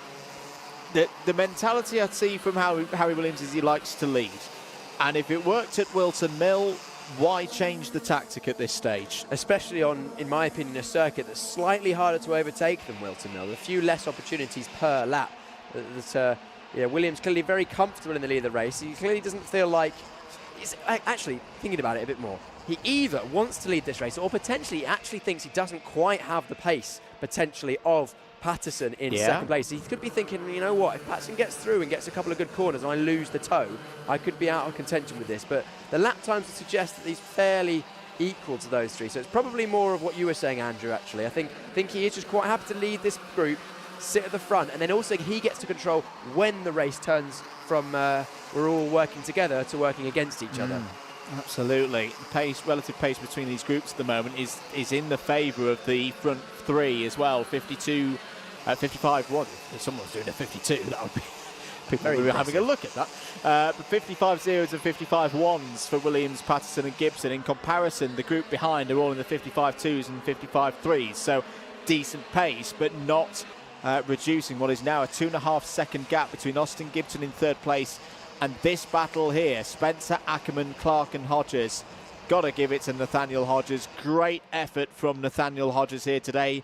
The mentality I see from Harry Williams is he likes to lead. And if it worked at Wilton Mill, why change the tactic at this stage? Especially on, in my opinion, a circuit that's slightly harder to overtake than Wilton Mill. A few less opportunities per lap. Williams clearly very comfortable in the lead of the race. He clearly doesn't feel like... He's actually, thinking about it a bit more, he either wants to lead this race or potentially actually thinks he doesn't quite have the pace, potentially, of Patterson in second place. He could be thinking, you know what, if Patterson gets through and gets a couple of good corners and I lose the toe, I could be out of contention with this. But the lap times would suggest that he's fairly equal to those 3. So it's probably more of what you were saying, Andrew, actually. I think he is just quite happy to lead this group, sit at the front, and then also he gets to control when the race turns from we're all working together to working against each other. Absolutely. Relative pace between these groups at the moment is in the favour of the front 3 as well. 52, 55, what? If someone's doing a 52, that would be... People will be having a look at that. But 55 zeros and 55 ones for Williams, Patterson and Gibson. In comparison, the group behind are all in the 55 twos and 55 threes. So decent pace, but not reducing what is now a 2.5 second gap between Austin Gibson in 3rd place and this battle here. Spencer, Ackerman, Clark and Hodges. Got to give it to Nathaniel Hodges. Great effort from Nathaniel Hodges here today.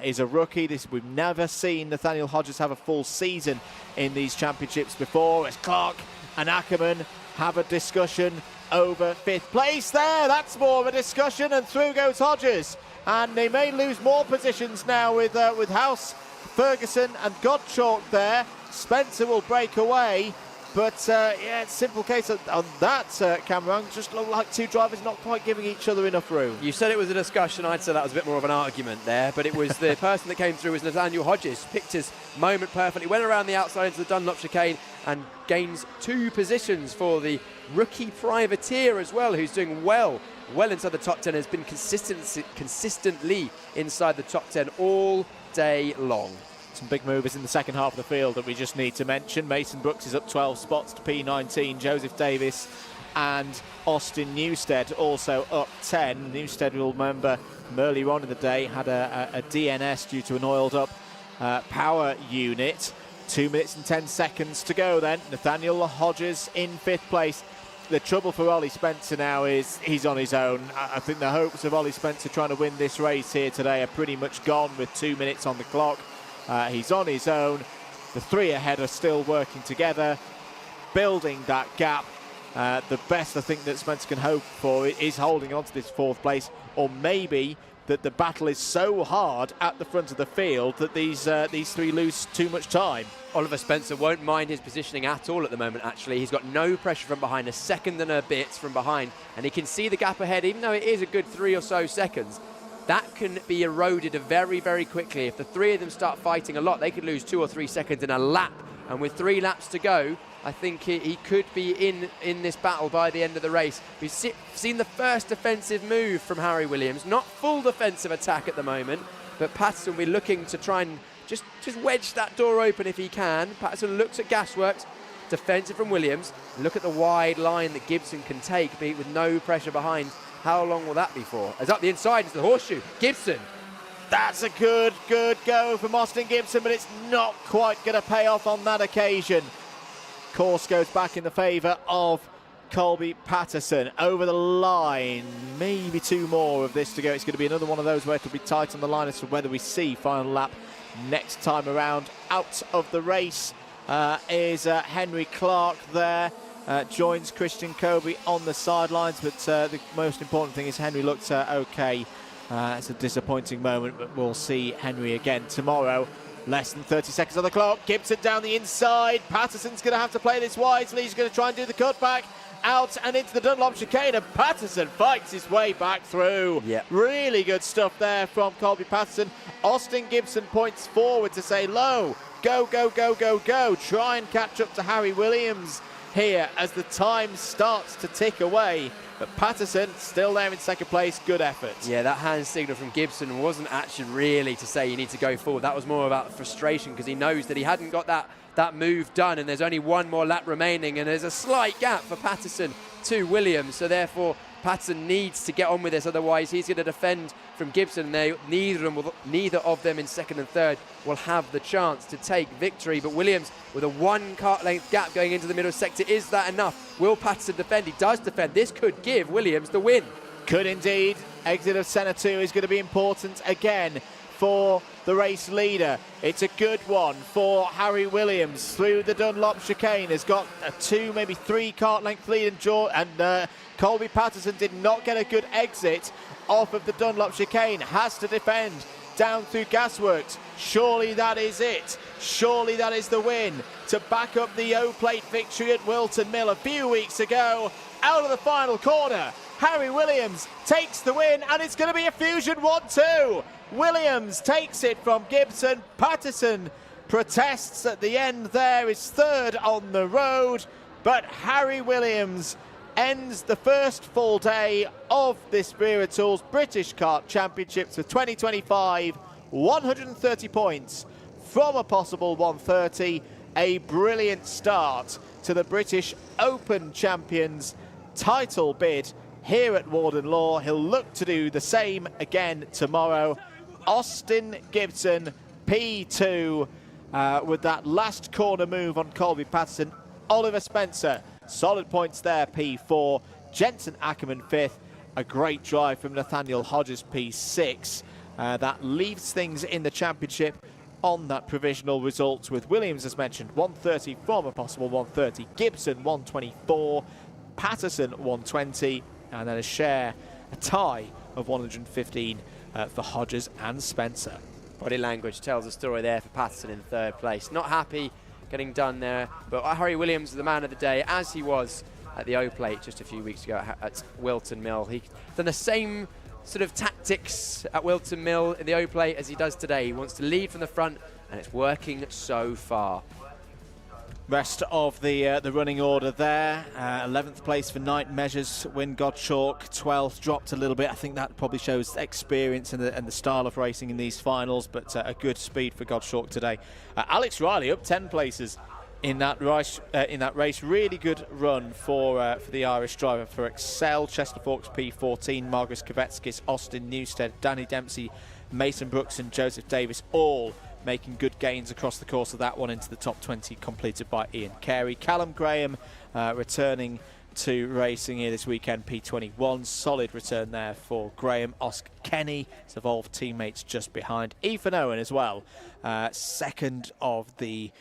Is a rookie. We've never seen Nathaniel Hodges have a full season in these championships before. As Clark and Ackerman have a discussion over 5th place there. That's more of a discussion, and through goes Hodges. And they may lose more positions now with House, Ferguson and Gottschalk there. Spencer will break away. But, it's a simple case on that, Cameron. Just look like 2 drivers not quite giving each other enough room. You said it was a discussion. I'd say that was a bit more of an argument there. But it was the person that came through was Nathaniel Hodges. Picked his moment perfectly. Went around the outside into the Dunlop chicane and gains 2 positions for the rookie privateer as well, who's doing well inside the top 10. Has been consistently inside the top 10 all day long. Some big movers in the second half of the field that we just need to mention. Mason Brooks is up 12 spots to P19. Joseph Davis and Austin Newstead also up 10. Newstead, will remember, earlier on in the day had a DNS due to an oiled up power unit. 2 minutes and 10 seconds to go then. Nathaniel Hodges in 5th place. The trouble for Ollie Spencer now is he's on his own. I think the hopes of Ollie Spencer trying to win this race here today are pretty much gone with 2 minutes on the clock. He's on his own. The 3 ahead are still working together, building that gap. The best I think that Spencer can hope for is holding on to this 4th place, or maybe that the battle is so hard at the front of the field that these 3 lose too much time. Oliver Spencer won't mind his positioning at all at the moment, actually. He's got no pressure from behind, a second and a bit from behind, and he can see the gap ahead, even though it is a good 3 or so seconds. That can be eroded very, very quickly. If the 3 of them start fighting a lot, they could lose 2 or 3 seconds in a lap And with 3 laps to go, I think he could be in this battle by the end of the race. We've seen the first defensive move from Harry Williams. Not full defensive attack at the moment, but Patterson will be looking to try and just wedge that door open if he can. Patterson looks at Gasworks, defensive from Williams. Look at the wide line that Gibson can take, with no pressure behind. How long will that be for? As up the inside into the horseshoe, Gibson. That's a good go from Austin Gibson, but it's not quite going to pay off on that occasion. Course goes back in the favour of Colby Patterson. Over the line, maybe 2 more of this to go. It's going to be another one of those where it'll be tight on the line as to whether we see final lap next time around. Out of the race is Henry Clark there. Joins Christian Kobe on the sidelines, but the most important thing is Henry looked okay. It's a disappointing moment, but we'll see Henry again tomorrow. Less than 30 seconds on the clock. Gibson down the inside. Patterson's going to have to play this wisely. He's going to try and do the cutback out and into the Dunlop chicane, and Patterson fights his way back through. Really good stuff there from Colby Patterson. Austin Gibson points forward to say, low, go, go, go, go, go. Try and catch up to Harry Williams here as the time starts to tick away. But Patterson still there in second place. Good effort. Yeah, that hand signal from Gibson wasn't actually really to say you need to go forward. That was more about frustration, because he knows that he hadn't got that move done, and there's only 1 more lap remaining, and there's a slight gap for Patterson to Williams. So therefore, Patterson needs to get on with this, otherwise he's going to defend from Gibson. Neither of them in second and third will have the chance to take victory. But Williams with a 1 kart length gap going into the middle sector. Is that enough? Will Patterson defend? He does defend. This could give Williams the win. Could indeed. Exit of Senna 2 is going to be important again for the race leader. It's a good one for Harry Williams through the Dunlop chicane. Has got a 2, maybe 3 kart length lead, and Colby Patterson did not get a good exit off of the Dunlop chicane. Has to defend down through Gasworks. Surely that is it. Surely that is the win to back up the O-Plate victory at Wilton Mill a few weeks ago. Out of the final corner, Harry Williams takes the win, and it's going to be a Fusion 1-2. Williams takes it from Gibson. Patterson protests at the end there, is third on the road, but Harry Williams ends the first full day of this Wera Tools British Kart Championships for 2025. 130 points from a possible 130. A brilliant start to the British Open Champions title bid here at Warden Law. He'll look to do the same again tomorrow. Austin Gibson, P2, with that last corner move on Colby Patterson. Oliver Spencer, solid points there, P4. Jensen Ackerman, 5th. A great drive from Nathaniel Hodges, P6. That leaves things in the championship on that provisional result, with Williams, as mentioned, 130 from a possible 130. Gibson, 124. Patterson, 120. And then a tie of 115 for Hodges and Spencer. Body language tells a story there for Patterson in third place. Not happy getting done there, but Harry Williams is the man of the day, as he was at the O-Plate just a few weeks ago at Wilton Mill. He's done the same sort of tactics at Wilton Mill in the O-Plate as he does today. He wants to lead from the front, and it's working so far. Rest of the running order there. 11th place for Night Measures, Wyn Gottschalk. 12th, dropped a little bit. I think that probably shows experience and the style of racing in these finals, but a good speed for Gottschalk today. Alex Riley up 10 places in that race. Really good run for the Irish driver. For Excel, Chester Forks P14, Margus Kovetskis, Austin Newstead, Danny Dempsey, Mason Brooks and Joseph Davis, all making good gains across the course of that one into the top 20, completed by Ian Carey. Callum Graham returning to racing here this weekend, P21. Solid return there for Graham. Oscar Kenny, his Evolved teammates just behind. Ethan Owen as well, second of the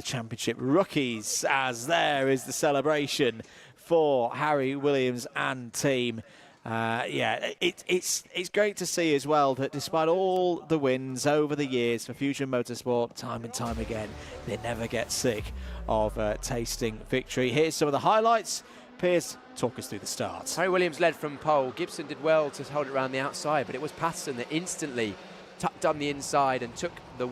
championship rookies, as there is the celebration for Harry Williams and team. It's great to see as well that despite all the wins over the years for Fusion Motorsport, time and time again, they never get sick of tasting victory. Here's some of the highlights. Piers, talk us through the start. Harry Williams led from pole. Gibson did well to hold it around the outside, but it was Patterson that instantly tucked on the inside and took the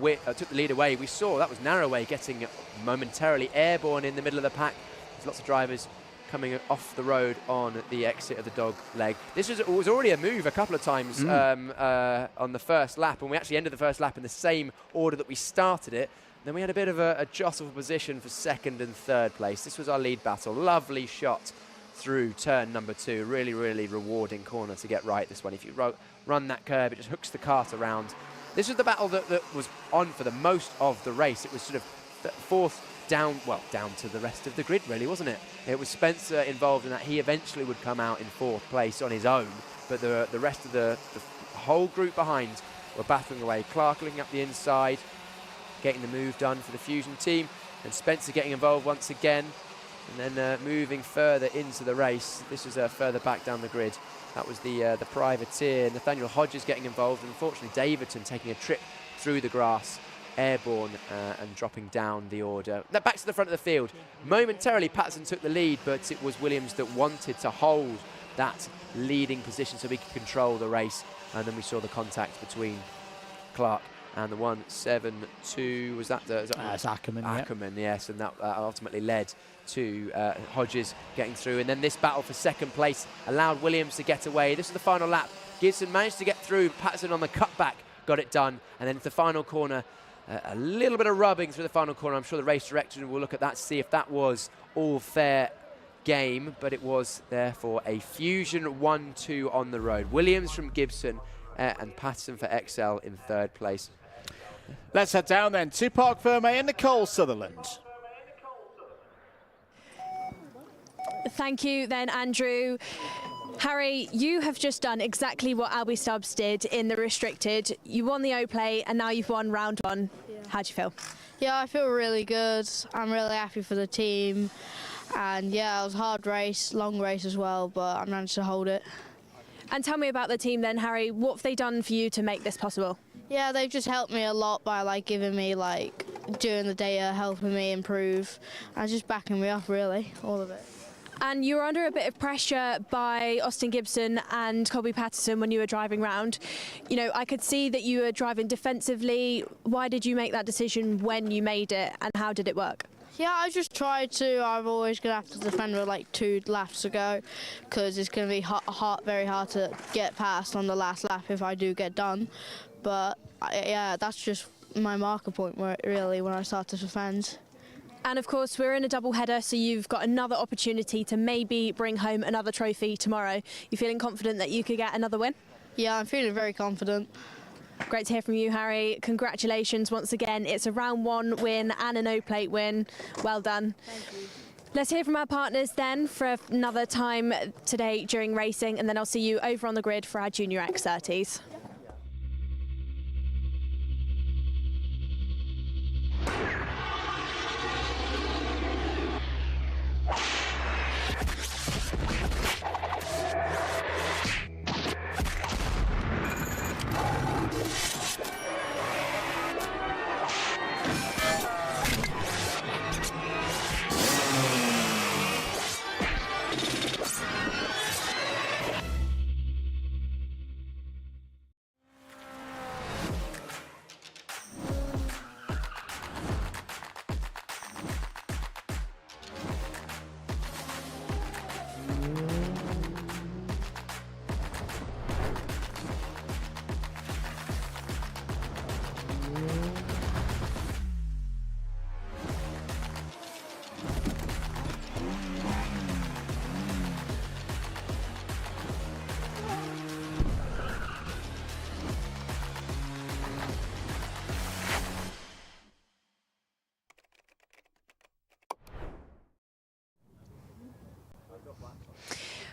lead away. We saw that was Narrowway getting momentarily airborne in the middle of the pack. There's lots of drivers coming off the road on the exit of the dog leg. This was already a move a couple of times on the first lap, and we actually ended the first lap in the same order that we started it. Then we had a bit of a jostle for position for second and third place. This was our lead battle. Lovely shot through turn number 2. Really, really rewarding corner to get right this one. If you run that curve, it just hooks the kart around. This was the battle that was on for the most of the race. It was sort of fourth down to the rest of the grid, really, wasn't it? It was Spencer involved in that. He eventually would come out in 4th place on his own, but the rest of the whole group behind were battling away. Clark looking up the inside, getting the move done for the Fusion team, and Spencer getting involved once again, and then moving further into the race. This was further back down the grid. That was the privateer. Nathaniel Hodges getting involved, and unfortunately Davidson taking a trip through the grass, airborne and dropping down the order. Now back to the front of the field. Momentarily Patterson took the lead, but it was Williams that wanted to hold that leading position so he could control the race, and then we saw the contact between Clark and the 172, was that it's Ackerman. Ackerman, yes, and that ultimately led to Hodges getting through. And then this battle for second place allowed Williams to get away. This was the final lap. Gibson managed to get through. Patterson on the cutback got it done. And then the final corner, a little bit of rubbing through the final corner. I'm sure the race director will look at that to see if that was all fair game, but it was therefore a Fusion 1-2 on the road. Williams from Gibson and Patterson for XL in third place. Let's head down then to Park Ferme and Nicole Sutherland. Thank you then, Andrew. Harry, you have just done exactly what Albie Stubbs did in the restricted. You won the O-Play and now you've won round 1. Yeah. How do you feel? Yeah, I feel really good. I'm really happy for the team. And yeah, it was a hard race, long race as well, but I managed to hold it. And tell me about the team then, Harry. What have they done for you to make this possible? Yeah, they've just helped me a lot by giving me during the data, helping me improve, and just backing me up really, all of it. And you were under a bit of pressure by Austin Gibson and Colby Patterson when you were driving round. You know, I could see that you were driving defensively. Why did you make that decision when you made it, and how did it work? Yeah, I just tried to. I'm always going to have to defend with 2 laps to go, because it's going to be very hard to get past on the last lap if I do get done. But yeah, that's just my marker point really when I start to defend. And of course, we're in a double header, so you've got another opportunity to maybe bring home another trophy tomorrow. You feeling confident that you could get another win? Yeah, I'm feeling very confident. Great to hear from you, Harry. Congratulations once again. It's a round 1 win and an O-Plate win. Well done. Thank you. Let's hear from our partners then for another time today during racing, and then I'll see you over on the grid for our Junior X30s.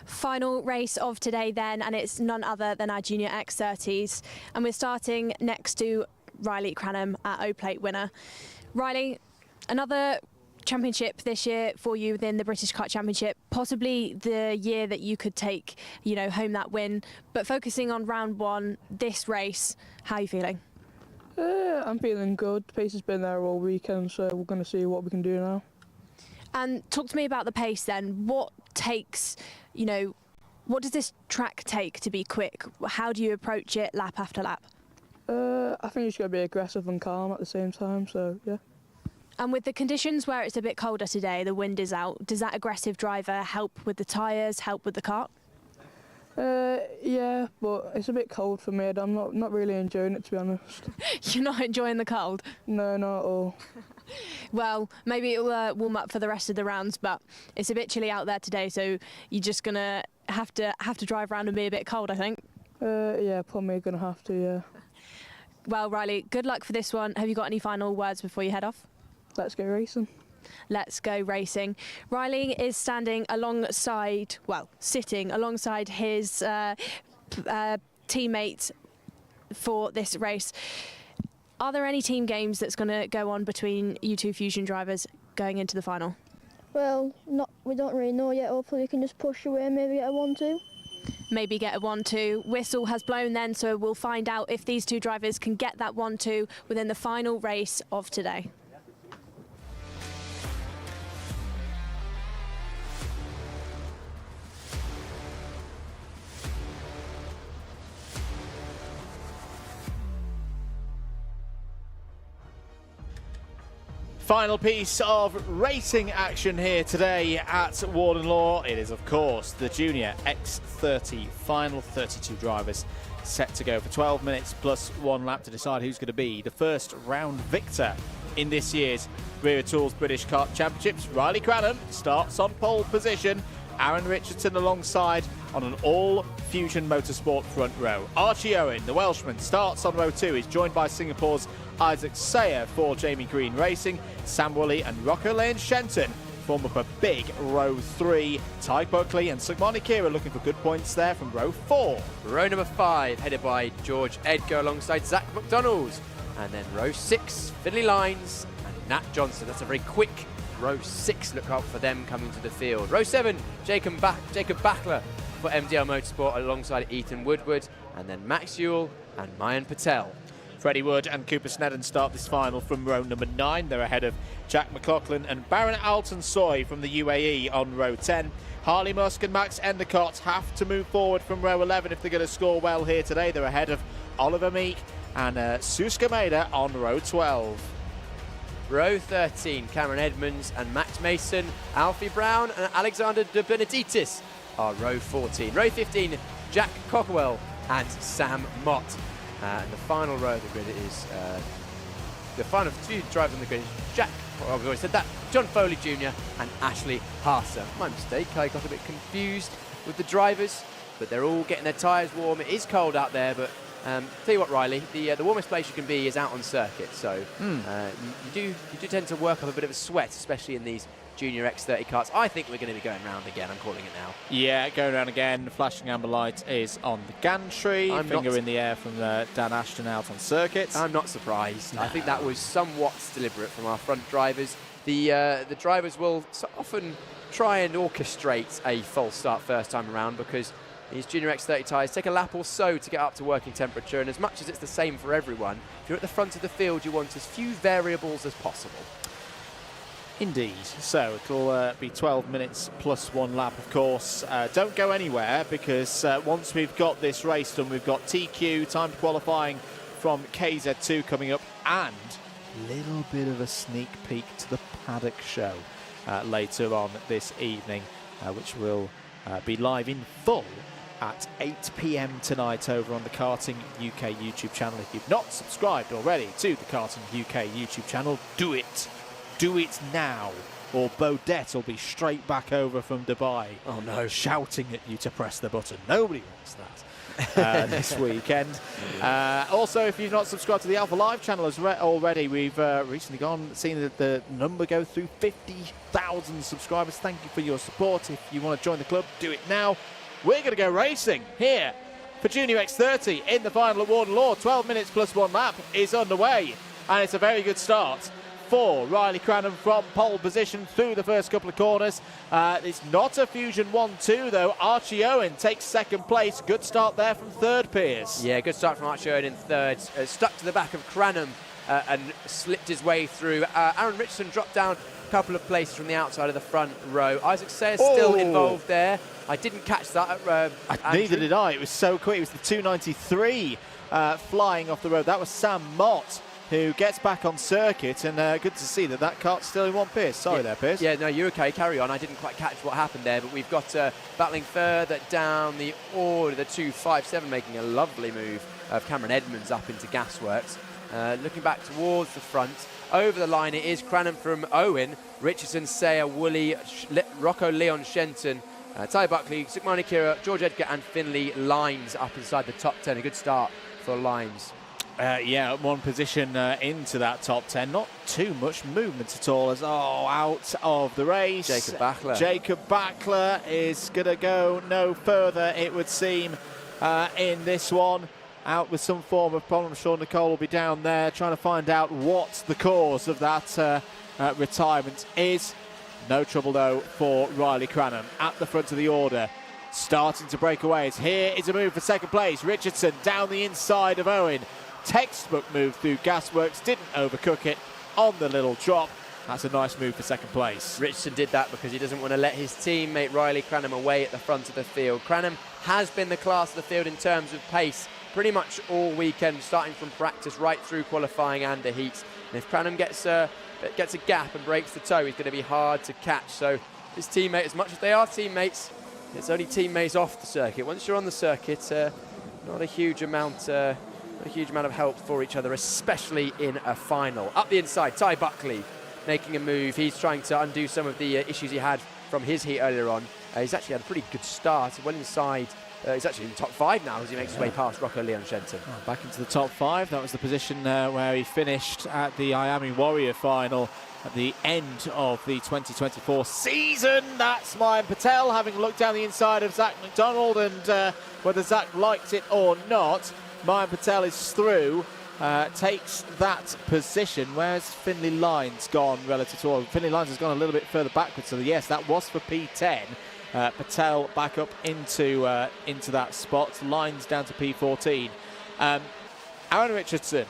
Final race of today then, and it's none other than our Junior X30s, and we're starting next to Riley Cranham, our O-Plate winner. Riley, another championship this year for you within the British Kart Championship, possibly the year that you could take, home that win, but focusing on round 1, this race, how are you feeling? I'm feeling good. The pace has been there all weekend, so we're going to see what we can do now. And talk to me about the pace then. What takes, what does this track take to be quick? How do you approach it lap after lap? I think you just got to be aggressive and calm at the same time, so yeah. And with the conditions where it's a bit colder today, the wind is out, does that aggressive driver help with the tyres, help with the kart? Yeah, but it's a bit cold for me. I'm not really enjoying it, to be honest. You're not enjoying the cold? No, not at all. Well, maybe it'll warm up for the rest of the rounds, but it's a bit chilly out there today, so you're just gonna have to drive around and be a bit cold, I think. Yeah, probably gonna have to, yeah. Well, Riley, good luck for this one. Have you got any final words before you head off? Let's go racing. Let's go racing. Riley is sitting alongside his teammate for this race. Are there any team games that's going to go on between you two Fusion drivers going into the final? Well, we don't really know yet. Hopefully we can just push away and maybe get a 1-2. Maybe get a 1-2. Whistle has blown then, so we'll find out if these two drivers can get that 1-2 within the final race of today. Final piece of racing action here today at Warden Law. It is, of course, the Junior X30 Final. 32 drivers set to go for 12 minutes plus 1 lap to decide who's going to be the first round victor in this year's Wera Tools British Kart Championships. Riley Cranham starts on pole position. Aaron Richardson alongside on an all-Fusion Motorsport front row. Archie Owen, the Welshman, starts on row 2. He's joined by Singapore's Isaac Sayer for Jamie Green Racing. Sam Woolley and Rocco Lane Shenton form up a big row 3. Ty Buckley and Sugmani Kira looking for good points there from row 4. Row number 5, headed by George Edgar alongside Zach McDonald. And then row 6, Finley Lines and Nat Johnson. That's a very quick row 6 look up for them coming to the field. Row 7, Jacob Backler for MDL Motorsport alongside Ethan Woodward. And then Max Ewell and Mayan Patel. Freddie Wood and Cooper Snedden start this final from row number 9. They're ahead of Jack McLaughlin and Baron Alton Soy from the UAE on row 10. Harley Musk and Max Endicott have to move forward from row 11 if they're going to score well here today. They're ahead of Oliver Meek and Suska Maeda on row 12. Row 13, Cameron Edmonds and Max Mason, Alfie Brown and Alexander De Benedictis are row 14. Row 15, Jack Cockwell and Sam Mott. And the final row of the grid is the final 2 drivers on the grid. Jack, we've already said that, John Foley Jr. and Ashley Harser. My mistake, I got a bit confused with the drivers, but they're all getting their tyres warm. It is cold out there, but tell you what, Riley, the warmest place you can be is out on circuit. So you do tend to work up a bit of a sweat, especially in these Junior X30 karts. I think we're going to be going round again. I'm calling it now. Yeah, going round again. The flashing amber light is on the gantry. Finger in the air from Dan Ashton out on circuit. I'm not surprised. No. I think that was somewhat deliberate from our front drivers. The drivers will so often try and orchestrate a false start first time around because these Junior X30 tyres take a lap or so to get up to working temperature, and as much as it's the same for everyone, if you're at the front of the field, you want as few variables as possible. Indeed. So it'll be 12 minutes plus 1 lap, of course. Don't go anywhere because once we've got this race done, we've got TQ, timed qualifying from KZ2 coming up, and a little bit of a sneak peek to the Paddock show later on this evening, which will be live in full at 8 p.m. tonight over on the Karting UK YouTube channel. If you've not subscribed already to the Karting UK YouTube channel, do it. Do it now, or Bodette will be straight back over from Dubai. Oh no, shouting at you to press the button. Nobody wants that this weekend. Also, if you've not subscribed to the Alpha Live channel already, we've recently seen the number go through 50,000 subscribers. Thank you for your support. If you want to join the club, do it now. We're going to go racing here for Junior X30 in the final at Warden Law. 12 minutes plus 1 lap is underway, and it's a very good start for Riley Cranham from pole position through the first couple of corners. It's not a Fusion 1-2 though. Archie Owen takes second place. Good start there from third, Piers. Yeah, good start from Archie Owen in third. Stuck to the back of Cranham and slipped his way through. Aaron Richardson dropped down a couple of places from the outside of the front row. Isaac Sayers still involved there. I didn't catch that. Neither did I. It was so quick. It was the 293 flying off the road. That was Sam Mott, who gets back on circuit, and good to see that kart's still in one piece. Sorry there, Piers. Yeah, no, you're okay, carry on. I didn't quite catch what happened there, but we've got battling further down the order, the 257 making a lovely move of Cameron Edmonds up into Gasworks. Looking back towards the front, over the line it is Cranham from Owen, Richardson, Sayer, Woolley, Rocco, Leon, Shenton, Ty Buckley, Sukmani Kira, George Edgar and Finley Lines up inside the top 10. A good start for Lines. Yeah, one position into that top 10. Not too much movement at all as, out of the race. Jacob Bachler. Jacob Bachler is going to go no further, it would seem, in this one. Out with some form of problem. Sean Nicole will be down there trying to find out what the cause of that retirement is. No trouble, though, for Riley Cranham at the front of the order. Starting to break away. Here is a move for second place. Richardson down the inside of Owen. Textbook move through Gasworks. Didn't overcook it on the little drop. That's a nice move for second place. Richardson did that because he doesn't want to let his teammate Riley Cranham away at the front of the field. Cranham has been the class of the field in terms of pace pretty much all weekend, starting from practice right through qualifying and the heats. And if Cranham gets a gap and breaks the toe, he's going to be hard to catch. So his teammate, as much as they are teammates, it's only teammates off the circuit. Once you're on the circuit, not a huge amount of help for each other, especially in a final. Up the inside, Ty Buckley making a move. He's trying to undo some of the issues he had from his heat earlier on. He's actually had a pretty good start, well inside. He's actually in the top 5 now as he makes his way past Rocco Leon Shenton. Back into the top 5. That was the position where he finished at the IAME Warrior Final at the end of the 2024 season. That's Mayan Patel having looked down the inside of Zach McDonald, and whether Zach liked it or not, Mayan Patel is through, takes that position. Where's Finley Lines gone relative to all? Finley Lines has gone a little bit further backwards, so yes, that was for P10. Patel back up into that spot. Lines down to P14. Aaron Richardson,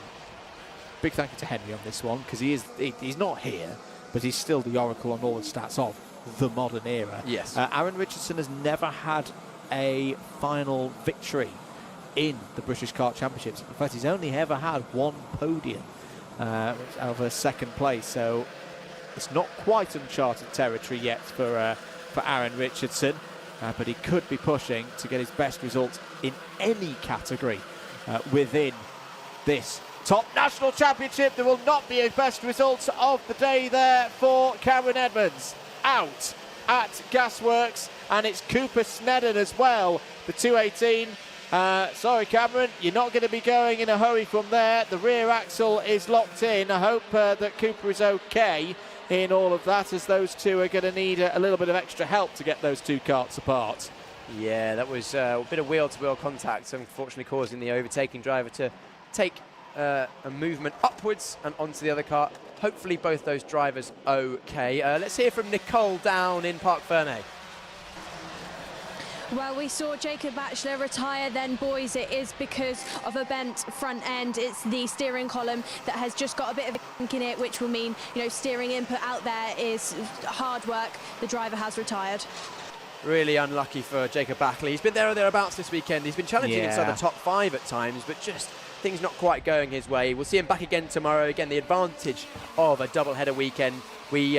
big thank you to Henry on this one, because he's not here, but he's still the oracle on all the stats of the modern era. Yes. Aaron Richardson has never had a final victory in the British Kart Championships. In fact, he's only ever had one podium over second place, so it's not quite uncharted territory yet for Aaron Richardson, but he could be pushing to get his best results in any category within this top national championship. There will not be a best result of the day there for Cameron Edmonds. Out at Gasworks, and it's Cooper Snedden as well, the 218. Sorry, Cameron, you're not going to be going in a hurry from there. The rear axle is locked in. I hope that Cooper is okay in all of that, as those two are going to need a little bit of extra help to get those two karts apart. Yeah, that was a bit of wheel-to-wheel contact, unfortunately causing the overtaking driver to take a movement upwards and onto the other kart. Hopefully both those drivers okay. Let's hear from Nicole down in Parc Fermé. Well, we saw Jacob Bachler retire then, boys. It is because of a bent front end. It's the steering column that has just got a bit of a kink in it, which will mean, steering input out there is hard work. The driver has retired. Really unlucky for Jacob Backley. He's been there or thereabouts this weekend. He's been challenging inside the top 5 at times, but just things not quite going his way. We'll see him back again tomorrow. Again, the advantage of a double-header weekend. We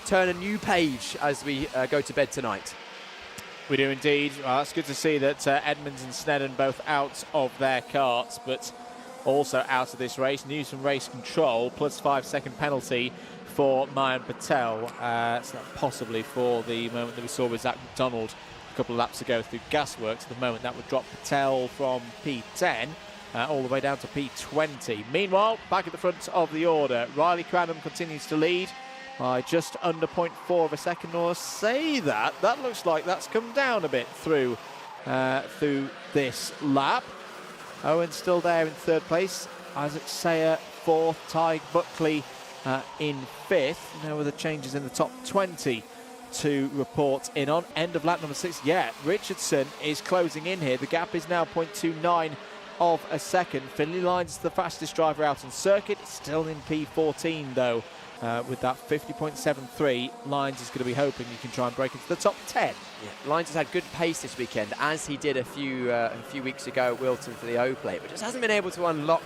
turn a new page as we go to bed tonight. We do indeed. Well, it's good to see that Edmonds and Snedden both out of their karts, but also out of this race. News from race control, plus 5-second penalty for Mayan Patel. So possibly for the moment that we saw with Zach McDonald a couple of laps ago through Gasworks. At the moment, that would drop Patel from P10 all the way down to P20. Meanwhile, back at the front of the order, Riley Cranham continues to lead by just under 0.4 of a second, or say that looks like that's come down a bit through this lap. Owen still there in 3rd place, Isaac Sayer 4th, Ty Buckley in 5th. No other changes in the top 20 to report in on. End of lap number 6. Yeah, Richardson is closing in here. The gap is now 0.29 of a second. Finley Lines, the fastest driver out on circuit, still in P14 though. With that 50.73, Lines is going to be hoping he can try and break into the top 10. Yeah. Lines has had good pace this weekend, as he did a few weeks ago at Wilton for the O-Plate, but just hasn't been able to unlock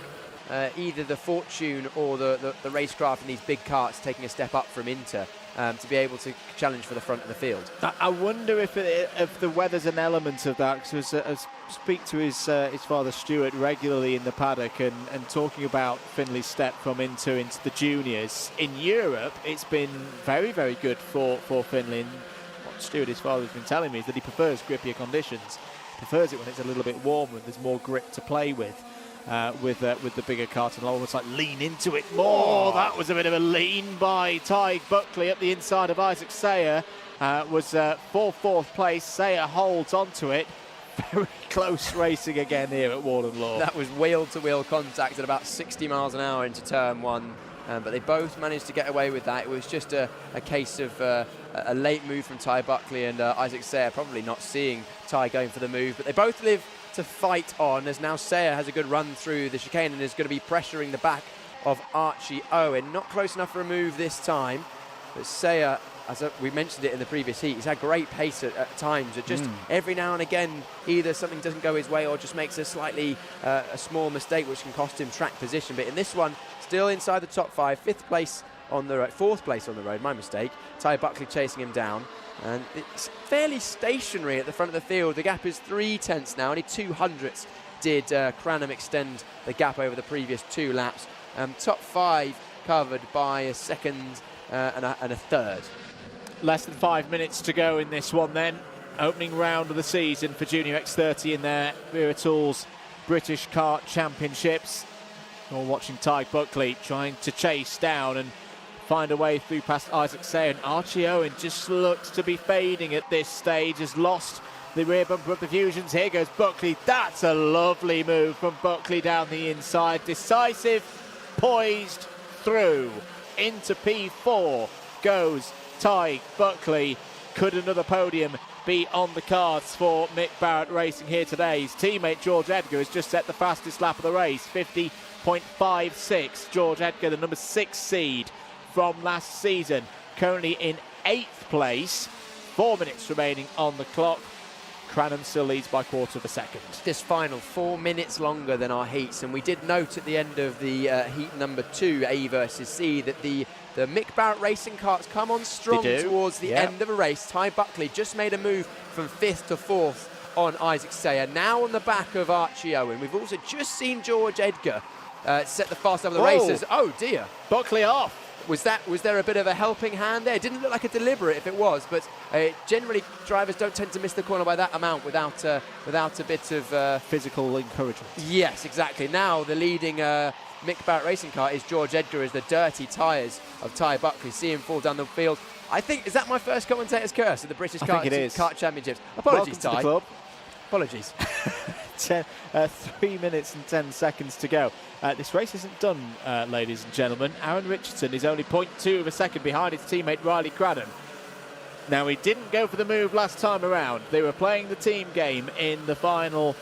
either the fortune or the racecraft in these big karts taking a step up from Inter to be able to challenge for the front of the field. I wonder if the weather's an element of that, because I speak to his father Stuart regularly in the paddock and talking about Finley's step from Inter into the juniors. In Europe, it's been very, very good for Finley. And what Stuart, his father, has been telling me is that he prefers grippier conditions. He prefers it when it's a little bit warmer and there's more grip to play with the bigger kart, and almost like lean into it more. That was a bit of a lean by Ty Buckley up the inside of Isaac Sayer. Was for fourth place. Sayer holds onto it. Very close racing again here at Warden Law. That was wheel-to-wheel contact at about 60 miles an hour into turn one. But they both managed to get away with that. It was just a case of a late move from Ty Buckley and Isaac Sayer probably not seeing Ty going for the move. But they both live to fight on, as now Sayer has a good run through the chicane and is going to be pressuring the back of Archie Owen. Not close enough for a move this time, but Sayer, as we mentioned it in the previous heat, he's had great pace at times. It just every now and again, either something doesn't go his way or just makes a slightly a small mistake which can cost him track position. But in this one, still inside the top five, fourth place on the road, my mistake. Ty Buckley chasing him down. And it's fairly stationary at the front of the field. The gap is 0.3 now, only 0.02 did Cranham extend the gap over the previous 2 laps. Top 5 covered by a second and a third. Less than 5 minutes to go in this one then. Opening round of the season for Junior X30 in their Wera Tools British Kart Championships. You're watching Ty Buckley trying to chase down and find a way through past Isaac Sayer, and Archie Owen just looks to be fading at this stage, has lost the rear bumper of the Fusions. Here goes Buckley. That's a lovely move from Buckley down the inside. Decisive, poised through. Into P4 goes Ty Buckley. Could another podium be on the cards for Mick Barrett Racing here today? His teammate George Edgar has just set the fastest lap of the race, 50.56. George Edgar, the number 6 seed from last season, currently in 8th place. 4 minutes remaining on the clock. Cranham still leads by 1/4 second. This final 4 minutes longer than our heats, and we did note at the end of the heat number 2, A versus C, that the Mick Barrett Racing karts come on strong towards the end of a race. Ty Buckley just made a move from 5th to 4th on Isaac Sayer, now on the back of Archie Owen. We've also just seen George Edgar set the fast lap of the races. Oh dear. Buckley off. Was there a bit of a helping hand there? It didn't look like a deliberate if it was, but generally drivers don't tend to miss the corner by that amount without a bit of physical encouragement. Yes, exactly. Now the leading Mick Barrett racing car is George Edgar, as the dirty tyres of Ty Buckley see him fall down the field. I think, is that my first commentator's curse at the British Kart Championships? Apologies, Ty. To the club. Apologies. 3 minutes and 10 seconds to go. This race isn't done, ladies and gentlemen. Aaron Richardson is only 0.2 of a second behind his teammate Riley Cradden. Now, he didn't go for the move last time around. They were playing the team game in the final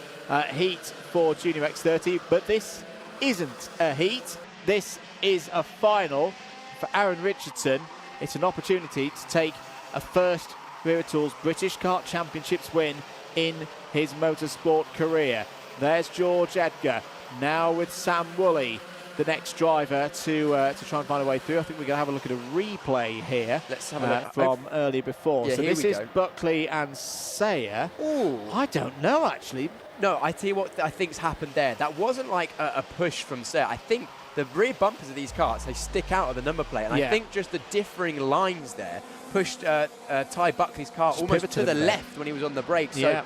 heat for Junior X30, but this isn't a heat. This is a final. For Aaron Richardson, it's an opportunity to take a first Wera Tools British Kart Championships win in his motorsport career. There's George Edgar, now with Sam Woolley, the next driver to try and find a way through. I think we're going to have a look at a replay here. Let's have a look from earlier before. Yeah, so this is Buckley and Sayer. Ooh. I don't know, actually. No, I tell you what I think's happened there. That wasn't like a push from Sayer. I think the rear bumpers of these karts, they stick out of the number plate. And I think just the differing lines there pushed Ty Buckley's car almost to the left when he was on the brakes. So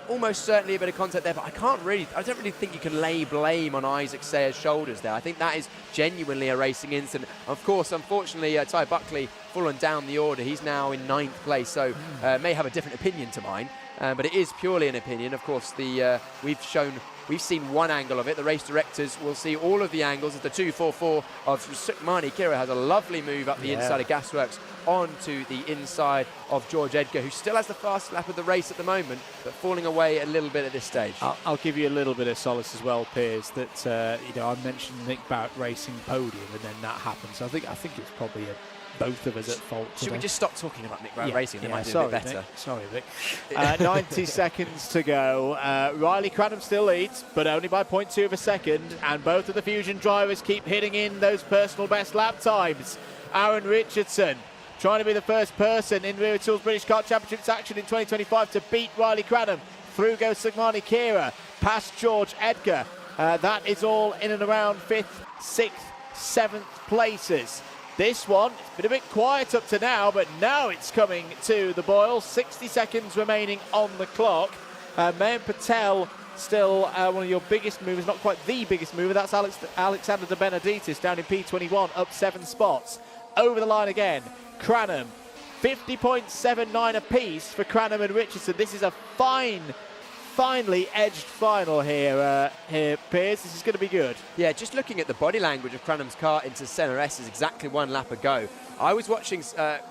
almost certainly a bit of contact there, but I don't really think you can lay blame on Isaac Sayer's shoulders there. I think that is genuinely a racing incident. Of course, unfortunately, Ty Buckley fallen down the order. He's now in 9th place, so may have a different opinion to mine. But it is purely an opinion. Of course, we've shown we've seen one angle of it. The race directors will see all of the angles as the 244 of Sukhmani Kira has a lovely move up the inside of Gasworks onto the inside of George Edgar, who still has the fastest lap of the race at the moment, but falling away a little bit at this stage. I'll give you a little bit of solace as well, Piers, that I mentioned Nick Barrett racing podium, and then that happened. So I think it's probably both of us at fault today. Should we just stop talking about Nick Barrett racing? They might do a bit better. Nick. Sorry, Vic. 90 seconds to go. Riley Cranham still leads, but only by 0.2 of a second, and both of the Fusion drivers keep hitting in those personal best lap times. Aaron Richardson trying to be the first person in Wera Tools British Kart Championships action in 2025 to beat Riley Cranham. Through goes Sukhmani Kira, past George Edgar. That is all in and around 5th, 6th, 7th places. This one, it's been a bit quiet up to now, but now it's coming to the boil. 60 seconds remaining on the clock. Mayan Patel, still one of your biggest movers, not quite the biggest mover. That's Alexander De Benedictis down in P21, up 7 spots. Over the line again. Cranham, 50.79 apiece for Cranham and Richardson. This is a finely edged final here, Piers. This is going to be good. Yeah, just looking at the body language of Cranham's car into Senna S is exactly 1 lap ago. I was watching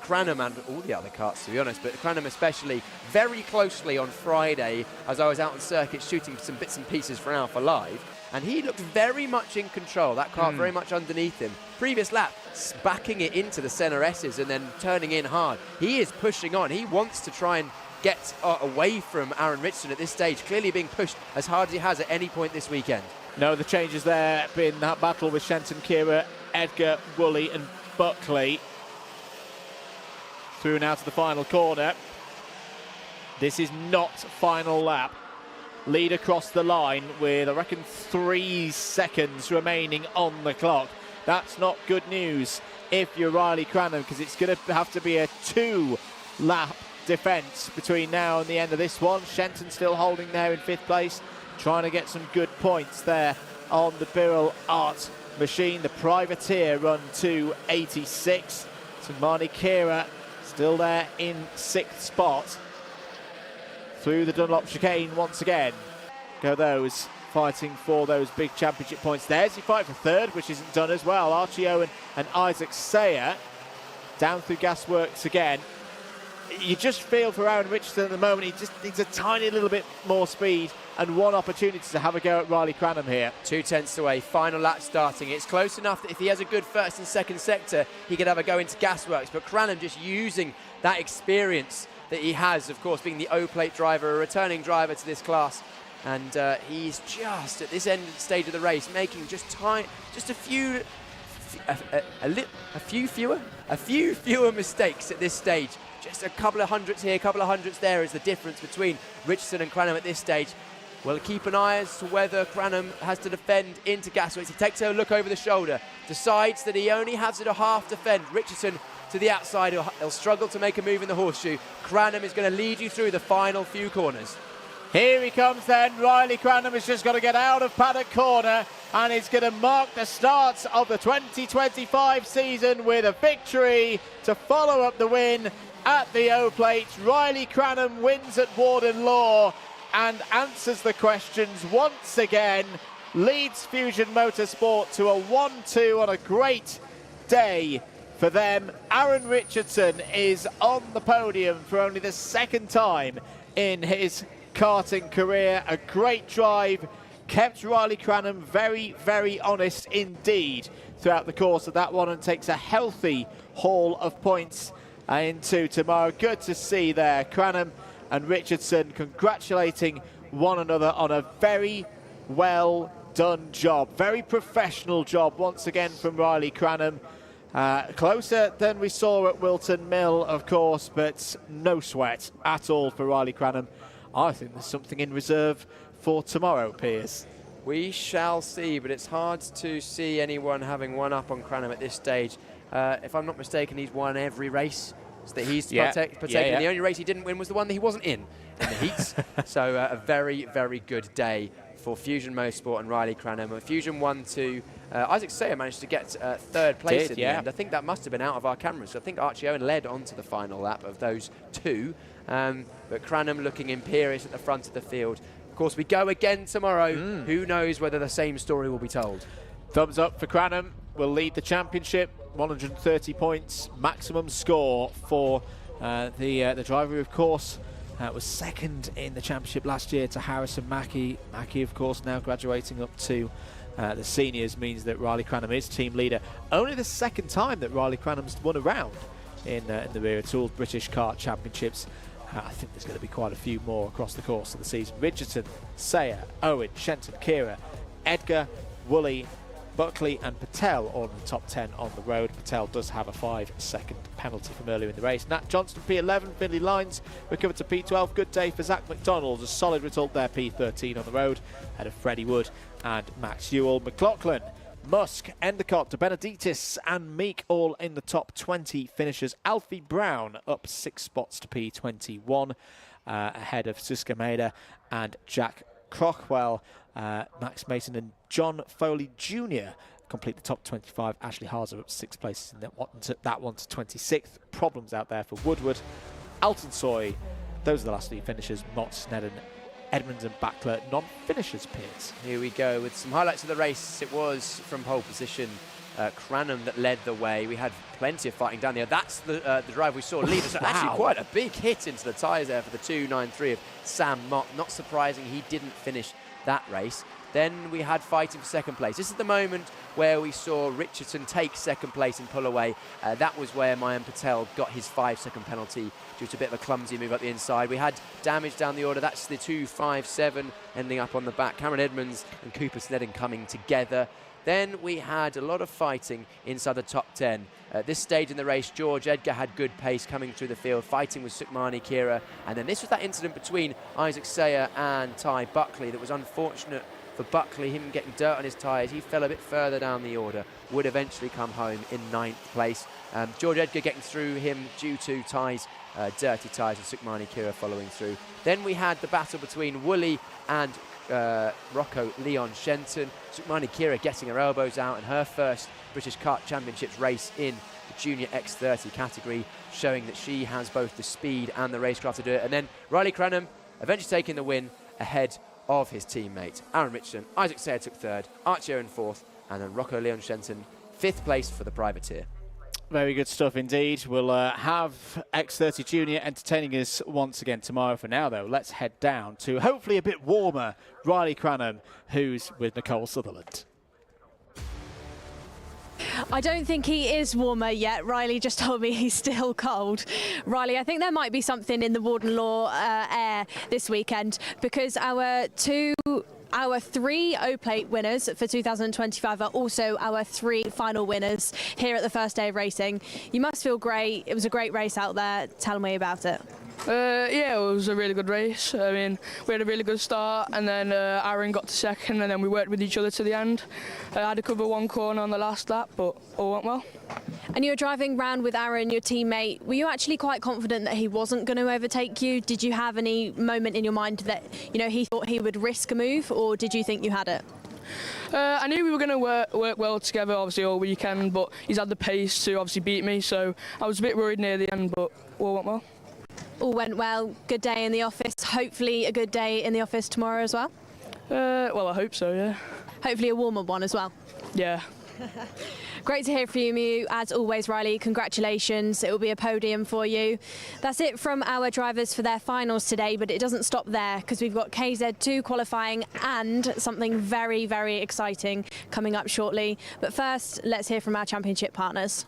Cranham and all the other karts, to be honest, but Cranham especially very closely on Friday as I was out on circuit shooting some bits and pieces for Alpha Live, and he looked very much in control, that car very much underneath him. Previous lap, backing it into the Senna S's and then turning in hard. He is pushing on. He wants to try and get away from Aaron Richardson at this stage, clearly being pushed as hard as he has at any point this weekend. No, the changes there in that battle with Shenton, Kira, Edgar, Woolley and Buckley. Through now to the final corner. This is not final lap. Lead across the line with, I reckon, 3 seconds remaining on the clock. That's not good news if you're Riley Cranham, because it's going to have to be a 2-lap defence between now and the end of this one. Shenton still holding there in 5th place, trying to get some good points there on the Birrell Art machine. The Privateer run to 86. Sukhmani Kira still there in 6th spot. Through the Dunlop chicane once again. Go those fighting for those big championship points. There's your fight for 3rd, which isn't done as well. Archie Owen and Isaac Sayer down through Gasworks again. You just feel for Aaron Richardson at the moment, he just needs a tiny little bit more speed and one opportunity to have a go at Riley Cranham here. 2/10 away, final lap starting. It's close enough that if he has a good 1st and 2nd sector, he could have a go into Gasworks, but Cranham just using that experience that he has, of course, being the O-plate driver, a returning driver to this class. And he's just at this end stage of the race making just a few fewer mistakes at this stage. Just a couple of hundredths here, a couple of hundredths there is the difference between Richardson and Cranham at this stage. We'll keep an eye as to whether Cranham has to defend into Gasworks. He takes a look over the shoulder, decides that he only has to half defend. Richardson to the outside, he'll struggle to make a move in the horseshoe. Cranham is going to lead you through the final few corners. Here he comes then. Riley Cranham has just got to get out of Paddock Corner, and it's going to mark the start of the 2025 season with a victory to follow up the win at the O-Plate. Riley Cranham wins at Warden Law and answers the questions once again. Leads Fusion Motorsport to a 1-2 on a great day for them. Aaron Richardson is on the podium for only the 2nd time in his karting career. A great drive, kept Riley Cranham very, very honest indeed throughout the course of that one, and takes a healthy haul of points into tomorrow. Good to see there Cranham and Richardson congratulating one another on a very well done job. Very professional job once again from Riley Cranham. Closer than we saw at Wilton Mill, of course, but no sweat at all for Riley Cranham. I think there's something in reserve for tomorrow, Piers. We shall see, but it's hard to see anyone having one up on Cranham at this stage. If I'm not mistaken, he's won every race that he's partaken. The only race he didn't win was the one that he wasn't in the heats. So a very, very good day for Fusion Motorsport and Riley Cranham. Fusion 1-2. Isaac Sayer managed to get 3rd place in the end. I think that must have been out of our cameras. So I think Archie Owen led onto the final lap of those 2. But Cranham looking imperious at the front of the field. Of course, we go again tomorrow. Who knows whether the same story will be told? Thumbs up for Cranham. Will lead the championship. 130 points, maximum score for the driver, of course. Was second in the championship last year to Harrison Mackie. Mackie, of course, now graduating up to the seniors, means that Riley Cranham is team leader. Only the second time that Riley Cranham's won a round in the Wera Tools British Kart Championships. I think there's going to be quite a few more across the course of the season. Richardson, Sayer, Owen, Shenton, Kira, Edgar, Woolley, Buckley and Patel all in the top 10 on the road. Patel does have a 5-second penalty from earlier in the race. Nat Johnston P11, Finley Lines recovered to P12. Good day for Zach McDonald. A solid result there, P13 on the road. Ahead of Freddie Wood and Max Ewell. McLaughlin, Musk, Endicott, De Benedictis and Meek all in the top 20 finishers. Alfie Brown up 6 spots to P21 ahead of Siska Maeda and Jack Crockwell. Max Mason and John Foley Jr. complete the top 25. Ashley Harzer up 6 places in that one to 26th. Problems out there for Woodward. Alton Soy, those are the last 3 finishers. Mott, Snedden, Edmonds and Backler, non-finishers, Piers. Here we go with some highlights of the race. It was from pole position Cranham that led the way. We had plenty of fighting down there. That's the drive we saw lead us. Actually quite a big hit into the tyres there for the 2.93 of Sam Mott. Not surprising he didn't finish that race. Then we had fighting for second place. This is the moment where we saw Richardson take second place and pull away. That was where Mayan Patel got his 5-second penalty due to a bit of a clumsy move up the inside. We had damage down the order. That's the 2.57 ending up on the back. Cameron Edmonds and Cooper Snedden coming together. Then we had a lot of fighting inside the top 10. At this stage in the race, George Edgar had good pace coming through the field, fighting with Sukmani Kira. And then this was that incident between Isaac Sayer and Ty Buckley that was unfortunate for Buckley, him getting dirt on his tyres. He fell a bit further down the order, would eventually come home in 9th place. George Edgar getting through him due to Ty's dirty tyres and Sukmani Kira following through. Then we had the battle between Woolley and Rocco Leon Shenton. Sukmani Kira getting her elbows out in her first British Kart Championships race in the Junior X30 category, showing that she has both the speed and the racecraft to do it. And then Riley Cranham eventually taking the win ahead of his teammate Aaron Richardson. Isaac Sayer took 3rd, Archie Owen 4th, and then Rocco Leon Shenton 5th place for the privateer. Very good stuff indeed. We'll have X30 Junior entertaining us once again tomorrow. For now, though, let's head down to hopefully a bit warmer Riley Cranham, who's with Nicole Sutherland. I don't think he is warmer yet. Riley just told me he's still cold. Riley, I think there might be something in the Warden Law air this weekend, because our 3 O-Plate winners for 2025 are also our 3 final winners here at the first day of racing. You must feel great. It was a great race out there. Tell me about it. Yeah, it was a really good race. I mean, we had a really good start, and then Aaron got to second, and then we worked with each other to the end. I had to cover 1 corner on the last lap, but all went well. And you were driving round with Aaron, your teammate. Were you actually quite confident that he wasn't going to overtake you? Did you have any moment in your mind that, you know, he thought he would risk a move, or did you think you had it? I knew we were going to work well together, obviously, all weekend, but he's had the pace to obviously beat me, so I was a bit worried near the end, but all went well. All went well. Good day in the office. Hopefully a good day in the office tomorrow as well? Well, I hope so, yeah. Hopefully a warmer one as well? Yeah. Great to hear from you, as always, Riley. Congratulations. It will be a podium for you. That's it from our drivers for their finals today, but it doesn't stop there, because we've got KZ2 qualifying and something very, very exciting coming up shortly. But first, let's hear from our championship partners.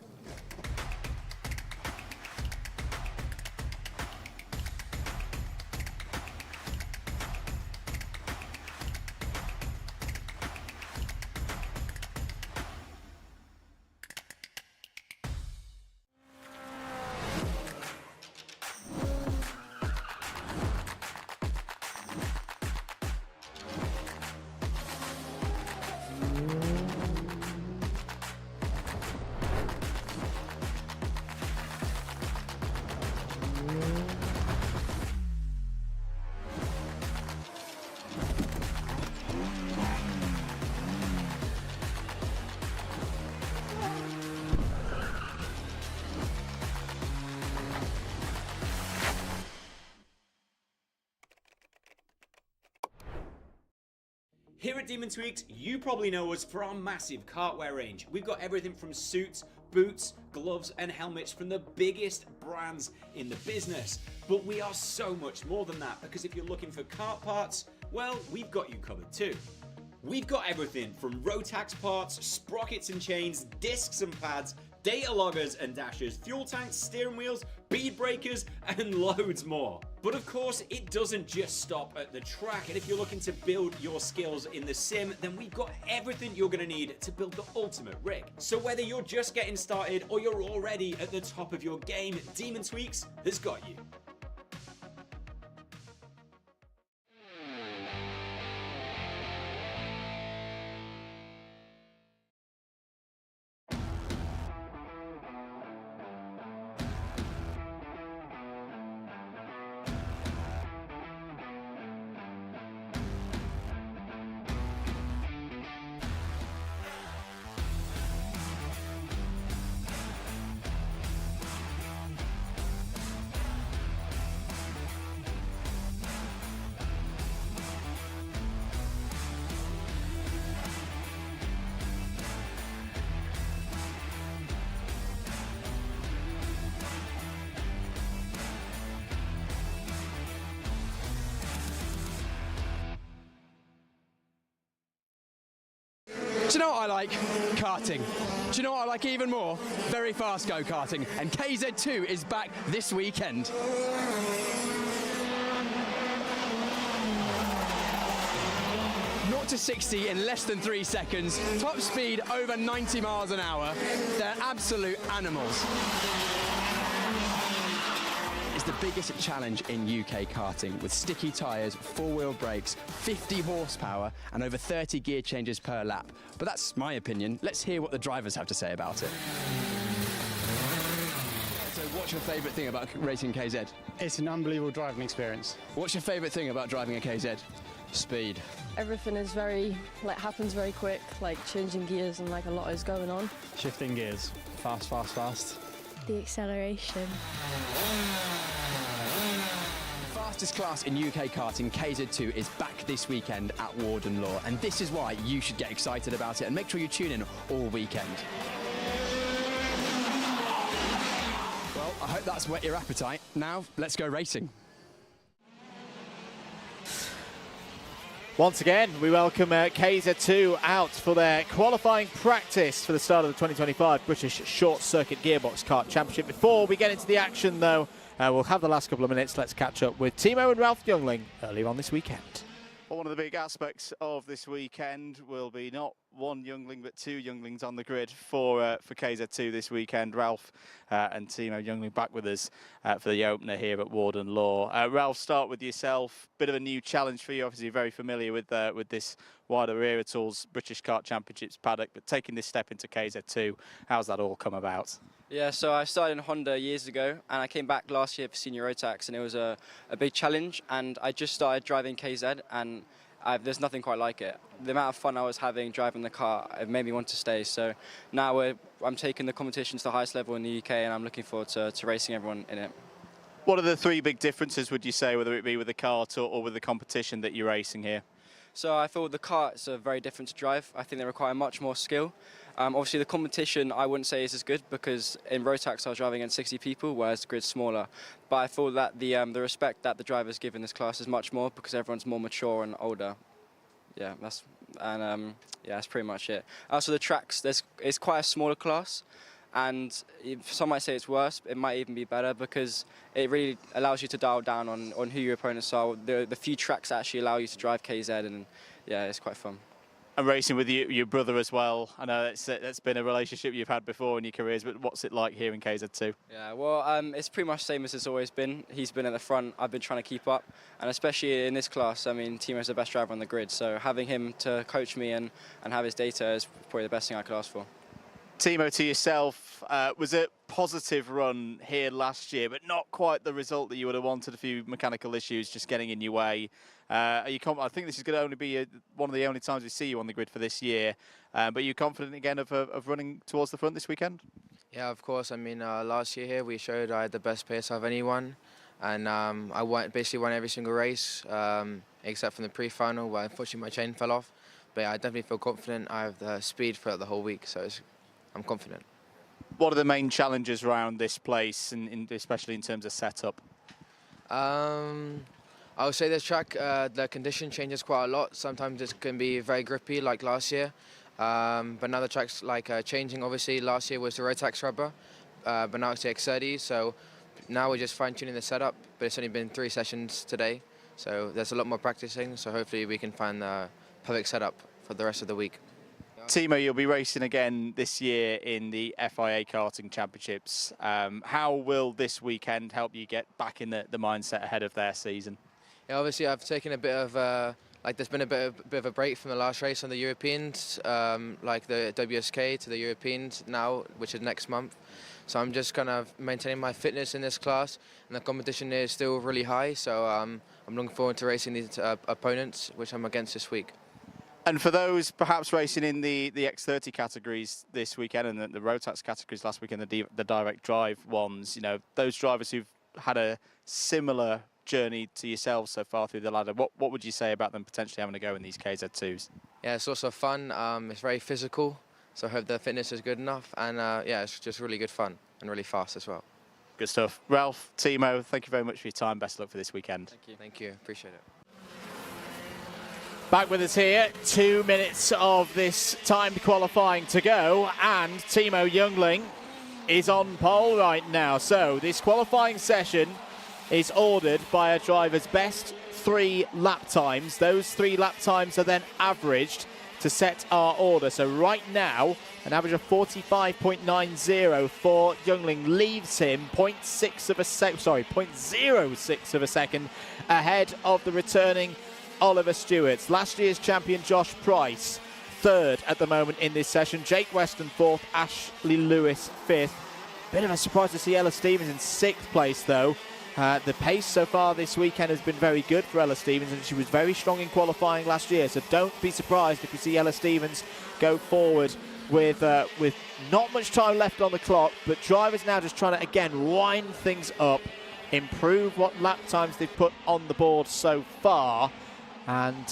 Here at Demon Tweaks, you probably know us for our massive kartwear range. We've got everything from suits, boots, gloves and helmets from the biggest brands in the business. But we are so much more than that, because if you're looking for kart parts, well, we've got you covered too. We've got everything from Rotax parts, sprockets and chains, discs and pads, data loggers and dashers, fuel tanks, steering wheels, bead breakers, and loads more. But of course, it doesn't just stop at the track, and if you're looking to build your skills in the sim, then we've got everything you're gonna need to build the ultimate rig. So whether you're just getting started or you're already at the top of your game, Demon Tweaks has got you. Do you know what I like? Karting. Do you know what I like even more? Very fast go-karting. And KZ2 is back this weekend. 0 to 60 in less than 3 seconds. Top speed over 90 miles an hour. They're absolute animals. It's the biggest challenge in UK karting, with sticky tyres, 4-wheel brakes, 50 horsepower and over 30 gear changes per lap. But that's my opinion. Let's hear what the drivers have to say about it. So what's your favourite thing about racing KZ? It's an unbelievable driving experience. What's your favourite thing about driving a KZ? Speed. Everything is happens very quick, like changing gears and a lot is going on. Shifting gears. Fast, fast, fast. The acceleration. The fastest class in UK karting, KZ2, is back this weekend at Warden Law, and this is why you should get excited about it and make sure you tune in all weekend. Well, I hope that's whet your appetite. Now, let's go racing. Once again, we welcome KZ2 out for their qualifying practice for the start of the 2025 British Short Circuit Gearbox Kart Championship. Before we get into the action, though, we'll have the last couple of minutes. Let's catch up with Timo and Ralph Youngling earlier on this weekend. Well, one of the big aspects of this weekend will be not one Youngling, but 2 Younglings on the grid for KZ2 this weekend. Ralph and Timo Youngling back with us for the opener here at Warden Law. Ralph, start with yourself. Bit of a new challenge for you. Obviously, very familiar with this wider Wera Tools British Kart Championships paddock, but taking this step into KZ2, how's that all come about? Yeah, so I started in Honda years ago, and I came back last year for Senior Rotax, and it was a big challenge. And I just started driving KZ, and there's nothing quite like it. The amount of fun I was having driving the car, it made me want to stay. So now I'm taking the competition to the highest level in the UK, and I'm looking forward to racing everyone in it. What are the 3 big differences, would you say, whether it be with the kart or with the competition that you're racing here? So I feel the karts are very different to drive. I think they require much more skill. Obviously the competition I wouldn't say is as good, because in Rotax I was driving against 60 people, whereas the grid's smaller. But I feel that the respect that the drivers give in this class is much more, because everyone's more mature and older. Yeah, that's pretty much it. Also the tracks, it's quite a smaller class, and some might say it's worse. It might even be better, because it really allows you to dial down on who your opponents are. The few tracks actually allow you to drive KZ, and yeah, it's quite fun. And racing with your brother as well. I know that's been a relationship you've had before in your careers, but what's it like here in KZ2? Yeah, well, it's pretty much the same as it's always been. He's been at the front, I've been trying to keep up, and especially in this class, I mean, Timo's the best driver on the grid, so having him to coach me and have his data is probably the best thing I could ask for. Timo, to yourself, was a positive run here last year, but not quite the result that you would have wanted. A few mechanical issues just getting in your way. Are you I think this is going to only be one of the only times we see you on the grid for this year, but are you confident again of running towards the front this weekend? Yeah, of course. I mean, last year here we showed I had the best pace of anyone, and I basically won every single race except from the pre-final, where unfortunately my chain fell off. But yeah, I definitely feel confident. I have the speed throughout the whole week, so I'm confident. What are the main challenges around this place, and especially in terms of setup? I would say this track, the condition changes quite a lot. Sometimes it can be very grippy, like last year. But now the track's like changing. Obviously, last year was the Rotax rubber, but now it's the X30. So now we're just fine-tuning the setup. But it's only been 3 sessions today, so there's a lot more practicing. So hopefully we can find the perfect setup for the rest of the week. Timo, you'll be racing again this year in the FIA Karting Championships. How will this weekend help you get back in the mindset ahead of their season? Yeah, obviously I've taken a bit of there's been a bit of a break from the last race on the Europeans, like the WSK to the Europeans now, which is next month. So I'm just kind of maintaining my fitness in this class, and the competition is still really high. So I'm looking forward to racing these opponents, which I'm against this week. And for those perhaps racing in the X30 categories this weekend and the Rotax categories last weekend, the direct drive ones, you know, those drivers who've had a similar journey to yourselves so far through the ladder, what would you say about them potentially having a go in these KZ2s? Yeah, it's also fun. It's very physical, so I hope their fitness is good enough. And yeah, it's just really good fun and really fast as well. Good stuff. Ralph, Timo, thank you very much for your time. Best of luck for this weekend. Thank you. Thank you. Appreciate it. Back with us here, 2 minutes of this timed qualifying to go, and Timo Youngling is on pole right now. So this qualifying session is ordered by a driver's best 3 lap times. Those 3 lap times are then averaged to set our order. So right now, an average of 45.90 for Youngling leaves him 0.06 of a second ahead of the returning Oliver Stewart. Last year's champion Josh Price, 3rd at the moment in this session. Jake Weston 4th, Ashley Lewis 5th. Bit of a surprise to see Ella Stevens in 6th place though. The pace so far this weekend has been very good for Ella Stevens, and she was very strong in qualifying last year, so don't be surprised if you see Ella Stevens go forward with not much time left on the clock, but drivers now just trying to again wind things up, improve what lap times they've put on the board so far, and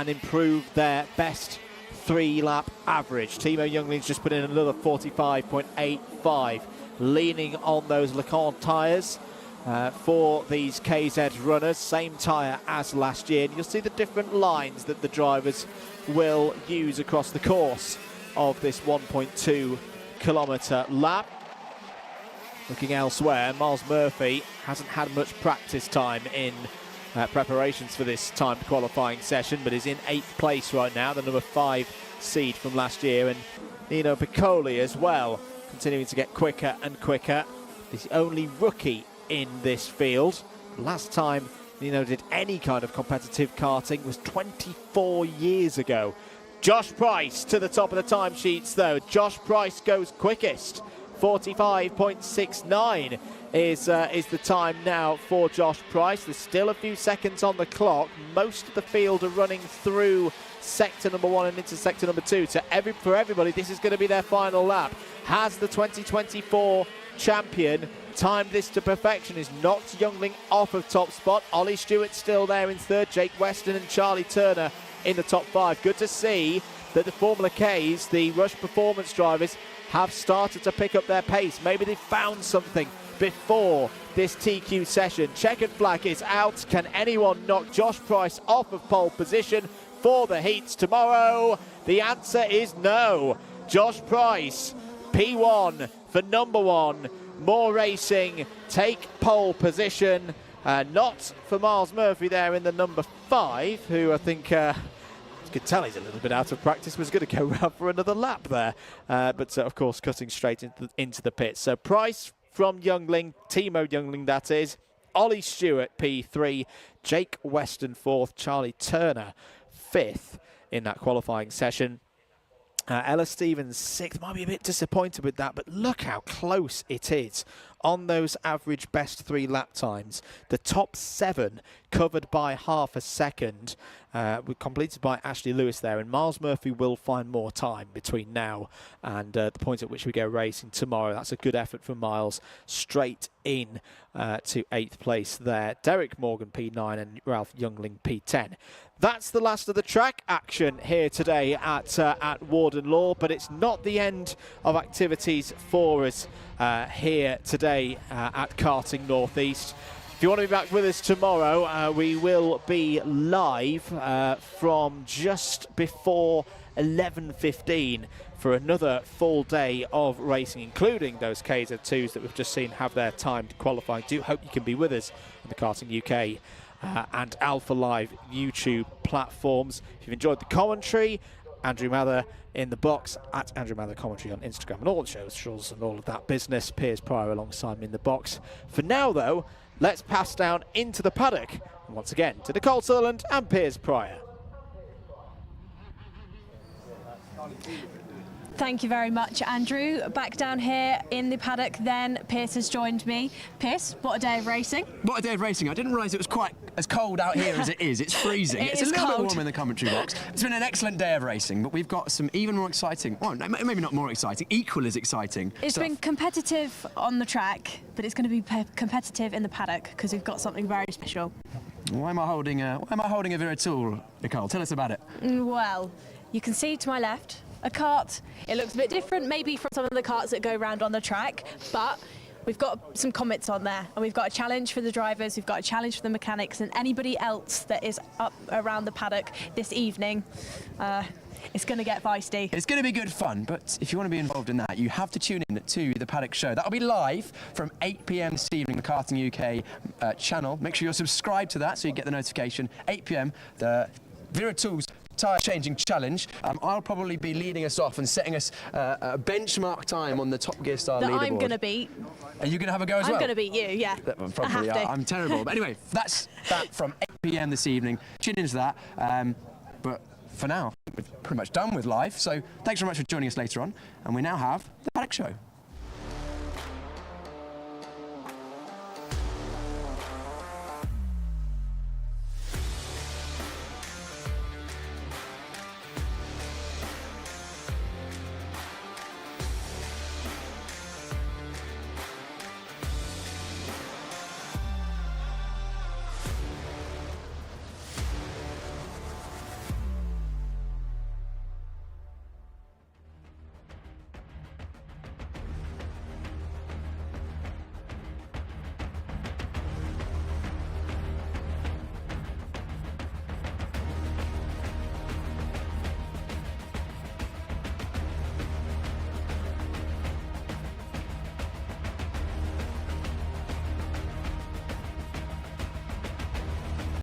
improve their best 3-lap average. Timo Youngling's just put in another 45.85, leaning on those Leconte tyres for these KZ runners, same tyre as last year. And you'll see the different lines that the drivers will use across the course of this 1.2 kilometre lap. Looking elsewhere, Miles Murphy hasn't had much practice time in preparations for this timed qualifying session, but is in 8th place right now, the number 5 seed from last year. And Nino Piccoli as well, continuing to get quicker and quicker. He's the only rookie in this field. Last time Nino did any kind of competitive karting was 24 years ago. Josh Price to the top of the timesheets though. Josh Price goes quickest. 45.69 is the time now for Josh Price. There's still a few seconds on the clock. Most of the field are running through sector number 1 and into sector number 2. So for everybody, this is going to be their final lap. Has the 2024 champion timed this to perfection? Is knocked Youngling off of top spot. Ollie Stewart still there in 3rd. Jake Weston and Charlie Turner in the top 5. Good to see that the Formula Ks, the Rush Performance drivers, have started to pick up their pace. Maybe they found something before this TQ session. Checkered flag is out. Can anyone knock Josh Price off of pole position for the heats tomorrow? The answer is no. Josh Price, P1 for number 1. More racing, take pole position. Not for Miles Murphy there in the number 5, who I think you could tell he's a little bit out of practice, was going to go round for another lap there. But of course, cutting straight into the pits. So Price from Youngling, Timo Youngling that is. Ollie Stewart, P3. Jake Weston, 4th. Charlie Turner, 5th in that qualifying session. Ella Stevens, 6th. Might be a bit disappointed with that, but look how close it is on those average best 3 lap times. The top 7 covered by half a second. completed by Ashley Lewis there, and Miles Murphy will find more time between now and the point at which we go racing tomorrow. That's a good effort from Miles, straight in to 8th place there. Derek Morgan P9 and Ralph Youngling P10. That's the last of the track action here today at Warden Law, but it's not the end of activities for us here today at Karting North East. If you want to be back with us tomorrow, we will be live from just before 11:15 for another full day of racing, including those KZ2s that we've just seen have their timed qualifying. Do hope you can be with us on the Karting UK and Alpha Live YouTube platforms. If you've enjoyed the commentary, Andrew Mather in the box at Andrew Mather Commentary on Instagram and all the socials and all of that business. Piers Pryor alongside me in the box. For now, though, let's pass down into the paddock. And once again, to Nicole Sutherland and Piers Pryor. Thank you very much, Andrew. Back down here in the paddock then, Piers has joined me. Piers, what a day of racing. What a day of racing. I didn't realise it was quite as cold out here as it is. It's freezing. It's a little bit warm in the commentary box. It's been an excellent day of racing, but we've got some even more exciting, well, maybe not more exciting, equal as exciting It's been competitive on the track, but it's going to be competitive in the paddock because we've got something very special. Why am I holding a Wera tool, Nicole? Tell us about it. Well, you can see to my left a kart. It looks a bit different maybe from some of the karts that go around on the track, but we've got some comments on there, and we've got a challenge for the drivers, we've got a challenge for the mechanics and anybody else that is up around the paddock this evening. It's going to get feisty. It's going to be good fun, but if you want to be involved in that, you have to tune in to the Paddock Show. That'll be live from 8 p.m. this evening, the Karting UK channel. Make sure you're subscribed to that so you get the notification. 8 p.m. the Wera Tools tyre changing challenge. I'll probably be leading us off and setting us a benchmark time on the Top Gear Star leaderboard. I'm going to beat. Are you going to have a go as well? I'm going to beat you, yeah. Probably. I'm terrible. But anyway, that's that from 8 p.m. this evening. Tune into that. But for now, we're pretty much done with live. So thanks very much for joining us later on. And we now have the Paddock Show.